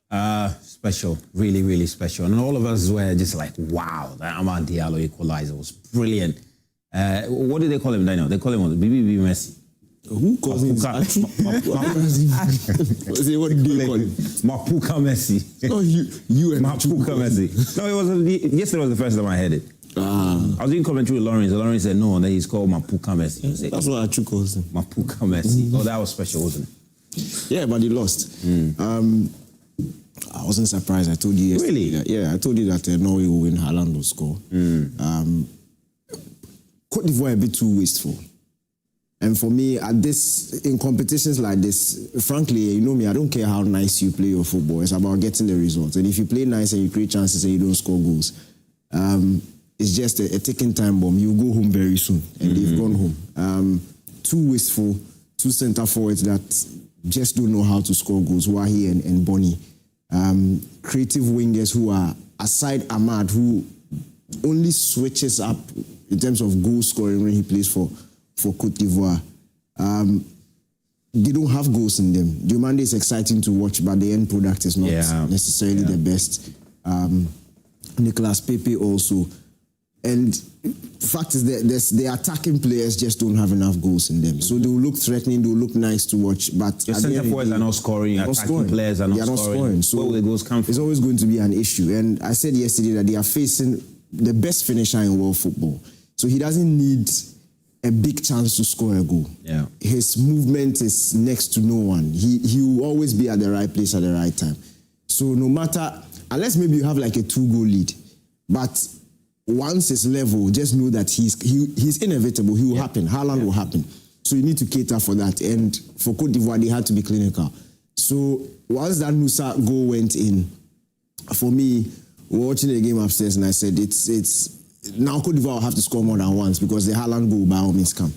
Special, really, really special. And all of us were just like, wow, that Ahmad Diallo equalizer was brilliant. What do they call him, Daniel? They call him BBB Messi. Who calls him? What do they call him? Mapuka Messi. No, you and Mapuka Messi. No, yesterday was the first time I heard it. I was in commentary with Lawrence, and Lawrence said no, and then he's called Mapuka Messi. That's what Achu calls him. Mapuka Messi. Oh, that was special, wasn't it? Yeah, but he lost. I wasn't surprised. I told you yesterday. Really? Yeah, I told you that Norway will win, Haaland will score. Cote d'Ivoire a bit too wasteful. And for me, in competitions like this, frankly, you know me, I don't care how nice you play your football. It's about getting the results. And if you play nice and you create chances and you don't score goals, it's just a ticking time bomb. You go home very soon, and they've gone home. Too wasteful, two centre forwards that just don't know how to score goals. Wahi and Bonny. Creative wingers who are, aside Ahmad, who only switches up in terms of goal scoring when he plays for Cote d'Ivoire. They don't have goals in them. Diomande is exciting to watch, but the end product is not necessarily the best. Nicolas Pepe also. And fact is that the attacking players just don't have enough goals in them. So they will look threatening, they will look nice to watch. But your centre forwards are not scoring, attacking players are not scoring. So where will the goals come from? It's always going to be an issue. And I said yesterday that they are facing the best finisher in world football. So he doesn't need a big chance to score a goal. Yeah. His movement is next to no one. He will always be at the right place at the right time. So no matter, unless maybe you have like a 2-goal lead, but once it's level, just know that he's inevitable. He will happen. Haaland will happen. So you need to cater for that. And for Côte d'Ivoire, they had to be clinical. So once that Nusa goal went in, for me, we were watching the game upstairs, and I said, it's now Côte d'Ivoire will have to score more than once because the Haaland goal by all means come.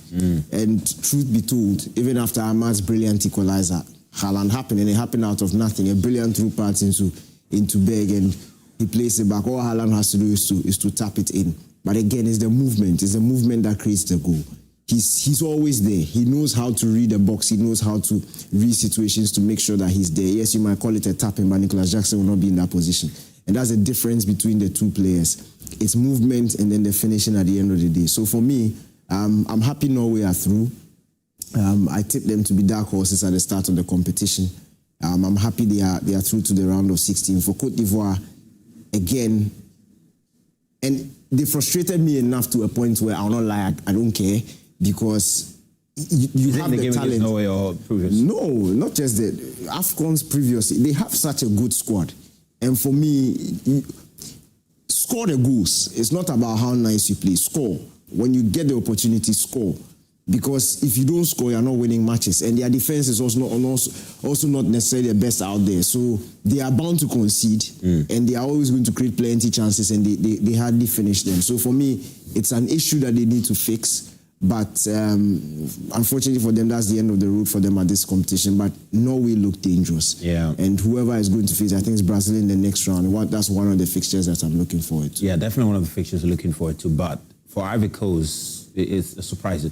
And truth be told, even after Ahmad's brilliant equalizer, Haaland happened, and it happened out of nothing. A brilliant through pass into Berg, and he plays it back. All Haaland has to do is to tap it in. But again, it's the movement. It's the movement that creates the goal. He's always there. He knows how to read the box. He knows how to read situations to make sure that he's there. Yes, you might call it a tapping, but Nicolas Jackson will not be in that position. And that's the difference between the two players. It's movement and then the finishing at the end of the day. So for me, I'm happy Norway are through. I tipped them to be dark horses at the start of the competition. I'm happy they are through to the round of 16. For Côte d'Ivoire, again, and they frustrated me enough to a point where I'll not lie, I don't care, because you have the talent. Norway or previous? No, not just the AFCON's previously. They have such a good squad. And for me, score the goals. It's not about how nice you play. Score. When you get the opportunity, score. Because if you don't score, you're not winning matches. And their defense is also not necessarily the best out there. So they are bound to concede. And they are always going to create plenty chances, and they hardly finish them. So for me, it's an issue that they need to fix. But unfortunately for them, that's the end of the road for them at this competition. But Norway look dangerous. Yeah. And whoever is going to face, I think it's Brazil in the next round. That's one of the fixtures that I'm looking forward to. Yeah, definitely one of the fixtures I'm looking forward to. But for Ivory Coast, it's surprising.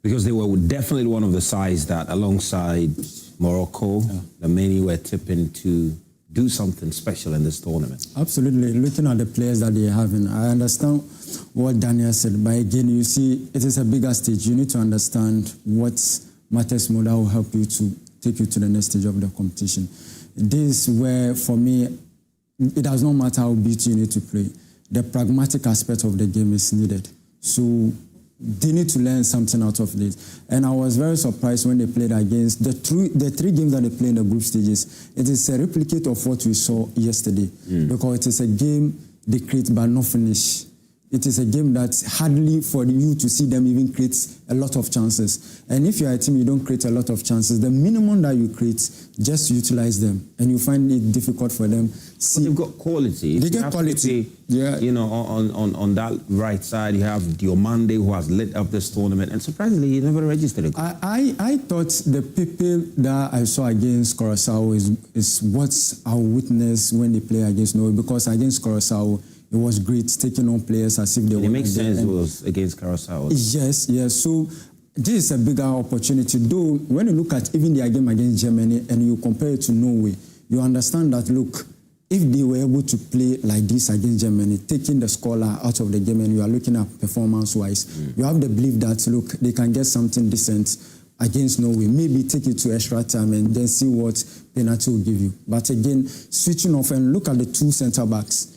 Because they were definitely one of the sides that, alongside Morocco, the many were tipping to do something special in this tournament. Absolutely. Looking at the players that they're having, I understand what Daniel said, but again, you see, it is a bigger stage. You need to understand what matters more that will help you to take you to the next stage of the competition. This is where, for me, it does not matter how beauty you need to play. The pragmatic aspect of the game is needed. So they need to learn something out of this. And I was very surprised when they played against the three games that they played in the group stages. It is a replicate of what we saw yesterday, because it is a game they create but not finish. It is a game that's hardly for you to see them even create a lot of chances. And if you're a team, you don't create a lot of chances. The minimum that you create, just utilize them. And you find it difficult for them. See, they've got quality. They get quality. You know, on that right side, you have Diomande, who has lit up this tournament. And surprisingly, he never registered a goal. I thought the people that I saw against Curaçao is what I'll witness when they play against Norway. Because against Curaçao, it was great taking on players as if they were. It makes sense. It was against Curaçao. Yes. So this is a bigger opportunity. Though when you look at even their game against Germany and you compare it to Norway, you understand that, look, if they were able to play like this against Germany, taking the scorer out of the game, and you are looking at performance-wise, you have the belief that, look, they can get something decent against Norway. Maybe take it to extra time and then see what penalty will give you. But again, switching off and look at the two centre-backs.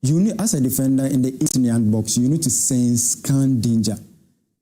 You need, as a defender in the 18-yard box, you need to scan danger.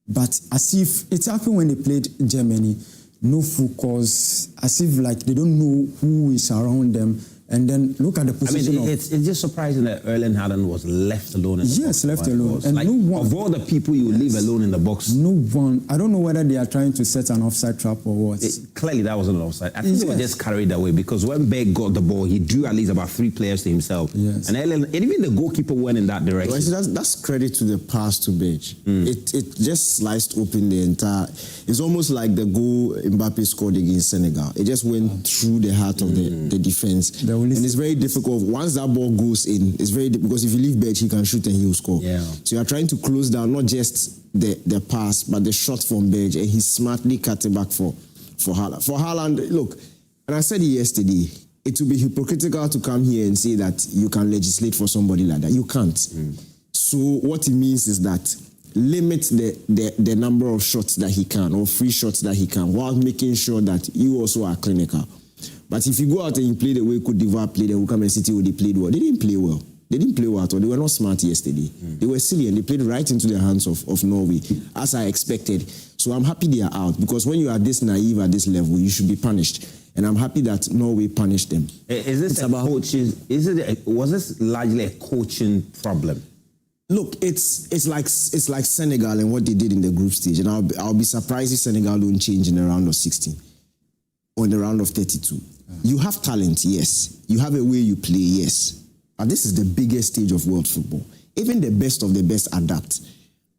But as if it happened when they played Germany, no focus, as if like they don't know who is around them. And then look at the position. I mean, it's just surprising that Erling Haaland was left alone in the box. Yes, left alone. And like, no one, of all the people you leave alone in the box. No one. I don't know whether they are trying to set an offside trap or what. Clearly, that wasn't an offside. I think they were just carried away, because when Berg got the ball, he drew at least about 3 players to himself. Yes. And even the goalkeeper went in that direction. Well, that's credit to the pass to Berg. It just sliced open the entire. It's almost like the goal Mbappe scored against Senegal. It just went through the heart of the defense. And it's very difficult. Once that ball goes in, it's very difficult, because if you leave Berg, he can shoot and he will score. Yeah. So you are trying to close down not just the pass, but the shot from Berg, and he smartly cut it back for Haaland. For Haaland, look, and I said it yesterday, it would be hypocritical to come here and say that you can legislate for somebody like that. You can't. So what it means is that limit the number of shots that he can, or free shots that he can, while making sure that you also are clinical. But if you go out and you play the way Cote d'Ivoire played, and Wukam and City, they played well. They didn't play well. They didn't play well at all. They were not smart yesterday. They were silly, and they played right into the hands of Norway, as I expected. So I'm happy they are out, because when you are this naive at this level, you should be punished. And I'm happy that Norway punished them. Is this about coaching? Was this largely a coaching problem? Look, it's like Senegal and what they did in the group stage, and I'll be surprised if Senegal don't change in the round of 16 or in the round of 32. You have talent, yes. You have a way you play, yes. But this is the biggest stage of world football. Even the best of the best adapt.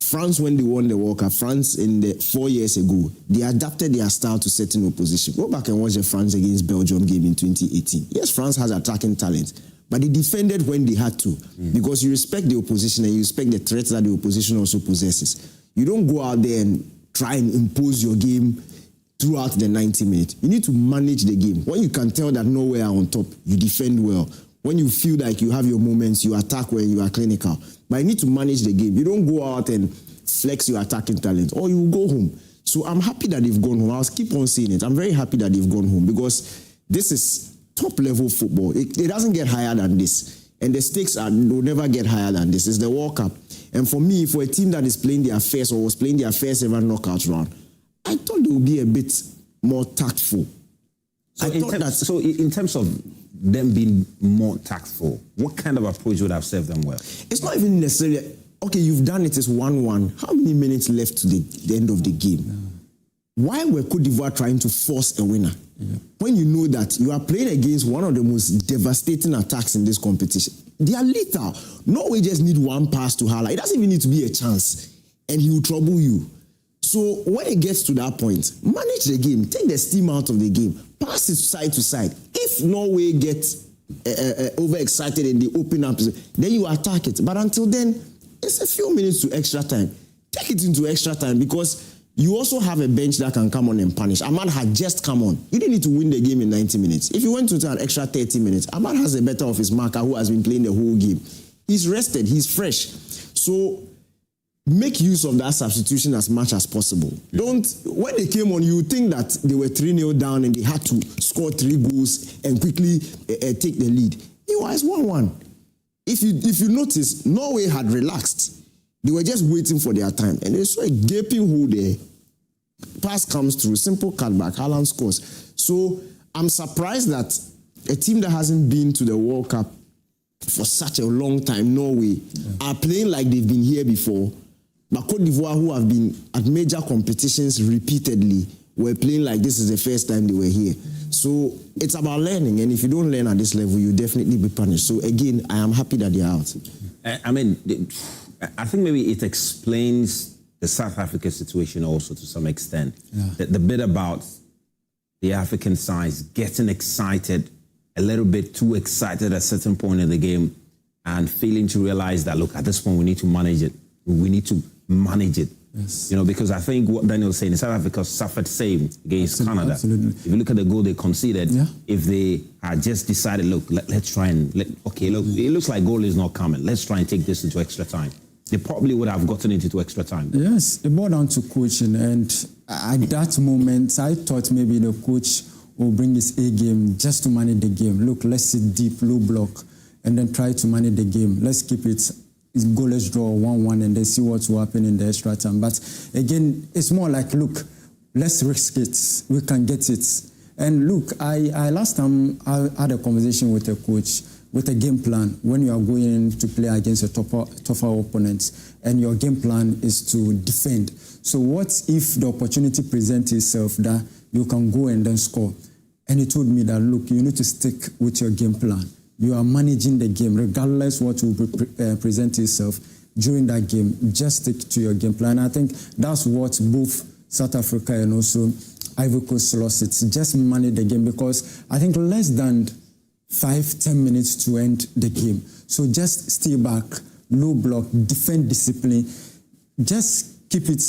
France, when they won the World Cup, France 4 years ago, they adapted their style to certain opposition. Go back and watch the France against Belgium game in 2018. Yes, France has attacking talent, but they defended when they had to, because you respect the opposition and you respect the threats that the opposition also possesses. You don't go out there and try and impose your game throughout the 90 minutes. You need to manage the game. When you can tell that nowhere on top, you defend well. When you feel like you have your moments, you attack when you are clinical. But you need to manage the game. You don't go out and flex your attacking talent, or you go home. So I'm happy that they've gone home. I'll keep on saying it. I'm very happy that they've gone home, because this is top-level football. It doesn't get higher than this. And the stakes will never get higher than this. It's the World Cup. And for me, for a team that is playing their first, or was playing their first ever knockout round, I thought they would be a bit more tactful. So in terms of them being more tactful, what kind of approach would have served them well? It's not even necessarily, okay, you've done it, it's 1-1. How many minutes left to the end of the game? Why were Cote d'Ivoire trying to force a winner? When you know that you are playing against one of the most devastating attacks in this competition. They are lethal. Norway just need one pass to Hala. It doesn't even need to be a chance, and he will trouble you. So when it gets to that point, manage the game. Take the steam out of the game. Pass it side to side. If Norway gets overexcited and they open up, then you attack it. But until then, it's a few minutes to extra time. Take it into extra time, because you also have a bench that can come on and punish. Ahmad had just come on. You didn't need to win the game in 90 minutes. If you went to an extra 30 minutes, Ahmad has a better of his marker who has been playing the whole game. He's rested. He's fresh. So make use of that substitution as much as possible. When they came on, you would think that they were 3-0 down and they had to score 3 goals and quickly take the lead. It was 1-1. If you notice, Norway had relaxed. They were just waiting for their time. And they saw a gaping hole there. Pass comes through, simple cutback, Haaland scores. So I'm surprised that a team that hasn't been to the World Cup for such a long time, Norway, are playing like they've been here before. But Cote d'Ivoire, who have been at major competitions repeatedly, were playing like this is the first time they were here. So it's about learning, and if you don't learn at this level, you'll definitely be punished. So again, I am happy that they're out. I think maybe it explains the South Africa situation also to some extent. The bit about the African sides getting excited, a little bit too excited at a certain point in the game, and failing to realize that, look, at this point we need to manage it. We need to manage it. Yes. You know, because I think what Daniel was saying, South Africa suffered same against Canada. Absolutely. If you look at the goal they conceded, if they had just decided, look, let's try and, look, it looks like goal is not coming. Let's try and take this into extra time. They probably would have gotten it into extra time. Yes, it boiled down to coaching. And at that moment, I thought maybe the coach will bring his A game just to manage the game. Look, let's sit deep, low block, and then try to manage the game. Let's keep it goalless draw 1-1 and then see what will happen in the extra time. But again, it's more like, look, let's risk it. We can get it. And look, I last time I had a conversation with a coach with a game plan when you are going to play against a tougher opponent, and your game plan is to defend. So what if the opportunity presents itself that you can go and then score? And he told me that, look, you need to stick with your game plan. You are managing the game, regardless what will present itself during that game. Just stick to your game plan. I think that's what both South Africa and also Ivory Coast lost. It's just manage the game, because I think less than 5-10 minutes to end the game. So just stay back, low block, defend discipline. Just keep it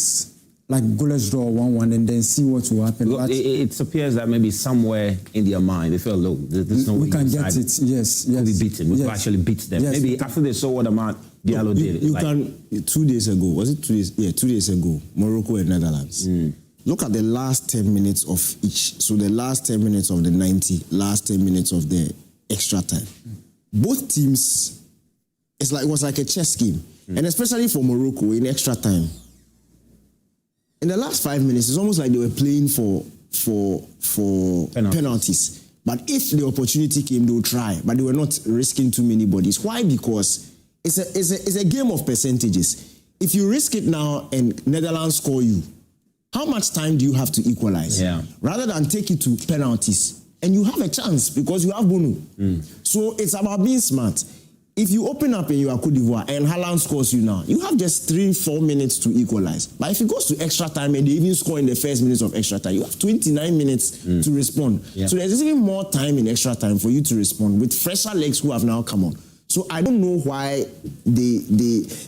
like goalless draw 1-1 and then see what will happen. Look, it appears that maybe somewhere in their mind they felt, look, there's no way we can get it. Yes. We'll be beaten. We can actually beat them. Yes, maybe after they saw what Ahmad Diallo did it. You can 2 days ago. Was it 2 days? Yeah, 2 days ago. Morocco and Netherlands. Look at the last 10 minutes of each. So the last 10 minutes of the 90, last 10 minutes of the extra time. Both teams, it was like a chess game. And especially for Morocco in extra time. In the last 5 minutes, it's almost like they were playing for penalties. But if the opportunity came, they would try. But they were not risking too many bodies. Why? Because it's a game of percentages. If you risk it now and Netherlands score you, how much time do you have to equalize? Yeah. Rather than take it to penalties, and you have a chance because you have Bono. So it's about being smart. If you open up and you are Cote d'Ivoire and Haaland scores you now, you have just 3-4 minutes to equalize. But if it goes to extra time and they even score in the first minutes of extra time, you have 29 minutes to respond. Yeah. So there's even more time in extra time for you to respond with fresher legs who have now come on. So I don't know why they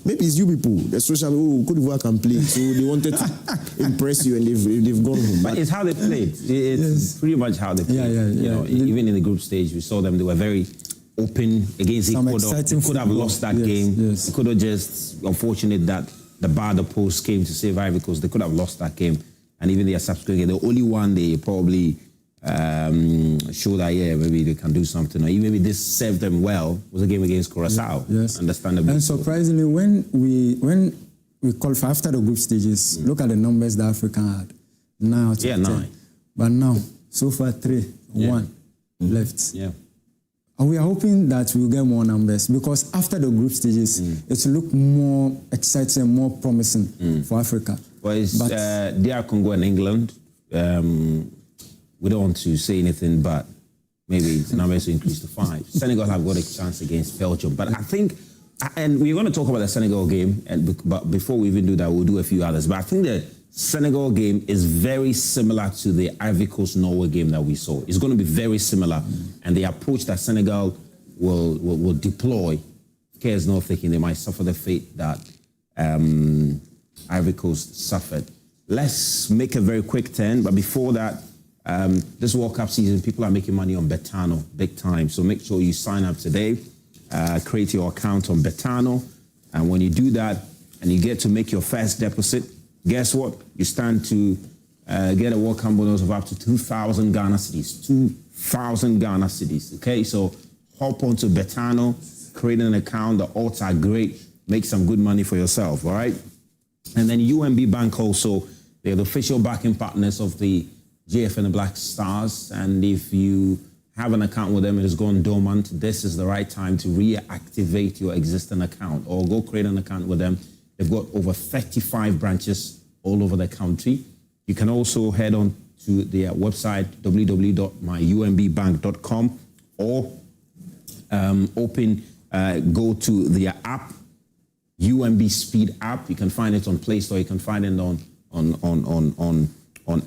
maybe it's you people, the social Cote d'Ivoire can play, so they wanted to impress you and they've gone home. But it's how they played. It's pretty much how they played. You know, even in the group stage, we saw them. They were very open against Ecuador. They could have lost that game. They could have just unfortunate that the bar the post came to save Ivory Coast. They could have lost that game, and even their subsequent game, the only one they probably show that maybe they can do something, or even maybe this served them well was a game against Curaçao. Understandably. And surprisingly, when we qualify after the group stages, look at the numbers that Africa had. 9 out of 10. But now, so far 3-1 left. And we are hoping that we'll get more numbers because after the group stages, it will look more exciting, more promising for Africa. Well, it's DR Congo and England. We don't want to say anything, but maybe the numbers will increase to 5. Senegal have got a chance against Belgium. But I think, and we're going to talk about the Senegal game, but before we even do that, we'll do a few others. But I think the Senegal game is very similar to the Ivory Coast Norway game that we saw. It's going to be very similar. And the approach that Senegal will deploy, cares not thinking they might suffer the fate that Ivory Coast suffered. Let's make a very quick turn. But before that, this World Cup season, people are making money on Betano big time. So make sure you sign up today, create your account on Betano. And when you do that and you get to make your first deposit, guess what? You stand to get a World Cup bonus of up to 2,000 Ghana cedis. 2,000 Ghana cedis. Okay, so hop onto Betano, create an account. The odds are great. Make some good money for yourself, all right? And then UMB Bank also, they're the official backing partners of the GF and the Black Stars. And if you have an account with them, it has gone dormant, this is the right time to reactivate your existing account or go create an account with them. They've got over 35 branches all over the country. You can also head on to their website, www.myumbbank.com, or go to their app, UMB Speed app. You can find it on Play Store. You can find it on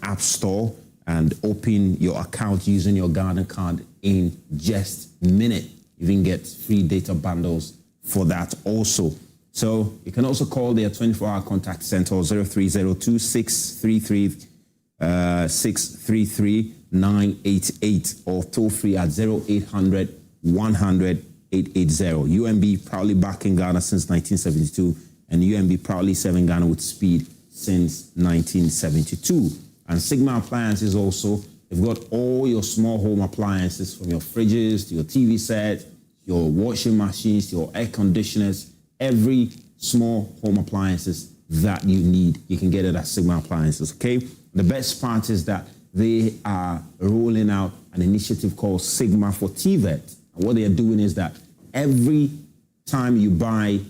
App Store, and open your account using your Ghana card in just a minute. You can get free data bundles for that also. So you can also call their 24-hour contact center 0302 633 988 or toll free at 0800 100 880. UMB proudly backing Ghana since 1972, and UMB proudly serving Ghana with speed since 1972. And Sigma Appliances also, they've got all your small home appliances, from your fridges to your TV set, your washing machines, to your air conditioners, every small home appliances that you need, you can get it at Sigma Appliances, okay? The best part is that they are rolling out an initiative called Sigma for TVET. And what they are doing is that every time you buy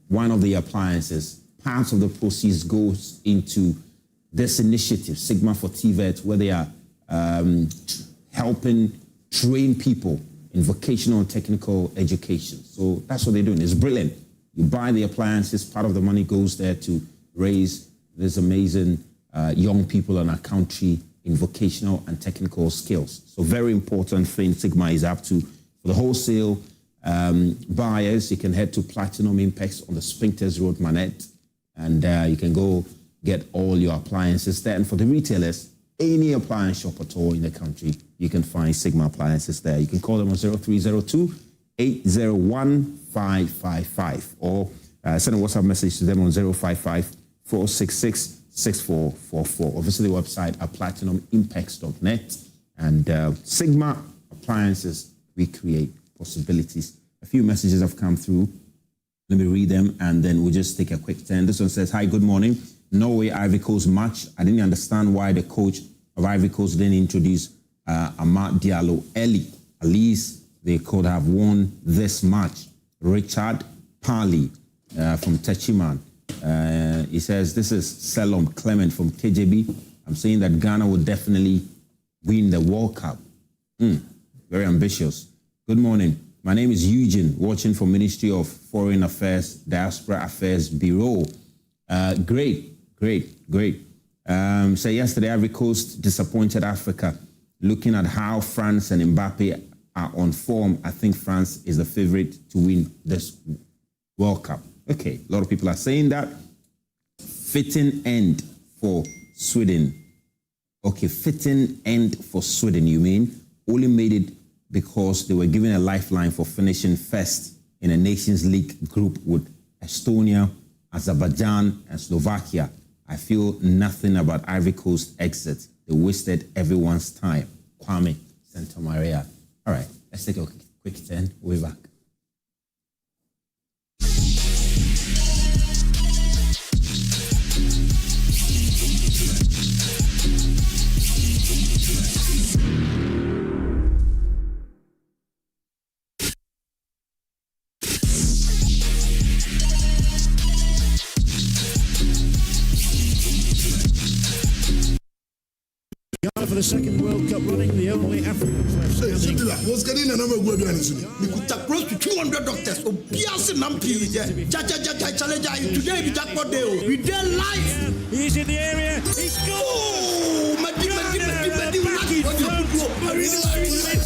one of the appliances, part of the proceeds goes into this initiative, Sigma for TVET, where they are helping train people in vocational and technical education. So that's what they're doing. It's brilliant. You buy the appliances, part of the money goes there to raise this amazing young people in our country in vocational and technical skills. So very important thing Sigma is up to. For the wholesale buyers, you can head to Platinum Impex on the Spinkters Road, Manette, and you can go get all your appliances there. And for the retailers, any appliance shop at all in the country, you can find Sigma Appliances there. You can call them on 0302 801 555 or Send a WhatsApp message to them on 055-466-6444 or visit the website at platinumimpacts.net. And Sigma Appliances, we create possibilities. A few messages have come through. Let me read them and then we'll just take a quick turn. This one says, hi, good morning. Norway Ivory Coast match. I didn't understand why the coach of Ivory Coast didn't introduce Amad Diallo early. At least they could have won this match. Richard Parley from Techiman. He says, this is Selom Clement from KJB. I'm saying that Ghana will definitely win the World Cup. Very ambitious. Good morning. My name is Eugene, watching from Ministry of Foreign Affairs, Diaspora Affairs Bureau. Great. So yesterday, Ivory Coast disappointed Africa. Looking at how France and Mbappe are on form, I think France is the favorite to win this World Cup. Okay, a lot of people are saying that. Fitting end for Sweden. Okay, fitting end for Sweden, you mean? Only made it because they were given a lifeline for finishing first in a Nations League group with Estonia, Azerbaijan, and Slovakia. I feel nothing about Ivory Coast exit. They wasted everyone's time. Kwame Santamaria. All right, let's take a quick turn. We'll be back. For the second World Cup running, the only Africans left standing. What's getting a number of we could take close to 200 doctors. Oh, Piazza Nampi, challenge today. We jackpot day. We did live. He's in the area. He's gone. Oh,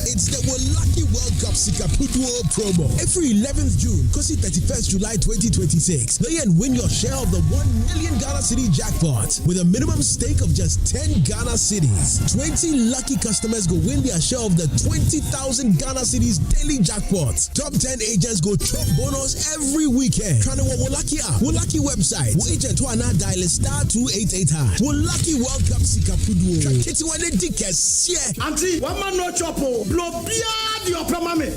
it's the Lucky World Cup Sikaputuo promo. Every 11th June, Kosi 31st July 2026. Play and win your share of the 1 million Ghana City jackpot with a minimum stake of just 10 Ghana Cities. 20 lucky customers go win their share of the 20,000 Ghana Cities daily jackpots. Top 10 agents go chop bonus every weekend. Trying to Lucky app, Lucky website. Agent to dial *288#. Lucky World Cup Sikaputuo. It's one of the tickets. Yeah. Auntie, one man no chopo. Blow beyond your pramame.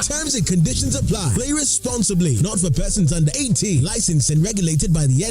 Terms and conditions apply. Play responsibly. Not for persons under 18. Licensed and regulated by the